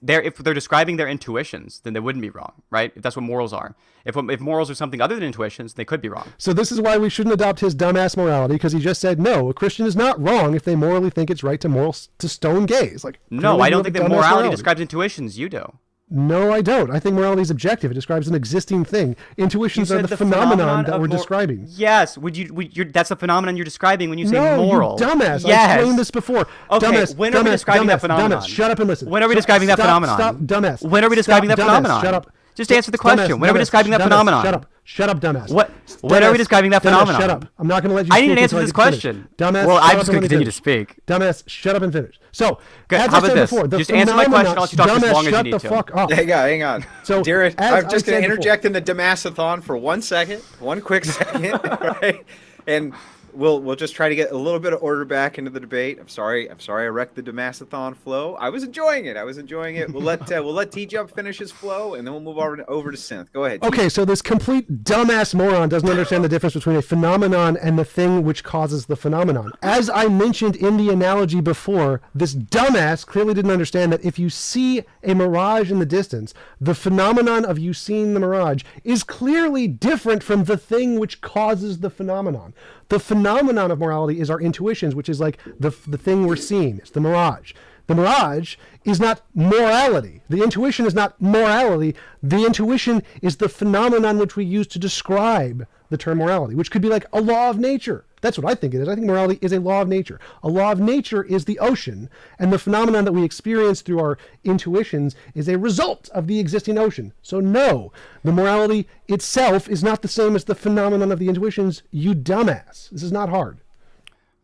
they're describing their intuitions, then they wouldn't be wrong, right? If that's what morals are. If morals are something other than intuitions, they could be wrong. So this is why we shouldn't adopt his dumbass morality because he just said no. A Christian is not wrong if they morally think it's right to stone gays. Like, No, clearly I you don't have think a that dumbass morality describes intuitions. You do. No, I don't. I think morality is objective. It describes an existing thing. Intuitions are said the phenomenon that of we're describing. Yes. That's the phenomenon you're describing when you say No, moral. you dumbass. I Yes. explained this before. Okay, Dumbass, when are we dumbass, describing that dumbass, phenomenon? Dumbass, shut up and listen. When are we So- describing that stop, phenomenon? Stop, dumbass. When are we describing Stop, that dumbass, phenomenon? Shut up. Just answer the question. Dumbass, When are we dumbass, describing that dumbass, phenomenon? Shut up. Shut up, dumbass. When are we describing that Dumbass, phenomenon? Shut up. I'm not going to let you I speak need an answer until to this I get question. finished. Dumbass, Well, shut I'm up just and going to let me continue to finish. speak. Dumbass, shut up and finish. So, Good. as How I about said this? before, the Just answer my question, phenomenon- I'll let you talk as dumbass, long as you shut need the to. fuck up. Hang on. So, Darren, as I'm I just going said to before- interject in the Damasathon for 1 second, one quick second, right? And we'll just try to get a little bit of order back into the debate. I'm sorry I wrecked the Damasathon flow. I was enjoying it. We'll let TJump finish his flow, and then we'll move over to Synth. Go ahead. Okay, so this complete dumbass moron doesn't understand the difference between a phenomenon and the thing which causes the phenomenon. As I mentioned in the analogy before, this dumbass clearly didn't understand that if you see a mirage in the distance, the phenomenon of you seeing the mirage is clearly different from the thing which causes the phenomenon. The phenomenon of morality is our intuitions, which is like the thing we're seeing. It's the mirage. The mirage is not morality. The intuition is not morality. The intuition is the phenomenon which we use to describe the term morality, which could be like a law of nature. That's what I think it is. I think morality is a law of nature. A law of nature is the ocean, and the phenomenon that we experience through our intuitions is a result of the existing ocean. So no, the morality itself is not the same as the phenomenon of the intuitions, you dumbass. This is not hard.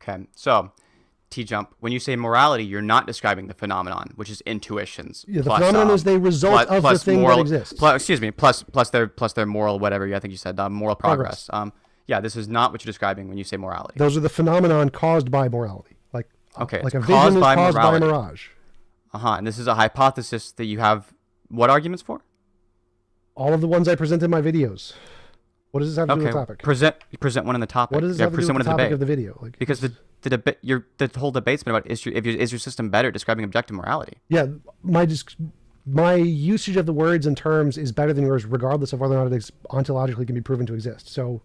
Okay, so T-Jump, when you say morality, you're not describing the phenomenon, which is intuitions. Yeah, the phenomenon is the result of the thing that exists. Plus their moral whatever. I think you said moral progress. Yeah, this is not what you're describing when you say morality. Those are the phenomenon caused by morality. Like a it's vision caused is by caused by a morality. mirage. And this is a hypothesis that you have what arguments for? All of the ones I present in my videos. What does this have to do with the topic? Present one in the topic. What does this have to do present with the one in topic of the video? Like, because the debate, the whole debate's been about is your system better describing objective morality? Yeah, my usage of the words and terms is better than yours, regardless of whether or not it ontologically can be proven to exist. So,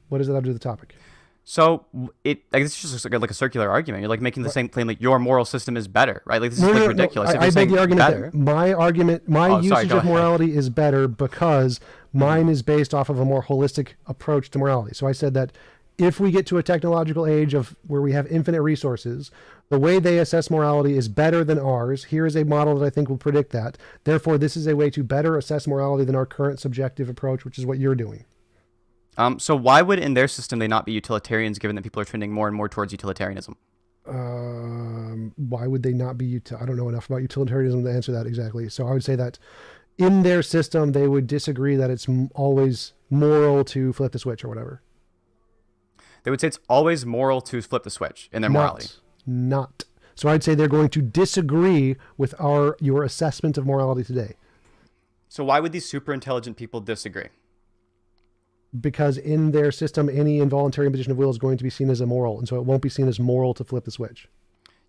what does that have to do with the topic? So I guess it's just like a circular argument. You're like making the same claim, like your moral system is better, right? Like this is like ridiculous. I made the argument that my usage of morality is better because mine is based off of a more holistic approach to morality. So I said that if we get to a technological age of where we have infinite resources, the way they assess morality is better than ours. Here is a model that I think will predict that. Therefore, this is a way to better assess morality than our current subjective approach, which is what you're doing. So why would in their system they not be utilitarians, given that people are trending more and more towards utilitarianism? Why would they not be I don't know enough about utilitarianism to answer that exactly. So I would say that in their system, they would disagree that it's always moral to flip the switch or whatever. They would say it's always moral to flip the switch in their morality. Not. So I'd say they're going to disagree with your assessment of morality today. So why would these super intelligent people disagree? Because in their system, any involuntary imposition of will is going to be seen as immoral, and so it won't be seen as moral to flip the switch.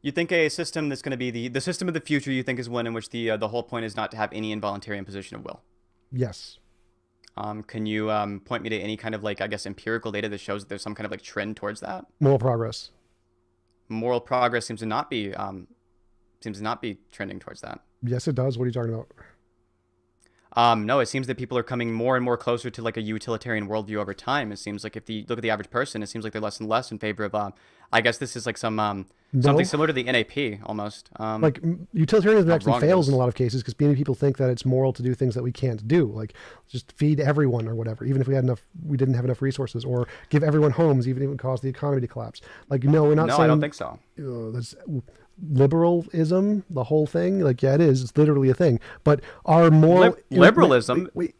You think a system that's going to be the system of the future, you think is one in which the whole point is not to have any involuntary imposition of will? Yes. Can you point me to any kind of like, I guess, empirical data that shows that there's some kind of like trend towards that? Moral progress. Moral progress seems to not be trending towards that. Yes, it does. What are you talking about? No, it seems that people are coming more and more closer to like a utilitarian worldview over time. It seems like if you look at the average person, it seems like they're less and less in favor of, I guess this is like some something similar to the NAP almost. Like utilitarianism actually fails in a lot of cases because many people think that it's moral to do things that we can't do, like just feed everyone or whatever, even if we didn't have enough resources, or give everyone homes, even if it would cause the economy to collapse. Like, no, we're not saying. No, I don't think so. That's liberalism, the whole thing. Like, yeah, it is. It's literally a thing. But our moral liberalism. Wait.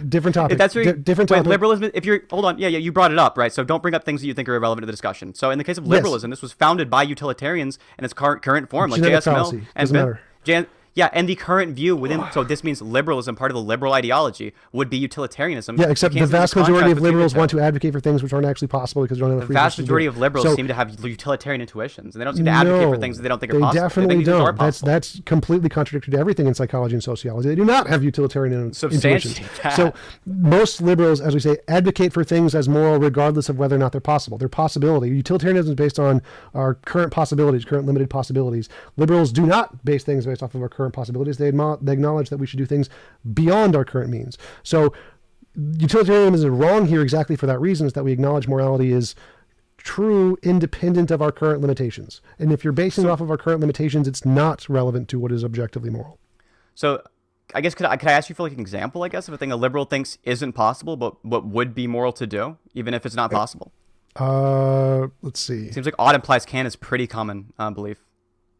Different topic. That's different topic. Liberalism. If you're hold on, yeah, you brought it up, right? So don't bring up things that you think are irrelevant to the discussion. So in the case of liberalism, this was founded by utilitarians in its current form, like J.S. Mill and Yeah, and the current view within, so this means liberalism, part of the liberal ideology, would be utilitarianism. Yeah, except the vast majority of liberals want to advacate for things which aren't actually possible because they don't have enough resources. The vast majority of liberals seem to have utilitarian intuitions, and they don't seem to advocate for things that they don't think are possible. They definitely don't. That's completely contradictory to everything in psychology and sociology. They do not have utilitarian intuitions. So most liberals, as we say, advocate for things as moral regardless of whether or not they're possible. They're possibility. Utilitarianism is based on our current possibilities, current limited possibilities. Liberals do not base things based off of our current possibilities. They acknowledge that we should do things beyond our current means. So utilitarianism is wrong here exactly for that reason, is that we acknowledge morality is true independent of our current limitations. And if you're basing it off of our current limitations, it's not relevant to what is objectively moral. So I guess could I ask you for like an example, I guess, of a thing a liberal thinks isn't possible, but what would be moral to do, even if it's not possible? Let's see. Seems like ought implies can is pretty common belief.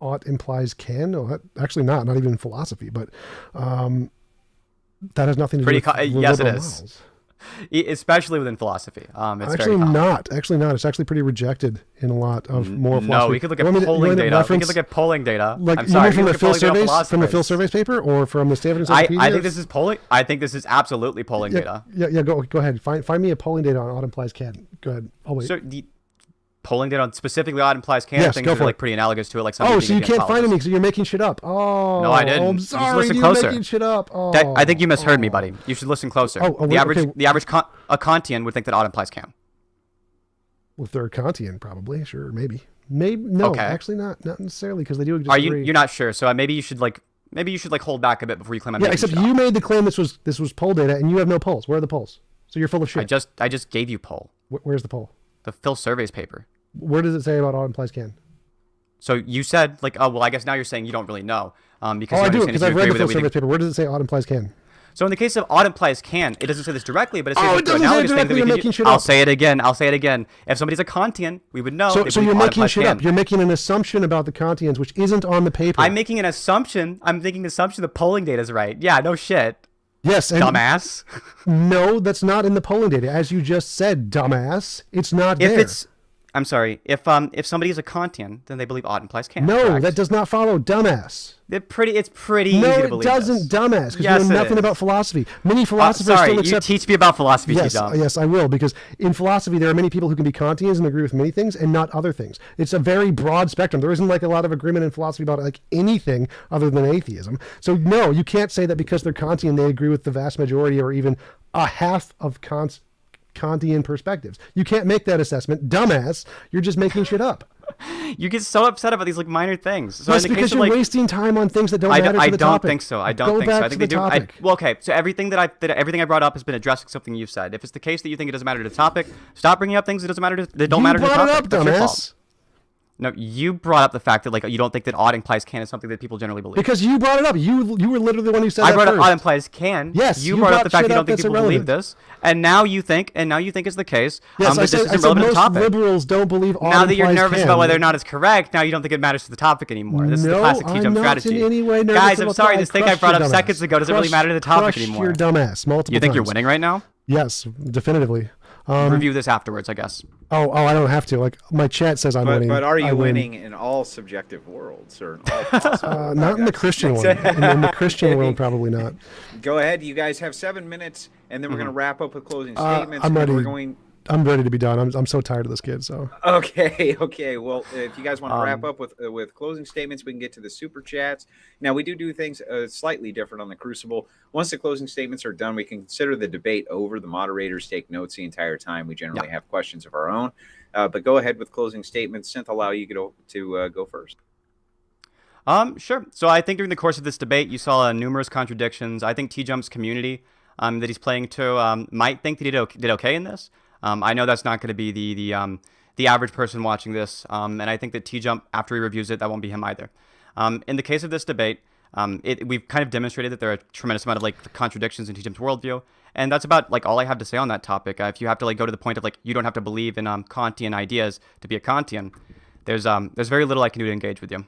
Ought implies can? No, actually not even in philosophy, but that has nothing to do with yes, it is. Morals. Especially within philosophy. It's actually not. Actually not. It's actually pretty rejected in a lot of moral philosophy. No, we could look at polling data. We could look at polling data. Like, I'm sorry, from the Phil Surveys paper or from the Stanford Encyclopedia? I think this is polling. I think this is absolutely polling data. Yeah. Go ahead. Find me a polling data on ought implies can. Go ahead. I'll wait. So the polling data on specifically ought implies can, things are like pretty analogous to it. Like so you can't find anything, so you're making shit up. Oh, no, I didn't. I'm sorry, listen closer. You're making shit up. I think you misheard me, buddy. You should listen closer. The average Kantian would think that ought implies can. Well, if they're Kantian, probably, sure, maybe. No, actually not necessarily, because they do disagree. Are you're not sure? So maybe you should hold back a bit before you claim I'm making except shit you up. Made the claim this was poll data, and you have no polls. Where are the polls? So you're full of shit. I just gave you poll. Where's the poll? The Phil Surveys paper. Where does it say about ought implies can? So you said like, oh well, I guess now you're saying you don't really know because I do, because I've read the Phil Surveys paper. Where does it say ought implies can? So in the case of ought implies can, it doesn't say this directly, but it says it doesn't say it directly. You're making shit up. I'll say it again. If somebody's a Kantian, we would know. So you're making shit up. You're making an assumption about the Kantians, which isn't on the paper. I'm making an assumption. I'm making an assumption the polling data is right. Yeah, no shit. Yes, dumbass. No, that's not in the polling data. As you just said, dumbass, it's not there. I'm sorry. If somebody is a Kantian, then they believe odd implies can. No, correct? that does not follow, dumbass. It's pretty easy No, to it believe doesn't, this. dumbass, because Yes, you know it nothing is. about philosophy. Many philosophers Sorry, still accept... you teach me about philosophy, yes, TJump. yes, I will, because in philosophy there are many people who can be Kantians and agree with many things and not other things. It's a very broad spectrum. There isn't like a lot of agreement in philosophy about like anything other than atheism. So no, you can't say that because they're Kantian they agree with the vast majority or even a half of Kantian perspectives. You can't make that assessment, dumbass. You're just making shit up. You get so upset about these like minor things. So Yes, in the because case of, you're like, wasting time on things that don't matter to the I topic. don't think so. I don't Go think so. back I to think the they do. topic. Well, okay. So everything everything I brought up has been addressing something you've said. If it's the case that you think it doesn't matter to the topic, stop bringing up things that don't matter to the topic. You brought it up, That's your fault. dumbass. No, you brought up the fact that like you don't think that odd implies can is something that people generally believe. Because you brought it up. You were literally the one who said I that brought up first. odd implies can. Yes, you brought up the fact shit that you don't up think that's people irrelevant. believe this, and now you think it's the case. Yes, that I said, this is irrelevant to the most topic. liberals don't believe odd Now that you're implies nervous can. about whether or not it's correct, now you don't think it matters to the topic anymore. This is the classic I'm TJump not strategy. in any way nervous Guys, I'm about sorry. that. This thing I Crushed brought your up dumbass. seconds ago doesn't really matter to the topic Crushed anymore. your dumbass multiple You think times. you're winning right now? Yes, definitively. Review this afterwards, I guess. Oh, I don't have to. Like my chat says I'm winning. But are I you win. winning in all subjective worlds or in all possible? Not in the Christian one. In the Christian world, probably not. Go ahead. You guys have 7 minutes, and then we're going to wrap up with closing statements. I'm and ready. We're going. I'm ready to be done. I'm so tired of this kid. So. Okay. Well, if you guys want to wrap up with closing statements, we can get to the super chats. Now, we do things slightly different on the Crucible. Once the closing statements are done, we can consider the debate over. The moderators take notes the entire time. We generally have questions of our own. But go ahead with closing statements. Synth, allow you to go first. Sure. So I think during the course of this debate, you saw numerous contradictions. I think TJump's community that he's playing to might think that he did okay in this. I know that's not going to be the average person watching this, and I think that TJump, after he reviews it, that won't be him either. In the case of this debate, we've kind of demonstrated that there are a tremendous amount of like contradictions in TJump's worldview, and that's about like all I have to say on that topic. If you have to like go to the point of like you don't have to believe in Kantian ideas to be a Kantian, there's very little I can do to engage with you.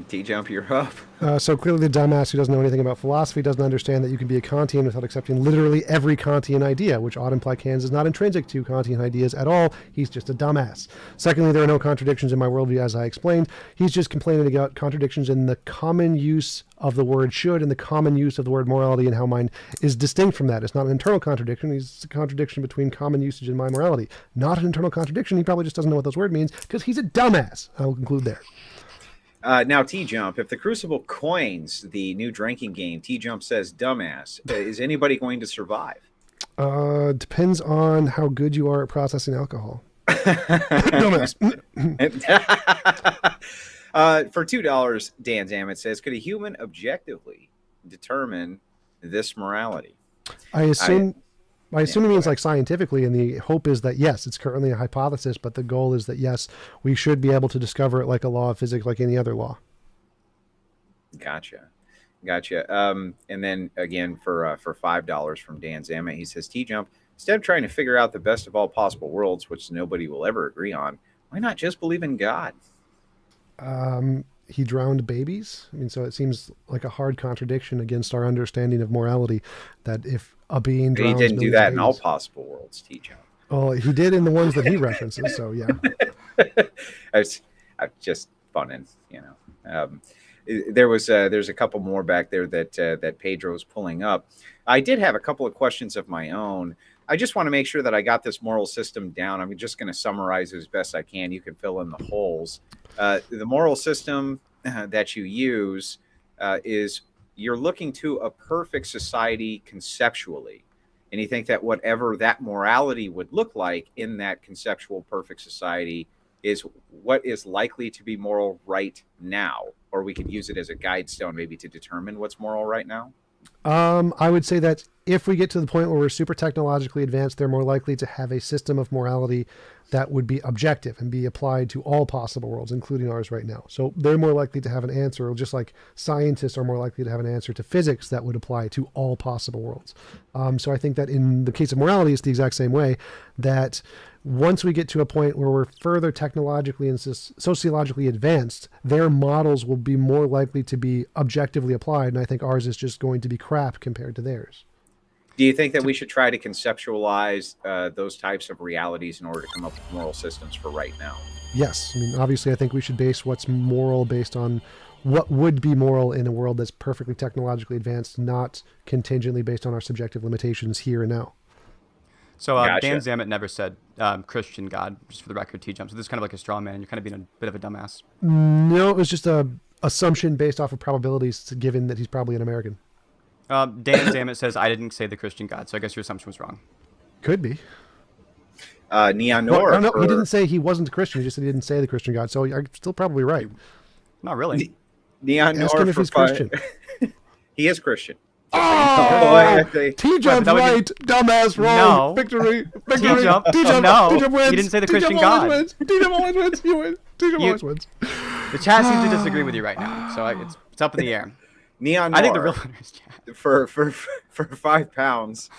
TJump, you're up. So clearly the dumbass who doesn't know anything about philosophy doesn't understand that you can be a Kantian without accepting literally every Kantian idea, which odd imply cans is not intrinsic to Kantian ideas at all. He's just a dumbass. Secondly, there are no contradictions in my worldview, as I explained. He's just complaining about contradictions in the common use of the word should and the common use of the word morality and how mine is distinct from that. It's not an internal contradiction. It's a contradiction between common usage and my morality. Not an internal contradiction. He probably just doesn't know what those words means because he's a dumbass. I will conclude there. Now, TJump, if the Crucible coins the new drinking game, TJump says dumbass, is anybody going to survive? Depends on how good you are at processing alcohol. Dumbass. For $2, Dan Zammit says, could a human objectively determine this morality? I assume he means like scientifically, and the hope is that yes, it's currently a hypothesis, but the goal is that yes, we should be able to discover it like a law of physics, like any other law. Gotcha. And then again for $5 from Dan Zammit, he says, TJump, instead of trying to figure out the best of all possible worlds, which nobody will ever agree on, why not just believe in God? He drowned babies. I mean, so it seems like a hard contradiction against our understanding of morality that if a being drowns, he didn't do that in all babies, possible worlds, TJump. well, he did in the ones that he references. So yeah, I'm just funning, you know. There's a couple more back there that Pedro's pulling up. I did have a couple of questions of my own. I just want to make sure that I got this moral system down. I'm just going to summarize it as best I can. You can fill in the holes. The moral system that you use is you're looking to a perfect society conceptually. And you think that whatever that morality would look like in that conceptual perfect society is what is likely to be moral right now. Or we could use it as a guide stone maybe to determine what's moral right now. I would say that if we get to the point where we're super technologically advanced, they're more likely to have a system of morality that would be objective and be applied to all possible worlds, including ours right now. So they're more likely to have an answer, just like scientists are more likely to have an answer to physics that would apply to all possible worlds. So I think that in the case of morality, it's the exact same way, that once we get to a point where we're further technologically and sociologically advanced, their models will be more likely to be objectively applied. And I think ours is just going to be crap compared to theirs. Do you think that we should try to conceptualize those types of realities in order to come up with moral systems for right now? Yes. I mean, obviously, I think we should base what's moral based on what would be moral in a world that's perfectly technologically advanced, not contingently based on our subjective limitations here and now. So Gotcha. Dan Zammit never said Christian God, just for the record, TJump. So this is kind of like a straw man. You're kind of being a bit of a dumbass. No, it was just a assumption based off of probabilities, given that he's probably an American. Dan Zammit says, I didn't say the Christian God, so I guess your assumption was wrong. Could be. Neon No, Nor. no, he didn't say he wasn't a Christian. He just said he didn't say the Christian God. So you're still probably right. Not really. Neon Ask Nor him if for he's five- Christian. He is Christian. Oh, T T-Jump's right. Dumbass wrong. No. Victory. T-Jump. T-Jump. No. T-Jump wins. You didn't say the T-Jump Christian always God. wins. T-Jump always wins. You win. T-Jump You- always wins. The chat seems to disagree with you right now, so it's up in the air. Neon I think the Nor, real winner is chat. for £5,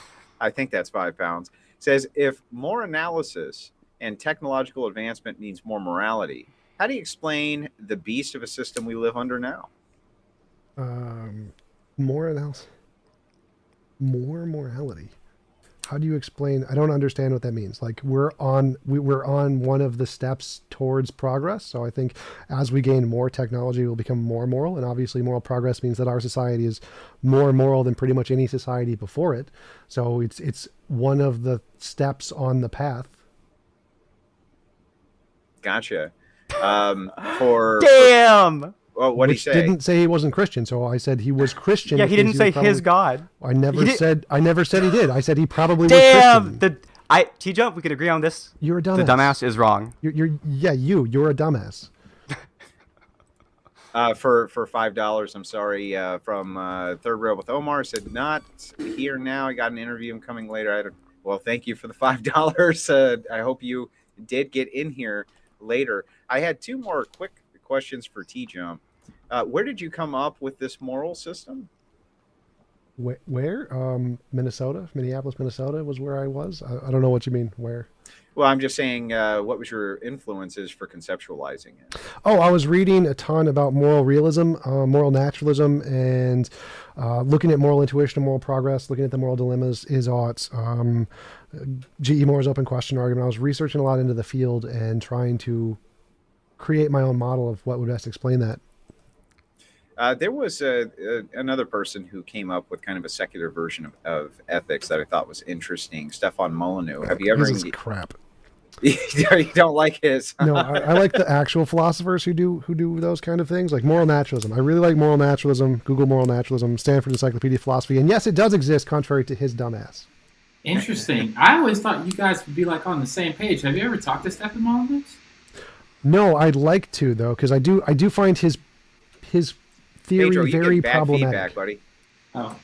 I think that's £5, says if more analysis and technological advancement means more morality, how do you explain the beast of a system we live under now? More analysis. More morality. How do you explain? I don't understand what that means. Like we're on one of the steps towards progress. So I think as we gain more technology, we'll become more moral. And obviously moral progress means that our society is more moral than pretty much any society before it. So it's one of the steps on the path. Gotcha. Damn. Well, what did he Which say? didn't say he wasn't Christian. So I said he was Christian. Yeah, he which didn't means say was probably, his God. I never He said he did. I said he probably was Damn. Christian. T-Jump, we could agree on this. You're a dumbass. The dumbass is wrong. You're a dumbass. For $5, I'm sorry, from Third Rail with Omar, said not here now. I got an interview. I'm coming later. Well, thank you for the $5. I hope you did get in here later. I had two more quick questions for TJump. Where did you come up with this moral system? Where? Minnesota, Minneapolis, Minnesota was where I was. I don't know what you mean. Where? Well, I'm just saying, what was your influences for conceptualizing it? Oh, I was reading a ton about moral realism, moral naturalism, and looking at moral intuition and moral progress, looking at the moral dilemmas, is ought. G.E. Moore's open question argument. I was researching a lot into the field and trying to create my own model of what would best explain that. There was another person who came up with kind of a secular version of ethics that I thought was interesting. Stefan Molyneux. Have you ever? This is crap. You don't like his? No, I like the actual philosophers who do those kind of things, like moral naturalism. I really like moral naturalism. Google moral naturalism, Stanford Encyclopedia of Philosophy, and yes, it does exist, contrary to his dumbass. Interesting. I always thought you guys would be like on the same page. Have you ever talked to Stefan Molyneux? No, I'd like to though, because I do find his theory Pedro, you very get bad problematic. feedback, buddy. Oh.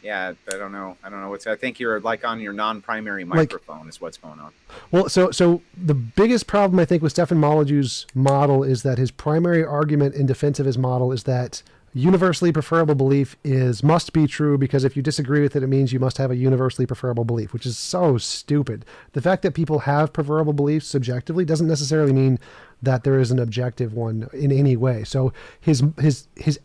Yeah, I don't know what's. I think you're like on your non-primary microphone is what's going on. Well, so the biggest problem I think with Stefan Molyneux's model is that his primary argument in defense of his model is that universally preferable belief must be true, because if you disagree with it, it means you must have a universally preferable belief, which is so stupid. The fact that people have preferable beliefs subjectively doesn't necessarily mean that there is an objective one in any way. So his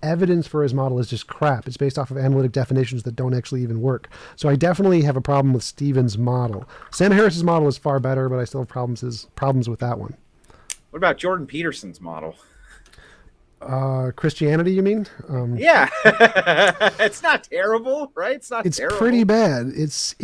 evidence for his model is just crap. It's based off of analytic definitions that don't actually even work. So I definitely have a problem with Stephen's model. Sam Harris's model is far better, but I still have problems with that one. What about Jordan Peterson's model? Christianity, you mean? Yeah, it's not terrible, right? It's terrible. Pretty bad. It's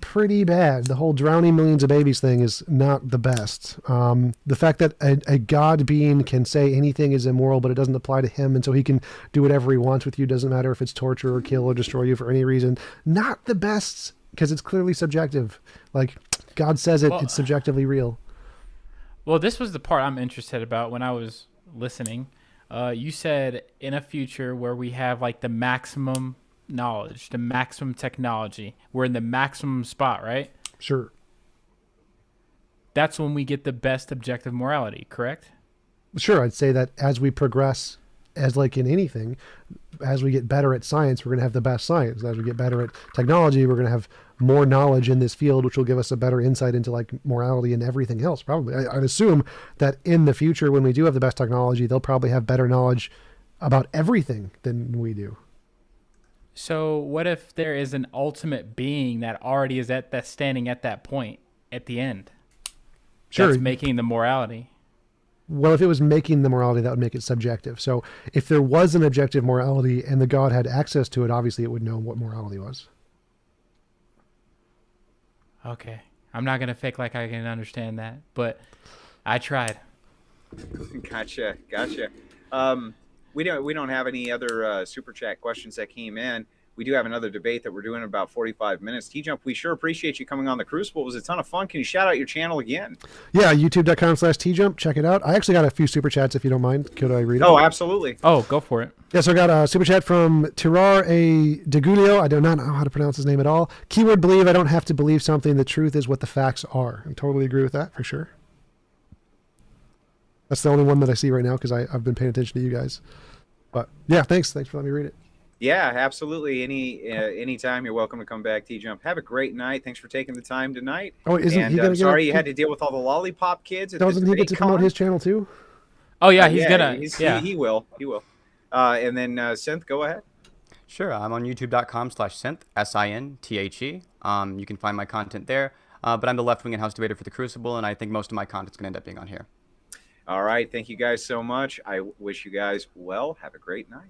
pretty bad. The whole drowning millions of babies thing is not the best. The fact that a God being can say anything is immoral, but it doesn't apply to him, and so he can do whatever he wants with you, doesn't matter if it's torture or kill or destroy you for any reason. Not the best, because it's clearly subjective. Like, God says it, it's subjectively real. Well, this was the part I'm interested about when I was listening. You said in a future where we have like the maximum knowledge, the maximum technology, we're in the maximum spot, right? Sure. That's when we get the best objective morality, correct? Sure, I'd say that as we progress, as like in anything, as we get better at science, we're going to have the best science. As we get better at technology, we're going to have more knowledge in this field, which will give us a better insight into like morality and everything else. Probably, I'd assume that in the future, when we do have the best technology, they'll probably have better knowledge about everything than we do. So what if there is an ultimate being that already is that's standing at that point at the end? Sure. That's making the morality. Well, if it was making the morality, that would make it subjective. So if there was an objective morality and the God had access to it, obviously it would know what morality was. Okay. I'm not gonna fake like I can understand that, but I tried. Gotcha. We don't have any other super chat questions that came in. We do have another debate that we're doing in about 45 minutes. TJump, we sure appreciate you coming on the Crucible. It was a ton of fun. Can you shout out your channel again? Yeah, youtube.com/TJump. Check it out. I actually got a few super chats if you don't mind. Could I read it? Oh, absolutely. Oh, go for it. Yeah, so I got a super chat from Tirar A. Degulio. I do not know how to pronounce his name at all. Keyword believe. I don't have to believe something. The truth is what the facts are. I totally agree with that for sure. That's the only one that I see right now because I've been paying attention to you guys. But yeah, thanks for letting me read it. Yeah, absolutely. Anytime you're welcome to come back, TJump. Have a great night. Thanks for taking the time tonight. Oh, isn't he gonna sorry you had to deal with all the lollipop kids. Doesn't he get to promote his channel too? Oh yeah, he's yeah, gonna. He will. And then Synth, go ahead. Sure, I'm on youtube.com/synth, SINTHE. You can find my content there. But I'm the left-wing and house debater for the Crucible, and I think most of my content's going to end up being on here. All right. Thank you guys so much. I wish you guys well. Have a great night.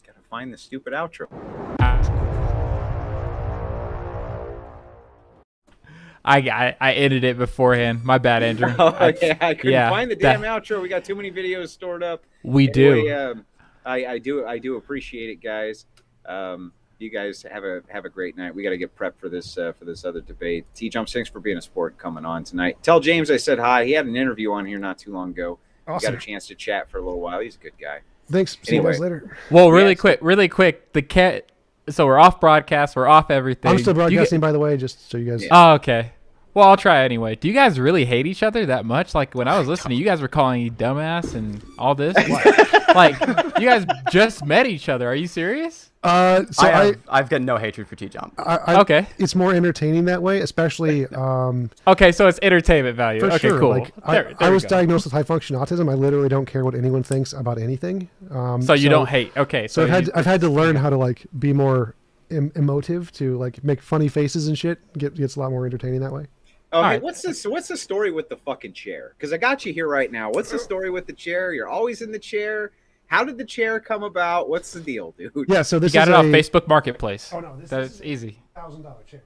Gotta find the stupid outro. I edited it beforehand. My bad, Andrew. I couldn't find the damn that- outro. We got too many videos stored up. We do. I do appreciate it, guys. You guys have a great night. We got to get prepped for this other debate. TJump, thanks for being a sport and coming on tonight. Tell James I said hi. He had an interview on here not too long ago. Awesome. We got a chance to chat for a little while. He's a good guy. Thanks. See you guys later. Well, really quick. The cat. So we're off broadcast. We're off everything. I'm still broadcasting, by the way, just so you guys. Oh, okay. Well, I'll try anyway. Do you guys really hate each other that much? Like when I was listening, you guys were calling you dumbass and all this. Like you guys just met each other. Are you serious? So I've got no hatred for TJump. Okay. It's more entertaining that way, especially. Okay, so it's entertainment value. For Okay, sure. cool. Like, I was diagnosed with high function autism. I literally don't care what anyone thinks about anything. So you don't hate. Okay. So I've had to learn how to like be more emotive to like make funny faces and shit. Gets a lot more entertaining that way. Oh, hey, what's the story with the fucking chair? Because I got you here right now. What's the story with the chair? You're always in the chair. How did the chair come about? What's the deal, dude? Yeah, so this you got is it off Facebook Marketplace. Oh no, That's easy. $1,000 chair.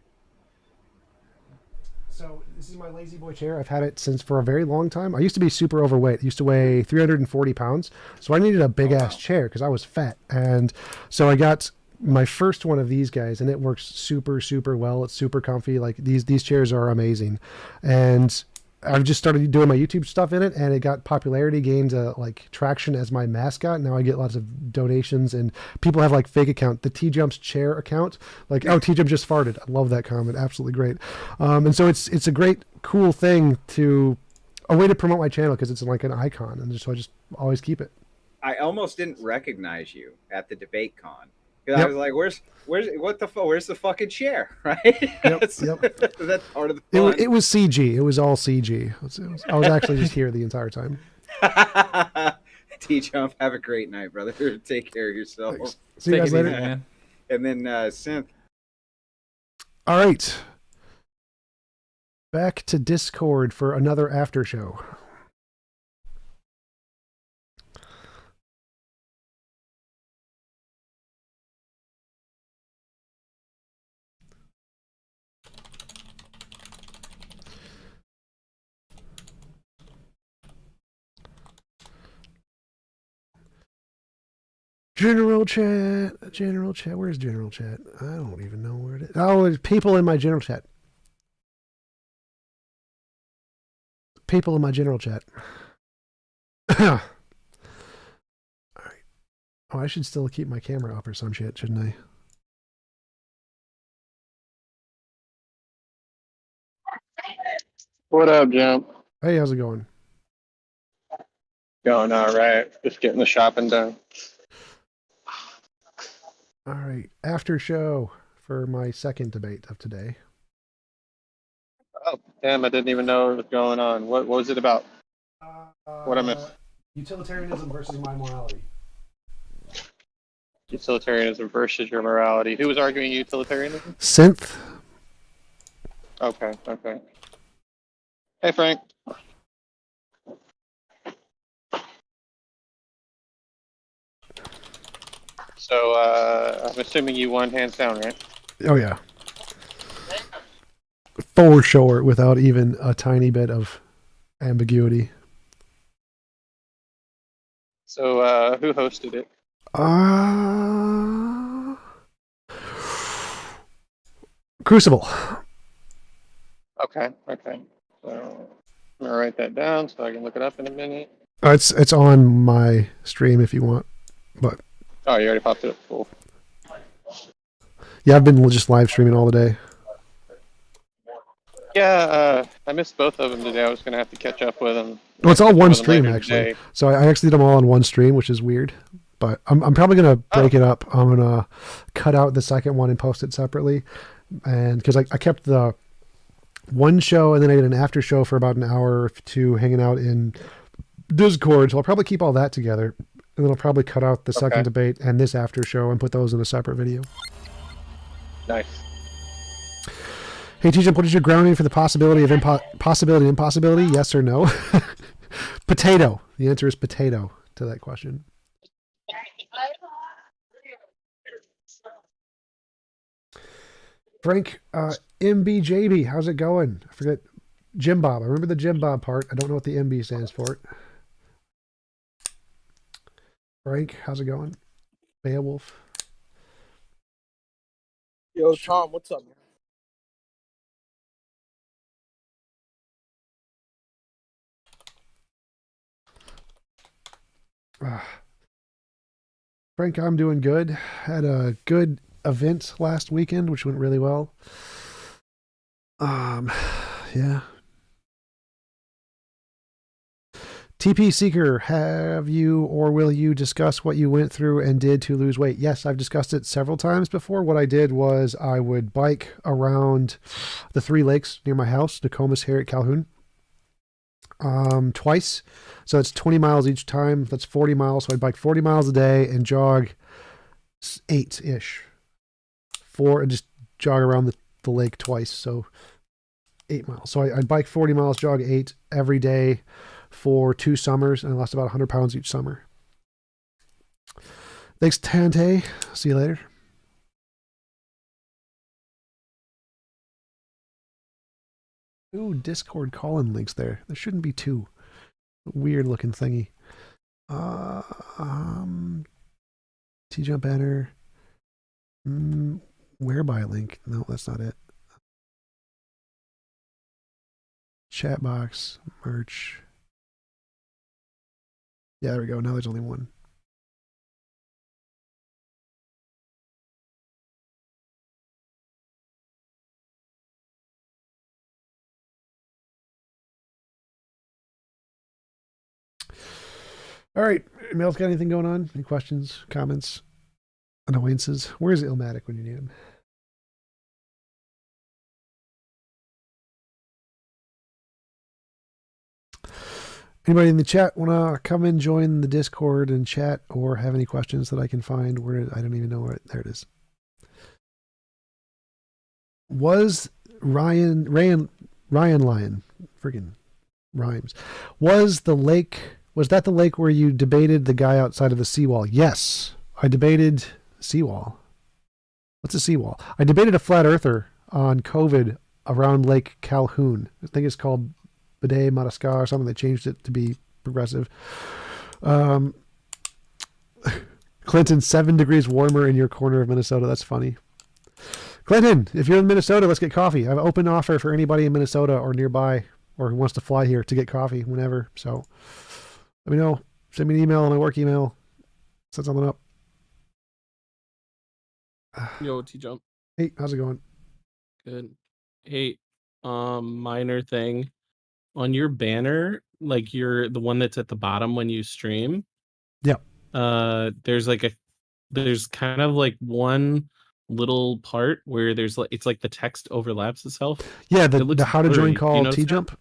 So this is my lazy boy chair. I've had it since for a very long time. I used to be super overweight. I used to weigh 340 pounds. So I needed a big ass chair because I was fat. And so I got my first one of these guys, and it works super, super well. It's super comfy. Like these chairs are amazing. And I've just started doing my YouTube stuff in it, and it got popularity, gained like traction as my mascot. Now I get lots of donations, and people have like fake account, the TJump's chair account. Like, oh, TJump just farted. I love that comment. Absolutely great. And so it's a great, cool thing a way to promote my channel because it's like an icon, and so I just always keep it. I almost didn't recognize you at the debate con. Yep. I was like, where's the fucking chair, right? Yep. That's part of the fun. It was CG. It was all CG. I was actually just here the entire time. TJump, have a great night, brother. Take care of yourself. Thanks. See you guys later, man. And then Synth. All right. Back to Discord for another after show. General chat. Where's general chat? I don't even know where it is. Oh, there's people in my general chat. People in my general chat. All right. Oh, I should still keep my camera up or some shit, shouldn't I? What up, Jump? Hey, how's it going? Going all right. Just getting the shopping done. All right. After show for my second debate of today. Oh, damn, I didn't even know what was going on. What was it about? What I miss? Utilitarianism versus my morality. Utilitarianism versus your morality. Who was arguing utilitarianism? Synth. Okay, okay. Hey, Frank. So, I'm assuming you won hands down, right? Oh yeah. For sure, without even a tiny bit of ambiguity. So, who hosted it? Crucible. Okay, okay. So, I'm gonna write that down so I can look it up in a minute. It's on my stream if you want, but Oh, you already popped it up. Cool. yeah, I've been just live streaming all the day. Yeah, I missed both of them today. I was gonna have to catch up with them. Well, it's all catch up one with them stream later actually. today. So I actually did them all on one stream, which is weird. But I'm probably gonna break it up. I'm gonna cut out the second one and post it separately, and because I kept the one show and then I did an after show for about an hour or two hanging out in Discord. So I'll probably keep all that together, and then I'll probably cut out the second debate and this after show and put those in a separate video. Nice. Hey TJump, what is your grounding for the possibility of possibility and impossibility? Yes or no? Potato. The answer is potato to that question. Frank, MBJB, how's it going? I forget. Jim Bob. I remember the Jim Bob part. I don't know what the MB stands for. Frank, how's it going? Beowulf. Yo, Tom, what's up, man? Frank, I'm doing good. Had a good event last weekend, which went really well. Yeah. TP Seeker, have you or will you discuss what you went through and did to lose weight? Yes, I've discussed it several times before. What I did was I would bike around the 3 lakes near my house, Nokomis, Harriet, Calhoun, twice. So it's 20 miles each time. That's 40 miles. So I'd bike 40 miles a day and jog 8-ish. And just jog around the lake twice. So 8 miles. So I'd bike 40 miles, jog 8 every day for 2 summers, and I lost about 100 pounds each summer. Thanks, Tante. See you later. Ooh, Discord call-in links there. There shouldn't be 2. Weird looking thingy. TJump banner. Whereby link? No, that's not it. Chat box, merch. Yeah, there we go. Now there's only 1. All right. Mel's got anything going on? Any questions, comments, annoyances? Where's Illmatic when you need him? Anybody in the chat want to come and join the Discord and chat or have any questions that I can find? Where I don't even know where. There it is. Was Ryan Lyon, friggin' rhymes. Was that the lake where you debated the guy outside of the seawall? Yes, I debated seawall. What's a seawall? I debated a flat earther on COVID around Lake Calhoun. I think it's called Bidet Madagascar or something. They changed it to be progressive. Clinton, 7 degrees warmer in your corner of Minnesota. That's funny. Clinton, if you're in Minnesota, let's get coffee. I have an open offer for anybody in Minnesota or nearby or who wants to fly here to get coffee whenever. So let me know. Send me an email on my work email. Set something up. Yo, TJump. Hey, how's it going? Good. Hey, minor thing. On your banner, like you're the one that's at the bottom when you stream. Yeah. There's kind of like one little part where there's like it's like the text overlaps itself. Yeah, It looks the how to join blurry. Do you call notice that? TJump.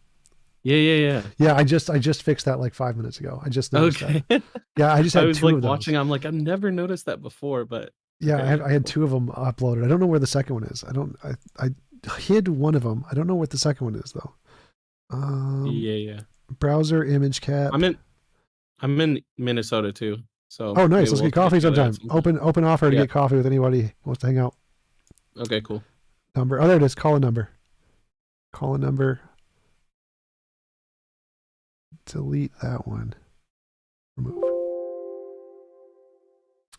Yeah. Yeah, I just fixed that like 5 minutes ago. I just noticed Okay. that. Yeah, I just I had was two like of those. watching. I'm like, I've never noticed that before, but Yeah, okay, I had two of them uploaded. I don't know where the second one is. I hid one of them. I don't know what the second one is though. Yeah. Browser image cap. I'm in Minnesota too, so Oh, nice. maybe Let's we'll get have to get coffee together sometime. at some point. Open offer to Yeah. get coffee with anybody who wants to hang out. Okay, cool. Number. Oh, there it is. Call a number. Call a number. Delete that one. Remove.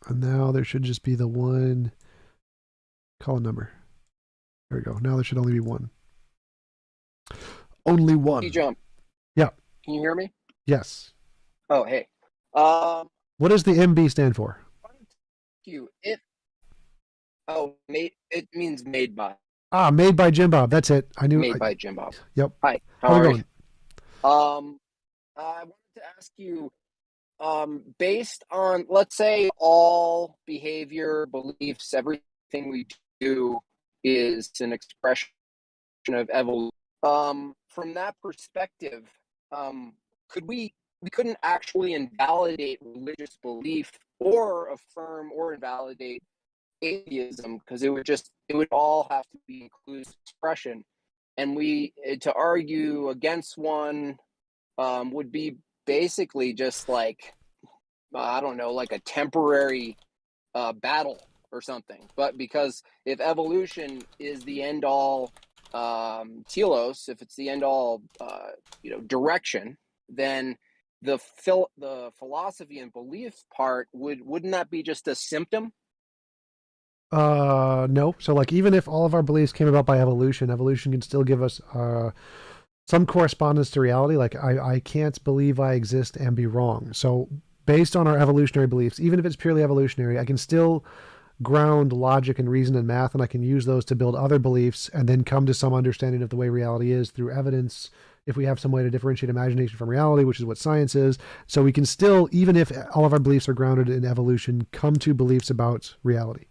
And now there should just be the one. Call a number. There we go. Now there should only be one. Only one. TJump. Yeah. Can you hear me? Yes. Oh, hey. What does the MB stand for? It means made by. Ah, made by Jim Bob. That's it. I knew. Made by Jim Bob. Yep. Hi. How How we are going? you? I wanted to ask you, based on, let's say, all behavior, beliefs, everything we do is an expression of evolution. From that perspective, we couldn't actually invalidate religious belief or affirm or invalidate atheism, because it would all have to be inclusive expression, and to argue against one would be basically just like, I don't know, like a temporary battle or something. But because if evolution is the end all telos, if it's the end all direction, then the philosophy and belief part wouldn't that be just a symptom? No. So like, even if all of our beliefs came about by evolution, evolution can still give us some correspondence to reality. Like I can't believe I exist and be wrong. So based on our evolutionary beliefs, even if it's purely evolutionary, I can still ground logic and reason and math, and I can use those to build other beliefs and then come to some understanding of the way reality is through evidence, if we have some way to differentiate imagination from reality, which is what science is. So we can still, even if all of our beliefs are grounded in evolution, come to beliefs about reality.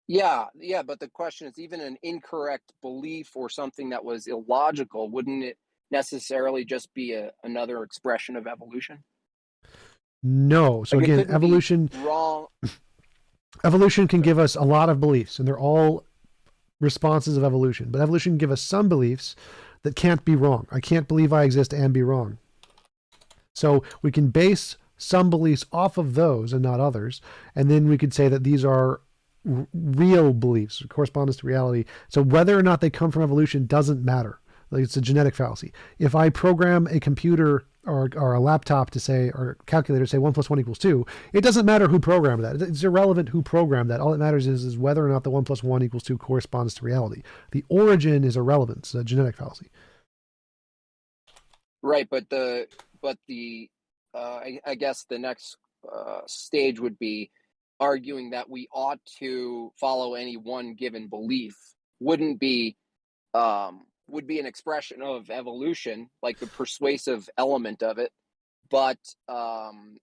Yeah, but the question is, even an incorrect belief or something that was illogical, wouldn't it necessarily just be another expression of evolution? No. So Like, it again, couldn't be evolution wrong. Evolution can give us a lot of beliefs, and they're all responses of evolution. But evolution can give us some beliefs that can't be wrong. I can't believe I exist and be wrong. So we can base some beliefs off of those and not others, and then we could say that these are real beliefs, correspondence to reality. So whether or not they come from evolution doesn't matter. Like, it's a genetic fallacy. If I program a computer or a laptop to say, or calculator to say 1 + 1 = 2, it doesn't matter who programmed that. It's irrelevant who programmed that. All that matters is whether or not the 1 + 1 = 2 corresponds to reality. The origin is irrelevant. It's a genetic fallacy. Right, but I guess the next stage would be arguing that we ought to follow any one given belief would be an expression of evolution, like the persuasive element of it. But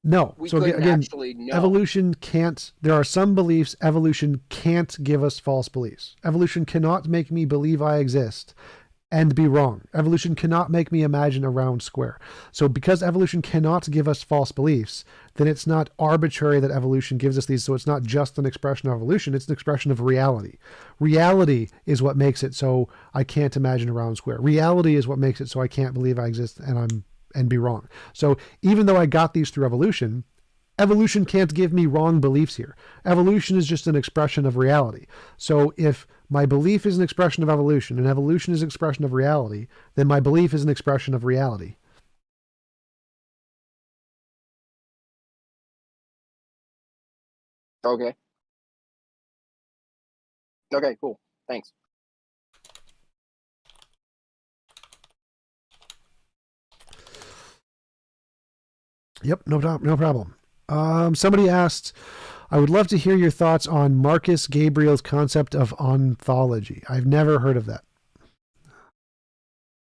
no. we So couldn't again, actually know. evolution can't. There are some beliefs evolution can't give us false beliefs. Evolution cannot make me believe I exist and be wrong. Evolution cannot make me imagine a round square. So because evolution cannot give us false beliefs, then it's not arbitrary that evolution gives us these. So it's not just an expression of evolution, it's an expression of reality. Reality is what makes it so I can't imagine a round square. Reality is what makes it so I can't believe I exist and be wrong. So even though I got these through evolution, evolution can't give me wrong beliefs here. Evolution is just an expression of reality. So if my belief is an expression of evolution and evolution is an expression of reality, then my belief is an expression of reality. Okay. Okay, cool. Thanks. Yep, no problem. Somebody asked, I would love to hear your thoughts on Marcus Gabriel's concept of ontology. I've never heard of that.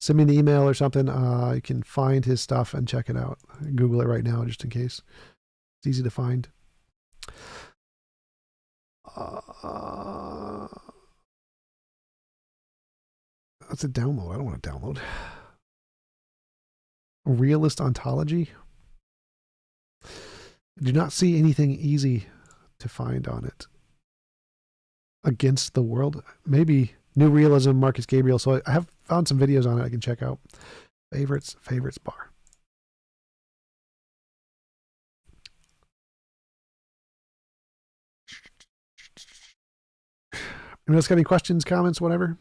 Send me an email or something. I can find his stuff and check it out. Google it right now just in case. It's easy to find. That's a download. I don't want to download. Realist ontology? I do not see anything easy to find on it. Against the world? Maybe New Realism, Marcus Gabriel. So I have found some videos on it I can check out. Favorites bar. Anyone else got any questions, comments, whatever?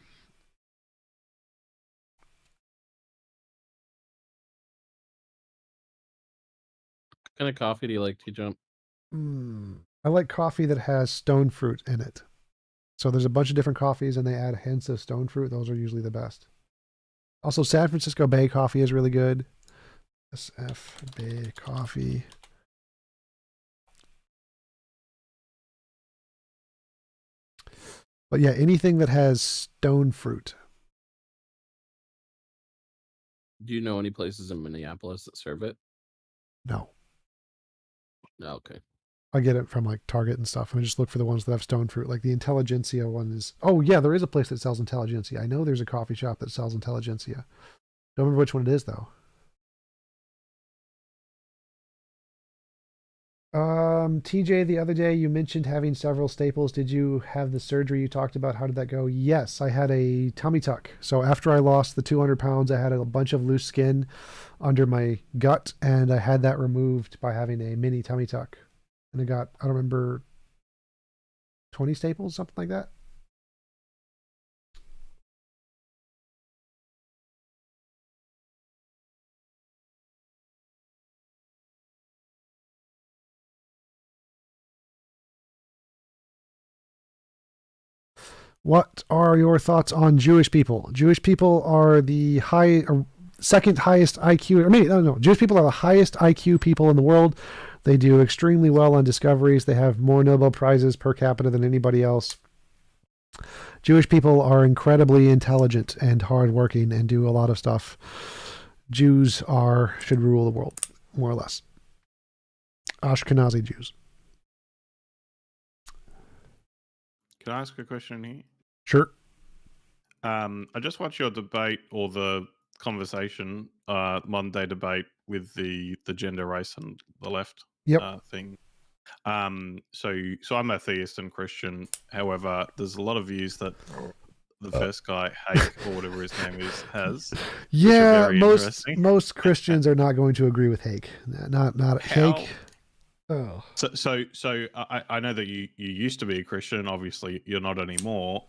What kind of coffee do you like, TJump? I like coffee that has stone fruit in it. So there's a bunch of different coffees and they add hints of stone fruit. Those are usually the best. Also, San Francisco Bay coffee is really good. SF Bay coffee. But yeah, anything that has stone fruit. Do you know any places in Minneapolis that serve it? No. No, okay. I get it from like Target and stuff. And I just look for the ones that have stone fruit. Like the Intelligentsia one is. Oh, yeah, there is a place that sells Intelligentsia. I know there's a coffee shop that sells Intelligentsia. Don't remember which one it is, though. TJ, the other day you mentioned having several staples. Did you have the surgery you talked about? How did that go? Yes, I had a tummy tuck. So after I lost the 200 pounds, I had a bunch of loose skin under my gut, and I had that removed by having a mini tummy tuck. And I got, I don't remember, 20 staples, something like that. What are your thoughts on Jewish people? Jewish people are the second highest IQ. Or maybe, no. Jewish people are the highest IQ people in the world. They do extremely well on discoveries. They have more Nobel Prizes per capita than anybody else. Jewish people are incredibly intelligent and hardworking and do a lot of stuff. Jews should rule the world, more or less. Ashkenazi Jews. Can I ask a question here? Sure. I just watched your debate or the conversation, Monday debate with the gender, race, and the left thing. So I'm atheist and Christian. However, there's a lot of views that the first guy, Hake, or whatever his name is, has. Yeah, most Christians are not going to agree with Hake. Not Hake. Oh. So I know that you used to be a Christian. Obviously, you're not anymore.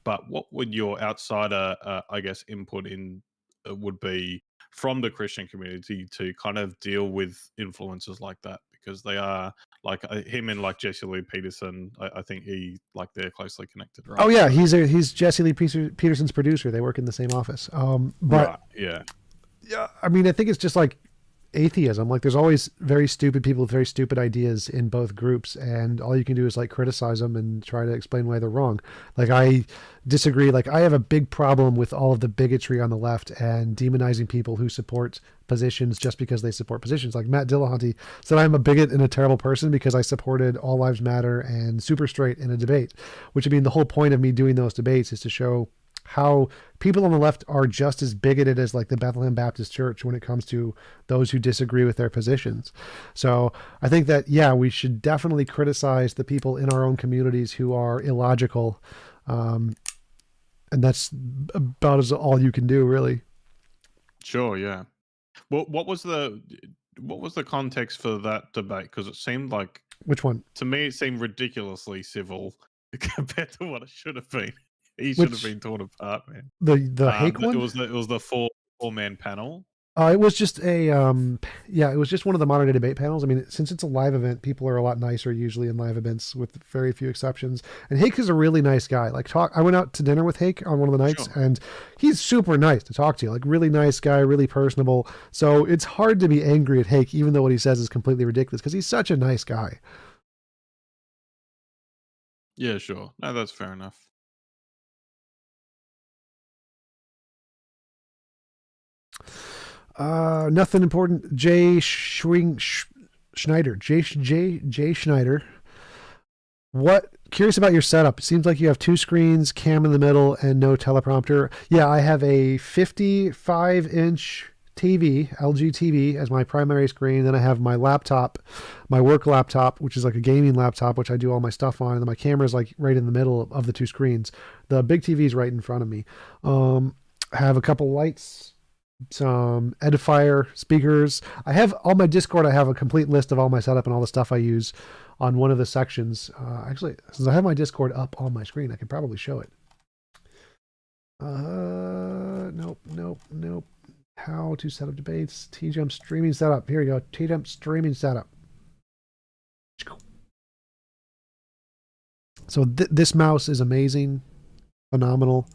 But what would your outsider, I guess, input in would be from the Christian community to kind of deal with influences like that? Because they are like him and like Jesse Lee Peterson. I think they're closely connected, right? Oh yeah, he's Jesse Lee Peterson's producer. They work in the same office. But right, yeah. I mean, I think it's just like atheism. Like there's always very stupid people with very stupid ideas in both groups, and all you can do is like criticize them and try to explain why they're wrong. Like I disagree. Like I have a big problem with all of the bigotry on the left and demonizing people who support positions just because they support positions. Like Matt Dillahunty said I'm a bigot and a terrible person because I supported All Lives Matter and Super Straight in a debate, which I mean the whole point of me doing those debates is to show how people on the left are just as bigoted as like the Bethlehem Baptist Church when it comes to those who disagree with their positions. So I think that, yeah, we should definitely criticize the people in our own communities who are illogical. And that's about as all you can do, really. Sure. Yeah. Well, what was the context for that debate? Because it seemed like, which one? To me, it seemed ridiculously civil compared to what it should have been. He should have been torn apart, man. The Hake one? It was the four-man panel. It was just it was just one of the modern day debate panels. I mean, since it's a live event, people are a lot nicer usually in live events, with very few exceptions. And Hake is a really nice guy. I went out to dinner with Hake on one of the nights, and he's super nice to talk to. Like really nice guy, really personable. So it's hard to be angry at Hake, even though what he says is completely ridiculous, because he's such a nice guy. Yeah, sure. No, that's fair enough. Nothing important. Jay Schneider. Jay Schneider. Curious about your setup. It seems like you have 2 screens, cam in the middle, and no teleprompter. Yeah, I have a 55-inch TV, LG TV, as my primary screen. Then I have my laptop, my work laptop, which is like a gaming laptop, which I do all my stuff on. And then my camera is like right in the middle of the two screens. The big TV is right in front of me. I have a couple lights, some edifier speakers. I have on my Discord, I have a complete list of all my setup and all the stuff I use on one of the sections. Actually, since I have my Discord up on my screen, I can probably show it. Nope. How to set up debates. TJump streaming setup. Here we go. TJump streaming setup. So this mouse is amazing. Phenomenal.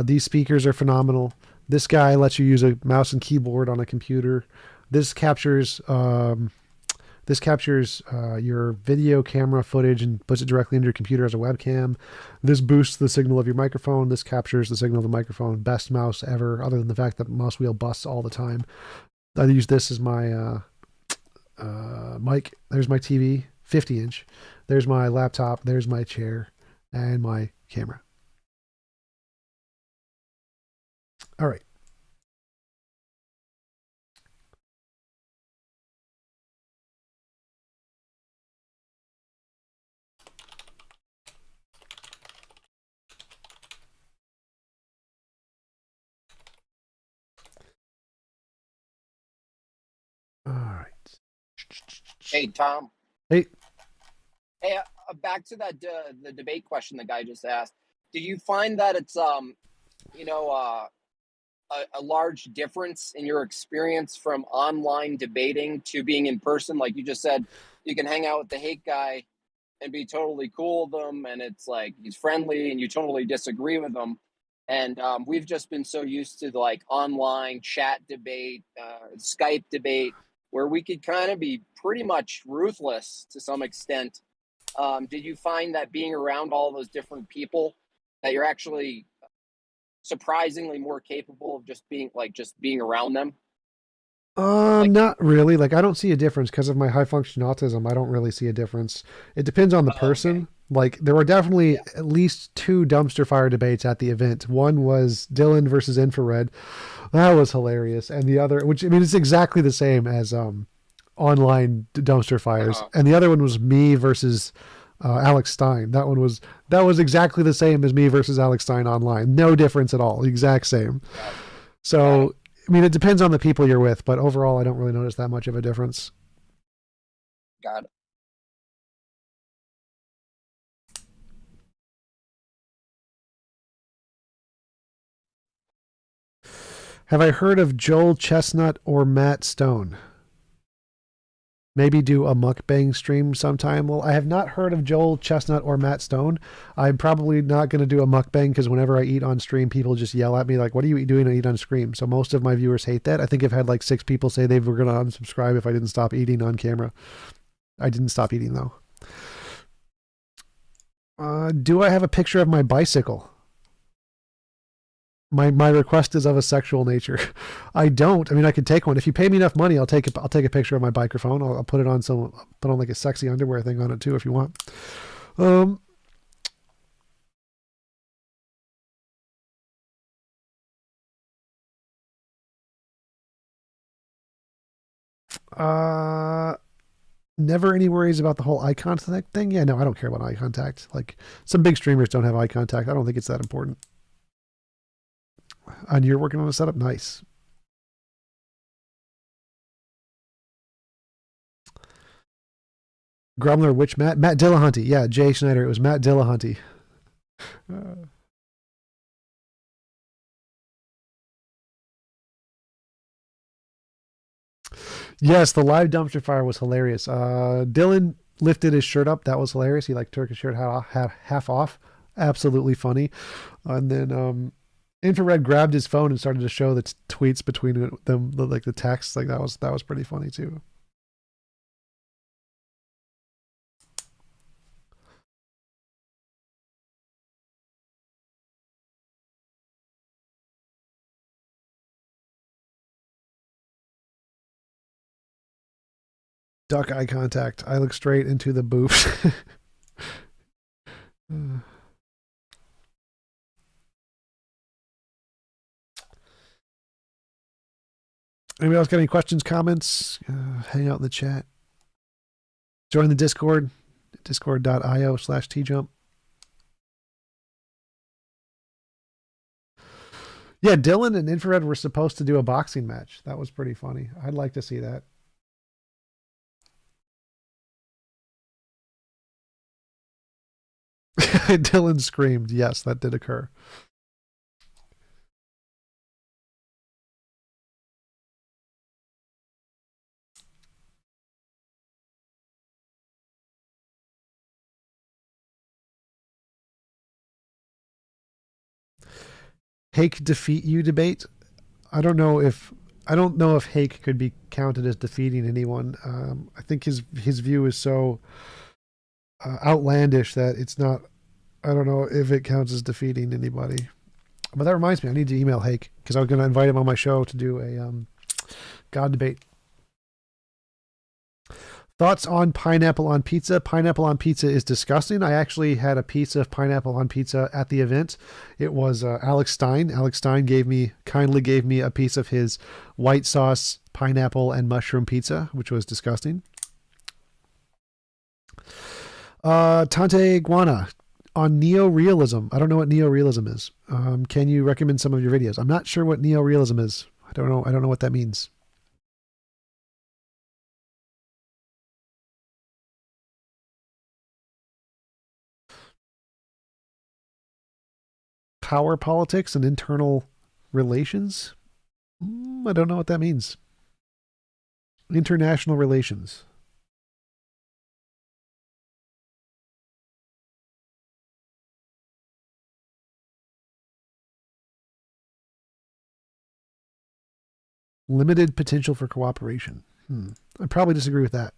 These speakers are phenomenal. This guy lets you use a mouse and keyboard on a computer. This captures your video camera footage and puts it directly into your computer as a webcam. This boosts the signal of your microphone. This captures the signal of the microphone. Best mouse ever, other than the fact that the mouse wheel busts all the time. I use this as my mic. There's my TV, 50-inch. There's my laptop. There's my chair and my camera. All right. All right. Hey, Tom. Hey. Hey, back to that the debate question the guy just asked. Do you find that it's a large difference in your experience from online debating to being in person? Like you just said, you can hang out with the hate guy and be totally cool with them, and it's like he's friendly, and you totally disagree with him. And we've just been so used to the like online chat debate, Skype debate, where we could kind of be pretty much ruthless to some extent. Did you find that being around all those different people, that you're actually surprisingly more capable of just being around them? Not really. Like, I don't see a difference because of my high function autism. I don't really see a difference. It depends on the person. Okay. Like, there were definitely at least 2 dumpster fire debates at the event. One was Dylan versus Infrared. That was hilarious. And the other, which, I mean, it's exactly the same as online dumpster fires. And the other one was me versus Alex Stein. That was exactly the same as me versus Alex Stein online. No difference at all. Exact same. So, I mean, it depends on the people you're with, but overall, I don't really notice that much of a difference. Got it. Have I heard of Joel Chestnut or Matt Stone? Maybe do a mukbang stream sometime. Well, I have not heard of Joel Chestnut or Matt Stone. I'm probably not going to do a mukbang because whenever I eat on stream, people just yell at me like, what are you doing to eat on stream? So most of my viewers hate that. I think I've had like 6 people say they were going to unsubscribe if I didn't stop eating on camera. I didn't stop eating though. Do I have a picture of my bicycle? My request is of a sexual nature. I don't. I mean, I could take one. If you pay me enough money, I'll take a picture of my microphone. I'll put it on put on like a sexy underwear thing on it too if you want. Never any worries about the whole eye contact thing? Yeah, no, I don't care about eye contact. Like, some big streamers don't have eye contact. I don't think it's that important. And you're working on a setup? Nice. Grumler, which Matt? Matt Dillahunty. Yeah, Jay Schneider. It was Matt Dillahunty. Yes, the live dumpster fire was hilarious. Dylan lifted his shirt up. That was hilarious. He like took his shirt half off. Absolutely funny. And then Infrared grabbed his phone and started to show the tweets between them, like the text. Like that was pretty funny too. Duck eye contact. I look straight into the boobs. Anybody else got any questions, comments? Hang out in the chat. Join the Discord, discord.io/TJump. Yeah, Dylan and Infrared were supposed to do a boxing match. That was pretty funny. I'd like to see that. Dylan screamed. Yes, that did occur. Hake defeat you debate. I don't know if Hake could be counted as defeating anyone. I think his view is so outlandish that it's not. I don't know if it counts as defeating anybody. But that reminds me, I need to email Hake because I was going to invite him on my show to do a God debate. Thoughts on pineapple on pizza? Pineapple on pizza is disgusting. I actually had a piece of pineapple on pizza at the event. It was Alex Stein. Alex Stein kindly gave me a piece of his white sauce, pineapple, and mushroom pizza, which was disgusting. Tante Iguana on neorealism. I don't know what neorealism is. Can you recommend some of your videos? I'm not sure what neorealism is. I don't know what that means. Power politics and internal relations? I don't know what that means. International relations. Limited potential for cooperation. I probably disagree with that.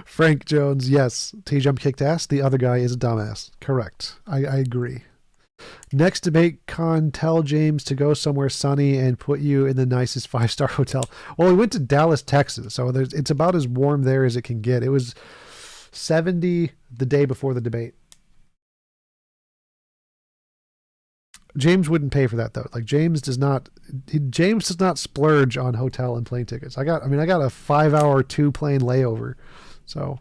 Frank Jones, yes. TJump kicked ass. The other guy is a dumbass. Correct. I agree. Next debate con, tell James to go somewhere sunny and put you in the nicest 5-star hotel. Well, we went to Dallas, Texas, so it's about as warm there as it can get. It was 70 the day before the debate. James wouldn't pay for that though. Like James does not splurge on hotel and plane tickets. I got a 5-hour 2-plane layover. So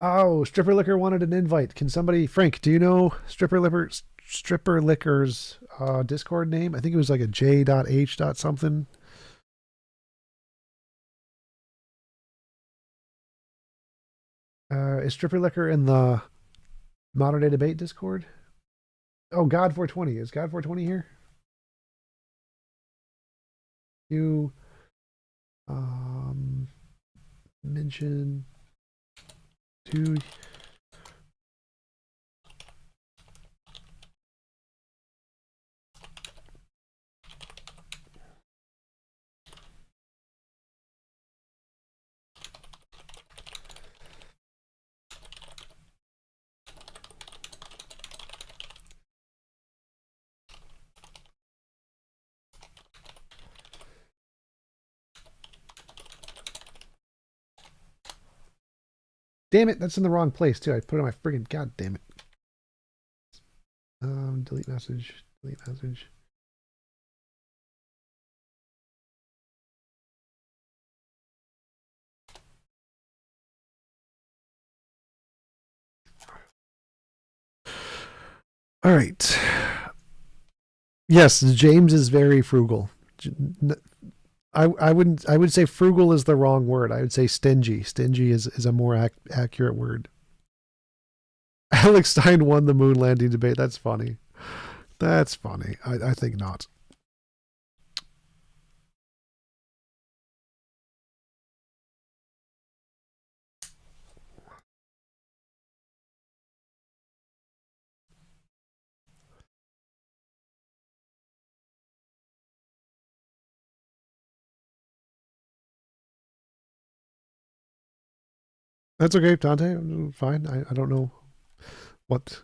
oh, Stripper Liquor wanted an invite. Can somebody, Frank, do you know Stripper Liquor's Discord name? I think it was like a J.H. something. Is Stripper Liquor in the Modern Day Debate Discord? Oh, God 420. Is God 420 here? You mention to damn it, that's in the wrong place too. I put it on my friggin' god damn it. Delete message. All right. Yes, James is very frugal. I would say frugal is the wrong word. I would say stingy. Stingy is a more accurate word. Alex Stein won the moon landing debate. That's funny. That's funny. I think not. That's okay, Dante. I'm fine. I don't know what.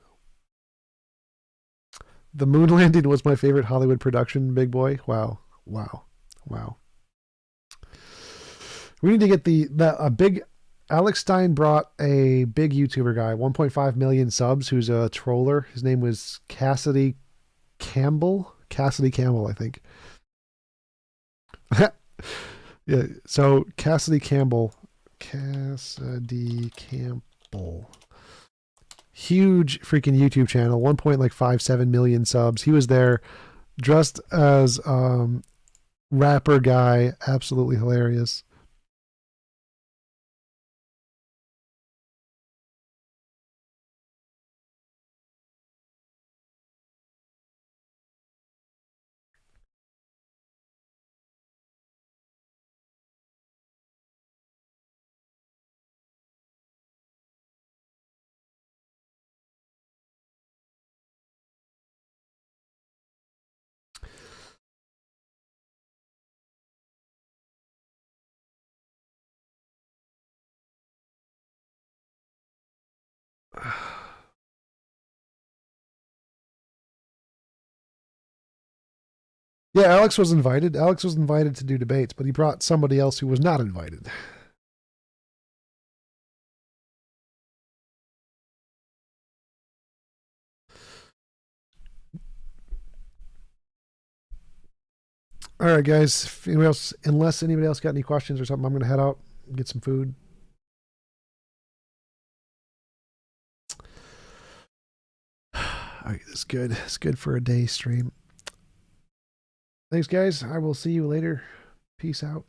The moon landing was my favorite Hollywood production, big boy. Wow. We need to get a big. Alex Stein brought a big YouTuber guy, 1.5 million subs, who's a troller. His name was Cassidy Campbell, I think. Yeah. So Cassidy Campbell. Huge freaking YouTube channel, 1.57 million subs. He was there dressed as rapper guy, absolutely hilarious. Yeah, Alex was invited. Alex was invited to do debates, but he brought somebody else who was not invited. All right, guys. If anybody else, unless anybody else got any questions or something, I'm going to head out and get some food. All right, that's good. It's good for a day stream. Thanks, guys. I will see you later. Peace out.